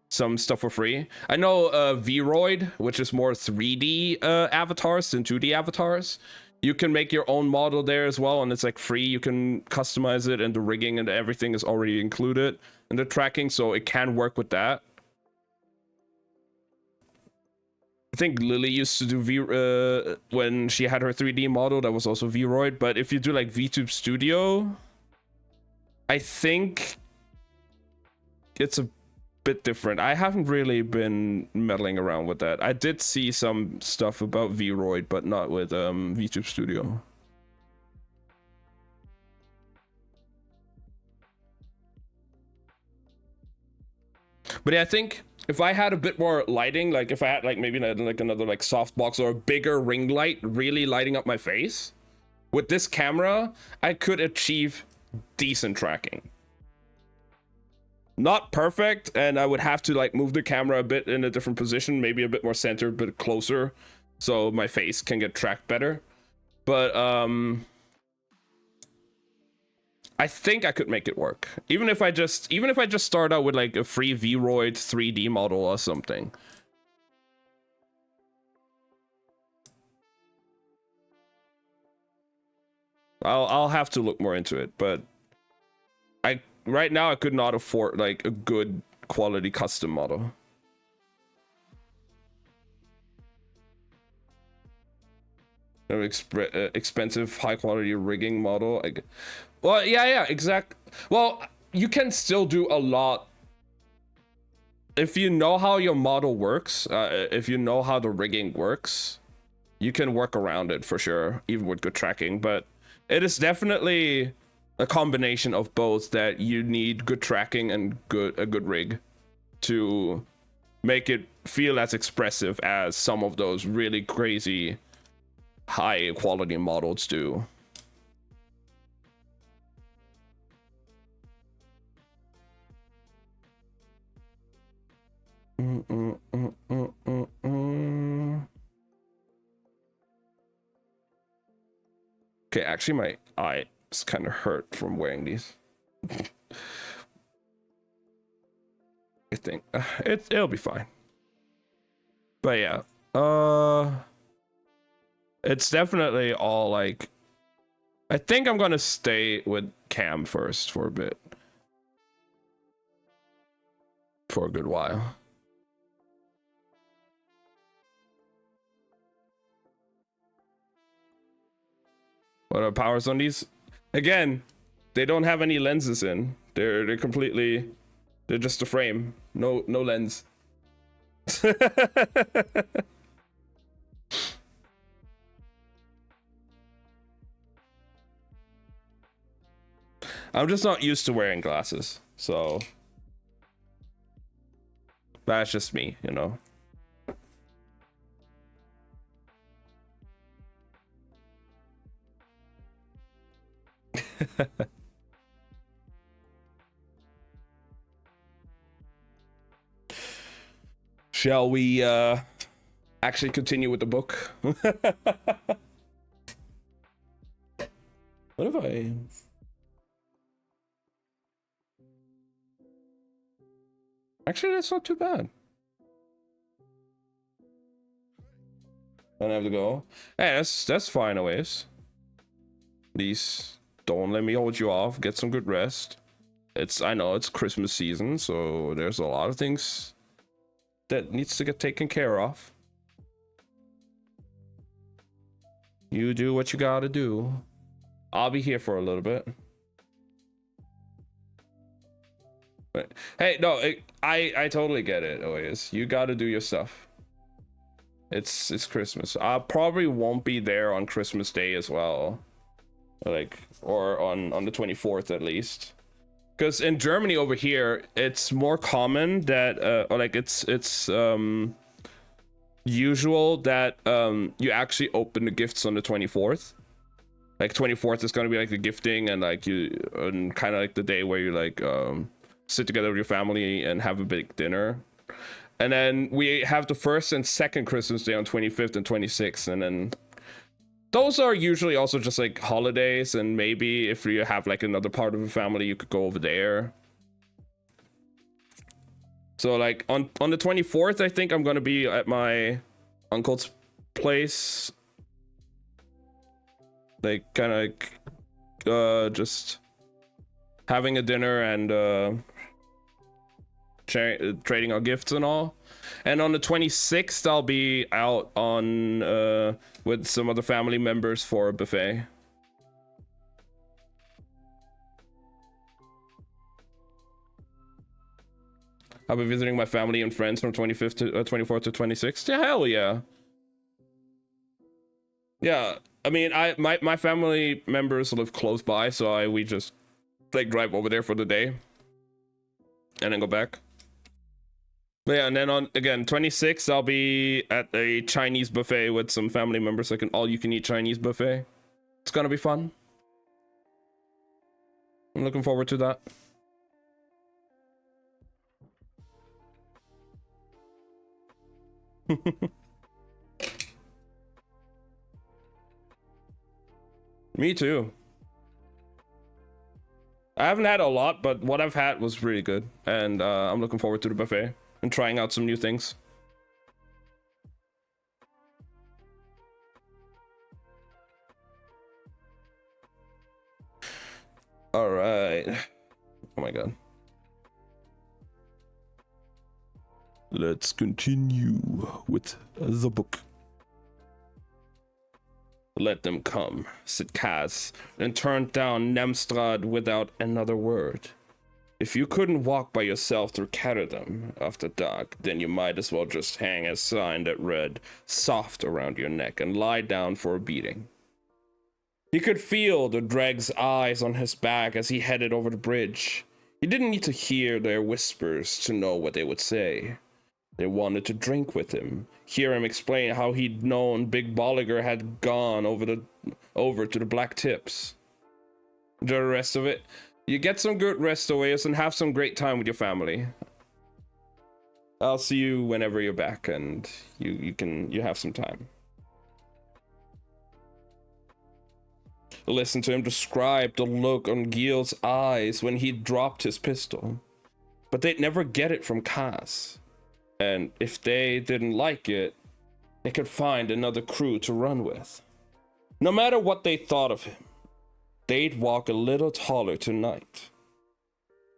Speaker 1: some stuff for free. I know Vroid, which is more 3D avatars than 2D avatars. You can make your own model there as well, and it's like free. You can customize it, and the rigging and everything is already included in the tracking, so it can work with that. I think Lily used to do when she had her 3D model, that was also Vroid. But if you do like VTube Studio, I think it's a bit different. I haven't really been meddling around with that. I did see some stuff about Vroid, but not with VTube Studio. But yeah, I think if I had a bit more lighting, like if I had like maybe like another like softbox or a bigger ring light really lighting up my face, with this camera, I could achieve decent tracking. Not perfect, and I would have to like move the camera a bit in a different position, maybe a bit more centered, a bit closer, so my face can get tracked better. But I think I could make it work, even if I just start out with like a free Vroid 3D model or something. I'll have to look more into it, but right now I could not afford like a good quality custom model. An expensive high quality rigging model. Well, yeah, exact. Well, you can still do a lot if you know how your model works. If you know how the rigging works, you can work around it for sure, even with good tracking. But it is definitely a combination of both, that you need good tracking and a good rig to make it feel as expressive as some of those really crazy high quality models do. Okay, actually my eye is kind of hurt from wearing these. I think it'll be fine. But yeah, it's definitely all like, I think I'm gonna stay with cam first for a bit, for a good while. What are powers on these? Again, they don't have any lenses in. They're completely, they're just a frame. No lens. I'm just not used to wearing glasses, so that's just me, you know. Shall we actually continue with the book? What if I... Actually, that's not too bad. I don't have to go. Hey, that's fine anyways. Please don't let me hold you off. Get some good rest. I know it's Christmas season, so there's a lot of things that needs to get taken care of. You do what you gotta do. I'll be here for a little bit. But, hey, no, I totally get it, Oasis. You gotta do your stuff. It's Christmas. I probably won't be there on Christmas Day as well. Like, or on the 24th at least. Because in Germany over here, it's more common that, like, it's usual that you actually open the gifts on the 24th. Like 24th is gonna be like the gifting, and like and kind of like the day where you like sit together with your family and have a big dinner. And then we have the first and second Christmas Day on 25th and 26th, and then those are usually also just like holidays, and maybe if you have like another part of the family, you could go over there. So like on the 24th, I think I'm gonna be at my uncle's place, like kind of like just having a dinner and trading our gifts and all. And on the 26th, I'll be out on with some other family members for a buffet. I'll be visiting my family and friends from 25th to 24th to 26th. Yeah, hell yeah. Yeah, I mean, my family members live close by, so we just like drive over there for the day and then go back. But yeah, and then on again 26th, I'll be at a Chinese buffet with some family members, like an all-you-can-eat Chinese buffet. It's gonna be fun. I'm looking forward to that. Me too. I haven't had a lot, but what I've had was really good, and I'm looking forward to the buffet and trying out some new things. All right. Oh my god. Let's continue with the book. Let them come, said Kaz, and turned down Nemstrad without another word. If you couldn't walk by yourself through Caradham after dark, then you might as well just hang a sign that read "soft" around your neck and lie down for a beating. He could feel the Dreg's eyes on his back as he headed over the bridge. He didn't need to hear their whispers to know what they would say. They wanted to drink with him, hear him explain how he'd known Big Bolliger had gone over to the Black Tips. The rest of it, you get some good rest away and have some great time with your family. I'll see you whenever you're back and you have some time. Listen to him describe the look on Gil's eyes when he dropped his pistol. But they'd never get it from Kaz. And if they didn't like it, they could find another crew to run with. No matter what they thought of him, they'd walk a little taller tonight.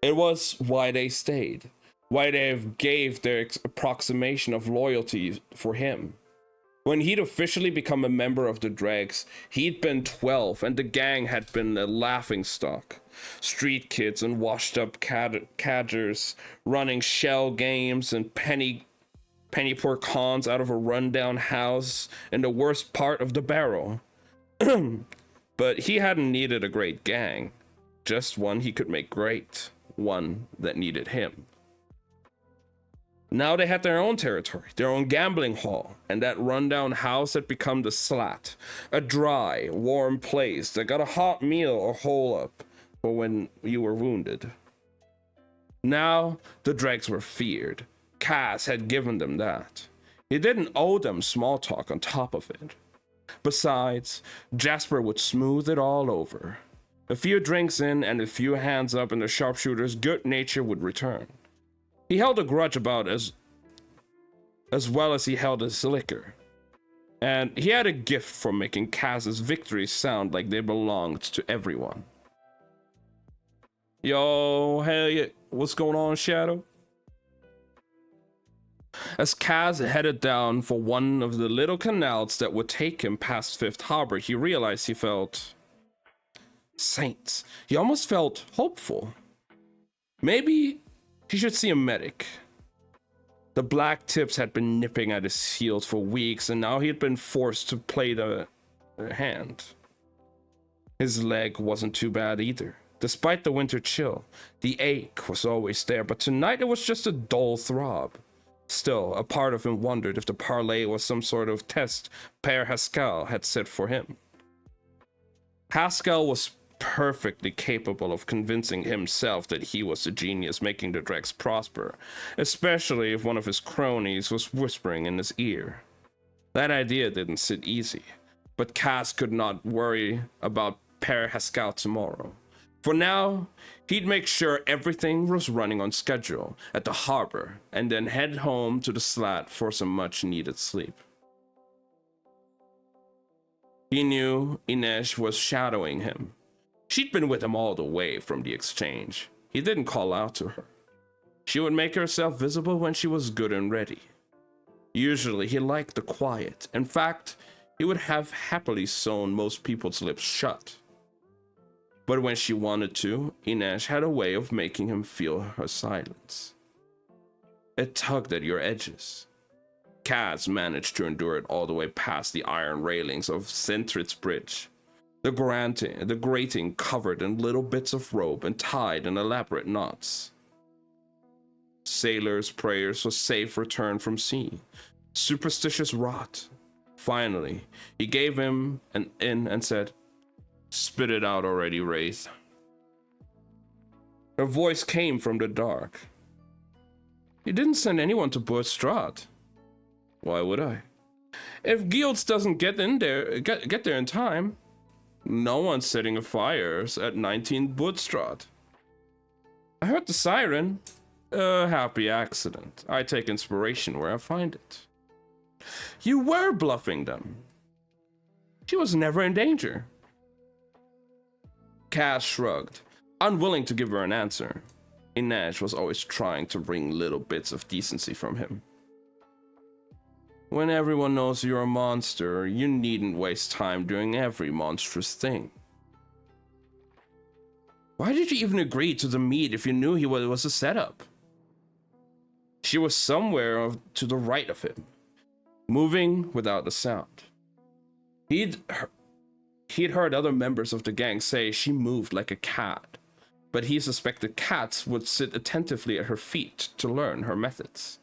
Speaker 1: It was why they stayed, why they gave their approximation of loyalty for him. When he'd officially become a member of the Dregs, he'd been 12 and the gang had been a laughingstock. Street kids and washed up cadgers running shell games and penny poor cons out of a rundown house in the worst part of the barrel. But he hadn't needed a great gang, just one he could make great, one that needed him. Now they had their own territory, their own gambling hall, and that rundown house had become the Slat, a dry, warm place that got a hot meal or hole up, for when you were wounded. Now, the dregs were feared. Kaz had given them that. He didn't owe them small talk on top of it. Besides, Jasper would smooth it all over. A few drinks in and a few hands up and the sharpshooter's good nature would return. He held a grudge about as well as he held his liquor. And he had a gift for making Kaz's victories sound like they belonged to everyone. Yo, hey, what's going on, Shadow? As Kaz headed down for one of the little canals that would take him past Fifth Harbor, he realized he felt... Saints. He almost felt hopeful. Maybe he should see a medic. The black tips had been nipping at his heels for weeks, and now he had been forced to play the hand. His leg wasn't too bad either. Despite the winter chill, the ache was always there, but tonight it was just a dull throb. Still, a part of him wondered if the parlay was some sort of test Père Haskell had set for him. Haskell was perfectly capable of convincing himself that he was the genius making the dregs prosper, especially if one of his cronies was whispering in his ear. That idea didn't sit easy, but Kaz could not worry about Père Haskell tomorrow. For now, he'd make sure everything was running on schedule at the harbor and then head home to the slat for some much-needed sleep. He knew Inej was shadowing him. She'd been with him all the way from the exchange. He didn't call out to her. She would make herself visible when she was good and ready. Usually, he liked the quiet. In fact, he would have happily sewn most people's lips shut. But when she wanted to, Inej had a way of making him feel her silence. It tugged at your edges. Kaz managed to endure it all the way past the iron railings of Sentritz Bridge. The grating covered in little bits of rope and tied in elaborate knots. Sailors' prayers for safe return from sea. Superstitious rot. Finally, he gave him an in and said, "Spit it out already, Wraith." Her voice came from the dark. "You didn't send anyone to Bordstraat." "Why would I? If Gields doesn't get there in time, no one's setting fires at 19 Bordstraat. I heard the siren. A happy accident. I take inspiration where I find it." "You were bluffing them." "She was never in danger." Kaz shrugged, unwilling to give her an answer. Inej was always trying to wring little bits of decency from him. "When everyone knows you're a monster, you needn't waste time doing every monstrous thing." "Why did you even agree to the meet if you knew it was a setup?" She was somewhere to the right of him, moving without a sound. He'd heard other members of the gang say she moved like a cat, but he suspected cats would sit attentively at her feet to learn her methods.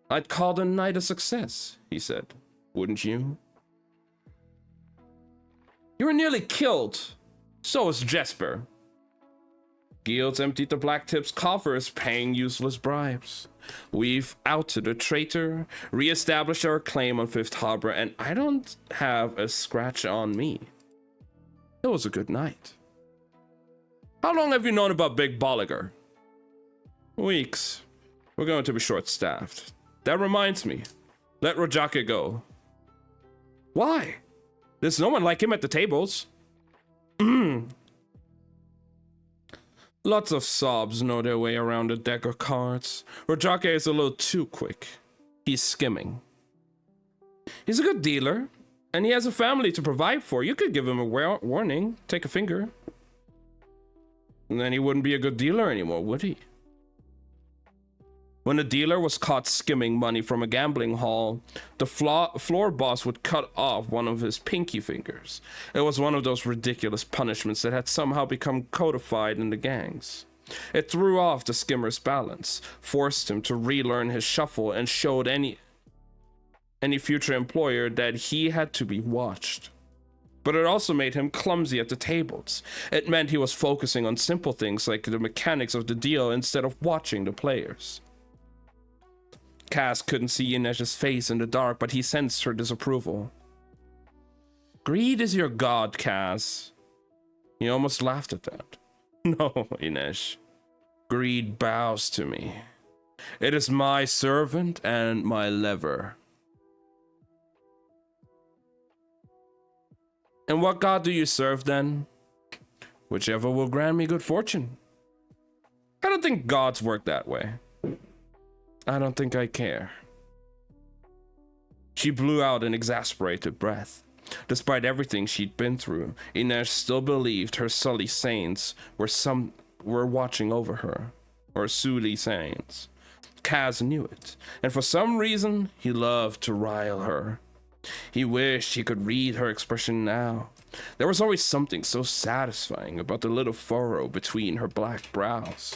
Speaker 1: "I'd call the night a success," he said. "Wouldn't you?" "You were nearly killed. So was Jesper." Gields emptied the Black Tip's coffers, paying useless bribes. We've outed a traitor, re-established our claim on Fifth Harbor, and I don't have a scratch on me. It was a good night. "How long have you known about Big Bolliger?" "Weeks. We're going to be short-staffed. That reminds me. Let Rojake go." "Why? There's no one like him at the tables." Lots of sobs know their way around a deck of cards. Rojake is a little too quick. He's skimming. He's a good dealer, and he has a family to provide for. You could give him a warning, take a finger. And then he wouldn't be a good dealer anymore, would he? When a dealer was caught skimming money from a gambling hall, the floor boss would cut off one of his pinky fingers. It was one of those ridiculous punishments that had somehow become codified in the gangs. It threw off the skimmer's balance, forced him to relearn his shuffle, and showed any future employer that he had to be watched. But it also made him clumsy at the tables. It meant he was focusing on simple things like the mechanics of the deal instead of watching the players. Kaz couldn't see Inesh's face in the dark, but he sensed her disapproval. Greed is your god, Kaz. He almost laughed at that. No, Inesh. Greed bows to me. It is my servant and my lever. And what god do you serve then? Whichever will grant me good fortune. I don't think gods work that way. I don't think I care. She blew out an exasperated breath. Despite everything she'd been through, Inesh still believed her Sully Saints were watching over her. Or Sully Saints. Kaz knew it, and for some reason, he loved to rile her. He wished he could read her expression now. There was always something so satisfying about the little furrow between her black brows.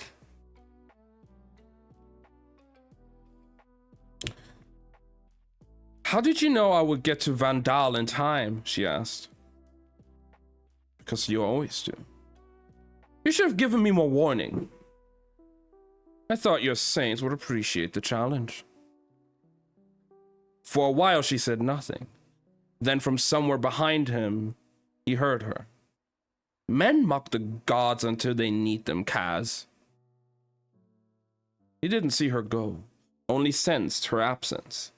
Speaker 1: How did you know I would get to Vandal in time? She asked. Because you always do. You should have given me more warning. I thought your saints would appreciate the challenge. For a while she said nothing. Then from somewhere behind him, he heard her. Men mock the gods until they need them, Kaz. He didn't see her go, only sensed her absence.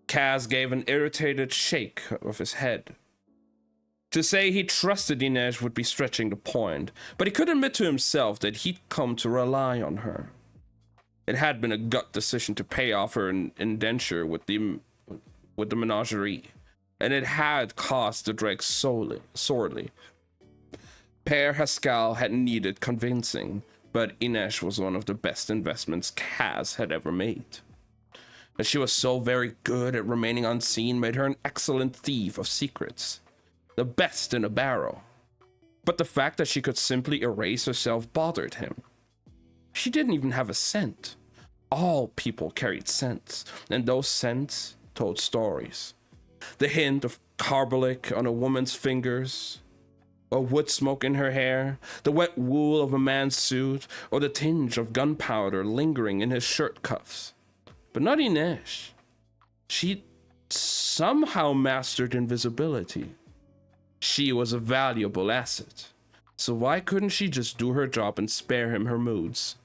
Speaker 1: Kaz gave an irritated shake of his head. To say he trusted Inesh would be stretching the point, but he could admit to himself that he'd come to rely on her. It had been a gut decision to pay off her indenture with the menagerie, and it had cost the Drake sorely. Père Haskell had needed convincing, but Inesh was one of the best investments Kaz had ever made. That she was so very good at remaining unseen made her an excellent thief of secrets. The best in a barrel. But the fact that she could simply erase herself bothered him. She didn't even have a scent. All people carried scents, and those scents told stories. The hint of carbolic on a woman's fingers, or wood smoke in her hair, the wet wool of a man's suit, or the tinge of gunpowder lingering in his shirt cuffs. But not Inesh. She somehow mastered invisibility. She was a valuable asset. So why couldn't she just do her job and spare him her moods?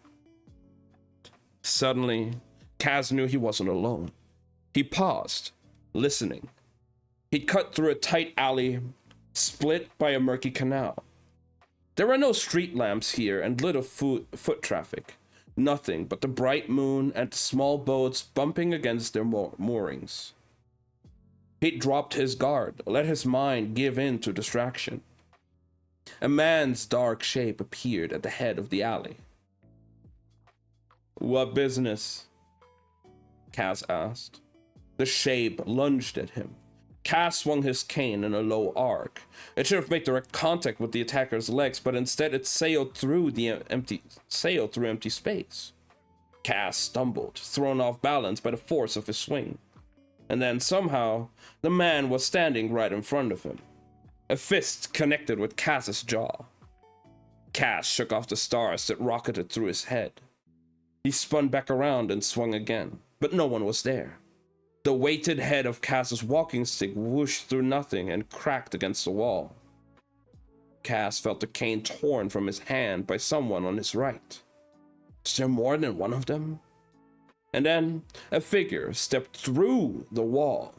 Speaker 1: Suddenly, Kaz knew he wasn't alone. He paused, listening. He'd cut through a tight alley, split by a murky canal. There were no street lamps here and little foot traffic. Nothing but the bright moon and small boats bumping against their moorings. He dropped his guard, let his mind give in to distraction. A man's dark shape appeared at the head of the alley. What business? Kaz asked. The shape lunged at him. Kaz swung his cane in a low arc. It should have made direct contact with the attacker's legs, but instead it sailed through empty space. Kaz stumbled, thrown off balance by the force of his swing. And then somehow, the man was standing right in front of him. A fist connected with Kaz's jaw. Kaz shook off the stars that rocketed through his head. He spun back around and swung again, but no one was there. The weighted head of Kaz's walking stick whooshed through nothing and cracked against the wall. Kaz felt the cane torn from his hand by someone on his right. Was there more than one of them? And then a figure stepped through the wall.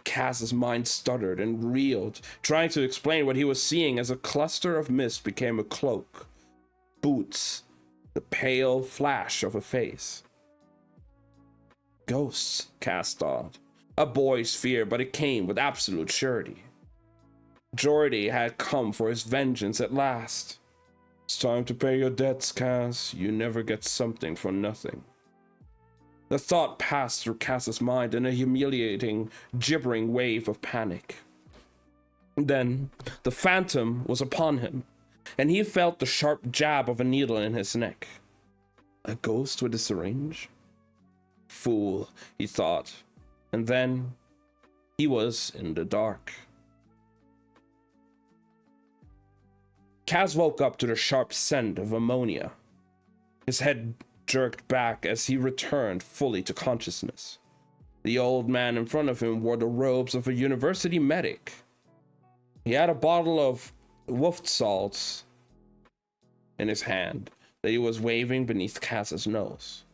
Speaker 1: Kaz's mind stuttered and reeled, trying to explain what he was seeing as a cluster of mist became a cloak. Boots. The pale flash of a face. Ghosts, Kaz thought. A boy's fear, but it came with absolute surety. Jordy had come for his vengeance at last. It's time to pay your debts, Kaz. You never get something for nothing. The thought passed through Kaz's mind in a humiliating, gibbering wave of panic. Then, the phantom was upon him, and he felt the sharp jab of a needle in his neck. A ghost with a syringe? Fool, he thought, and then he was in the dark. Kaz woke up to the sharp scent of ammonia. His head jerked back as he returned fully to consciousness. The old man in front of him wore the robes of a university medic. He had a bottle of wolf salts in his hand that he was waving beneath Kaz's nose.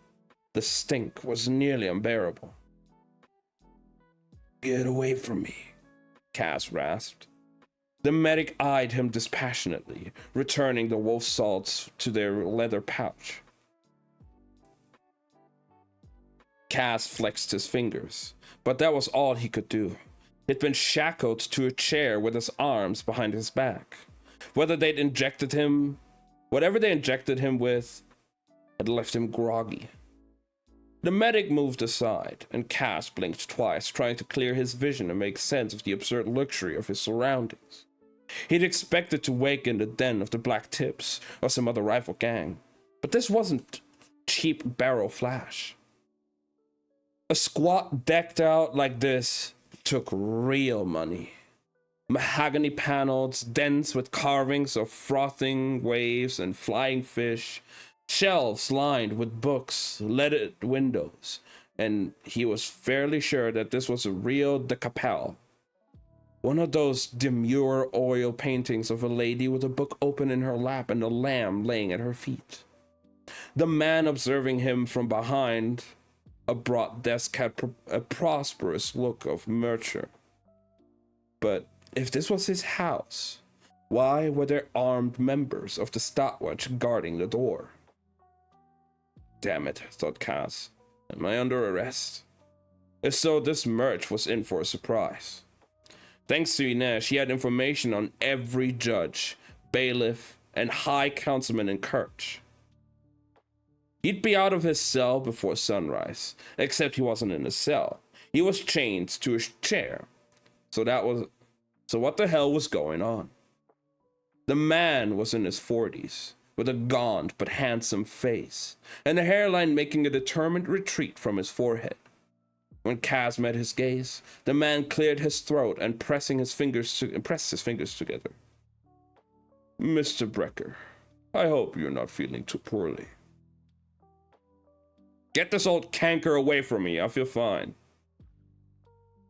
Speaker 1: The stink was nearly unbearable. "Get away from me," Kaz rasped. The medic eyed him dispassionately, returning the wolf salts to their leather pouch. Kaz flexed his fingers, but that was all he could do. He'd been shackled to a chair with his arms behind his back. Whatever they injected him with, had left him groggy. The medic moved aside, and Kaz blinked twice, trying to clear his vision and make sense of the absurd luxury of his surroundings. He'd expected to wake in the den of the Black Tips or some other rival gang, but this wasn't cheap Barrow Flash. A squat decked out like this took real money. Mahogany panels, dense with carvings of frothing waves and flying fish, shelves lined with books, leaded windows, and he was fairly sure that this was a real De Capelle. One of those demure oil paintings of a lady with a book open in her lap and a lamb laying at her feet. The man observing him from behind a broad desk had a prosperous look of merchant. But if this was his house, why were there armed members of the Stopwatch guarding the door? Damn it, thought Kaz. Am I under arrest? If so, this merch was in for a surprise. Thanks to Inez, she had information on every judge, bailiff, and high councilman in Kirch. He'd be out of his cell before sunrise, except he wasn't in a cell. He was chained to his chair. So what the hell was going on? The man was in his 40s, with a gaunt but handsome face, and a hairline making a determined retreat from his forehead. When Kaz met his gaze, the man cleared his throat and pressed his fingers together. "Mr. Brecker, I hope you're not feeling too poorly." "Get this old canker away from me, I feel fine."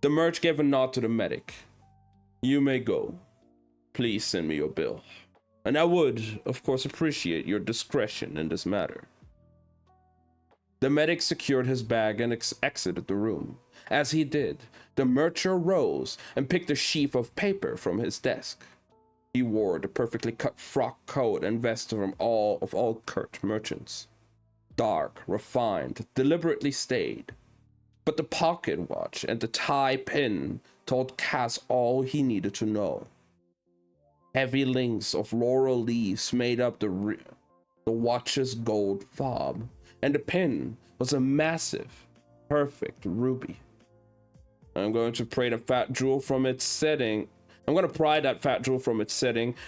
Speaker 1: The merch gave a nod to the medic. "You may go. Please send me your bill. And I would, of course, appreciate your discretion in this matter." The medic secured his bag and exited the room. As he did, the mercher rose and picked a sheaf of paper from his desk. He wore the perfectly cut frock coat and vest from all Kirch merchants. Dark, refined, deliberately staid. But the pocket watch and the tie pin told Kaz all he needed to know. Heavy links of laurel leaves made up the watch's gold fob, and the pin was a massive, perfect ruby. I'm going to pry that fat jewel from its setting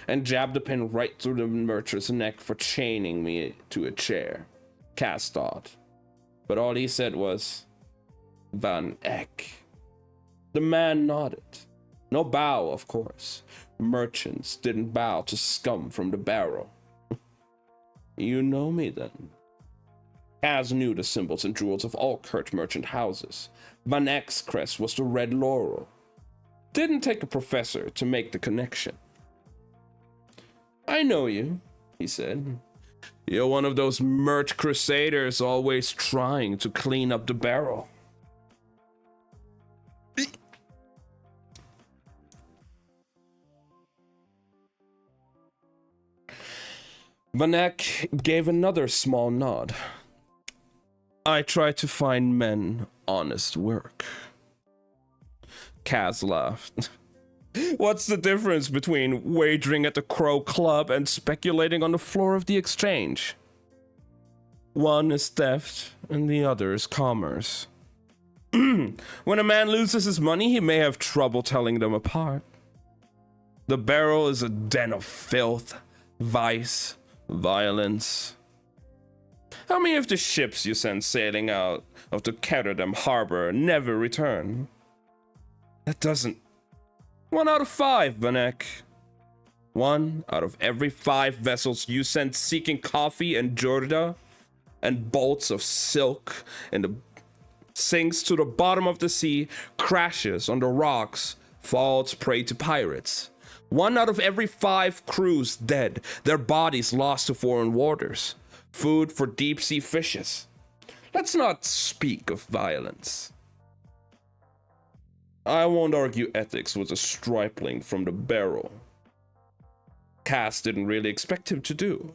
Speaker 1: and jab the pin right through the merchant's neck for chaining me to a chair, Kaz thought. But all he said was, "Van Eck." The man nodded. No bow, of course. Merchants didn't bow to scum from the barrel. "You know me, then?" Kaz knew the symbols and jewels of all Kirch merchant houses. Van Eck's crest was the red laurel. Didn't take a professor to make the connection. "I know you," he said. "You're one of those merch crusaders always trying to clean up the barrel." Van Eck gave another small nod. "I try to find men honest work." Kaz laughed. "What's the difference between wagering at the Crow Club and speculating on the floor of the exchange? One is theft and the other is commerce. When a man loses his money, he may have trouble telling them apart. The barrel is a den of filth, vice, violence. How many of the ships you send sailing out of the Ketterdam harbor never return? That doesn't... 1 out of 5, Van Eck. 1 out of every 5 vessels you send seeking coffee and Jorda and bolts of silk and sinks to the bottom of the sea, crashes on the rocks, falls prey to pirates. 1 out of every 5 crews dead, their bodies lost to foreign waters. Food for deep sea fishes. Let's not speak of violence. I won't argue ethics with a stripling from the barrel. Cass didn't really expect him to.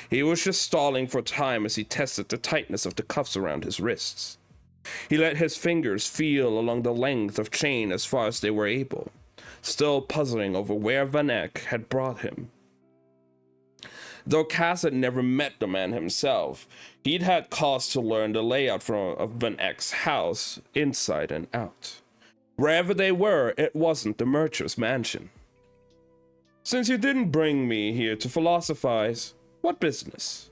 Speaker 1: He was just stalling for time as he tested the tightness of the cuffs around his wrists. He let his fingers feel along the length of chain as far as they were able, still puzzling over where Van Eck had brought him. Though Cass had never met the man himself, he'd had cause to learn the layout of Van Eck's house, inside and out. Wherever they were, it wasn't the Mercer's mansion. Since you didn't bring me here to philosophize, what business?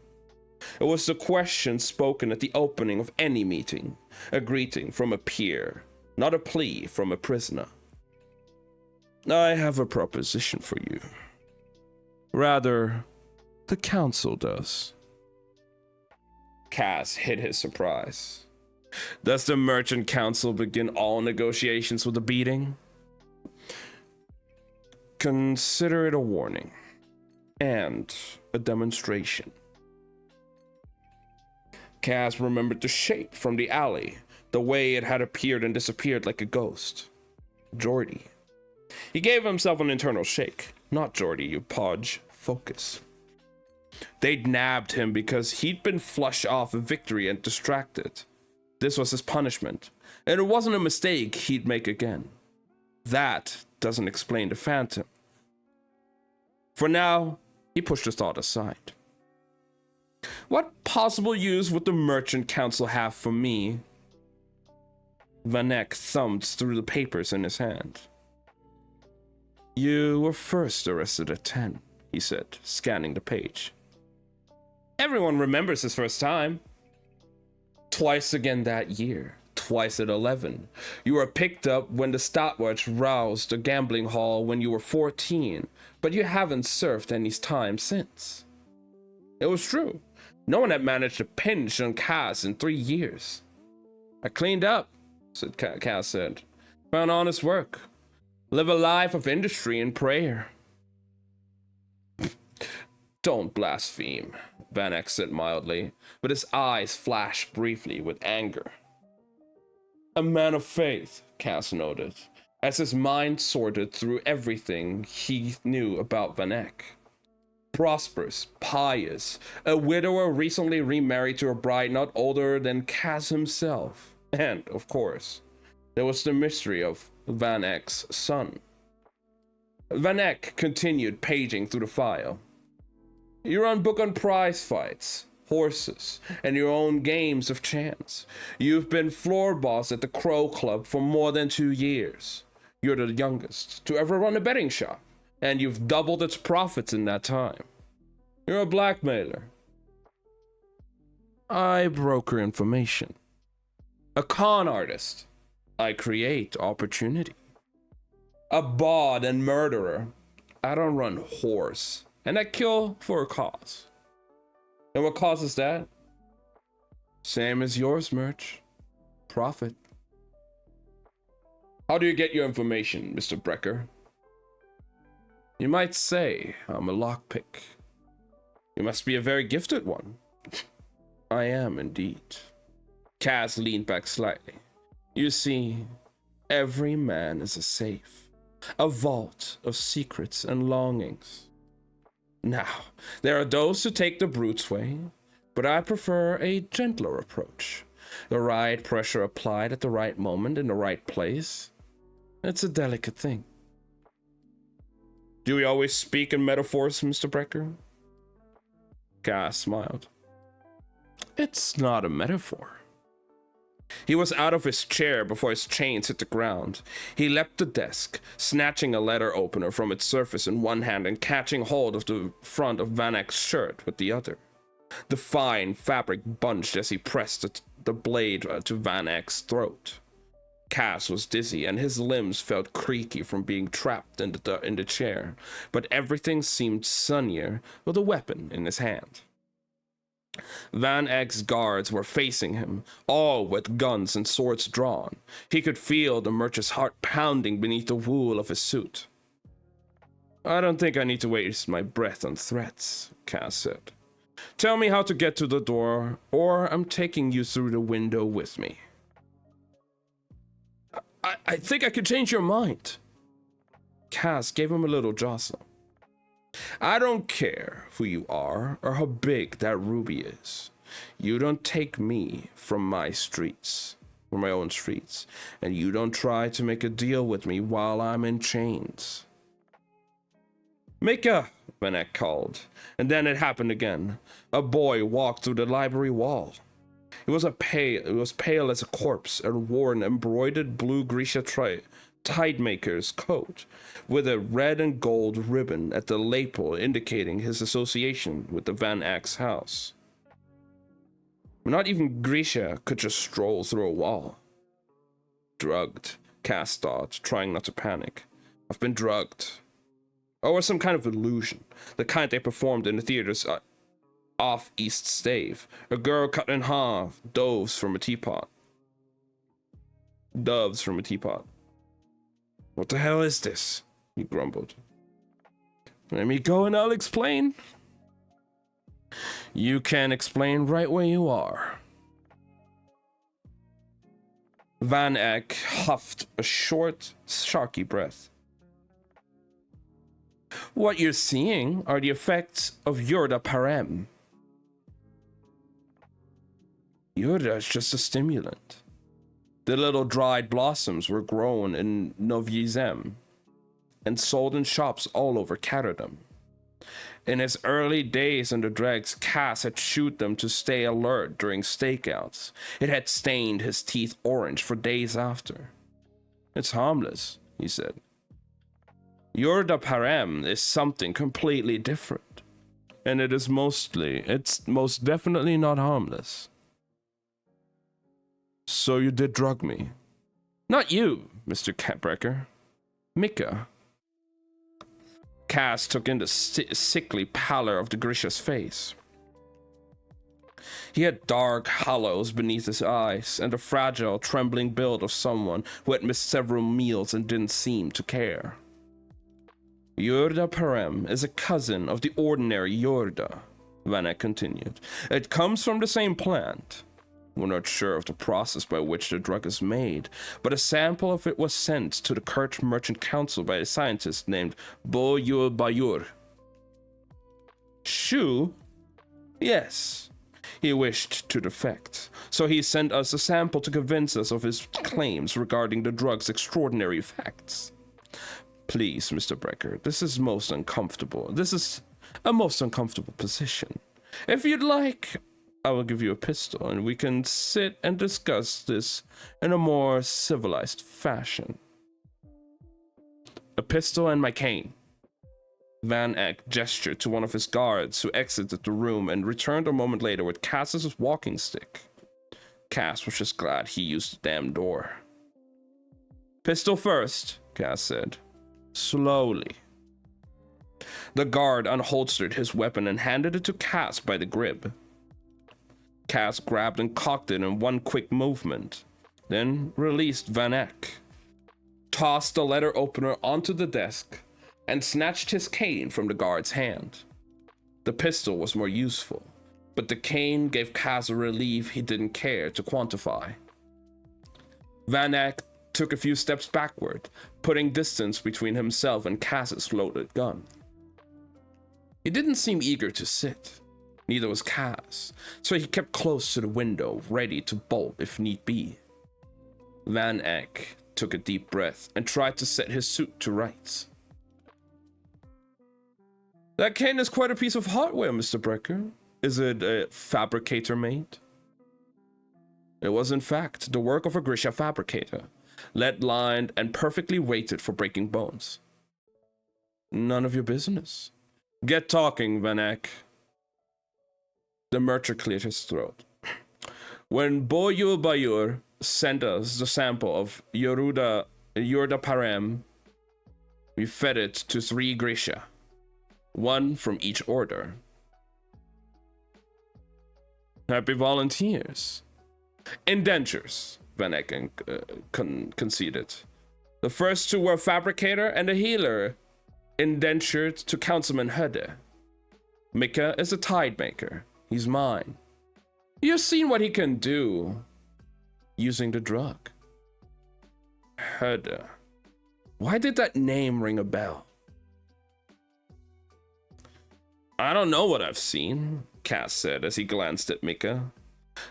Speaker 1: It was the question spoken at the opening of any meeting, a greeting from a peer, not a plea from a prisoner. I have a proposition for you. Rather, the council does. Cass hid his surprise. Does the Merchant Council begin all negotiations with a beating? Consider it a warning and a demonstration. Cass remembered the shape from the alley, the way it had appeared and disappeared like a ghost. Geordie. He gave himself an internal shake. Not Geordie, you podge. Focus. They'd nabbed him because he'd been flushed off a victory and distracted. This was his punishment, and it wasn't a mistake he'd make again. That doesn't explain the Phantom. For now, he pushed the thought aside. What possible use would the Merchant Council have for me? Van Eck thumbed through the papers in his hand. You were first arrested at 10, he said, scanning the page. Everyone remembers his first time. Twice again that year. Twice at 11. You were picked up when the stopwatch roused a gambling hall when you were 14, but you haven't served any time since. It was true. No one had managed to pinch on Cass in 3 years. I cleaned up, Cass said. Found honest work. Live a life of industry and prayer. Don't blaspheme, Van Eck said mildly, but his eyes flashed briefly with anger. A man of faith, Cass noted, as his mind sorted through everything he knew about Van Eck. Prosperous, pious, a widower recently remarried to a bride not older than Cass himself. And, of course, there was the mystery of Van Eck's son. Van Eck continued paging through the file. You run book on prize fights, horses, and your own games of chance. You've been floor boss at the Crow Club for more than 2 years. You're the youngest to ever run a betting shop, and you've doubled its profits in that time. You're a blackmailer. I broker information. A con artist. I create opportunity. A bawd and murderer. I don't run horse, and I kill for a cause. And what cause is that? Same as yours, Merch. Profit. How do you get your information, Mr. Brecker? You might say I'm a lockpick. You must be a very gifted one. I am indeed. Cass leaned back slightly. You see, every man is a safe, a vault of secrets and longings. Now, there are those who take the brute's way, but I prefer a gentler approach. The right pressure applied at the right moment in the right place. It's a delicate thing. Do we always speak in metaphors, Mr. Brecker? Cass smiled. It's not a metaphor. He was out of his chair before his chains hit the ground. He leapt the desk, snatching a letter opener from its surface in one hand and catching hold of the front of Van Eck's shirt with the other. The fine fabric bunched as he pressed the blade to Van Eck's throat. Cass was dizzy, and his limbs felt creaky from being trapped in the chair, but everything seemed sunnier with a weapon in his hand. Van Eck's guards were facing him, all with guns and swords drawn. He could feel the merchant's heart pounding beneath the wool of his suit. "I don't think I need to waste my breath on threats," Cass said. "Tell me how to get to the door, or I'm taking you through the window with me." I think I could change your mind. Cass gave him a little jostle. "I don't care who you are or how big that ruby is. You don't take me from my own streets, and you don't try to make a deal with me while I'm in chains." "Mika!" Van Eck called, and then it happened again. A boy walked through the library wall. He was pale as a corpse and wore an embroidered blue Grisha tidemaker's coat with a red and gold ribbon at the lapel indicating his association with the Van Eck's house. Not even Grisha could just stroll through a wall. Drugged, Cass thought, trying not to panic. "I've been drugged." Or some kind of illusion, the kind they performed in the theaters off East Stave. A girl cut in half, doves from a teapot. "What the hell is this?" he grumbled. "Let me go and I'll explain." "You can explain right where you are." Van Eck huffed a short, sharky breath. "What you're seeing are the effects of Yurda Parem." Yurda is just a stimulant. The little dried blossoms were grown in Novyi Zem and sold in shops all over Karadom. In his early days in the dregs, Cass had chewed them to stay alert during stakeouts. It had stained his teeth orange for days after. "It's harmless," he said. "Yurda Parem is something completely different, and it's most definitely not harmless." "So you did drug me?" "Not you, Mr. Catbreaker. Mika." Cass took in the sickly pallor of the Grisha's face. He had dark hollows beneath his eyes and the fragile, trembling build of someone who had missed several meals and didn't seem to care. "Yurda Parem is a cousin of the ordinary Yurda," Van Eck continued. "It comes from the same plant. We're not sure of the process by which the drug is made, but a sample of it was sent to the Kurt Merchant Council by a scientist named Bo Yul Bayur." "Shu?" "Yes. He wished to defect, so he sent us a sample to convince us of his claims regarding the drug's extraordinary effects. Please, Mr. Brecker, this is most uncomfortable. This is a most uncomfortable position. If you'd like, I will give you a pistol, and we can sit and discuss this in a more civilized fashion." "A pistol and my cane." Van Eck gestured to one of his guards, who exited the room and returned a moment later with Cass's walking stick. Cass was just glad he used the damn door. "Pistol first," Cass said. "Slowly." The guard unholstered his weapon and handed it to Cass by the grip. Cass grabbed and cocked it in one quick movement, then released Van Eck, tossed the letter opener onto the desk, and snatched his cane from the guard's hand. The pistol was more useful, but the cane gave Cass a relief he didn't care to quantify. Van Eck took a few steps backward, putting distance between himself and Cass's loaded gun. He didn't seem eager to sit. Neither was Cass, so he kept close to the window, ready to bolt if need be. Van Eck took a deep breath and tried to set his suit to rights. "That cane is quite a piece of hardware, Mr. Brecker. Is it a fabricator made?" It was in fact the work of a Grisha fabricator, lead-lined and perfectly weighted for breaking bones. "None of your business. Get talking, Van Eck." The merchant cleared his throat. "When Bo Yul Bayur sent us the sample of Yurda Parem. We fed it to 3 Grisha, 1 from each order. Happy volunteers. Indentures, Van Eck conceded. The first 2 were a fabricator and a healer, indentured to Councilman Hudde. Mika is a tide maker. He's mine. You've seen what he can do using the drug. Hudde. Why did that name ring a bell? I don't know what I've seen, Cass said as he glanced at Mika.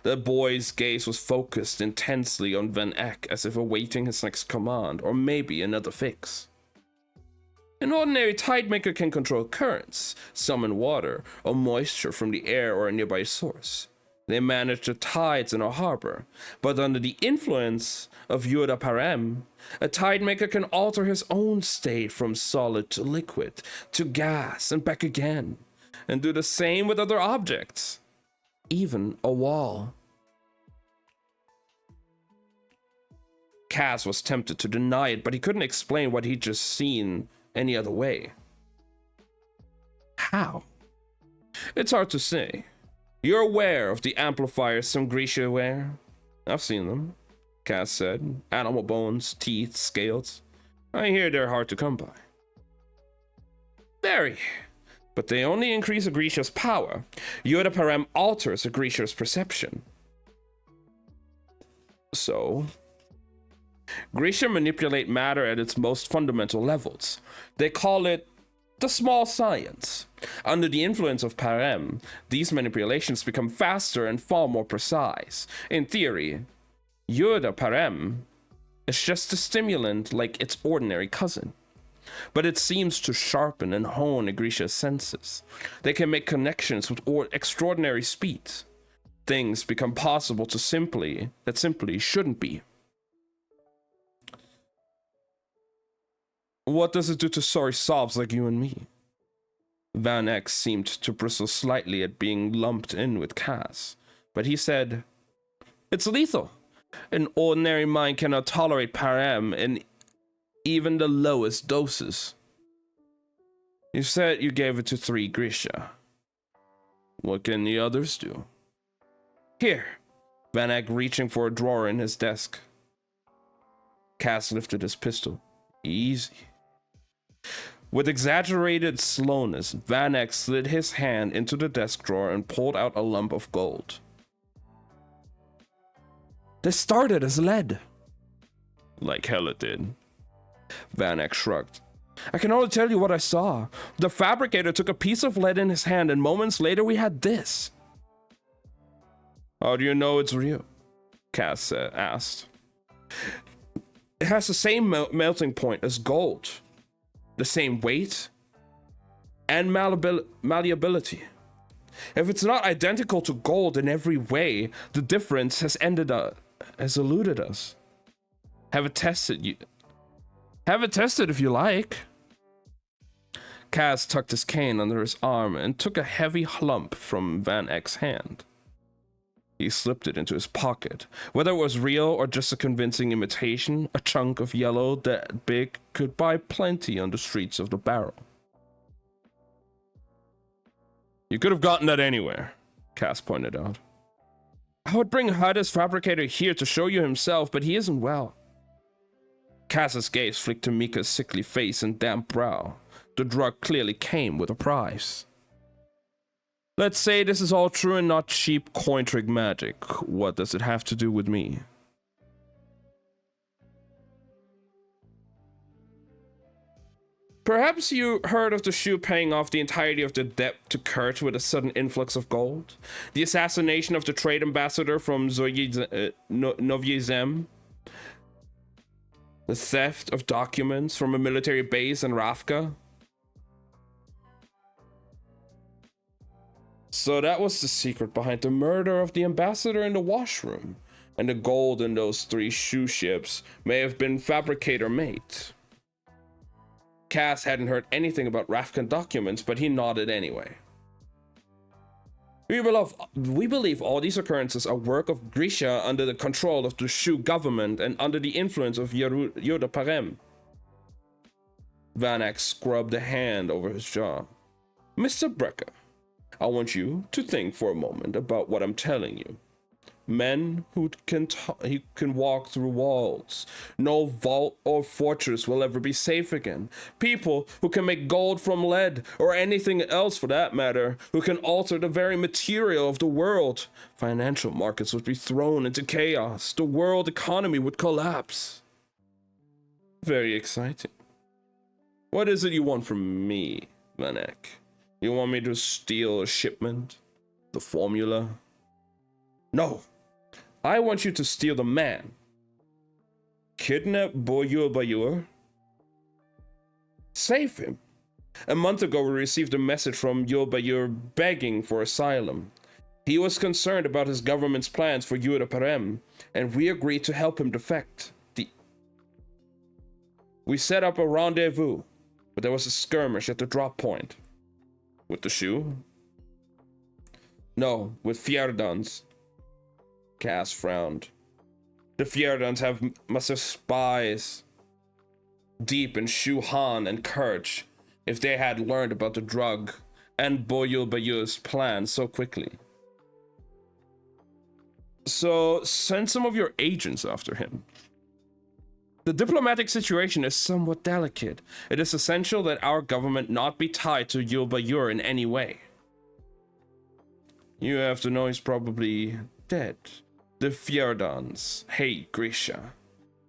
Speaker 1: The boy's gaze was focused intensely on Van Eck as if awaiting his next command, or maybe another fix. An ordinary tide maker can control currents, summon water, or moisture from the air or a nearby source. They manage the tides in a harbor, but under the influence of Yurda Parem, a tide maker can alter his own state from solid to liquid, to gas, and back again, and do the same with other objects. Even a wall. Cass was tempted to deny it, but he couldn't explain what he'd just seen any other way. How? It's hard to say. You're aware of the amplifiers some Grisha wear? I've seen them, Cass said. Animal bones, teeth, scales. I hear they're hard to come by. Very. But they only increase a Grisha's power. Yurda Parem alters a Grisha's perception. So, Grisha manipulate matter at its most fundamental levels. They call it the small science. Under the influence of Parem, these manipulations become faster and far more precise. In theory, Yurda Parem is just a stimulant like its ordinary cousin. But it seems to sharpen and hone Grisha's senses. They can make connections with extraordinary speed. Things become possible that simply shouldn't be. What does it do to sorry sobs like you and me? Van Eck seemed to bristle slightly at being lumped in with Cass, but he said, "It's lethal. An ordinary mind cannot tolerate Parem in even the lowest doses. You said you gave it to 3 Grisha. What can the others do?" Here, Van Eck reaching for a drawer in his desk. Cass lifted his pistol. Easy. With exaggerated slowness, Van Eck slid his hand into the desk drawer and pulled out a lump of gold. This started as lead. Like hell it did. Van Eck shrugged. I can only tell you what I saw. The fabricator took a piece of lead in his hand, and moments later we had this. How do you know it's real? Cass asked. It has the same melting point as gold. The same weight and malleability. If it's not identical to gold in every way, the difference has eluded us. Have it tested if you like. Cass tucked his cane under his arm and took a heavy lump from Van Eck's hand. He slipped it into his pocket. Whether it was real or just a convincing imitation, a chunk of yellow that big could buy plenty on the streets of the Barrow. You could have gotten that anywhere, Cass pointed out. I would bring Hudde's fabricator here to show you himself, but he isn't well. Cass's gaze flicked to Mika's sickly face and damp brow. The drug clearly came with a price. Let's say this is all true and not cheap coin trick magic. What does it have to do with me? Perhaps you heard of the Shu paying off the entirety of the debt to Kurt with a sudden influx of gold? The assassination of the trade ambassador from Novye Zem? The theft of documents from a military base in Ravka? So that was the secret behind the murder of the ambassador in the washroom, and the gold in those 3 Shu ships may have been fabricator made. Cass hadn't heard anything about Ravkan documents, but he nodded anyway. We believe all these occurrences are work of Grisha under the control of the Shu government and under the influence of Yoda Parem. Vanek scrubbed a hand over his jaw. Mr. Brecker, I want you to think for a moment about what I'm telling you. Men who can walk through walls. No vault or fortress will ever be safe again. People who can make gold from lead, or anything else for that matter, who can alter the very material of the world. Financial markets would be thrown into chaos. The world economy would collapse. Very exciting. What is it you want from me, Vanek? You want me to steal a shipment? The formula? No. I want you to steal the man. Kidnap Boyur Bayur? Save him. A month ago, we received a message from Yul Bayur begging for asylum. He was concerned about his government's plans for Yoda Parem, and we agreed to help him defect. We set up a rendezvous, but there was a skirmish at the drop point. With the Shu? No, with Fjerdans. Cass frowned. The Fjerdans must have spies deep in Shu Han and Kerch if they had learned about the drug and Boyul Bayur's plan so quickly. So send some of your agents after him. The diplomatic situation is somewhat delicate. It is essential that our government not be tied to Yul Bayur in any way. You have to know he's probably dead. The Fjerdans hate Grisha.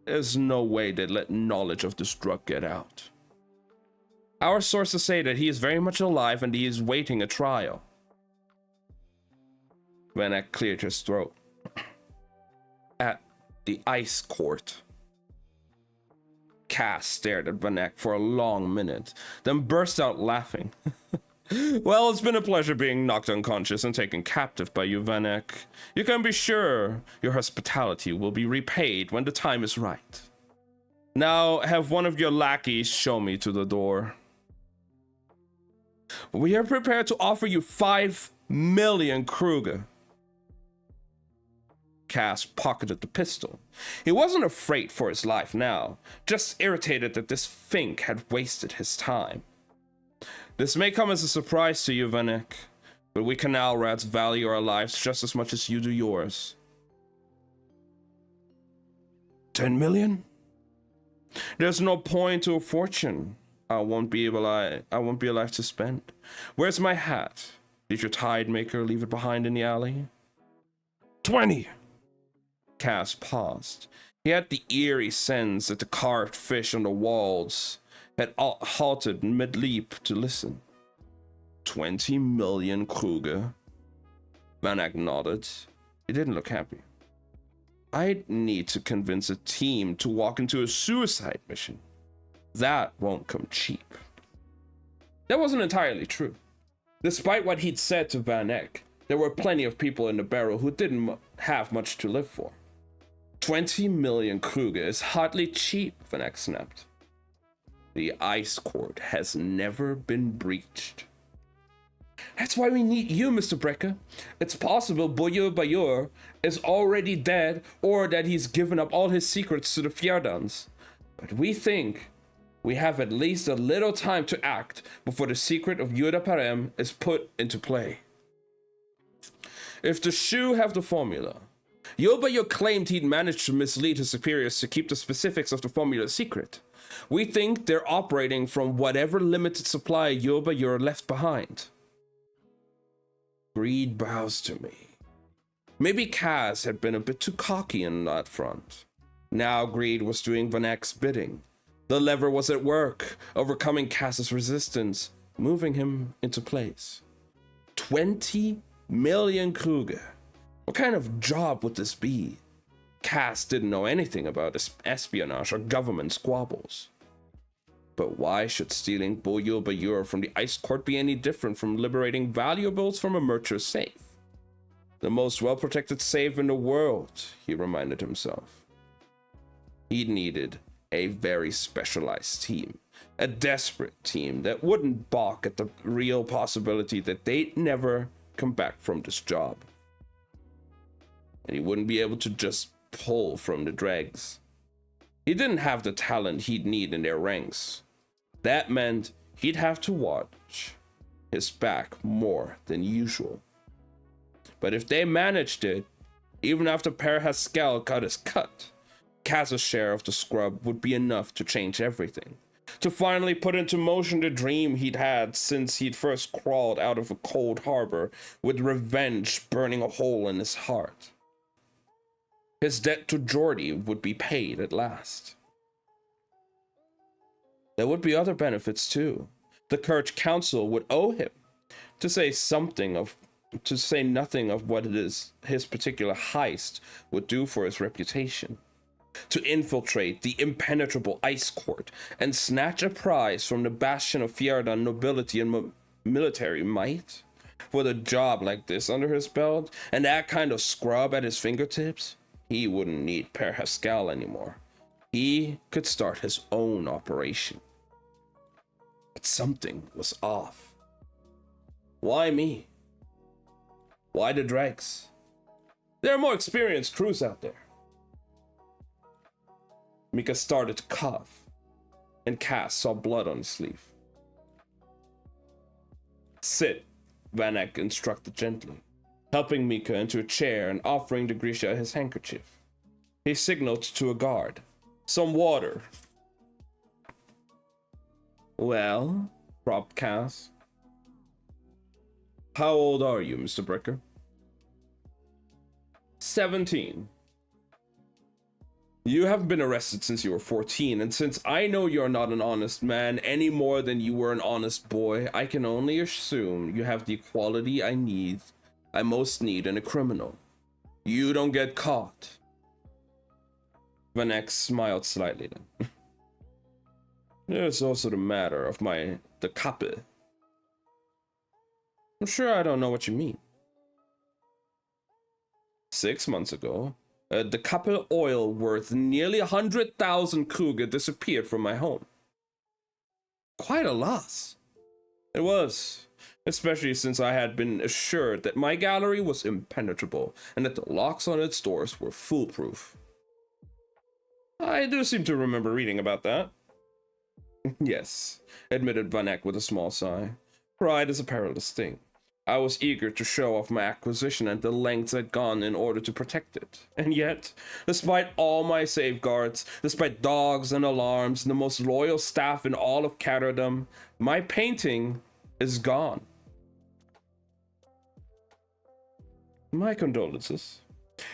Speaker 1: There's no way they'd let knowledge of this drug get out. Our sources say that he is very much alive and he is waiting a trial. Vanek cleared his throat. At the ice court. Cass stared at Vanek for a long minute, then burst out laughing. Well, it's been a pleasure being knocked unconscious and taken captive by you, Vanek. You can be sure your hospitality will be repaid when the time is right. Now, have one of your lackeys show me to the door. We are prepared to offer you 5 million Kruger. Cass pocketed the pistol. He wasn't afraid for his life now, just irritated that this Fink had wasted his time. This may come as a surprise to you, Vanek, but we canal rats value our lives just as much as you do yours. 10 million? There's no point to a fortune I won't be alive to spend. Where's my hat? Did your tide maker leave it behind in the alley? 20! Cass paused. He had the eerie sense that the carved fish on the walls had halted mid-leap to listen. 20 million Kruger? Vanek nodded. He didn't look happy. I'd need to convince a team to walk into a suicide mission. That won't come cheap. That wasn't entirely true. Despite what he'd said to Vanek, there were plenty of people in the barrel who didn't have much to live for. 20 million Kruger is hardly cheap, Vanek snapped. The ice court has never been breached. That's why we need you, Mr. Brecker. It's possible Boyur Bayur is already dead or that he's given up all his secrets to the Fjerdans. But we think we have at least a little time to act before the secret of Yoda Parem is put into play. If the Shu have the formula, Yul Bayur claimed he'd managed to mislead his superiors to keep the specifics of the formula secret. We think they're operating from whatever limited supply Yul Bayur left behind. Greed bows to me. Maybe Cass had been a bit too cocky on that front. Now Greed was doing Vanek's bidding. The lever was at work, overcoming Cass's resistance, moving him into place. 20 million Kruger. What kind of job would this be? Cass didn't know anything about espionage or government squabbles. But why should stealing Boyul Bayur from the ice court be any different from liberating valuables from a merchant's safe? The most well-protected safe in the world, he reminded himself. He needed a very specialized team, a desperate team that wouldn't balk at the real possibility that they'd never come back from this job. And he wouldn't be able to just pull from the dregs. He didn't have the talent he'd need in their ranks. That meant he'd have to watch his back more than usual. But if they managed it, even after Per Haskell got his cut, Kaz's share of the scrub would be enough to change everything. To finally put into motion the dream he'd had since he'd first crawled out of a cold harbor, with revenge burning a hole in his heart. His debt to Geordie would be paid at last. There would be other benefits too. The Church Council would owe him, to say nothing of what it is his particular heist would do for his reputation. To infiltrate the impenetrable ice court and snatch a prize from the bastion of Fjerdan nobility and military might. With a job like this under his belt and that kind of scrub at his fingertips, he wouldn't need Per Haskell anymore. He could start his own operation. But something was off. Why me? Why the dregs? There are more experienced crews out there. Mika started to cough, and Kaz saw blood on his sleeve. Sit, Van Eck instructed gently, helping Mika into a chair and offering to Grisha his handkerchief. He signaled to a guard. Some water. Well, propped Kaz. How old are you, Mr. Brecker? 17. You haven't been arrested since you were 14, and since I know you're not an honest man any more than you were an honest boy, I can only assume you have the quality I most need in a criminal. You don't get caught. Van Eck smiled slightly then. There's also the matter of the Kappe. I'm sure I don't know what you mean. 6 months ago, the Kappe oil worth nearly 100,000 Kruger disappeared from my home. Quite a loss. It was, especially since I had been assured that my gallery was impenetrable and that the locks on its doors were foolproof. I do seem to remember reading about that. Yes, admitted Van Eck with a small sigh. Pride is a perilous thing. I was eager to show off my acquisition and the lengths I'd gone in order to protect it. And yet, despite all my safeguards, despite dogs and alarms and the most loyal staff in all of Catterdom, my painting is gone. My condolences.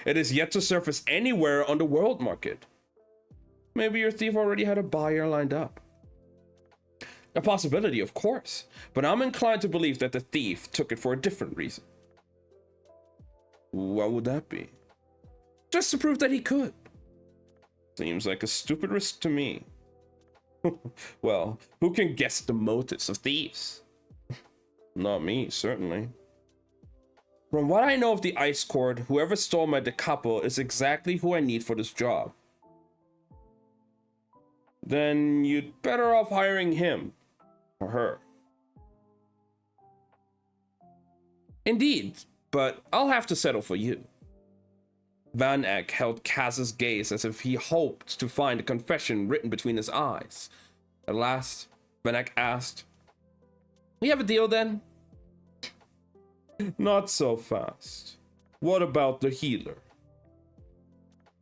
Speaker 1: It is yet to surface anywhere on the world market. Maybe your thief already had a buyer lined up. A possibility, of course, but I'm inclined to believe that the thief took it for a different reason. What would that be? Just to prove that he could. Seems like a stupid risk to me. Well, who can guess the motives of thieves? Not me, certainly. From what I know of the Ice Court, whoever stole my decapo is exactly who I need for this job. Then you'd better off hiring him. Or her. Indeed, but I'll have to settle for you. Van Eck held Kaz's gaze as if he hoped to find a confession written between his eyes. At last, Van Eck asked, "We have a deal then?" Not so fast. What about the healer?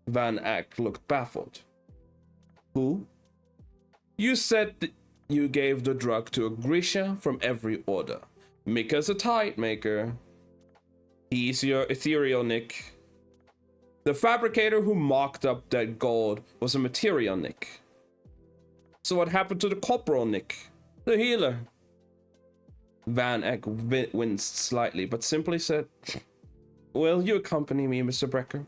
Speaker 1: Van Eck looked baffled. Who? You said that you gave the drug to a Grisha from every order. Mika's a tide maker. He's your ethereal Nick. The fabricator who mocked up that gold was a material Nick. So what happened to the corporal Nick? The healer? Van Eck winced slightly, but simply said, "Will you accompany me, Mr. Brecker?"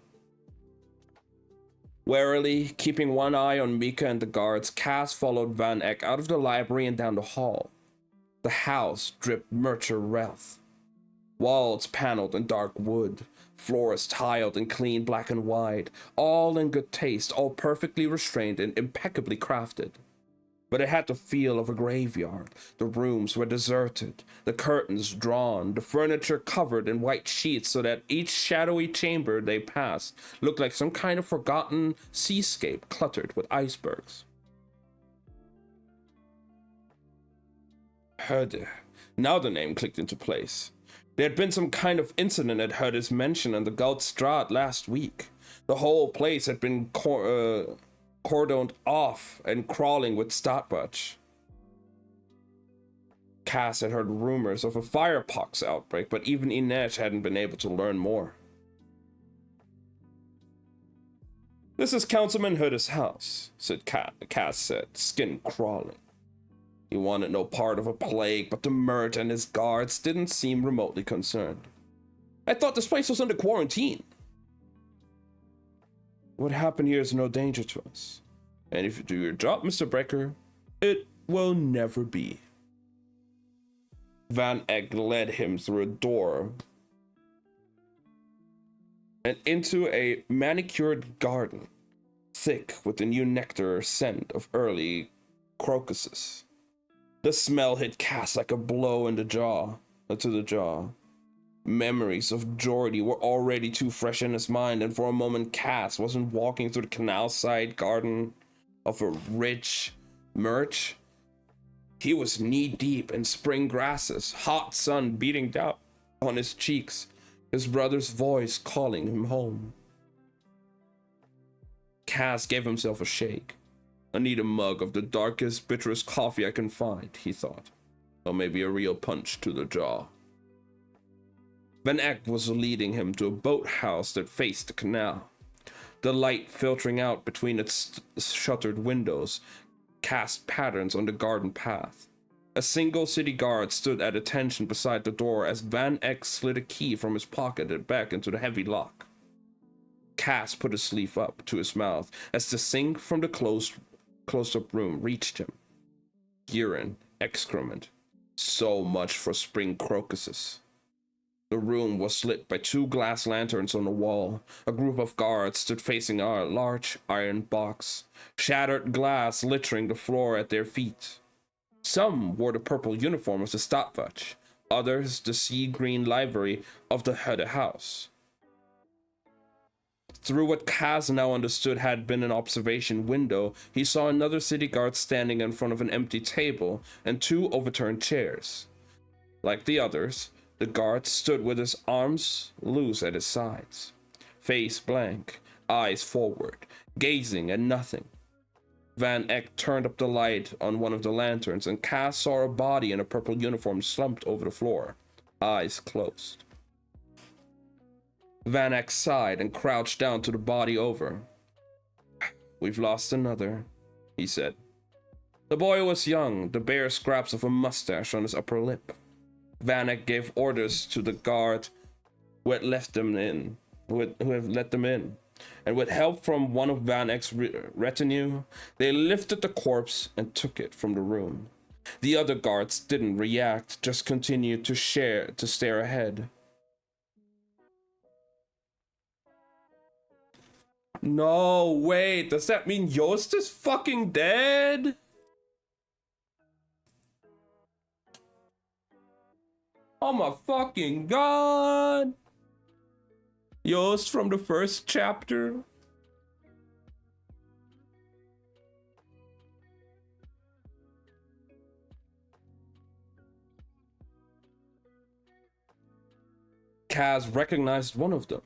Speaker 1: Warily, keeping one eye on Mika and the guards, Kaz followed Van Eck out of the library and down the hall. The house dripped Murcher wealth. Walls paneled in dark wood, floors tiled in clean black and white, all in good taste, all perfectly restrained and impeccably crafted. but it had the feel of a graveyard. The rooms were deserted, the curtains drawn, the furniture covered in white sheets so that each shadowy chamber they passed looked like some kind of forgotten seascape cluttered with icebergs. Herde. Now the name clicked into place. There had been some kind of incident at Herde's mention on the Goudstraat last week. The whole place had been cordoned off and crawling with Stadtwatch. Cass had heard rumors of a firepox outbreak, but even Inej hadn't been able to learn more. This is Councilman Herde's house, said Cass said, skin crawling. He wanted no part of a plague, but the Mert and his guards didn't seem remotely concerned. I thought this place was under quarantine. What happened here is no danger to us. And if you do your job, Mr. Brecker, it will never be. Van Eck led him through a door and into a manicured garden, thick with the new nectar scent of early crocuses. The smell hit Cass like a blow in the jaw, to the jaw. Memories of Geordie were already too fresh in his mind, and for a moment Cass wasn't walking through the canal-side garden of a rich Mert. He was knee-deep in spring grasses, hot sun beating down on his cheeks, his brother's voice calling him home. Cass gave himself a shake. I need a mug of the darkest, bitterest coffee I can find, he thought. Or maybe a real punch to the jaw. Van Eck was leading him to a boathouse that faced the canal. The light filtering out between its shuttered windows cast patterns on the garden path. A single city guard stood at attention beside the door as Van Eck slid a key from his pocket and back into the heavy lock. Cass put his sleeve up to his mouth as the sink from the closed-up room reached him. Urine, excrement. So much for spring crocuses. The room was lit by two glass lanterns on the wall. A group of guards stood facing a large iron box, shattered glass littering the floor at their feet. Some wore the purple uniform of the Stadtwatch, others the sea green livery of the Herde house. Through what Cass now understood had been an observation window, he saw another city guard standing in front of an empty table and two overturned chairs. Like the others, the guard stood with his arms loose at his sides, face blank, eyes forward, gazing at nothing. Van Eck turned up the light on one of the lanterns, and Cass saw a body in a purple uniform slumped over the floor, eyes closed. Van Eck sighed and crouched down to the body over. We've lost another, he said. The boy was young, the bare scraps of a mustache on his upper lip. Van Eck gave orders to the guard who had let them in, and with help from one of Van Eck's retinue, they lifted the corpse and took it from the room. The other guards didn't react, just continued to stare ahead. No, wait, does that mean Joost is fucking dead? Oh my fucking god! Joost from the first chapter? Cass recognized one of them.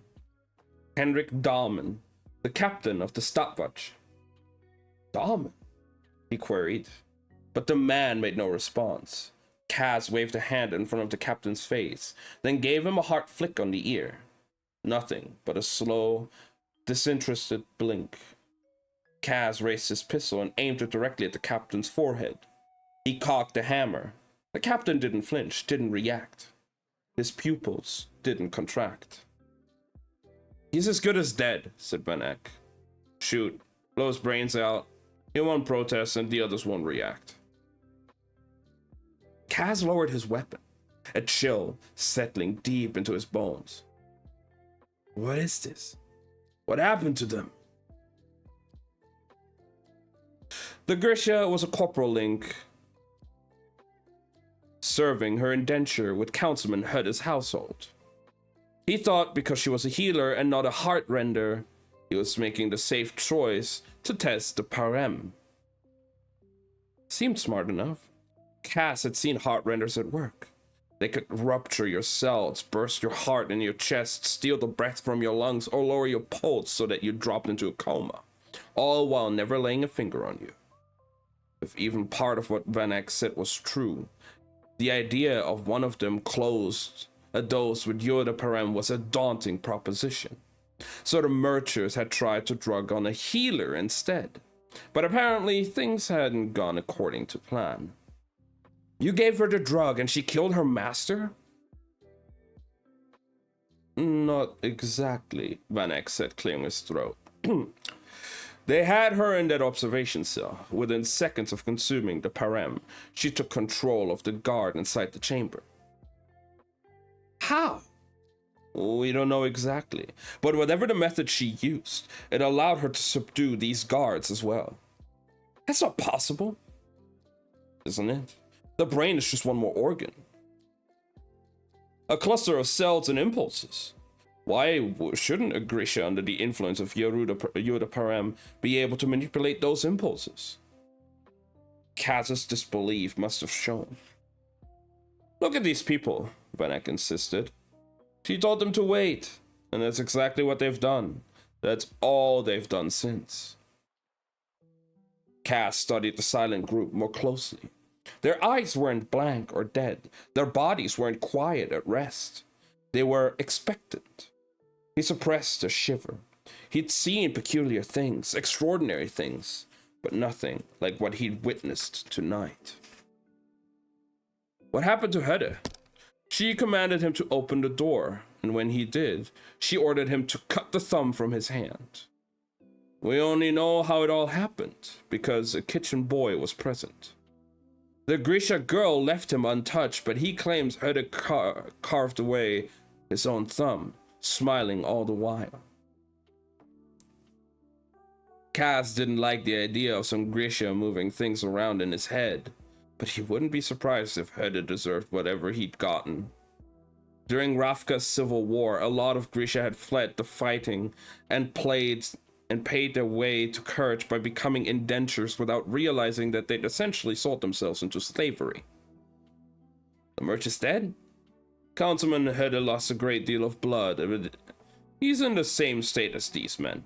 Speaker 1: Hendrik Dahlman, the captain of the Stadtwatch. Dahlman? He queried, but the man made no response. Cass waved a hand in front of the captain's face, then gave him a hard flick on the ear. Nothing but a slow, disinterested blink. Cass raised his pistol and aimed it directly at the captain's forehead. He cocked the hammer. The captain didn't flinch, didn't react. His pupils didn't contract. He's as good as dead, said Van Eck. Shoot, blow his brains out. He won't protest and the others won't react. Cass lowered his weapon, a chill settling deep into his bones. What is this? What happened to them? The Grisha was a corporal link serving her indenture with Councilman Hudda's household. He thought because she was a healer and not a heartrender, he was making the safe choice to test the Parem. Seemed smart enough. Cass had seen heartrenders at work. They could rupture your cells, burst your heart in your chest, steal the breath from your lungs, or lower your pulse so that you dropped into a coma, all while never laying a finger on you. If even part of what Van Eyck said was true, the idea of one of them closed a dose with Yoda Parem was a daunting proposition. So the Murchers had tried to drug on a healer instead. But apparently things hadn't gone according to plan. You gave her the drug and she killed her master? Not exactly, Van Eyck said, clearing his throat. They had her in that observation cell. Within seconds of consuming the Parem, she took control of the guard inside the chamber. How? We don't know exactly, but whatever the method she used, it allowed her to subdue these guards as well. That's not possible, isn't it? The brain is just one more organ. A cluster of cells and impulses. Why shouldn't a Grisha under the influence of Yoda Parem be able to manipulate those impulses? Kaz's disbelief must have shown. Look at these people, Van Eyck insisted. She told them to wait, and that's exactly what they've done. That's all they've done since. Kaz studied the silent group more closely. Their eyes weren't blank or dead. Their bodies weren't quiet at rest. They were expectant. He suppressed a shiver. He'd seen peculiar things, extraordinary things, but nothing like what he'd witnessed tonight. What happened to Hedda? She commanded him to open the door, and when he did, she ordered him to cut the thumb from his hand. We only know how it all happened, because a kitchen boy was present. The Grisha girl left him untouched, but he claims Hedda carved away his own thumb, smiling all the while. Kaz didn't like the idea of some Grisha moving things around in his head, but he wouldn't be surprised if Hedda deserved whatever he'd gotten. During Ravka's civil war, a lot of Grisha had fled the fighting and paid their way to courage by becoming indentures without realizing that they'd essentially sold themselves into slavery. The Murch is dead? Councilman Hedda lost a great deal of blood. He's in the same state as these men.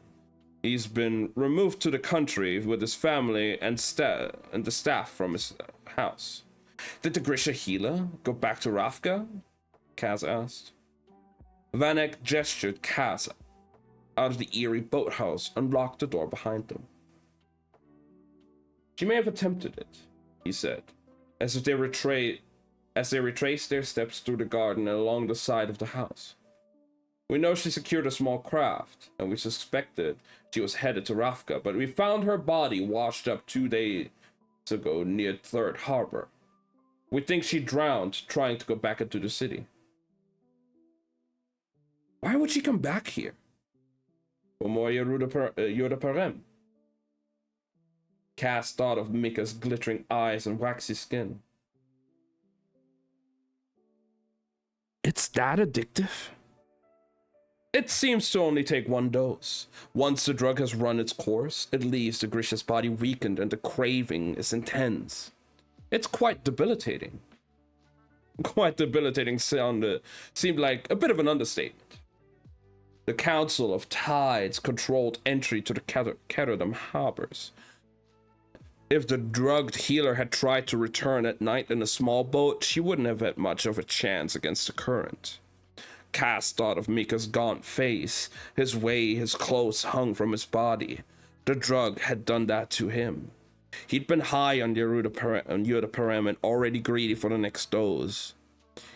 Speaker 1: He's been removed to the country with his family and the staff from his house. Did the Grisha healer go back to Ravka? Kaz asked. Van Eyck gestured Kaz out of the eerie boathouse and locked the door behind them. She may have attempted it, he said, as they retraced their steps through the garden and along the side of the house. We know she secured a small craft, and we suspected she was headed to Ravka, but we found her body washed up 2 days ago near Third Harbor. We think she drowned trying to go back into the city. Why would she come back here? For more Yoda Parem. Kaz thought of Mika's glittering eyes and waxy skin. It's that addictive? It seems to only take one dose. Once the drug has run its course, it leaves the Grisha's body weakened and the craving is intense. It's quite debilitating. Quite debilitating seemed like a bit of an understatement. The Council of Tides controlled entry to the Ketterdam harbors. If the drugged healer had tried to return at night in a small boat, she wouldn't have had much of a chance against the current. Kaz thought of Mika's gaunt face, his way his clothes hung from his body. The drug had done that to him. He'd been high on Yoda Parem and already greedy for the next dose.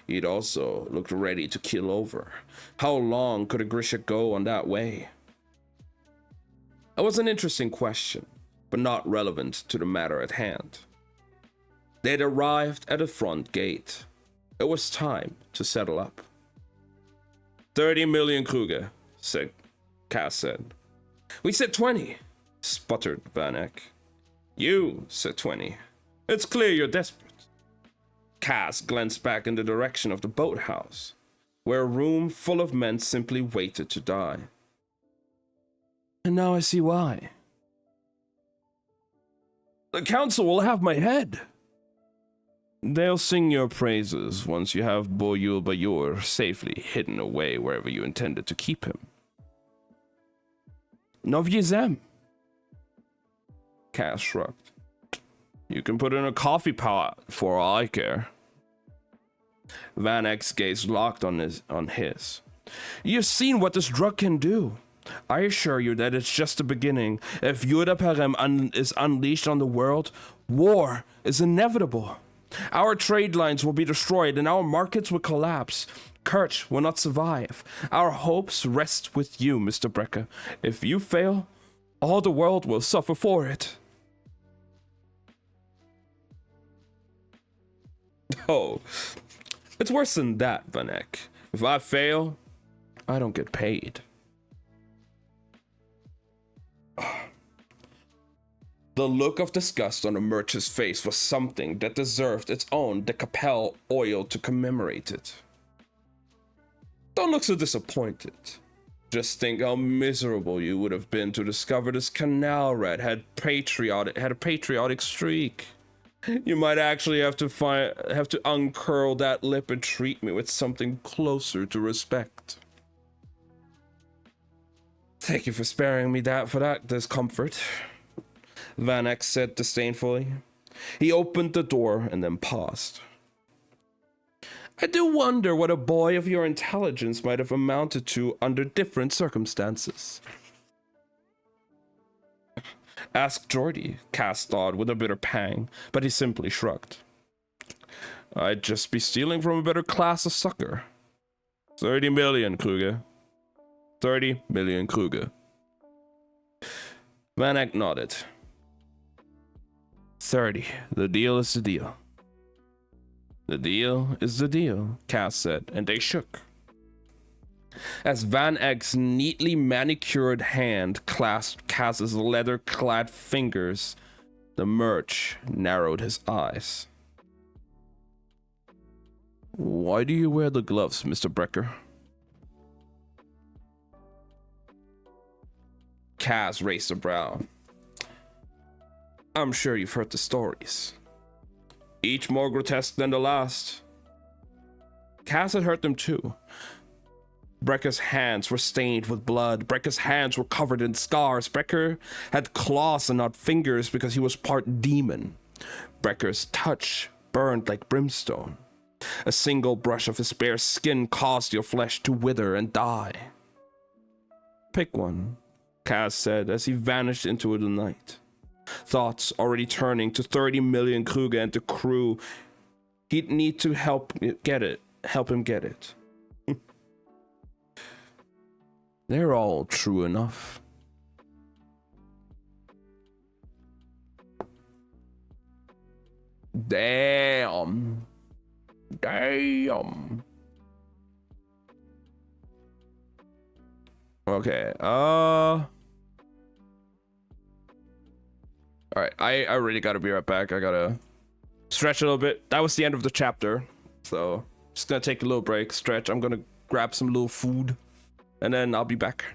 Speaker 1: He'd also looked ready to keel over. How long could a Grisha go on that way? It was an interesting question, but not relevant to the matter at hand. They'd arrived at the front gate. It was time to settle up. 30 million Kruger, Kaz said. We said 20, sputtered Van Eyck. You, said 20. It's clear you're desperate. Cass glanced back in the direction of the boathouse, where a room full of men simply waited to die. And now I see why. The council will have my head. They'll sing your praises once you have Boyul Bayur safely hidden away wherever you intended to keep him. Novyezem. Cass shrugged. You can put in a coffee pot for all I care. Van Eck's gaze locked on his. You've seen what this drug can do. I assure you that it's just the beginning. If Yudapharem is unleashed on the world, war is inevitable. Our trade lines will be destroyed and our markets will collapse. Kurt will not survive. Our hopes rest with you, Mr. Brecker. If you fail, all the world will suffer for it. Oh, it's worse than that, Van Eck. If I fail, I don't get paid. The look of disgust on the merchant's face was something that deserved its own Decapel oil to commemorate it. Don't look so disappointed. Just think how miserable you would have been to discover this canal rat had a patriotic streak. You might actually have to uncurl that lip and treat me with something closer to respect. Thank you for sparing me that discomfort, Van Eck said disdainfully. He opened the door and then paused. I do wonder what a boy of your intelligence might have amounted to under different circumstances. Ask Geordie, Cass thought with a bitter pang, but he simply shrugged. I'd just be stealing from a better class of sucker. 30 million, Kruger. 30 million, Kruger. Van Eck nodded. 30. The deal is the deal. The deal is the deal, Cass said, and they shook. As Van Eck's neatly manicured hand clasped Cass's leather-clad fingers, the merch narrowed his eyes. Why do you wear the gloves, Mr. Brecker? Cass raised a brow. I'm sure you've heard the stories. Each more grotesque than the last. Cass had heard them too. Brecker's hands were stained with blood. Brecker's hands were covered in scars. Brecker had claws and not fingers because he was part demon. Brecker's touch burned like brimstone. A single brush of his bare skin caused your flesh to wither and die. Pick one, Cass said as he vanished into the night. Thoughts already turning to 30 million Kruger and the crew. He'd need to help him get it. They're all true enough. Damn. Okay, all right, I really gotta be right back. I gotta stretch a little bit. That was the end of the chapter, so just gonna take a little break, stretch. I'm gonna grab some little food, and then I'll be back.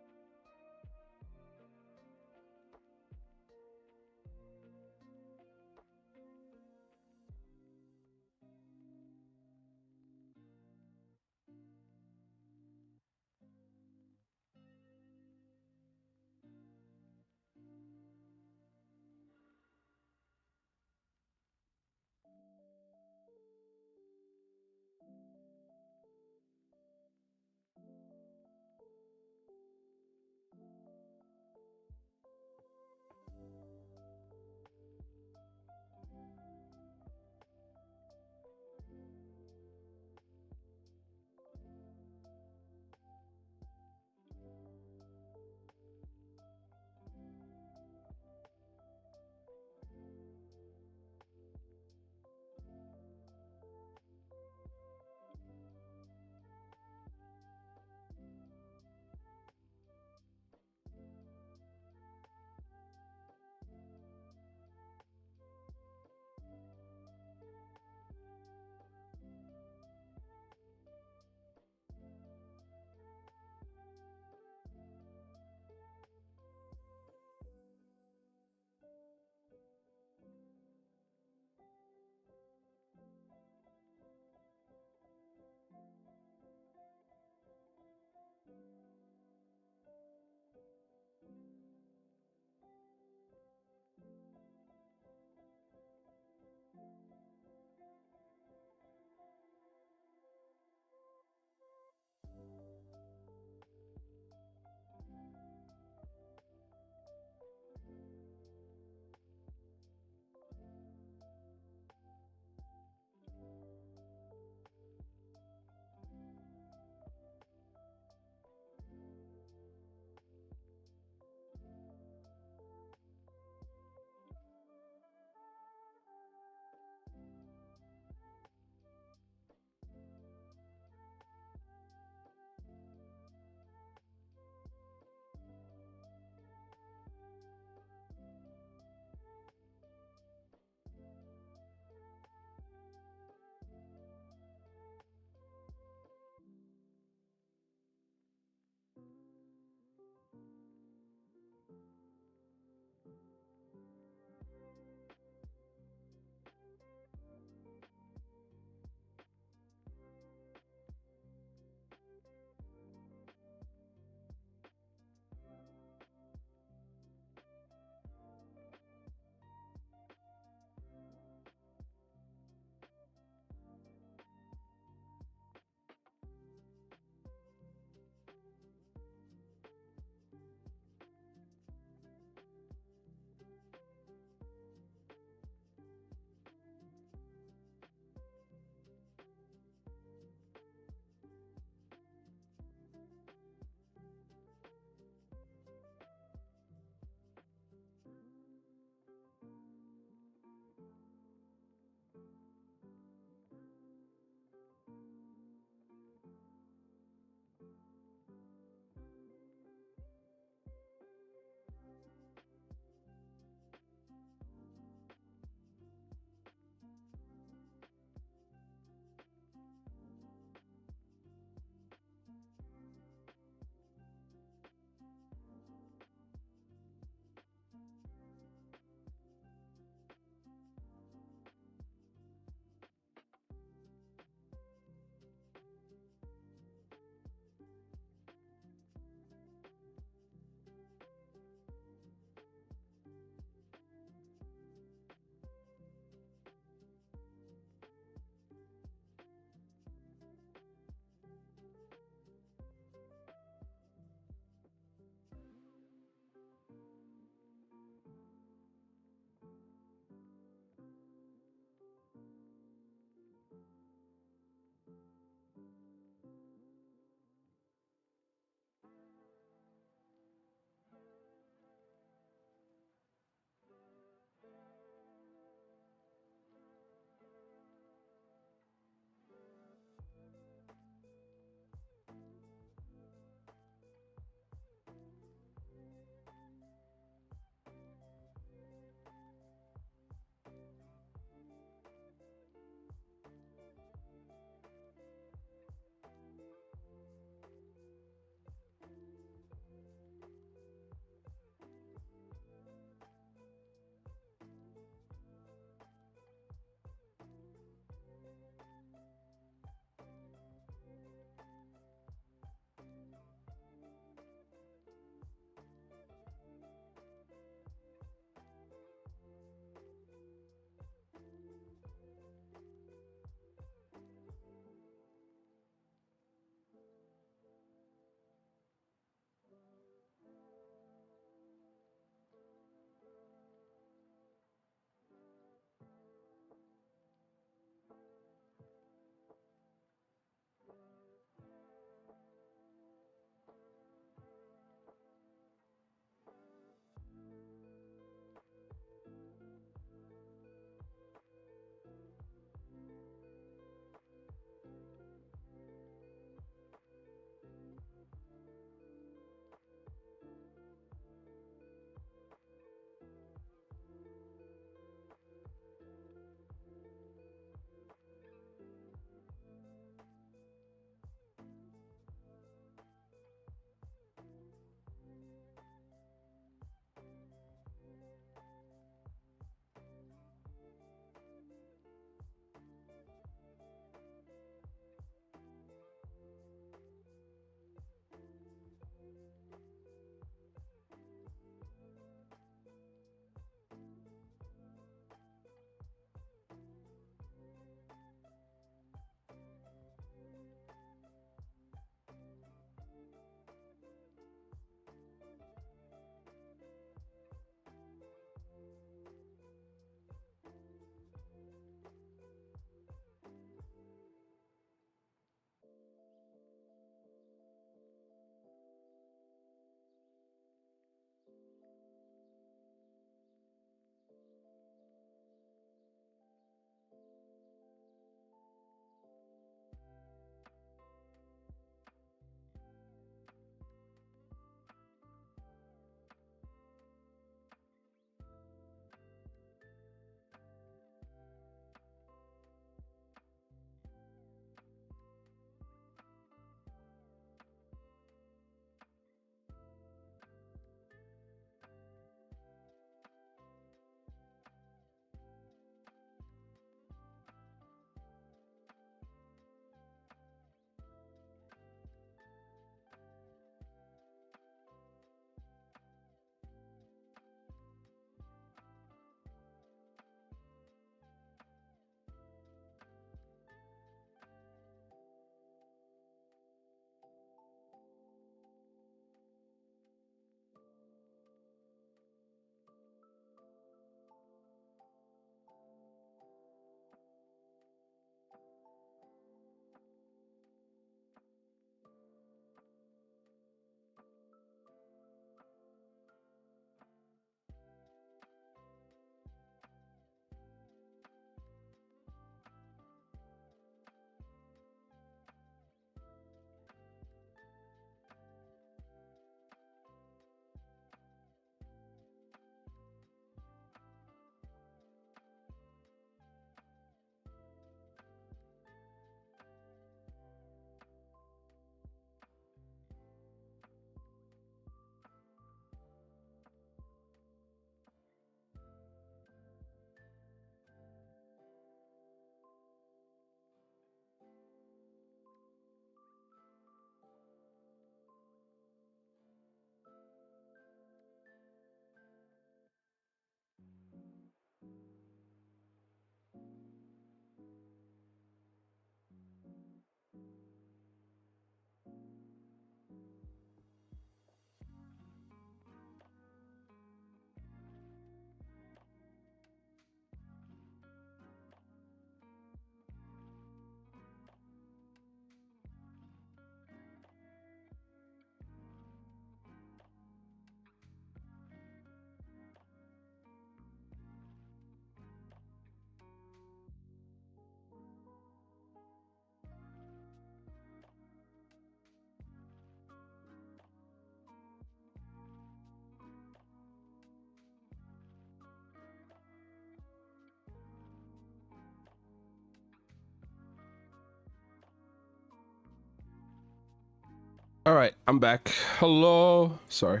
Speaker 1: All right, I'm back. Hello. Sorry.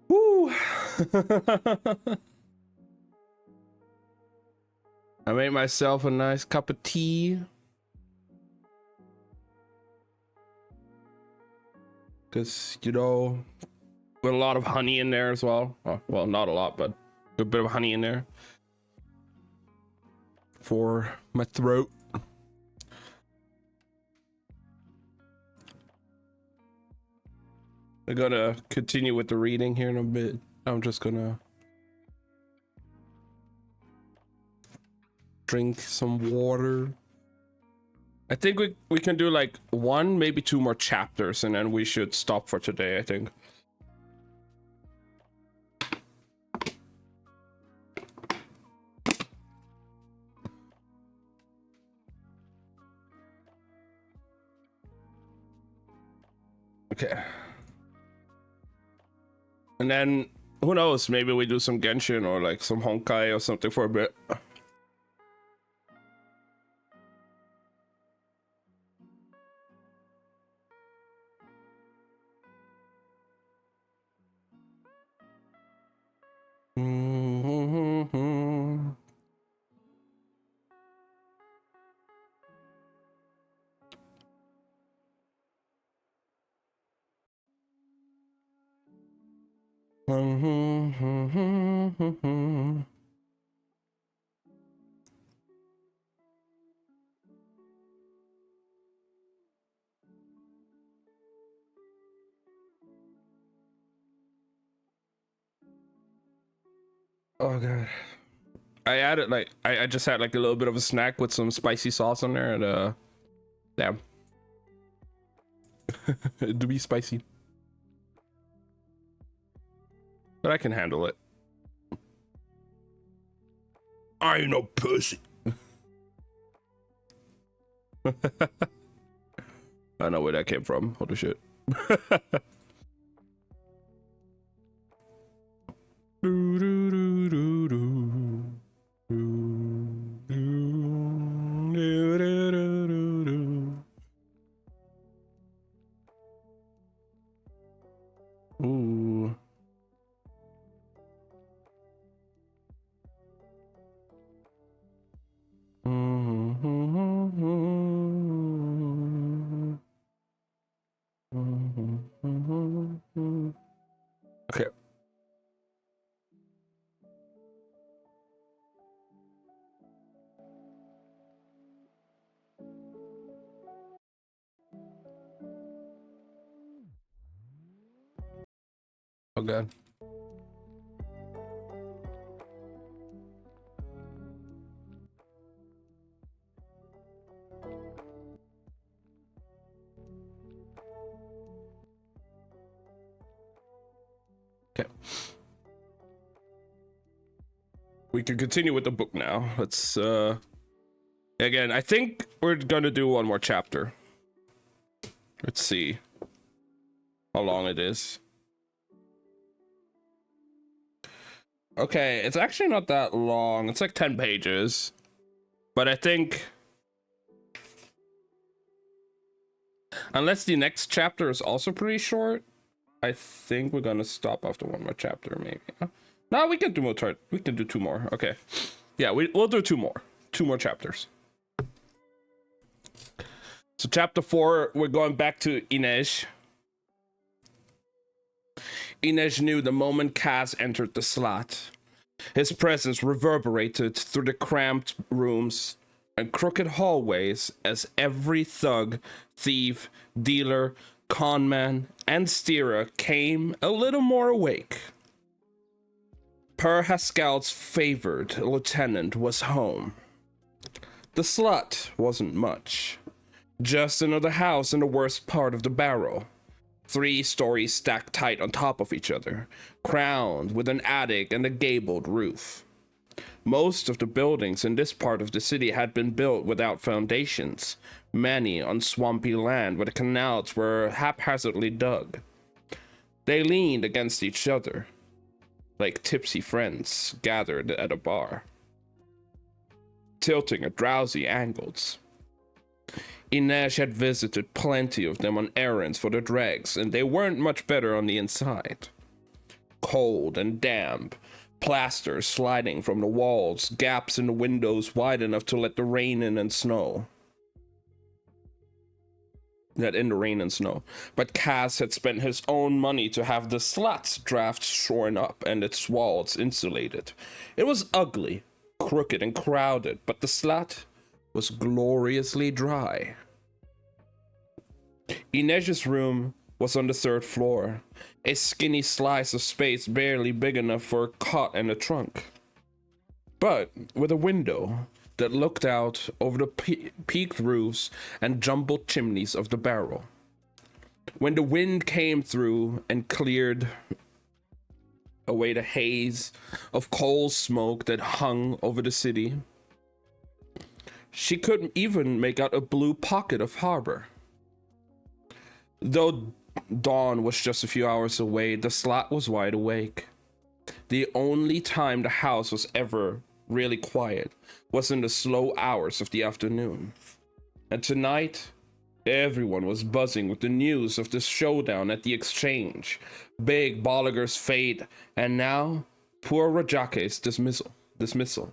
Speaker 1: Woo. I made myself a nice cup of tea. Because, you know, with a lot of honey in there as well. Well, not a lot, but a bit of honey in there. For my throat. I'm gonna continue with the reading here in a bit. I'm just gonna drink some water. I think we can do like 1, maybe 2 more chapters, and then we should stop for today, I think. Okay. And then, who knows, maybe we do some Genshin or like some Honkai or something for a bit. Oh god. I added like I just had like a little bit of a snack with some spicy sauce on there, and damn. It do be spicy. But I can handle it. I ain't no pussy. I know where that came from. Holy shit. Ooh. Okay. Oh god. Okay. We can continue with the book now. Let's again, I think we're gonna do 1 more chapter. Let's see how long it is. Okay, it's actually not that long. It's like 10 pages. But I think unless the next chapter is also pretty short, I think we're gonna stop after 1 more chapter, maybe. No, we can do more. We can do 2 more. Okay. Yeah, we'll do 2 more. 2 more chapters. So chapter 4, we're going back to Inej. Inej knew the moment Kaz entered the slot. His presence reverberated through the cramped rooms and crooked hallways as every thug, thief, dealer, conman, and steerer came a little more awake. Per Haskell's favored lieutenant was home. The slut wasn't much. Just another house in the worst part of the barrow. 3 stories stacked tight on top of each other, crowned with an attic and a gabled roof. Most of the buildings in this part of the city had been built without foundations, many on swampy land where the canals were haphazardly dug. They leaned against each other, like tipsy friends gathered at a bar, tilting at drowsy angles. Inej had visited plenty of them on errands for the dregs, and they weren't much better on the inside. Cold and damp, plaster sliding from the walls, gaps in the windows wide enough to let the rain in and snow. But Cass had spent his own money to have the slats draft shorn up and its walls insulated. It was ugly, crooked, and crowded, but the slat was gloriously dry. Inej's room was on the 3rd floor, a skinny slice of space barely big enough for a cot and a trunk, but with a window that looked out over the peaked roofs and jumbled chimneys of the barrel. When the wind came through and cleared away the haze of coal smoke that hung over the city, she couldn't even make out a blue pocket of harbor. Though dawn was just a few hours away, the slat was wide awake. The only time the house was ever really quiet was in the slow hours of the afternoon. And tonight, everyone was buzzing with the news of the showdown at the exchange, Big Bolliger's fate, and now, poor Rajake's dismissal.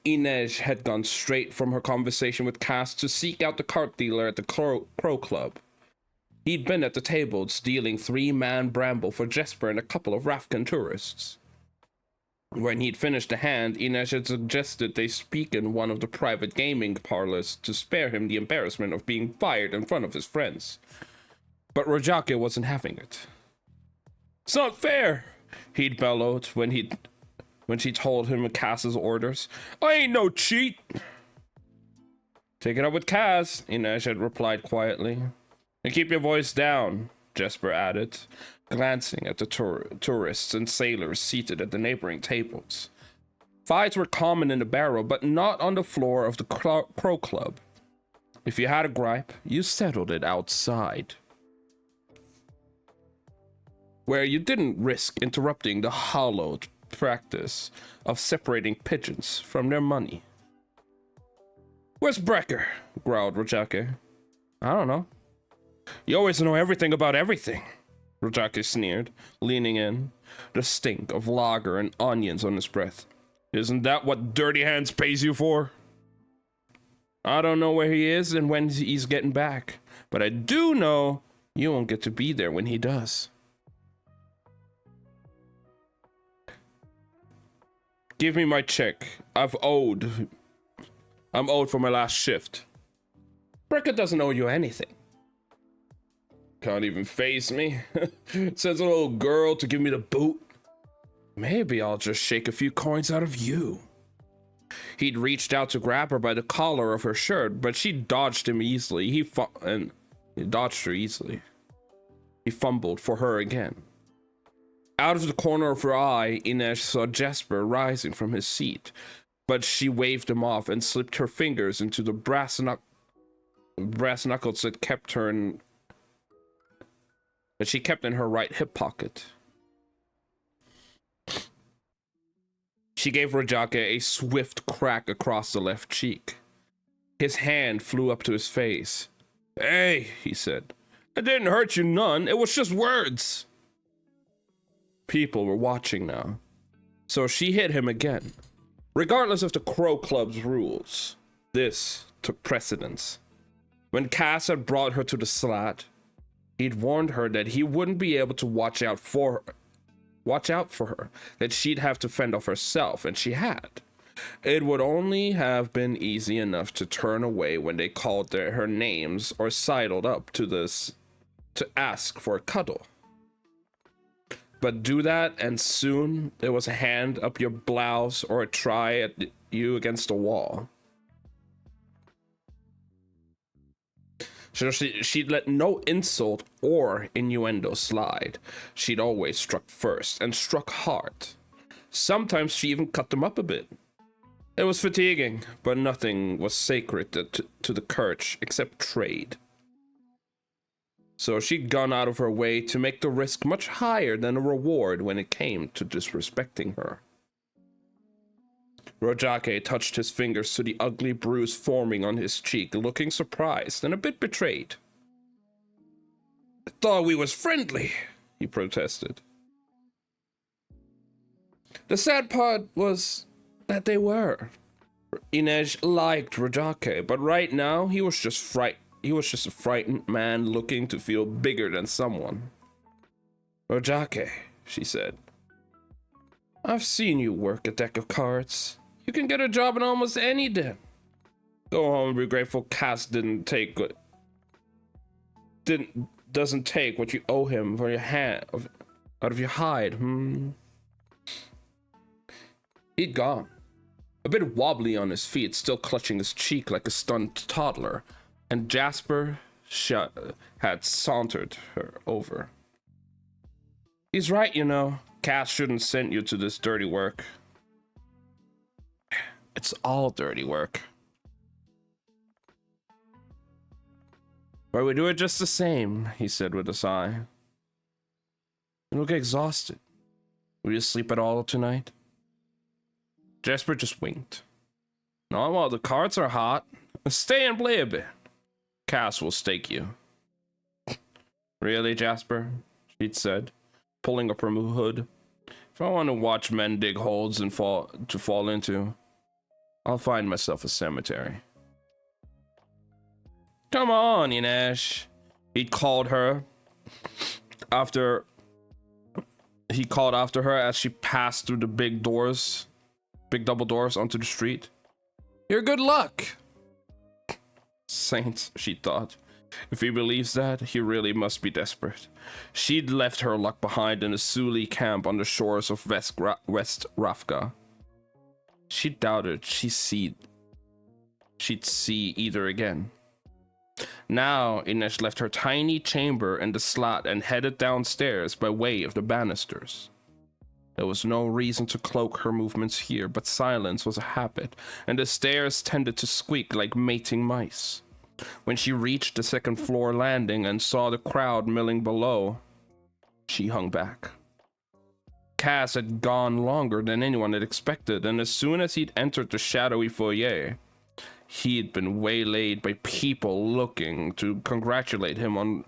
Speaker 1: Inej had gone straight from her conversation with Cass to seek out the cart dealer at the Crow Club. He'd been at the tables dealing 3-man bramble for Jesper and a couple of Rafkan tourists. When he'd finished the hand, Inej had suggested they speak in one of the private gaming parlors to spare him the embarrassment of being fired in front of his friends. But Rajake wasn't having it. "It's not fair," he'd bellowed when she told him of Cass's orders. "I ain't no cheat." "Take it up with Cass," Inej had replied quietly. "And keep your voice down," Jesper added, glancing at the tourists and sailors seated at the neighboring tables. Fights were common in the barrel, but not on the floor of the Crow Club. If you had a gripe, you settled it outside, where you didn't risk interrupting the hallowed practice of separating pigeons from their money. "Where's Brecker?" growled Rajake. "I don't know." "You always know everything about everything," Rajake sneered, leaning in, the stink of lager and onions on his breath. "Isn't that what Dirty Hands pays you for?" "I don't know where he is and when he's getting back, but I do know you won't get to be there when he does." "Give me my check. I'm owed for my last shift." "Brecker doesn't owe you anything." "Can't even face me. Sends a little girl to give me the boot. Maybe I'll just shake a few coins out of you." He'd reached out to grab her by the collar of her shirt, but she dodged him easily. He dodged her easily. He fumbled for her again. Out of the corner of her eye, Inej saw Jesper rising from his seat, but she waved him off and slipped her fingers into the brass knuckles that she kept in her right hip pocket. She gave Rajake a swift crack across the left cheek. His hand flew up to his face. "Hey," he said. "I didn't hurt you none. It was just words." People were watching now, so she hit him again. Regardless of the Crow Club's rules, this took precedence. When Cass had brought her to the slat, he'd warned her that he wouldn't be able to watch out for her, that she'd have to fend off herself, and she had. It would only have been easy enough to turn away when they called her names or sidled up to ask for a cuddle. But do that, and soon it was a hand up your blouse or a try at you against a wall. So she'd let no insult or innuendo slide. She'd always struck first, and struck hard. Sometimes she even cut them up a bit. It was fatiguing, but nothing was sacred to the Kirch except trade. So she'd gone out of her way to make the risk much higher than the reward when it came to disrespecting her. Rojake touched his fingers to the ugly bruise forming on his cheek, looking surprised and a bit betrayed. I thought we was friendly, he protested. The sad part was that they were. Inej liked Rojake, but right now he was just a frightened man looking to feel bigger than someone. Rojake, she said. I've seen you work a deck of cards. You can get a job in almost any den. Go home and be grateful Cass doesn't take what you owe him for your hand out of your hide. He'd gone. A bit wobbly on his feet, still clutching his cheek like a stunned toddler, and Jasper had sauntered her over. He's right, you know. Cass shouldn't send you to this dirty work. It's all dirty work. But we do it just the same, he said with a sigh. You look exhausted. Will you sleep at all tonight? Jasper just winked. No, well, the cards are hot. Stay and play a bit. Cass will stake you. Really, Jasper? She'd said, pulling up her hood. If I want to watch men dig holes and fall into, I'll find myself a cemetery. Come on, Inej. He called after her as she passed through the big double doors onto the street. Your good luck. Saints, she thought. If he believes that, he really must be desperate. She'd left her luck behind in a Suli camp on the shores of West Rafka. She doubted she'd see either again. Now, Inej left her tiny chamber in the slat and headed downstairs by way of the banisters. There was no reason to cloak her movements here, but silence was a habit, and the stairs tended to squeak like mating mice. When she reached the second floor landing and saw the crowd milling below, she hung back. Cass had gone longer than anyone had expected, and as soon as he'd entered the shadowy foyer, he'd been waylaid by people looking to congratulate him on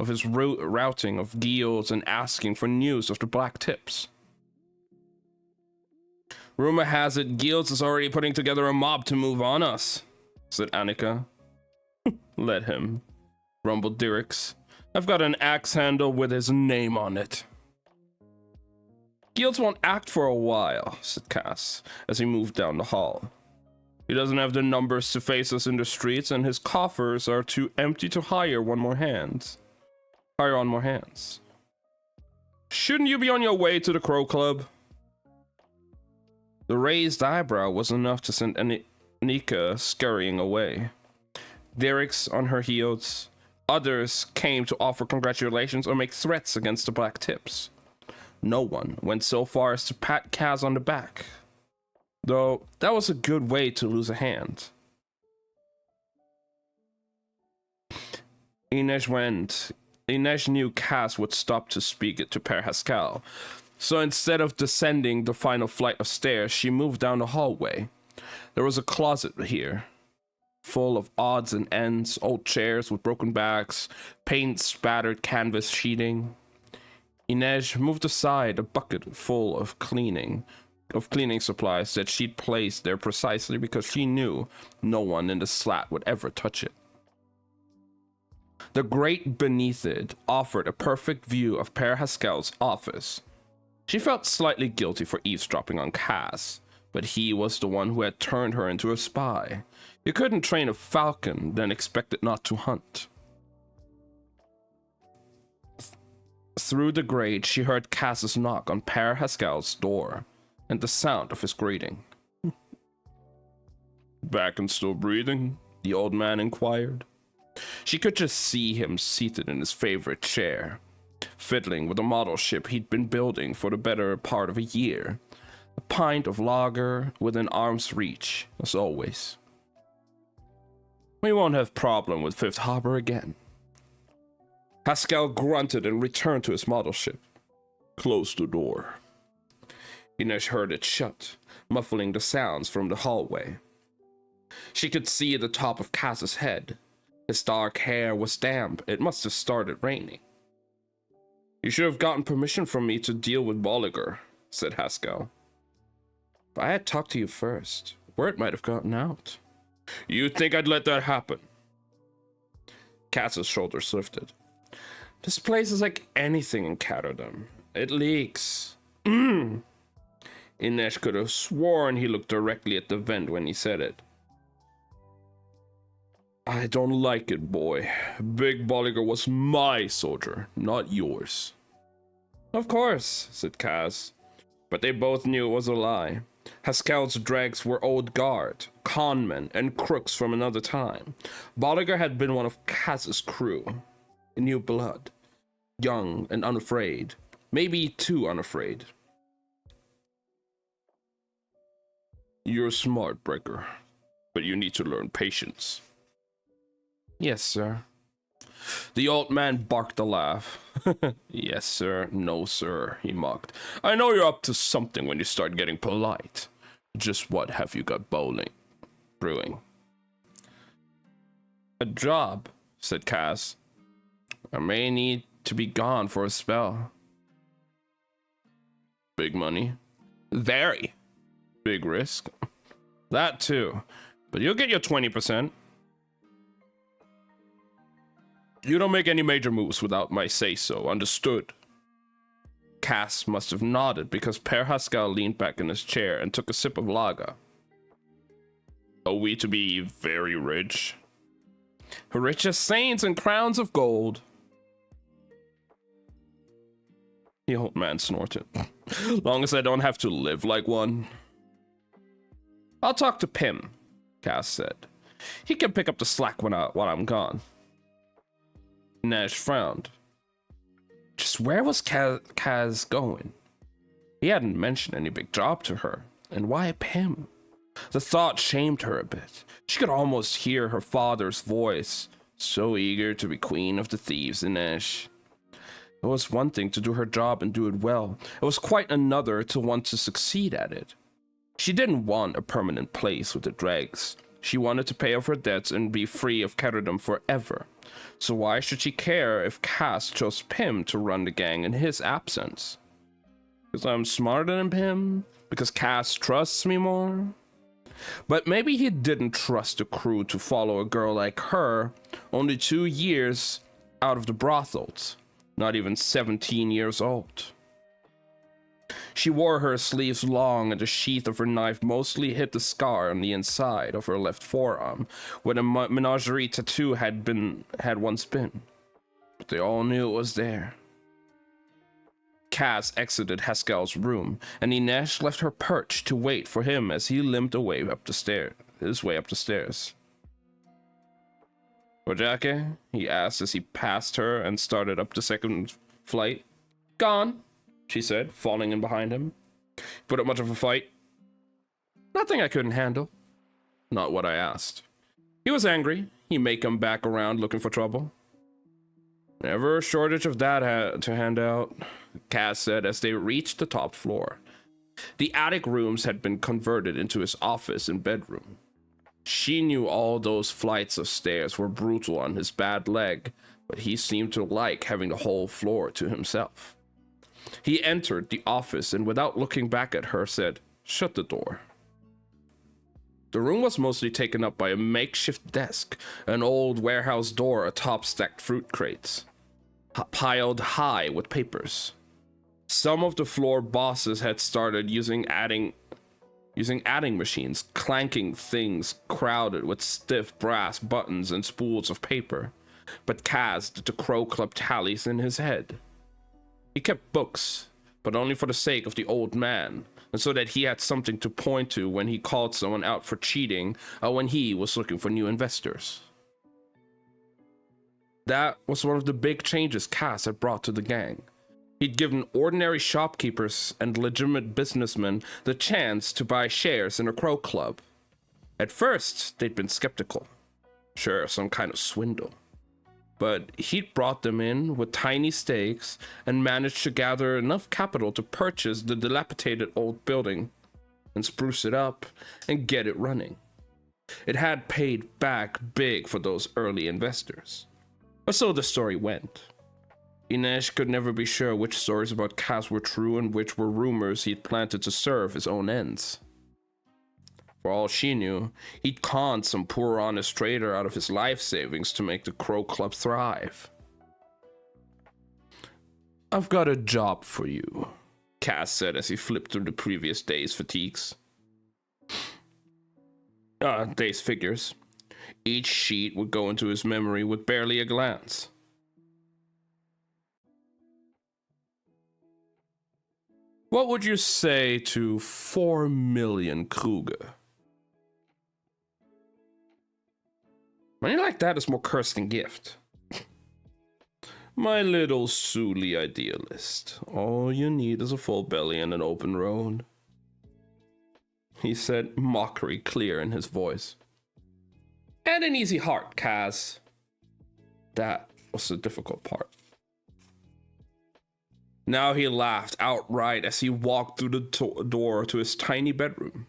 Speaker 1: his routing of guilds and asking for news of the Black Tips. Rumor has it Guilds is already putting together a mob to move on us, said Annika. Let him, rumbled Dirix. I've got an axe handle with his name on it. Guilds won't act for a while, said Cass, as he moved down the hall. He doesn't have the numbers to face us in the streets, and his coffers are too empty to hire on more hands. Shouldn't you be on your way to the Crow Club? The raised eyebrow was enough to send Anika scurrying away. Dirix on her heels. Others came to offer congratulations or make threats against the Black Tips. No one went so far as to pat Kaz on the back, though that was a good way to lose a hand. Inej knew Kaz would stop to speak it to Père Haskell, so instead of descending the final flight of stairs, she moved down the hallway. There was a closet here, full of odds and ends, old chairs with broken backs, paint-spattered canvas sheeting. Inej moved aside a bucket full of cleaning supplies that she'd placed there precisely because she knew no one in the slat would ever touch it. The grate beneath it offered a perfect view of Père Haskell's office. She felt slightly guilty for eavesdropping on Cass, but he was the one who had turned her into a spy. You couldn't train a falcon, then expect it not to hunt. Through the grate, she heard Cass's knock on Père Haskell's door, and the sound of his greeting. Back and still breathing? The old man inquired. She could just see him seated in his favorite chair, fiddling with a model ship he'd been building for the better part of a year. A pint of lager within arm's reach, as always. We won't have problem with Fifth Harbor again. Haskell grunted and returned to his model ship. Close the door. Ines heard it shut, muffling the sounds from the hallway. She could see the top of Kaz's head. His dark hair was damp. It must have started raining. You should have gotten permission from me to deal with Bolliger, said Haskell. If I had talked to you first, word might have gotten out. You'd think I'd let that happen? Kaz's shoulders lifted. This place is like anything in Catterdom. It leaks. Inesh could have sworn he looked directly at the vent when he said it. I don't like it, boy. Big Bolliger was my soldier, not yours. Of course, said Kaz. But they both knew it was a lie. Haskell's dregs were old guard, conmen, and crooks from another time. Bolliger had been one of Kaz's crew. New blood. Young and unafraid. Maybe too unafraid. You're smart, Breaker. But you need to learn patience. Yes, sir. The old man barked a laugh. Yes, sir. No, sir, he mocked. I know you're up to something when you start getting polite. Just what have you got brewing? A job, said Kaz. I may need to be gone for a spell. Big money? Very. Big risk? That too. But you'll get your 20%. You don't make any major moves without my say-so, understood? Kaz must have nodded because Per Haskell leaned back in his chair and took a sip of lager. Are we to be very rich? Rich as saints and crowns of gold. The old man snorted. Long as I don't have to live like one. I'll talk to Pym, Kaz said. He can pick up the slack while I'm gone. Nash frowned. Just where was Kaz going? He hadn't mentioned any big job to her. And why Pym? The thought shamed her a bit. She could almost hear her father's voice, so eager to be queen of the thieves in Ash. It was one thing to do her job and do it well. It was quite another to want to succeed at it. She didn't want a permanent place with the dregs. She wanted to pay off her debts and be free of Catterdom forever. So why should she care if Kaz chose Pym to run the gang in his absence? Because I'm smarter than Pym? Because Kaz trusts me more? But maybe he didn't trust the crew to follow a girl like her, only 2 years out of the brothels, not even 17 years old. She wore her sleeves long and the sheath of her knife mostly hid the scar on the inside of her left forearm, where the menagerie tattoo had once been. But they all knew it was there. Kaz exited Haskell's room, and Inesh left her perch to wait for him as he limped his way up the stairs. Ojake? He asked as he passed her and started up the second flight. Gone, she said, falling in behind him. Put up much of a fight? Nothing I couldn't handle. Not what I asked. He was angry. He may come back around looking for trouble. Never a shortage of that to hand out, Kaz said as they reached the top floor. The attic rooms had been converted into his office and bedroom. She knew all those flights of stairs were brutal on his bad leg, but he seemed to like having the whole floor to himself. He entered the office and without looking back at her said, "Shut the door." The room was mostly taken up by a makeshift desk, an old warehouse door atop stacked fruit crates, piled high with papers. Some of the floor bosses had started using adding machines, clanking things crowded with stiff brass buttons and spools of paper. But Kaz did the Crow Club tallies in his head. He kept books, but only for the sake of the old man, and so that he had something to point to when he called someone out for cheating or when he was looking for new investors. That was one of the big changes Kaz had brought to the gang. He'd given ordinary shopkeepers and legitimate businessmen the chance to buy shares in a Crow Club. At first, they'd been skeptical. Sure, some kind of swindle. but he'd brought them in with tiny stakes and managed to gather enough capital to purchase the dilapidated old building and spruce it up and get it running. It had paid back big for those early investors. Or so the story went. Inej could never be sure which stories about Kaz were true and which were rumors he'd planted to serve his own ends. For all she knew, he'd conned some poor honest trader out of his life savings to make the Crow Club thrive. "I've got a job for you," Kaz said as he flipped through the previous day's fatigues. Day's figures. Each sheet would go into his memory with barely a glance. "What would you say to 4 million Kruger?" Money like that is more curse than gift. "My little Suli idealist, all you need is a full belly and an open road," he said, mockery clear in his voice. "And an easy heart, Kaz." That was the difficult part. Now he laughed outright as he walked through the door to his tiny bedroom.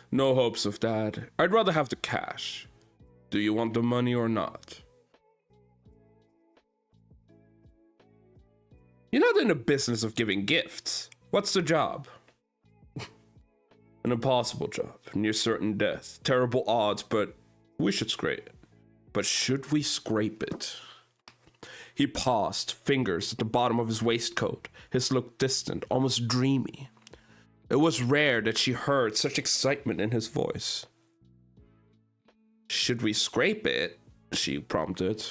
Speaker 1: "No hopes of that. I'd rather have the cash. Do you want the money or not?" "You're not in the business of giving gifts. What's the job?" "An impossible job, near certain death. Terrible odds, but we should scrape it." "But should we scrape it?" He paused, fingers at the bottom of his waistcoat, his look distant, almost dreamy. It was rare that she heard such excitement in his voice. "Should we scrape it?" she prompted.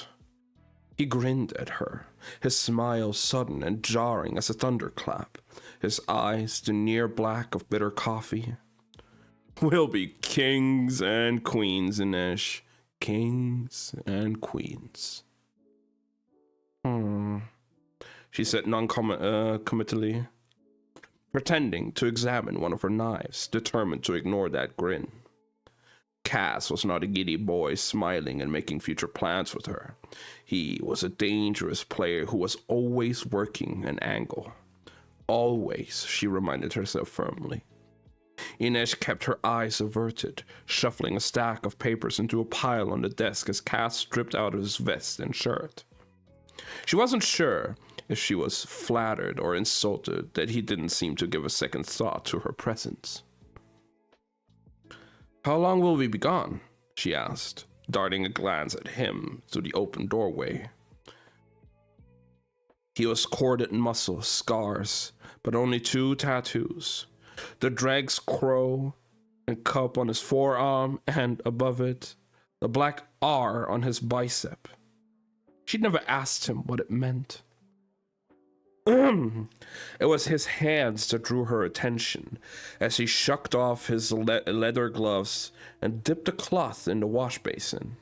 Speaker 1: He grinned at her, his smile sudden and jarring as a thunderclap, his eyes the near black of bitter coffee. "We'll be kings and queens, Inej. Kings and queens." She said non-committally, pretending to examine one of her knives, determined to ignore that grin. Kaz was not a giddy boy smiling and making future plans with her. He was a dangerous player who was always working an angle. Always, she reminded herself firmly. Inej kept her eyes averted, shuffling a stack of papers into a pile on the desk as Kaz stripped out of his vest and shirt. She wasn't sure if she was flattered or insulted that he didn't seem to give a second thought to her presence. "How long will we be gone?" she asked, darting a glance at him through the open doorway. He was corded in muscle, scars, but only 2 tattoos. The Dreg's crow and cup on his forearm, and above it, the black R on his bicep. She'd never asked him what it meant. It was his hands that drew her attention as he shucked off his leather gloves and dipped the cloth in the wash basin.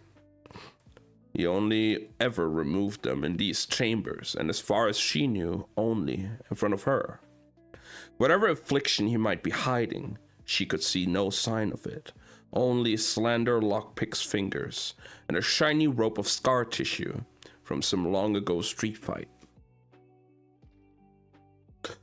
Speaker 1: He only ever removed them in these chambers, and as far as she knew, only in front of her. Whatever affliction he might be hiding, she could see no sign of it, only slender lockpick's fingers and a shiny rope of scar tissue from some long ago street fight.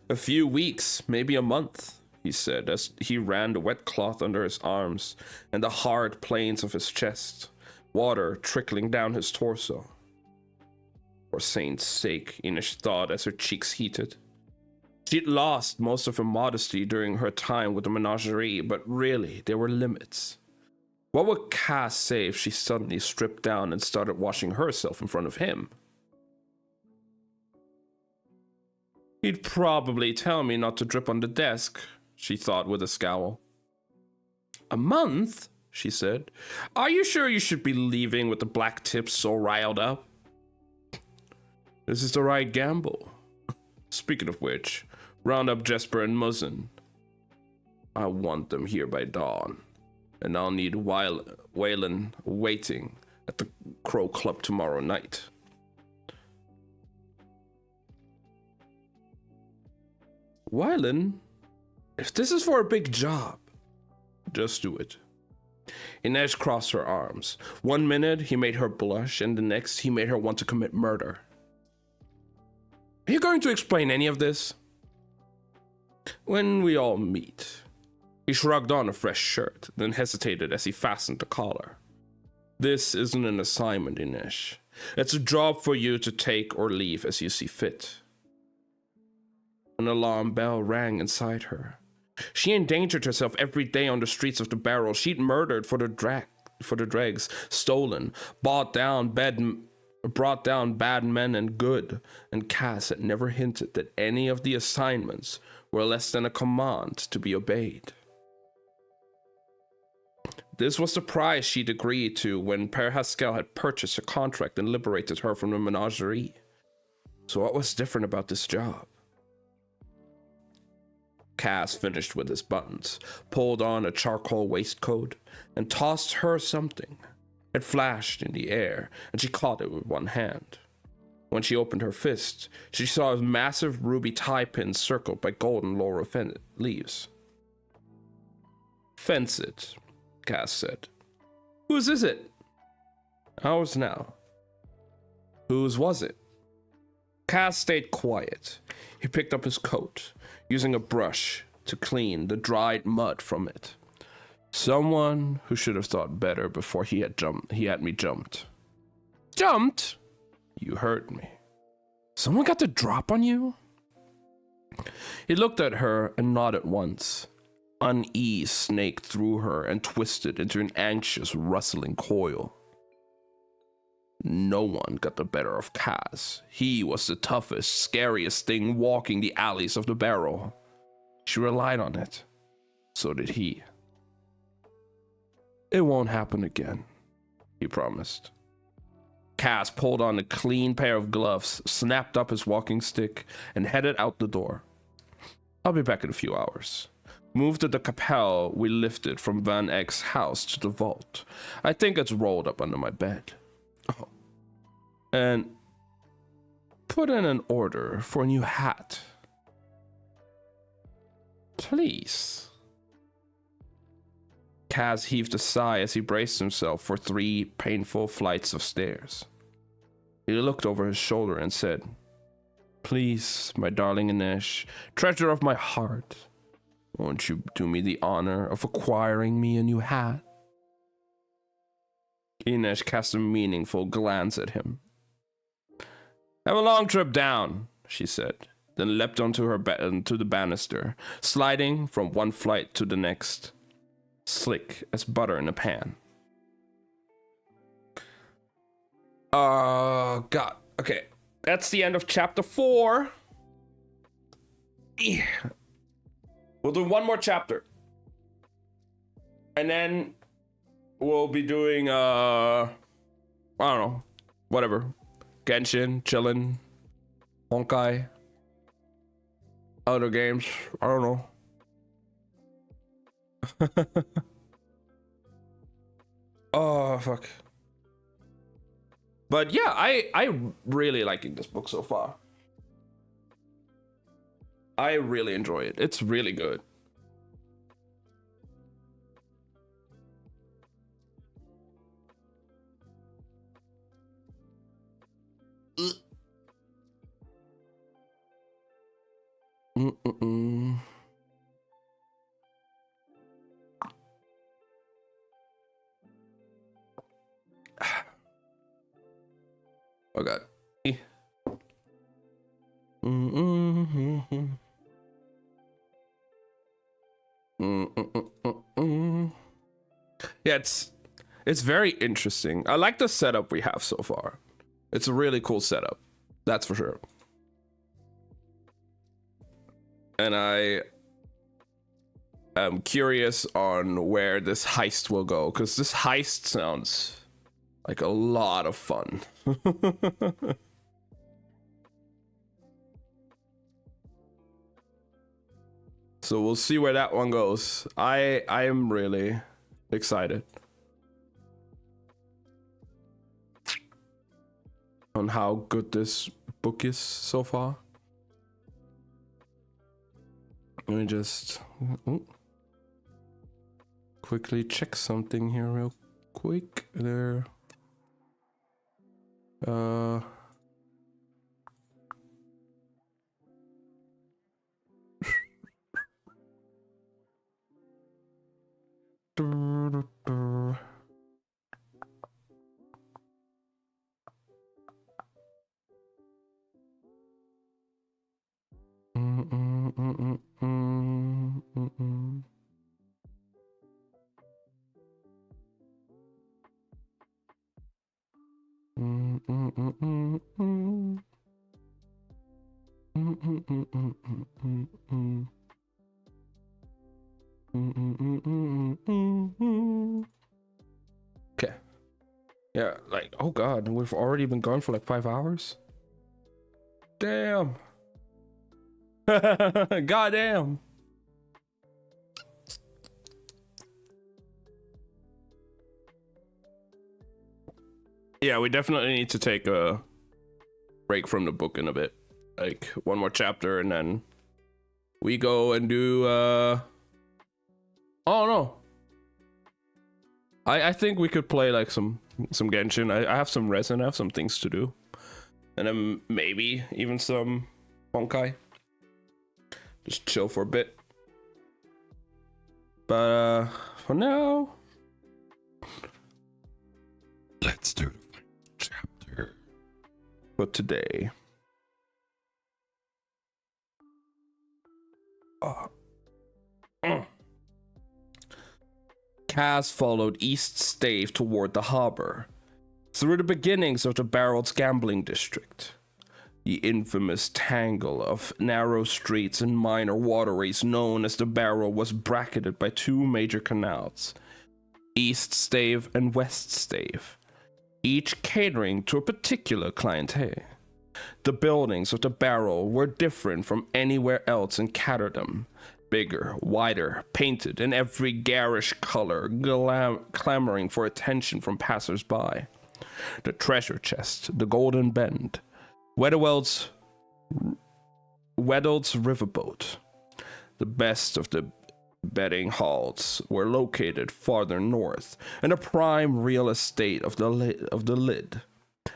Speaker 1: "A few weeks, maybe a month," he said as he ran the wet cloth under his arms and the hard planes of his chest, water trickling down his torso. For saint's sake, Inej thought as her cheeks heated. She'd lost most of her modesty during her time with the menagerie, but really, there were limits. What would Kaz say if she suddenly stripped down and started washing herself in front of him? "He'd probably tell me not to drip on the desk," she thought with a scowl. "A month?" she said. "Are you sure you should be leaving with the black tips so riled up?" "This is the right gamble. Speaking of which, round up Jesper and Muzzin. I want them here by dawn, and I'll need Waylon waiting at the Crow Club tomorrow night." "Waylon? If this is for a big job, just do it." Inej crossed her arms. One minute he made her blush, and the next he made her want to commit murder. Are you going to explain any of this? When we all meet. He shrugged on a fresh shirt, then hesitated as he fastened the collar. This isn't an assignment, Inej. It's a job for you to take or leave as you see fit. An alarm bell rang inside her. She endangered herself every day on the streets of the Barrow. She'd murdered for the dregs, stolen, brought down bad men and good, and Cass had never hinted that any of the assignments were less than a command to be obeyed. This was the price she'd agreed to when Père Haskell had purchased a contract and liberated her from the menagerie. So what was different about this job? Cass finished with his buttons, pulled on a charcoal waistcoat, and tossed her something. It flashed in the air, and she caught it with one hand. When she opened her fist, she saw a massive ruby tie pin circled by golden laurel leaves. Fence it, Cass said. Whose is it? Ours now. Whose was it? Cass stayed quiet. He picked up his coat, using a brush to clean the dried mud from it. Someone who should have thought better before he had me jumped. Jumped? You heard me. Someone got the drop on you? He looked at her and nodded once. Unease snaked through her and twisted into an anxious, rustling coil. No one got the better of Cass. He was the toughest, scariest thing walking the alleys of the Barrow. She relied on it. So did he. It won't happen again, he promised. Cass pulled on a clean pair of gloves, snapped up his walking stick, and headed out the door. I'll be back in a few hours. Moved to the Capelle we lifted from Van Eck's house to the vault. I think it's rolled up under my bed. Oh. And put in an order for a new hat. Please. Cass heaved a sigh as he braced himself for 3 painful flights of stairs. He looked over his shoulder and said, Please, my darling Inej, treasure of my heart, won't you do me the honor of acquiring me a new hat? Inej cast a meaningful glance at him. Have a long trip down, she said, then leapt onto the banister, sliding from one flight to the next, slick as butter in a pan. God. Okay, that's the end of chapter 4. Yeah. We'll do one more chapter. And then we'll be doing, I don't know, whatever. Genshin, chillin', Honkai, other games, I don't know. Oh, fuck. But yeah, I really liking this book so far. I really enjoy it. It's really good. Oh god. Yeah, it's very interesting. I like the setup we have so far. It's a really cool setup. That's for sure. And I am curious on where this heist will go, because this heist sounds like a lot of fun. So we'll see where that one goes. I am really excited on how good this book is so far. Let me just... quickly check something here real quick. There. Okay. Yeah, like, oh god, we've already been gone for like 5 hours? Damn. God damn. Yeah, we definitely need to take a break from the book in a bit. Like, one more chapter and then we go and do, oh no. I think we could play like some Genshin. I have some resin, I have some things to do. And then maybe even some Honkai. Just chill for a bit. But for now, let's do the final chapter for today. Kaz followed East Stave toward the harbor, through the beginnings of the Barrel's gambling district. The infamous tangle of narrow streets and minor waterways known as the Barrel was bracketed by two major canals, East Stave and West Stave, each catering to a particular clientele. The buildings of the Barrel were different from anywhere else in Catterdom. Bigger, wider, painted in every garish color, clamoring for attention from passers-by. The treasure chest, the golden bend, Weddell's riverboat. The best of the betting halls were located farther north, in a prime real estate of the Lid,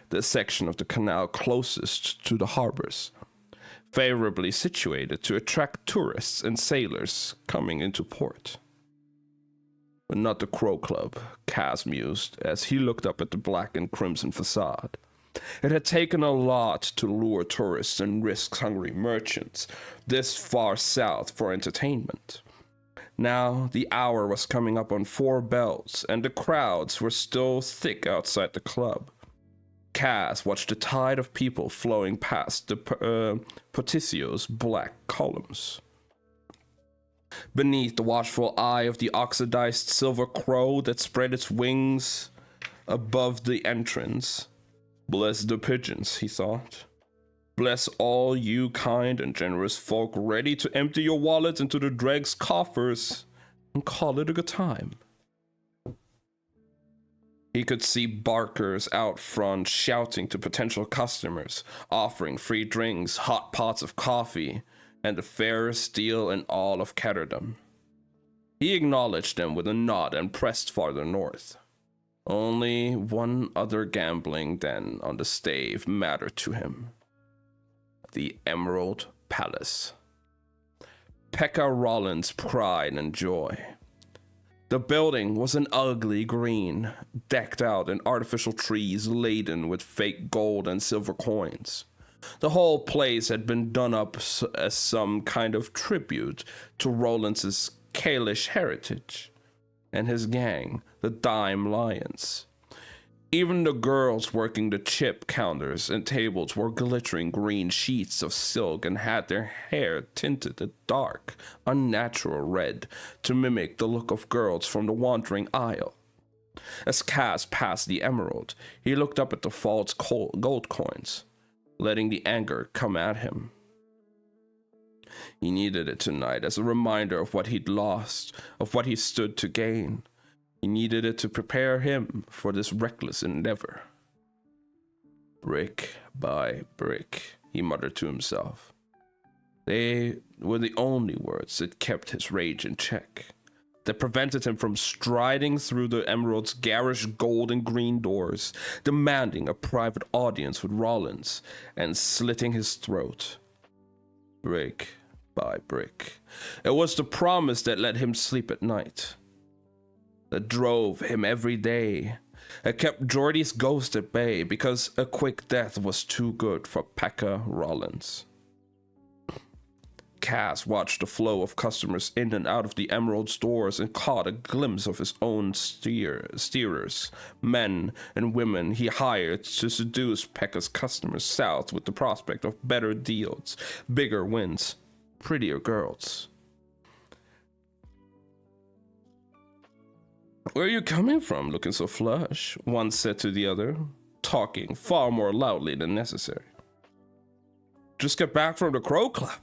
Speaker 1: the section of the canal closest to the harbors, favorably situated to attract tourists and sailors coming into port. But not the Crow Club, Kaz mused as he looked up at the black and crimson facade. It had taken a lot to lure tourists and risk-hungry merchants this far south for entertainment. Now the hour was coming up on 4 bells, and the crowds were still thick outside the club. Kaz watched the tide of people flowing past the Porticio's black columns. Beneath the watchful eye of the oxidized silver crow that spread its wings above the entrance. Bless the pigeons, he thought. Bless all you kind and generous folk ready to empty your wallets into the dreg's coffers and call it a good time. He could see barkers out front shouting to potential customers, offering free drinks, hot pots of coffee, and the fairest deal in all of Catterdom. He acknowledged them with a nod and pressed farther north. Only one other gambling den on the stave mattered to him. The Emerald Palace. Pekka Rollins' pride and joy. The building was an ugly green, decked out in artificial trees laden with fake gold and silver coins. The whole place had been done up as some kind of tribute to Rollins' Kalish heritage and his gang, the Dime Lions. Even the girls working the chip counters and tables wore glittering green sheets of silk and had their hair tinted a dark, unnatural red to mimic the look of girls from the Wandering Isle. As Kaz passed the emerald, he looked up at the false gold coins, letting the anger come at him. He needed it tonight as a reminder of what he'd lost, of what he stood to gain. He needed it to prepare him for this reckless endeavor. Brick by brick, he muttered to himself. They were the only words that kept his rage in check. that prevented him from striding through the Emerald's garish gold and green doors, demanding a private audience with Rollins and slitting his throat. Brick by brick. It was the promise that let him sleep at night, that drove him every day. It kept Geordie's ghost at bay because a quick death was too good for Pekka Rollins. Cass watched the flow of customers in and out of the Emerald's doors and caught a glimpse of his own steerers, men and women he hired to seduce Pekka's customers south with the prospect of better deals, bigger wins, prettier girls. "Where are you coming from, looking so flush?" one said to the other, talking far more loudly than necessary. "Just got back from the Crow Club.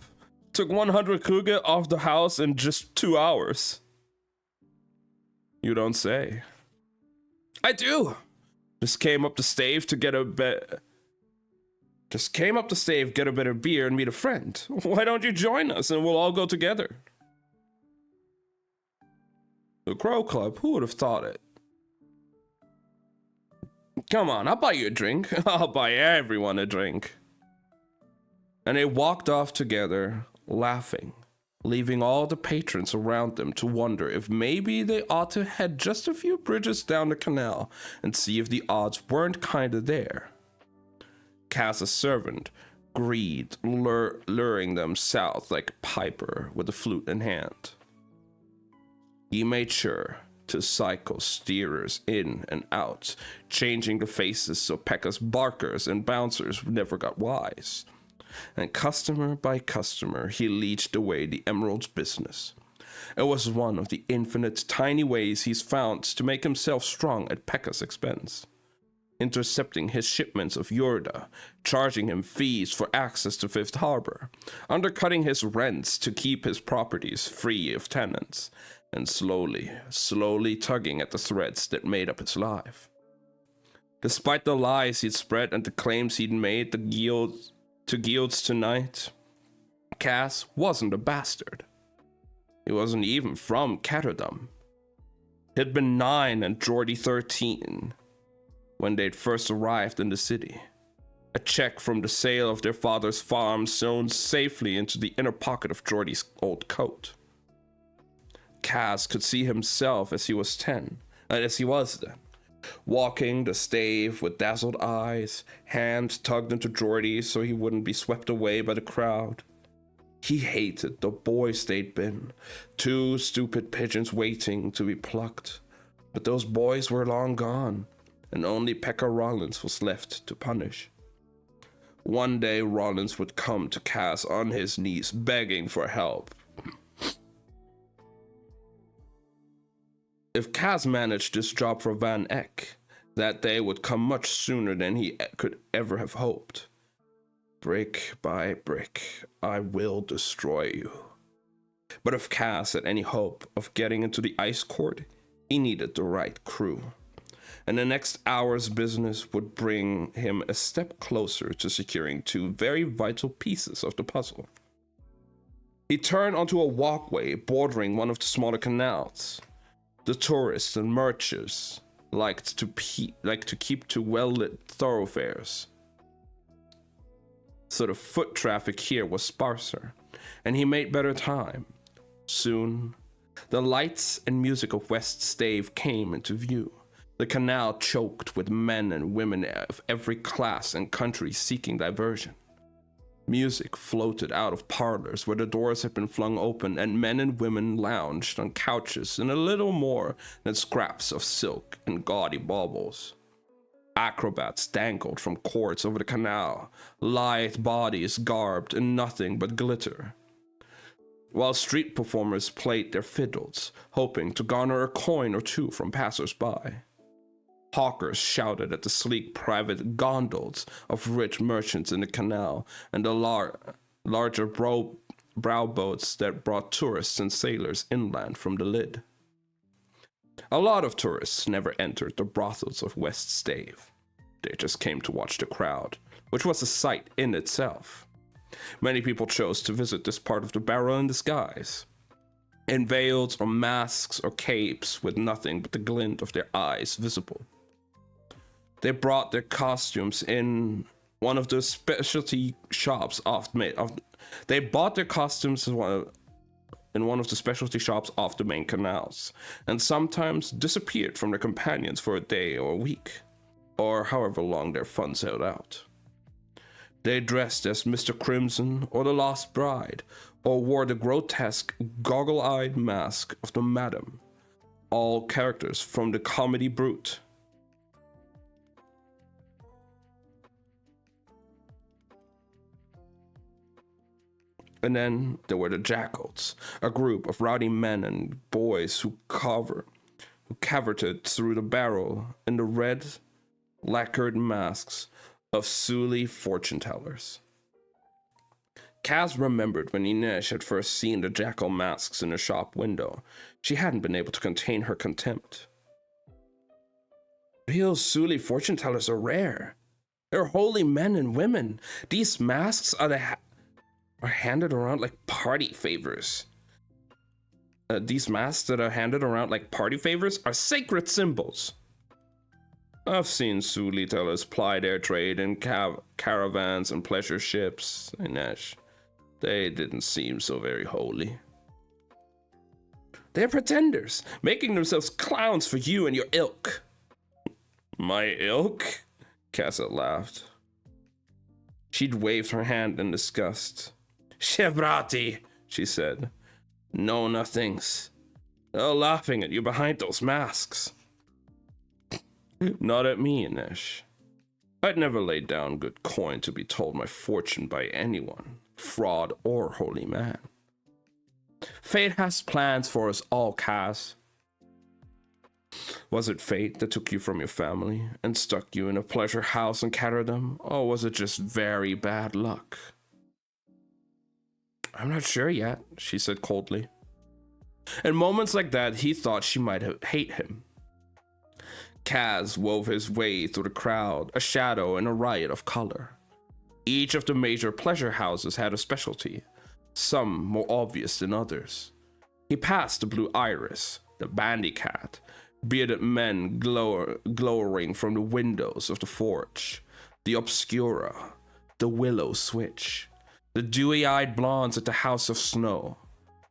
Speaker 1: Took 100 kuga off the house in just 2 hours." "You don't say." "I do. Just came up the stave, get a better beer and meet a friend. Why don't you join us and we'll all go together?" The Crow Club, who would have thought it? "Come on, I'll buy you a drink. I'll buy everyone a drink." And they walked off together, laughing, leaving all the patrons around them to wonder if maybe they ought to head just a few bridges down the canal and see if the odds weren't kinda there. Cass's servant, Greed, luring them south like Piper with a flute in hand. He made sure to cycle steerers in and out, changing the faces so Pekka's barkers and bouncers never got wise. And customer by customer, he leeched away the Emerald's business. It was one of the infinite tiny ways he's found to make himself strong at Pekka's expense. Intercepting his shipments of Yorda, charging him fees for access to Fifth Harbor, undercutting his rents to keep his properties free of tenants, and slowly tugging at the threads that made up his life. Despite the lies he'd spread and the claims he'd made to guilds tonight, Cass wasn't a bastard. He wasn't even from Ketterdam. He'd been 9 and Geordie 13 when they'd first arrived in the city. A check from the sale of their father's farm sewn safely into the inner pocket of Geordie's old coat. Cass could see himself as he was then, walking the stave with dazzled eyes, hand tugged into Geordie so he wouldn't be swept away by the crowd. He hated the boys they'd been, 2 stupid pigeons waiting to be plucked. But those boys were long gone, and only Pekka Rollins was left to punish. One day Rollins would come to Cass on his knees, begging for help. If Cass managed this job for Van Eck, that day would come much sooner than he could ever have hoped. Brick by brick, I will destroy you. But if Cass had any hope of getting into the ice court, he needed the right crew. And the next hour's business would bring him a step closer to securing 2 very vital pieces of the puzzle. He turned onto a walkway bordering one of the smaller canals. The tourists and merchants liked to keep to well-lit thoroughfares, so the foot traffic here was sparser, and he made better time. Soon, the lights and music of West Stave came into view. The canal choked with men and women of every class and country seeking diversion. Music floated out of parlors where the doors had been flung open, and men and women lounged on couches in a little more than scraps of silk and gaudy baubles. Acrobats dangled from cords over the canal, lithe bodies garbed in nothing but glitter, while street performers played their fiddles, hoping to garner a coin or 2 from passers-by. Hawkers shouted at the sleek private gondolas of rich merchants in the canal and the larger brow boats that brought tourists and sailors inland from the Lid. A lot of tourists never entered the brothels of West Stave. They just came to watch the crowd, which was a sight in itself. Many people chose to visit this part of the Barrel in disguise. in veils or masks or capes with nothing but the glint of their eyes visible. They brought their costumes in one of the specialty shops they bought their costumes in one of the specialty shops off the main canals, and sometimes disappeared from their companions for a day or a week, or however long their funds held out. They dressed as Mr. Crimson or the Lost Bride, or wore the grotesque, goggle-eyed mask of the Madam, all characters from the comedy brute. And then there were the Jackals, a group of rowdy men and boys who cavorted through the barrel in the red, lacquered masks of Suli fortune tellers. Kaz remembered when Inej had first seen the jackal masks in the shop window. She hadn't been able to contain her contempt. Real Suli fortune tellers are rare. They're holy men and women. These masks are handed around like party favors. These masks that are handed around like party favors are sacred symbols. I've seen Suli tellers ply their trade in caravans and pleasure ships, Inej. They didn't seem so very holy. They're pretenders, making themselves clowns for you and your ilk. My ilk? Kaz laughed. She'd waved her hand in disgust. Shevrati, she said. Know nothings. They're laughing at you behind those masks. Not at me, Inej. I'd never laid down good coin to be told my fortune by anyone, fraud or holy man. Fate has plans for us all, Kaz. Was it fate that took you from your family and stuck you in a pleasure house in Catterdam, or was it just very bad luck? I'm not sure yet, she said coldly. In moments like that, he thought she might hate him. Kaz wove his way through the crowd, a shadow in a riot of color. Each of the major pleasure houses had a specialty, some more obvious than others. He passed the Blue Iris, the Bandy Cat, bearded men glowering from the windows of the Forge, the Obscura, the Willow Switch, the dewy-eyed blondes at the House of Snow,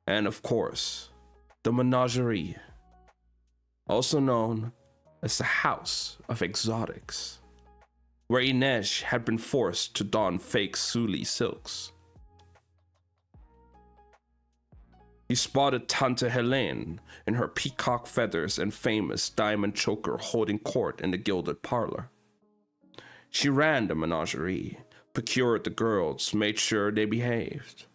Speaker 1: and of course, the Menagerie, also known as the House of Exotics, where Inej had been forced to don fake Suli silks. He spotted Tante Helene in her peacock feathers and famous diamond choker holding court in the gilded parlor. She ran the menagerie, procured the girls, made sure they behaved.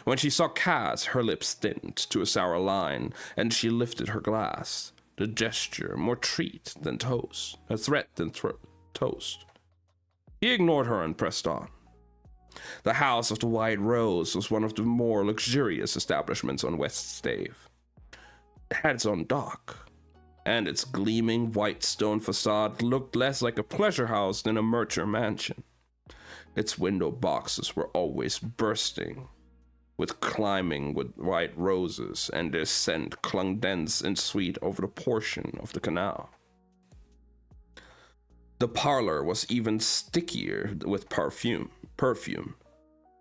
Speaker 1: When she saw Kaz, her lips thinned to a sour line, and she lifted her glass, the gesture more treat than toast, a threat than toast. He ignored her and pressed on. The House of the White Rose was one of the more luxurious establishments on West Stave. It had its own dock, and its gleaming white stone facade looked less like a pleasure house than a Mercer mansion. Its window boxes were always bursting with climbing with white roses, and their scent clung dense and sweet over the portion of the canal. The parlor was even stickier with perfume.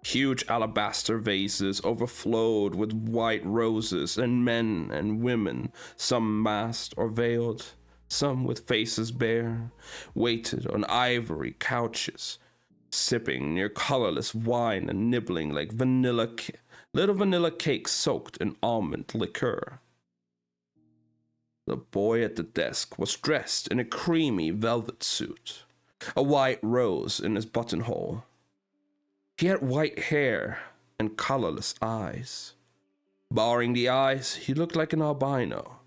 Speaker 1: Huge alabaster vases overflowed with white roses, and men and women, some masked or veiled, some with faces bare, waited on ivory couches, sipping near colorless wine and nibbling like little vanilla cakes soaked in almond liqueur. The boy at the desk was dressed in a creamy velvet suit, a white rose in his buttonhole. He had white hair and colorless eyes. Barring the eyes, he looked like an albino,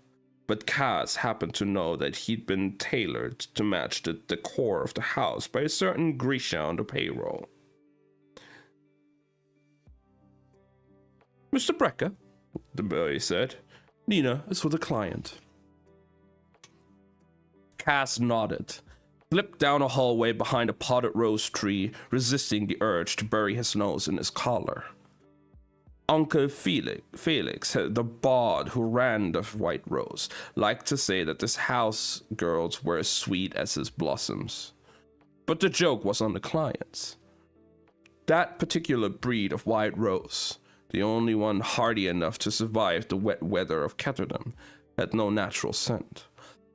Speaker 1: but Kaz happened to know that he'd been tailored to match the decor of the house by a certain Grisha on the payroll. Mr. Brecker, the boy said, Nina is for the client. Kaz nodded, flipped down a hallway behind a potted rose tree, resisting the urge to bury his nose in his collar. Uncle Felix, the bard who ran the White Rose, liked to say that his house girls were as sweet as his blossoms. But the joke was on the clients. That particular breed of White Rose, the only one hardy enough to survive the wet weather of Ketterdam, had no natural scent.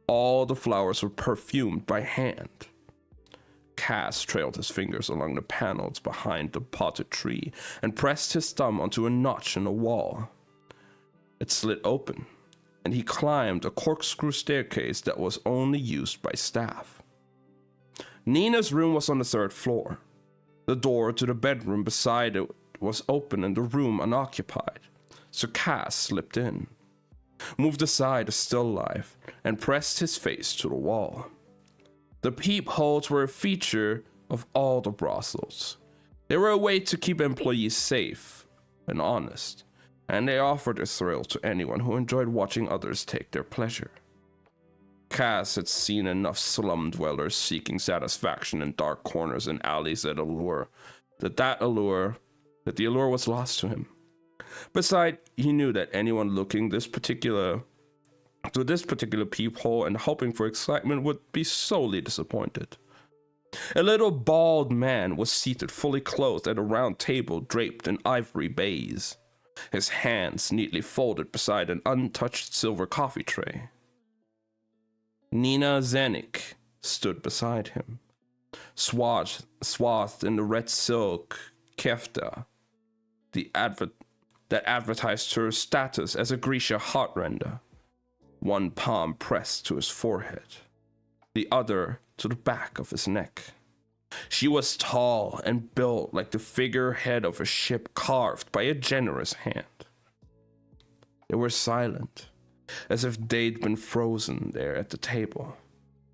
Speaker 1: All the flowers were perfumed by hand. Cass trailed his fingers along the panels behind the potted tree and pressed his thumb onto a notch in the wall. It slid open, and he climbed a corkscrew staircase that was only used by staff. Nina's room was on the 3rd floor. The door to the bedroom beside it was open and the room unoccupied, so Cass slipped in, moved aside a still life, and pressed his face to the wall. The peepholes were a feature of all the brothels. They were a way to keep employees safe and honest, and they offered a thrill to anyone who enjoyed watching others take their pleasure. Cass had seen enough slum dwellers seeking satisfaction in dark corners and alleys that the allure was lost to him. Besides, he knew that anyone looking through this particular peephole and hoping for excitement would be sorely disappointed. A little bald man was seated fully clothed at a round table draped in ivory baize, his hands neatly folded beside an untouched silver coffee tray. Nina Zenik stood beside him, swathed in the red silk kefta that advertised her status as a Grisha heartrender. One palm pressed to his forehead, the other to the back of his neck. She was tall and built like the figurehead of a ship carved by a generous hand. They were silent, as if they'd been frozen there at the table.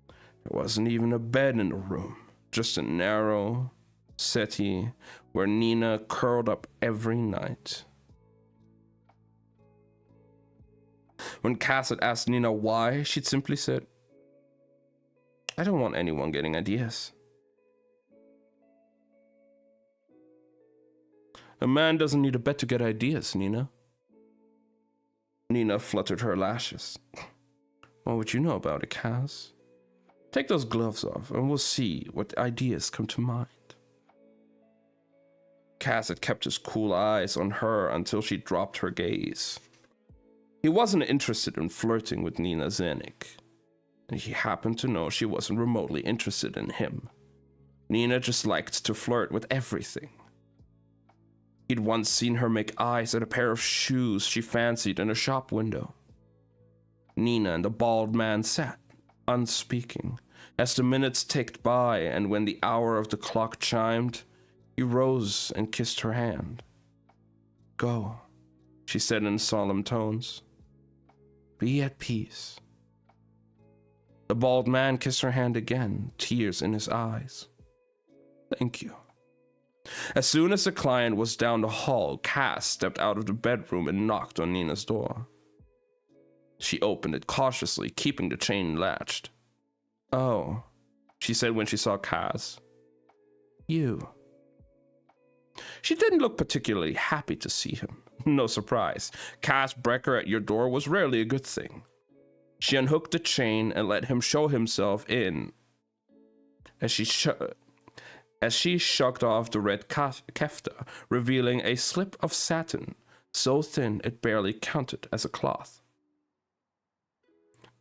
Speaker 1: There wasn't even a bed in the room, just a narrow settee where Nina curled up every night. When Cass had asked Nina why, she'd simply said, "I don't want anyone getting ideas." "A man doesn't need a bed to get ideas, Nina." Nina fluttered her lashes. "What would you know about it, Cass? Take those gloves off and we'll see what ideas come to mind." Cass had kept his cool eyes on her until she dropped her gaze. He wasn't interested in flirting with Nina Zenik, and he happened to know she wasn't remotely interested in him. Nina just liked to flirt with everything. He'd once seen her make eyes at a pair of shoes she fancied in a shop window. Nina and the bald man sat, unspeaking, as the minutes ticked by, and when the hour of the clock chimed, he rose and kissed her hand. "Go," she said in solemn tones. "Be at peace." The bald man kissed her hand again, tears in his eyes. "Thank you." As soon as the client was down the hall, Cass stepped out of the bedroom and knocked on Nina's door. She opened it cautiously, keeping the chain latched. "Oh," she said when she saw Cass. "You." She didn't look particularly happy to see him. No surprise. Cass Brecker at your door was rarely a good thing. She unhooked the chain and let him show himself in. As she shucked off the red kefta, revealing a slip of satin so thin it barely counted as a cloth.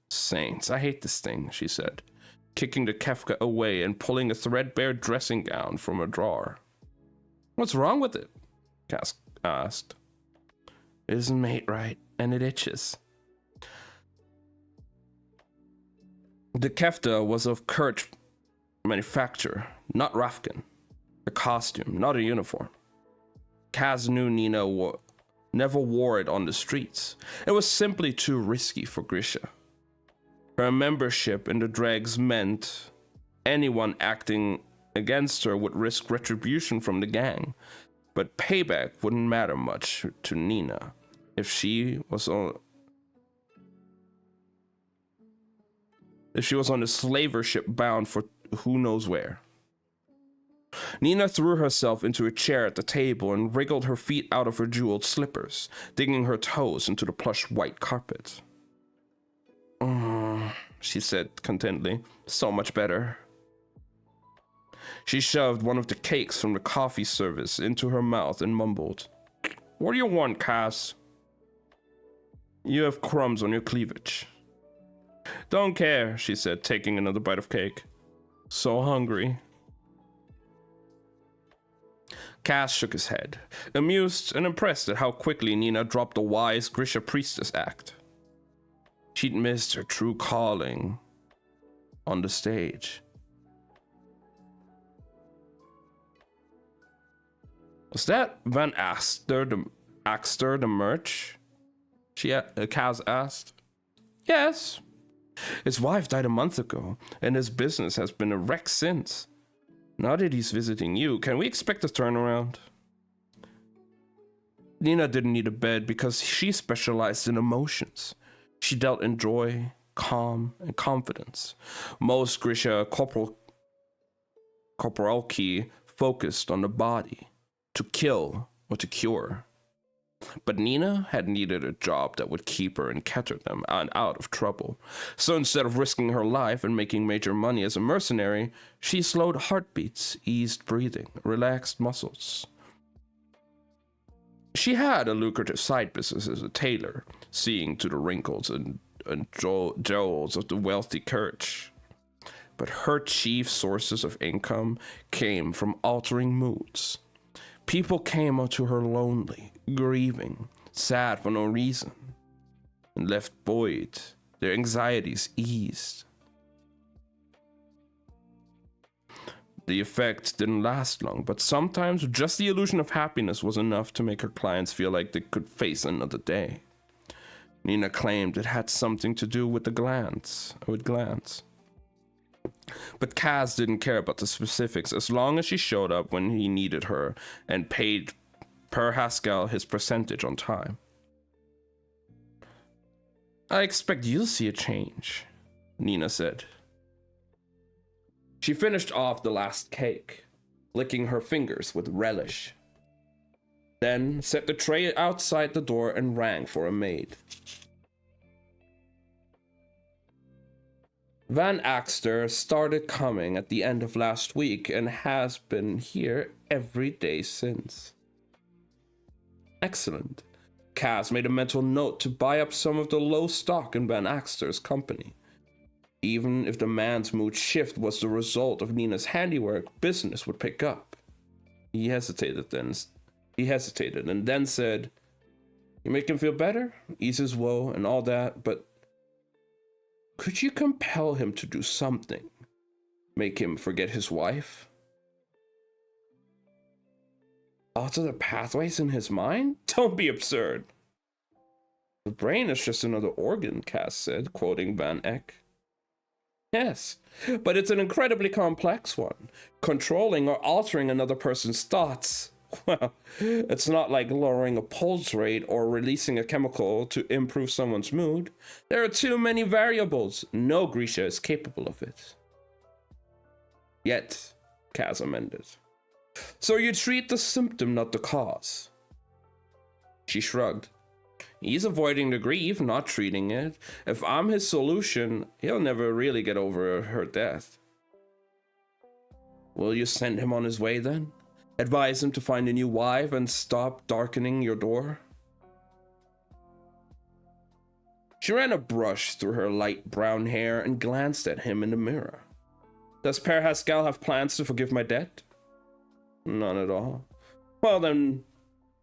Speaker 1: "Saints, I hate this thing," she said, kicking the kefta away and pulling a threadbare dressing gown from a drawer. "What's wrong with it?" Cass asked. "It isn't made right, and it itches." The kefta was of Kerch manufacture, not Rafkin. A costume, not a uniform. Cass knew Nina never wore it on the streets. It was simply too risky for Grisha. Her membership in the dregs meant anyone acting against her would risk retribution from the gang, but payback wouldn't matter much to Nina if she was on a slaver ship bound for who knows where. Nina threw herself into a chair at the table and wriggled her feet out of her jeweled slippers, digging her toes into the plush white carpet. She said contentedly, so much better. She shoved one of the cakes from the coffee service into her mouth and mumbled, "What do you want, Cass?" "You have crumbs on your cleavage." "Don't care," she said, taking another bite of cake. "So hungry." Cass shook his head, amused and impressed at how quickly Nina dropped the wise Grisha priestess act. She'd missed her true calling on the stage. "Was that Van Axter the merch?" Kaz asked. "Yes. His wife died a month ago, and his business has been a wreck since. Now that he's visiting you, can we expect a turnaround?" Nina didn't need a bed because she specialized in emotions. She dealt in joy, calm, and confidence. Most Grisha Korporalki focused on the body, to kill or to cure. But Nina had needed a job that would keep her in Ketterdam and out of trouble. So instead of risking her life and making major money as a mercenary, she slowed heartbeats, eased breathing, relaxed muscles. She had a lucrative side business as a tailor, seeing to the wrinkles and jewels of the wealthy Kirch. But her chief sources of income came from altering moods. People came up to her lonely, grieving, sad for no reason, and left buoyed, their anxieties eased. The effect didn't last long, but sometimes just the illusion of happiness was enough to make her clients feel like they could face another day. Nina claimed it had something to do with glands. But Kaz didn't care about the specifics as long as she showed up when he needed her and paid per Haskell his percentage on time. "I expect you'll see a change," Nina said. She finished off the last cake, licking her fingers with relish. Then set the tray outside the door and rang for a maid. Van Axter started coming at the end of last week and has been here every day since. Excellent. Kaz made a mental note to buy up some of the low stock in Van Axter's company. Even if the man's mood shift was the result of Nina's handiwork, business would pick up. He hesitated and then said, "You make him feel better, ease his woe and all that, but could you compel him to do something? Make him forget his wife? Alter the pathways in his mind? Don't be absurd." "The brain is just another organ," Cass said, quoting Van Eck. "Yes, but it's an incredibly complex one. Controlling or altering another person's thoughts. Well, it's not like lowering a pulse rate or releasing a chemical to improve someone's mood. There are too many variables. No Grisha is capable of it." "Yet," Kaz amended. "So you treat the symptom, not the cause." She shrugged. "He's avoiding the grief, not treating it. If I'm his solution, he'll never really get over her death." "Will you send him on his way then? Advise him to find a new wife and stop darkening your door?" She ran a brush through her light brown hair and glanced at him in the mirror. "Does Per Haskell have plans to forgive my debt?" "None at all." "Well then,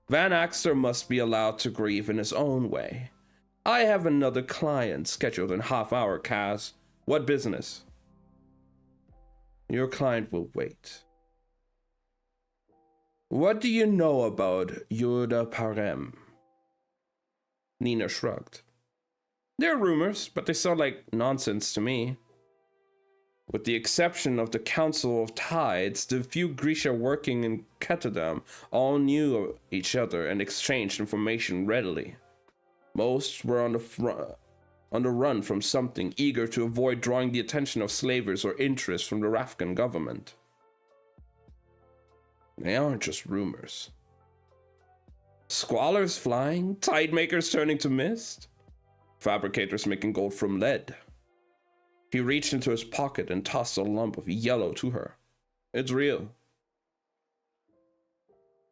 Speaker 1: Van Axter must be allowed to grieve in his own way. I have another client scheduled in half-hour, Kaz. What business?" "Your client will wait." "What do you know about Yuda Parem?" Nina shrugged. "There are rumors, but they sound like nonsense to me. With the exception of the Council of Tides, the few Grisha working in Ketterdam all knew each other and exchanged information readily. Most were on the run from something, eager to avoid drawing the attention of slavers or interest from the Rafgan government." They aren't just rumors. Squallors flying, tide makers turning to mist, fabricators making gold from lead. He reached into his pocket and tossed a lump of yellow to her. It's real.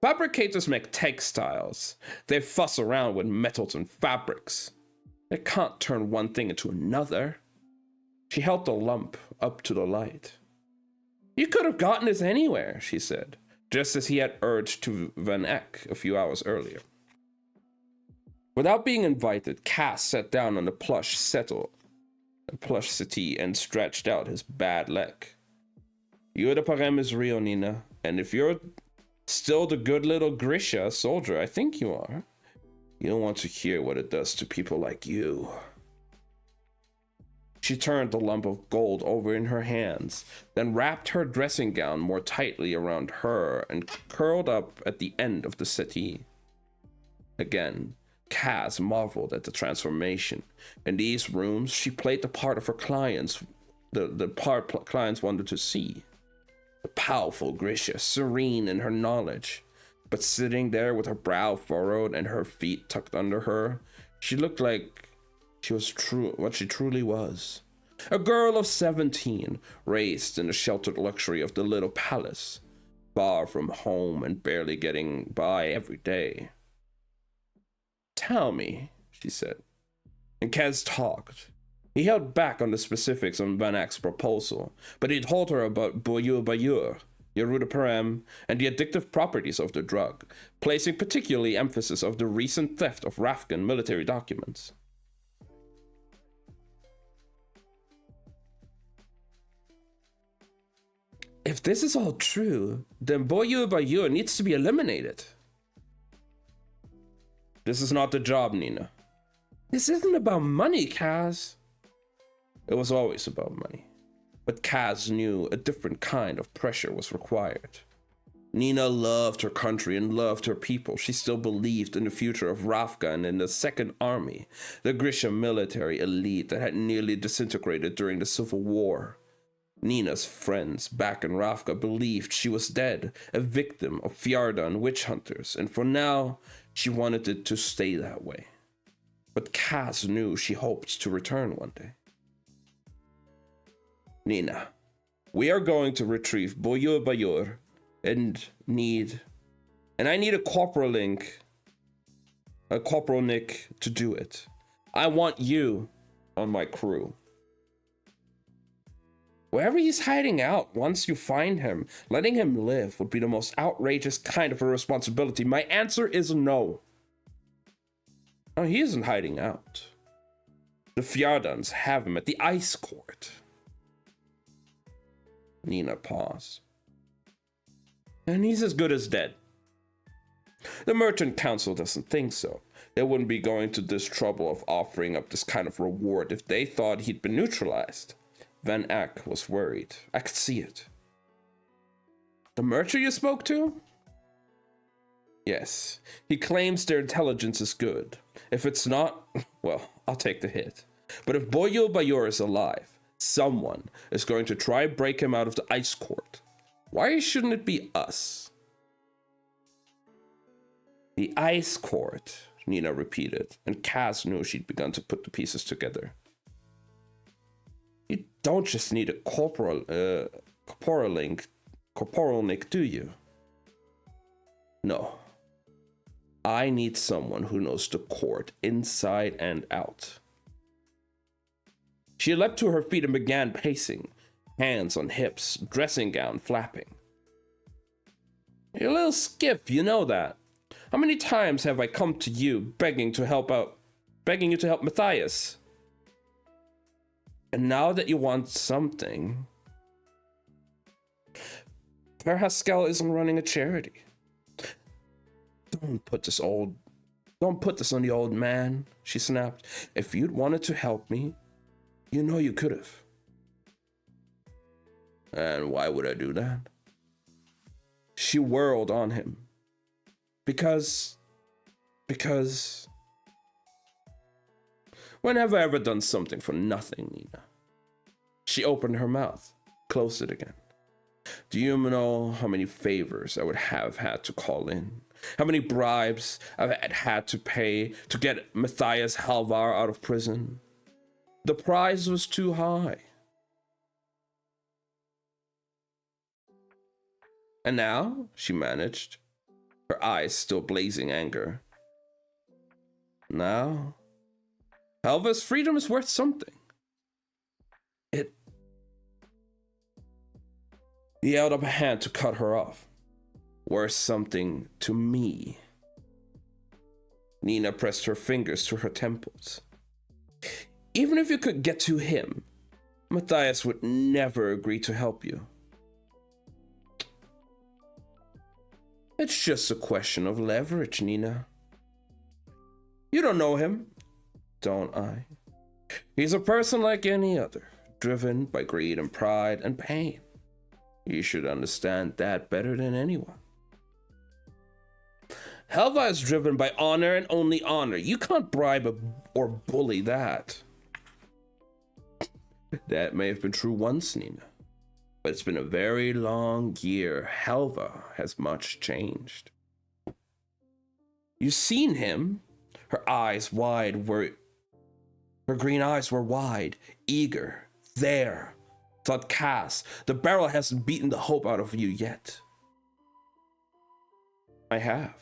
Speaker 1: Fabricators make textiles. They fuss around with metals and fabrics. They can't turn one thing into another. She held the lump up to the light. You could have gotten this anywhere, she said, just as he had urged to Van Eck a few hours earlier. Without being invited, Cass sat down on the plush settee and stretched out his bad leg. Eau de Parem is real, Nina, and if you're still the good little Grisha soldier I think you are, you'll want to hear what it does to people like you. She turned the lump of gold over in her hands, then wrapped her dressing gown more tightly around her and curled up at the end of the settee. Again, Cass marveled at the transformation. In these rooms, she played the part of her clients, the part clients wanted to see. The powerful Grisha, serene in her knowledge, but sitting there with her brow furrowed and her feet tucked under her, she looked like she was what she truly was. A girl of 17, raised in the sheltered luxury of the little palace, far from home and barely getting by every day. Tell me, she said. And Kaz talked. He held back on the specifics on Van Eck's proposal, but he told her about Boyur Bayur, Eau de Parem, and the addictive properties of the drug, placing particularly emphasis on the recent theft of Rafgan military documents. If this is all true, then Boyur Bayur needs to be eliminated. This is not the job, Nina. This isn't about money, Kaz. It was always about money. But Kaz knew a different kind of pressure was required. Nina loved her country and loved her people. She still believed in the future of Rafgan and the Second Army, the Grisha military elite that had nearly disintegrated during the Civil War. Nina's friends back in Rafka believed she was dead, a victim of Fjardan witch hunters, and for now, she wanted it to stay that way. But Kaz knew she hoped to return one day. Nina, we are going to retrieve Boyur Bayur and I need a corporal Nick to do it. I want you on my crew. Wherever he's hiding out, once you find him, letting him live would be the most outrageous kind of a responsibility. My answer is no. No, he isn't hiding out. The Fjardans have him at the ice court. Nina paused. And he's as good as dead. The Merchant Council doesn't think so. They wouldn't be going to this trouble of offering up this kind of reward if they thought he'd been neutralized. Van Eck was worried. I could see it. The merchant you spoke to? Yes. He claims their intelligence is good. If it's not, well, I'll take the hit. But if Boyur Bayur is alive, someone is going to try to break him out of the ice court. Why shouldn't it be us? The ice court, Nina repeated, and Kaz knew she'd begun to put the pieces together. You don't just need a corporal Nick, do you? No. I need someone who knows the court inside and out. She leapt to her feet and began pacing, hands on hips, dressing gown flapping. You're a little stiff, you know that. How many times have I come to you begging you to help Matthias? And now that you want something, Per Haskell isn't running a charity. Don't put this on the old man, she snapped. If you'd wanted to help me, you know you could have. And why would I do that? She whirled on him. Because when have I ever done something for nothing, Nina? She opened her mouth, closed it again. Do you know how many favors I would have had to call in? How many bribes I had to pay to get Matthias Halvar out of prison? The price was too high. And now, she managed, her eyes still blazing anger. Now, Halvar's freedom is worth something. He held up a hand to cut her off. Worth something to me. Nina pressed her fingers to her temples. Even if you could get to him, Matthias would never agree to help you. It's just a question of leverage, Nina. You don't know him, don't I? He's a person like any other, driven by greed and pride and pain. You should understand that better than anyone. Halvar is driven by honor and only honor. You can't bribe or bully that. That may have been true once, Nina. But it's been a very long year. Halvar has much changed. You've seen him. Her green eyes were wide, eager, there. Thought Cass, the barrel hasn't beaten the hope out of you yet. I have.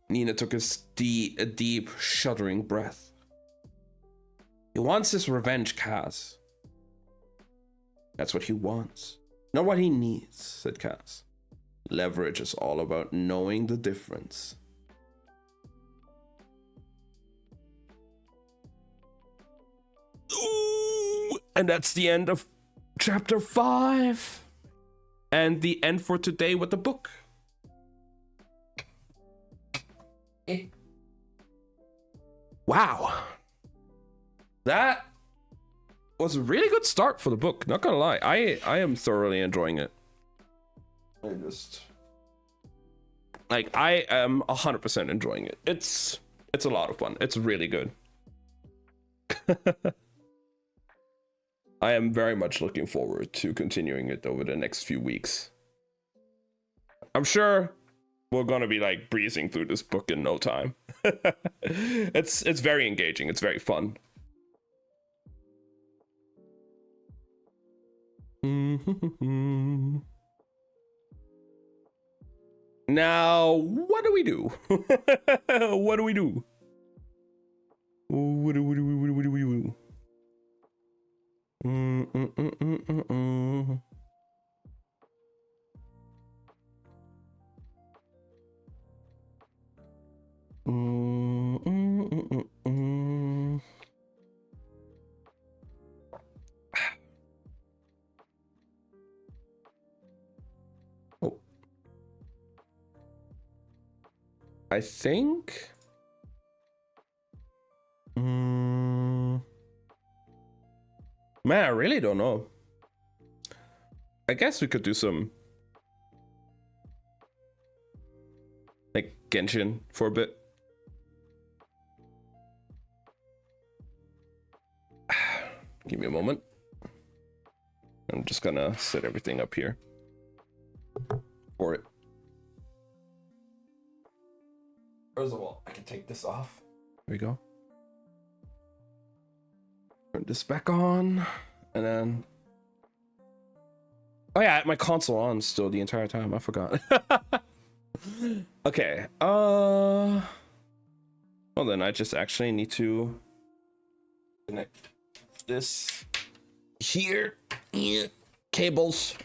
Speaker 1: Nina took a deep, shuddering breath. He wants his revenge, Cass. That's what he wants. Not what he needs, said Cass. Leverage is all about knowing the difference. Ooh, and that's the end of chapter 5. And the end for today with the book. Wow. That was a really good start for the book, not gonna lie. I am thoroughly enjoying it. I am 100% enjoying it. It's a lot of fun. It's really good. I am very much looking forward to continuing it over the next few weeks. I'm sure we're gonna be like breezing through this book in no time. It's very engaging. It's very fun. Now, what do we do? What do we do? What do we do? Oh. I think man, I really don't know. I guess we could do some like Genshin for a bit. Give me a moment. I'm just gonna set everything up here for it. First of all, I can take this off. There we go. Turn this back on, and then oh yeah, I had my console on still the entire time. I forgot. Okay. Well then I just actually need to connect this here. Cables.